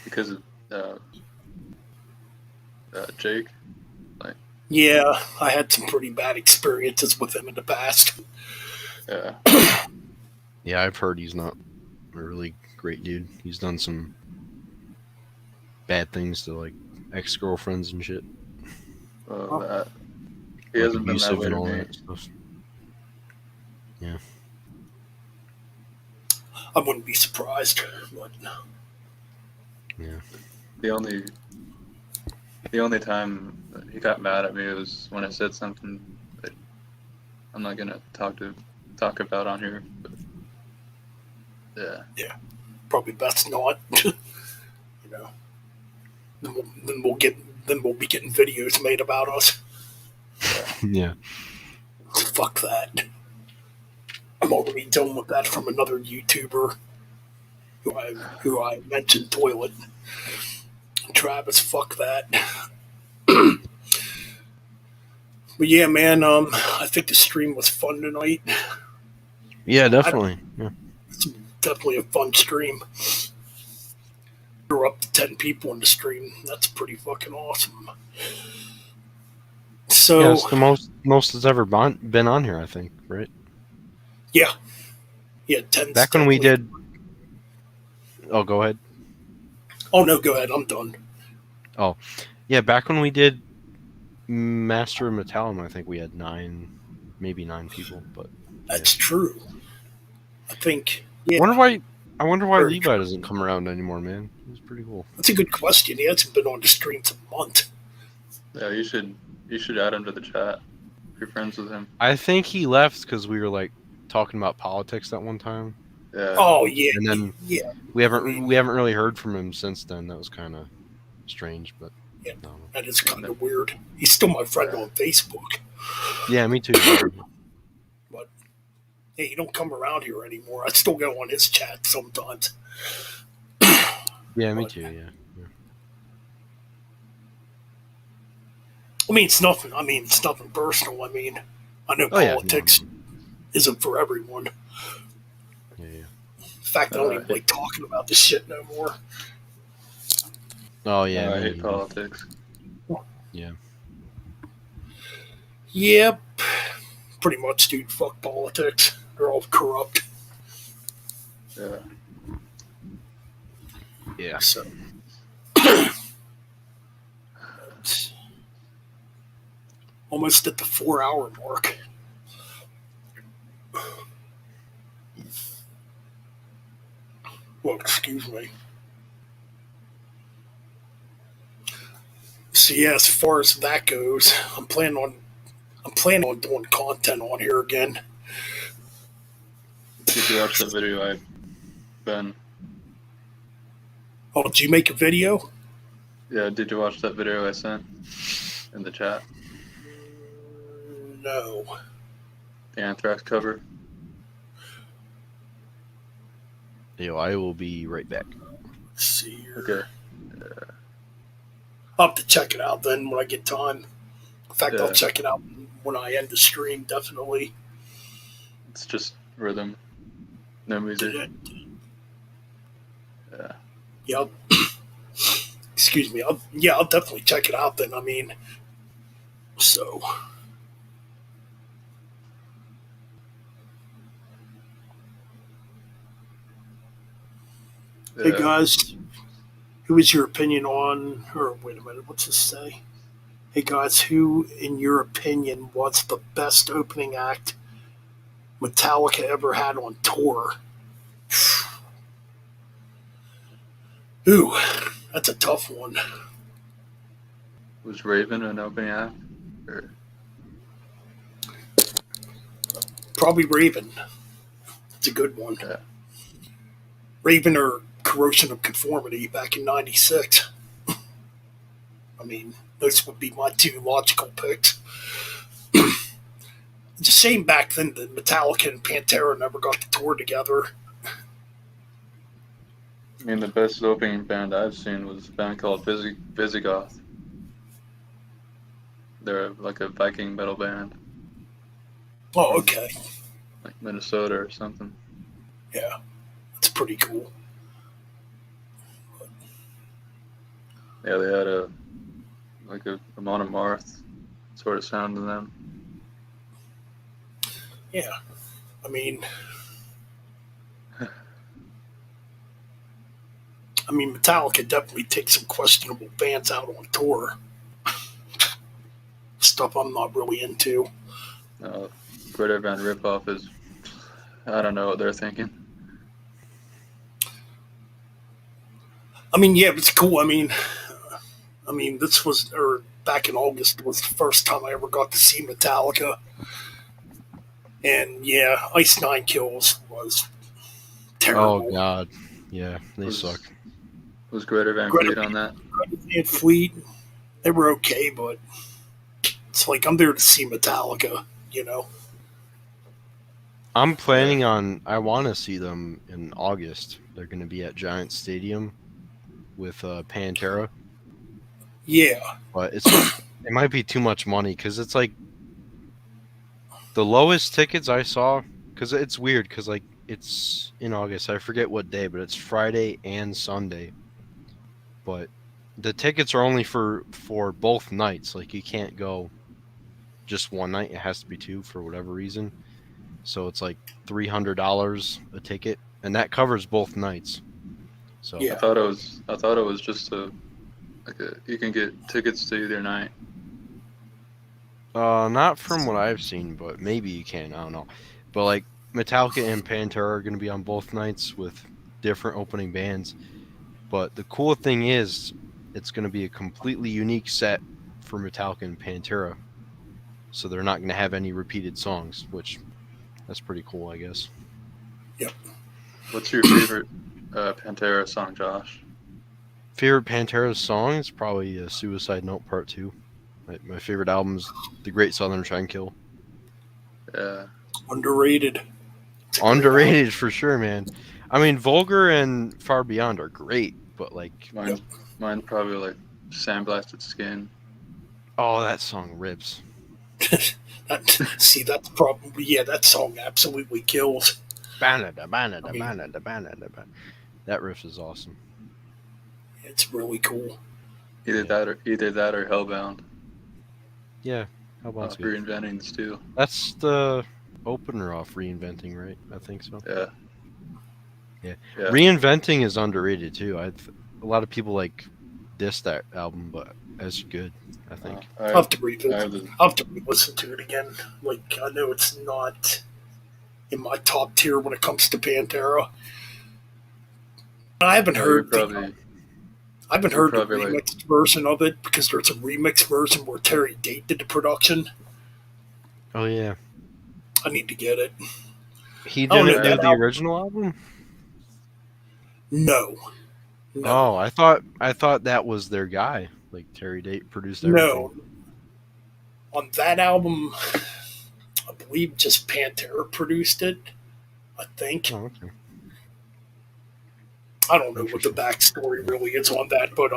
Because of Jake. Like. Yeah, I had some pretty bad experiences with him in the past. Yeah. Yeah, I've heard he's not a really great dude. He's done some bad things to like ex-girlfriends and shit. Well, he hasn't been that way to me. Stuff. Yeah. I wouldn't be surprised, but no. Yeah. The only time he got mad at me was when I said something that I'm not gonna talk about on here. But yeah, probably best not. Then we'll be getting videos made about us. Yeah. Fuck that. I'm already done with that from another YouTuber who I mentioned, Toilet. Travis, fuck that. But yeah, man, I think the stream was fun tonight. Yeah, definitely. Yeah. It's definitely a fun stream. We're up to 10 people in the stream. That's pretty fucking awesome. So Yeah, it's the most that's ever been on here, I think, right? yeah, 10. Back when we did. Oh, go ahead. Oh no, go ahead. I'm done. Oh, yeah. Back when we did Master of Metalben, I think we had 9, maybe 9 people. But That's true. I think. I Yeah. wonder why Very Levi true. doesn't come around anymore, man. It was pretty cool. That's a good question. He hasn't been on the streams a month. Yeah, you should add him to the chat if you're friends with him. I think he left because we were like talking about politics that one time. Yeah. Oh yeah. And then yeah. we haven't really heard from him since then. That was kind of strange, but Yeah. no. That is kind of weird. He's still my friend on Facebook. Yeah, me too. But hey, he don't come around here anymore. I still go on his chat sometimes. Yeah, me too. Yeah. I mean, it's nothing. It's nothing personal. I know politics isn't for everyone. Yeah. In fact, I don't even like talking about this shit no more. Oh yeah, I hate politics. Yeah. Yep. Pretty much, dude. Fuck politics. They're all corrupt. Yeah. Yeah. So. Almost at the 4-hour mark. Well, excuse me. So yeah, as far as that goes, I'm planning on doing content on here again. Did you watch the video I've been? Oh, did you make a video? Yeah, did you watch that video I sent in the chat? No. The Anthrax cover? Yo, I will be right back. Let's see here. Okay. I'll have to check it out then when I get time. In fact, Yeah. I'll check it out when I end the stream, definitely. It's just rhythm, no music. Yeah. Yep. Excuse me. I'll definitely check it out then. So. Yeah. Hey guys, who is your opinion on, or wait a minute, what's this say? Hey guys, who in your opinion was the best opening act Metallica ever had on tour? Ooh, that's a tough one. Was Raven an opening act? Or... Probably Raven. It's a good one. Yeah. Raven or Corrosion of Conformity back in '96. Those would be my two logical picks. It's a shame back then that Metallica and Pantera never got to tour together. The best opening band I've seen was a band called Visigoth. They're like a Viking metal band. Oh, okay. Like Minnesota or something. Yeah, that's pretty cool. Yeah, they had a Amon Amarth sort of sound to them. Yeah, Metallica definitely takes some questionable bands out on tour. Stuff I'm not really into. Greta Van Ripoff is, I don't know what they're thinking. Yeah, it's cool. This was, or back in August was the first time I ever got to see Metallica. And yeah, Ice Nine Kills was terrible. Oh god, yeah, they suck. Was Greta Van Fleet on that? Greta Van Fleet, they were okay, but it's like I'm there to see Metallica, I'm planning on. I want to see them in August. They're going to be at Giant Stadium with Pantera. Yeah, but it might be too much money because it's like the lowest tickets I saw. Because it's weird because like it's in August. I forget what day, but it's Friday and Sunday. But the tickets are only for both nights. Like you can't go just one night. It has to be 2 for whatever reason. So it's like $300 a ticket, and that covers both nights. So I thought it was just you can get tickets to either night. not from what I've seen, but maybe you can. I don't know. But like Metallica and Pantera are going to be on both nights with different opening bands. But the cool thing is, it's going to be a completely unique set for Metallica and Pantera. So they're not going to have any repeated songs, which that's pretty cool, I guess. Yep. What's your favorite Pantera song, Josh? Favorite Pantera song is probably Suicide Note Part 2. My favorite album is The Great Southern Trendkill. Yeah. Underrated. Underrated for sure, man. I mean, Vulgar and Far Beyond are great, but like... Mine's probably like Sandblasted Skin. Oh, that song rips. That's probably... Yeah, that song absolutely kills. That riff is awesome. It's really cool. Either that or Hellbound. Yeah, Hellbound's good. Reinventing the Steel. That's the opener off Reinventing, right? I think so. Yeah. Reinventing is underrated too. A lot of people like diss that album, but it's good, I think. I'll have to listen to it again. Like, I know it's not in my top tier when it comes to Pantera. I haven't heard the remixed version of it, because there's a remix version where Terry Date did the production. Oh yeah, I need to get it. He didn't do the original album? No. Oh, I thought that was their guy. Like Terry Date produced everything. No. On that album, I believe just Pantera produced it. I think. Oh, okay. I don't know what the backstory really is on that, but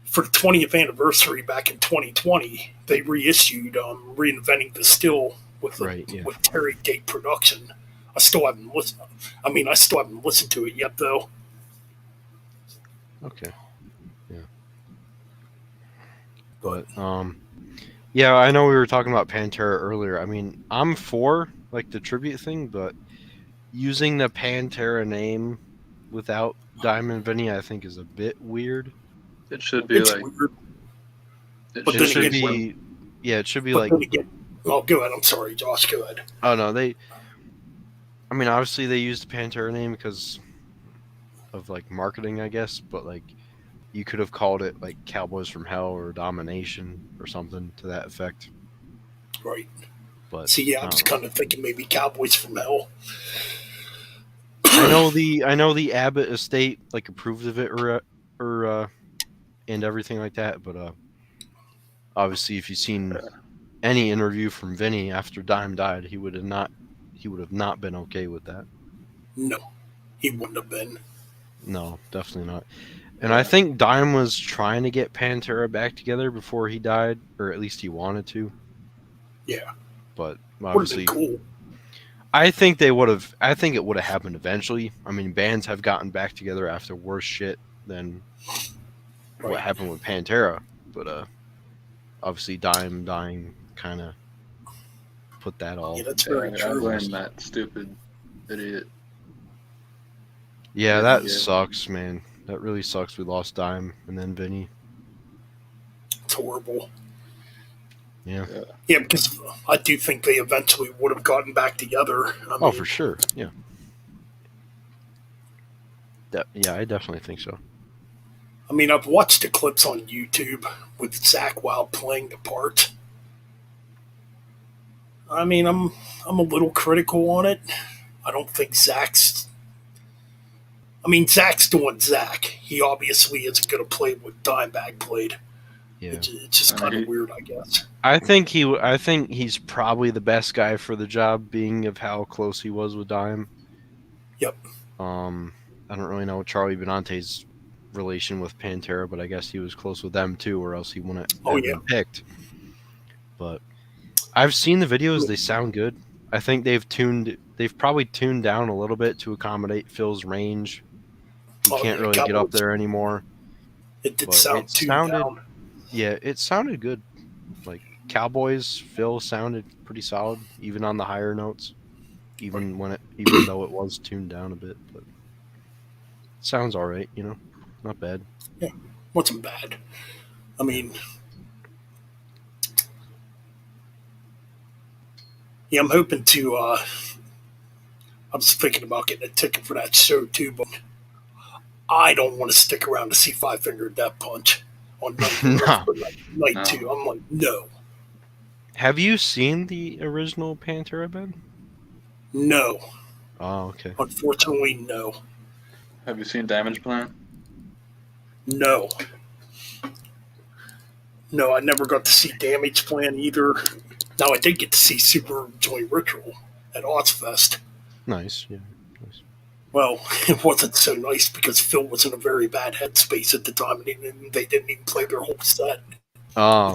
for the 20th anniversary back in 2020, they reissued Reinventing the Still with Terry Date production. I still haven't listened to it yet, though. Okay. Yeah. But yeah, I know we were talking about Pantera earlier. I mean, I'm for like the tribute thing, but using the Pantera name without Diamond Vinny, I think, is a bit weird. It should be weird. It should be like. Oh, go ahead. I'm sorry, Josh. Go ahead. Oh no, I mean, obviously they used the Pantera name because of like marketing, I guess. But like, you could have called it like Cowboys from Hell or Domination or something to that effect. Right. But see, yeah, I was kind of thinking maybe Cowboys from Hell. I know the Abbott estate like approved of it or and everything like that, but obviously if you've seen any interview from Vinny after Dime died, he would have not been okay with that. No, he wouldn't have been. No, definitely not. And I think Dime was trying to get Pantera back together before he died, or at least he wanted to. Yeah, but obviously, cool. I think it would have happened eventually. I mean, bands have gotten back together after worse shit than what happened with Pantera. But obviously, Dime dying kind of put that all. Yeah, that's very true. I blame that stupid idiot. Yeah, that sucks, man. That really sucks. We lost Dime and then Vinny. It's horrible. Yeah. Yeah, because I do think they eventually would have gotten back together. I mean, for sure. Yeah. Yeah, I definitely think so. I mean, I've watched the clips on YouTube with Zakk Wylde playing the part. I mean, I'm a little critical on it. I don't think Zack's doing Zakk. He obviously isn't going to play what Dimebag played. Yeah. It's just kind of weird, I guess. I think he's probably the best guy for the job, being of how close he was with Dime. Yep. I don't really know Charlie Benante's relation with Pantera, but I guess he was close with them too, or else he wouldn't have been picked. But I've seen the videos; they sound good. I think they've probably tuned down a little bit to accommodate Phil's range. He can't really get up there anymore. It did sound tuned down. Yeah, it sounded good. Like Cowboys, Phil sounded pretty solid, even on the higher notes, even though it was tuned down a bit. But sounds all right, not bad. Yeah, wasn't bad. I mean, yeah, I'm hoping to. I was thinking about getting a ticket for that show too, but I don't want to stick around to see Five Finger Death Punch on No. night two. I'm like, no. Have you seen the original Pantera band? No. Oh, okay. Unfortunately, no. Have you seen Damage Plan? No. No, I never got to see Damage Plan either. Now, I did get to see Super Joy Ritual at Ozfest. Nice, yeah. Nice. Well, it wasn't so nice because Phil was in a very bad headspace at the time, and they didn't even play their whole set. Oh.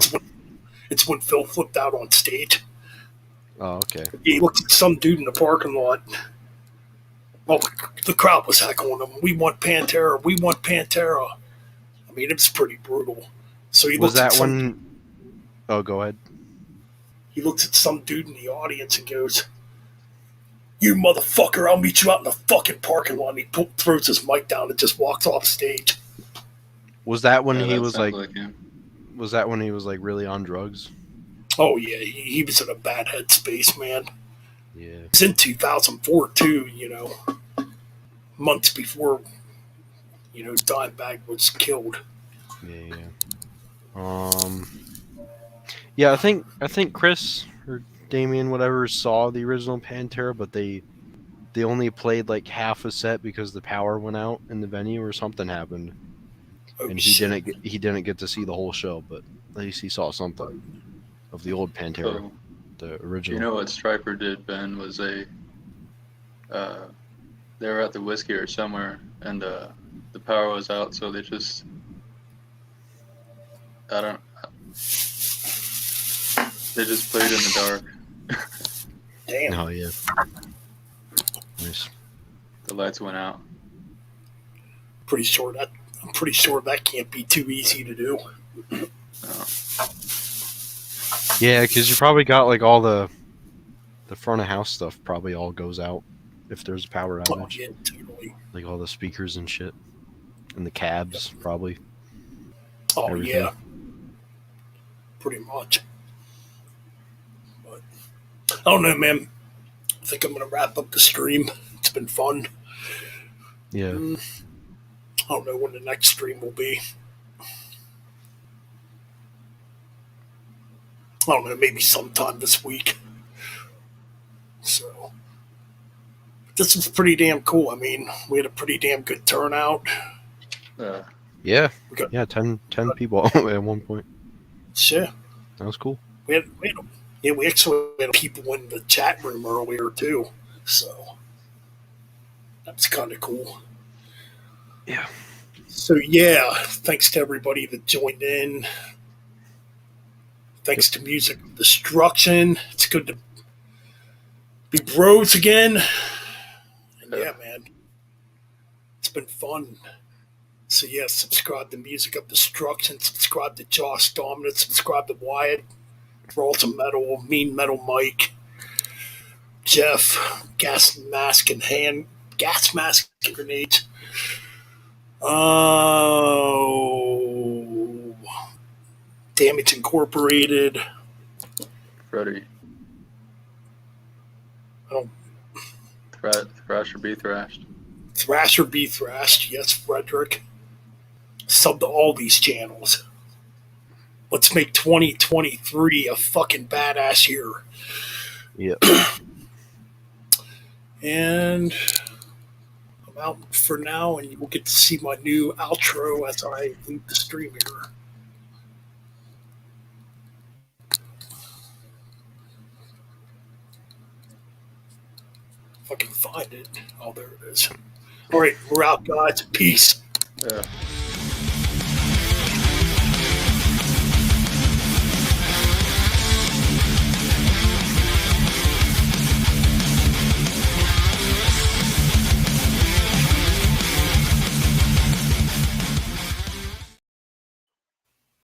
It's when Phil flipped out on stage. Oh, okay. He looked at some dude in the parking lot. Well, the crowd was heckling him. We want Pantera. We want Pantera. I mean, it was pretty brutal. So he Was looked at that some, when? Oh, go ahead. He looks at some dude in the audience and goes, "You motherfucker, I'll meet you out in the fucking parking lot." And he throws his mic down and just walks off stage. Was that when Yeah, he that was sounds like? him. Was that when he was like really on drugs? Oh, yeah, he was in a bad headspace, man. Yeah. It was in 2004, too, months before, Dimebag was killed. Yeah. Yeah, I think Chris or Damien, whatever, saw the original Pantera, but they only played like half a set because the power went out in the venue or something happened, and he didn't get to see the whole show. But at least he saw something of the old Pantera, So, the original. you know what Striper did, Ben, was they were at the whiskey or somewhere, and the power was out, so they just, they just played in the dark. Damn. Oh yeah. Nice. The lights went out. I'm pretty sure that can't be too easy to do. Yeah, because you probably got like all the front of house stuff probably all goes out if there's a power outage. Oh, yeah, totally. Like all the speakers and shit, and the cabs probably. Oh, Everything. yeah. Pretty much. But I don't know, man. I think I'm going to wrap up the stream. It's been fun. Yeah. I don't know when the next stream will be. I don't know, maybe sometime this week. So, this was pretty damn cool. I mean, we had a pretty damn good turnout. Yeah. 10 people at one point. Sure. That was cool. We actually had people in the chat room earlier too. So, that's kind of cool. Yeah. So, yeah, thanks to everybody that joined in. Thanks to Music of Destruction. It's good to be bros again. And yeah, man. It's been fun. So, yeah, subscribe to Music of Destruction. Subscribe to Josh Dominant. Subscribe to Wyatt. Rolls of Metal. Mean Metal Mike. Jeff. Gas mask and grenades. Oh. Damage Incorporated. Freddie. I don't. Thrash or be thrashed. Thrash or be thrashed. Yes, Frederick. Sub to all these channels. Let's make 2023 a fucking badass year. Yep. And I'm out for now, and you will get to see my new outro as I leave the stream here. If I can find it. Oh, there it is. All right, we're out, guys. Peace. Yeah.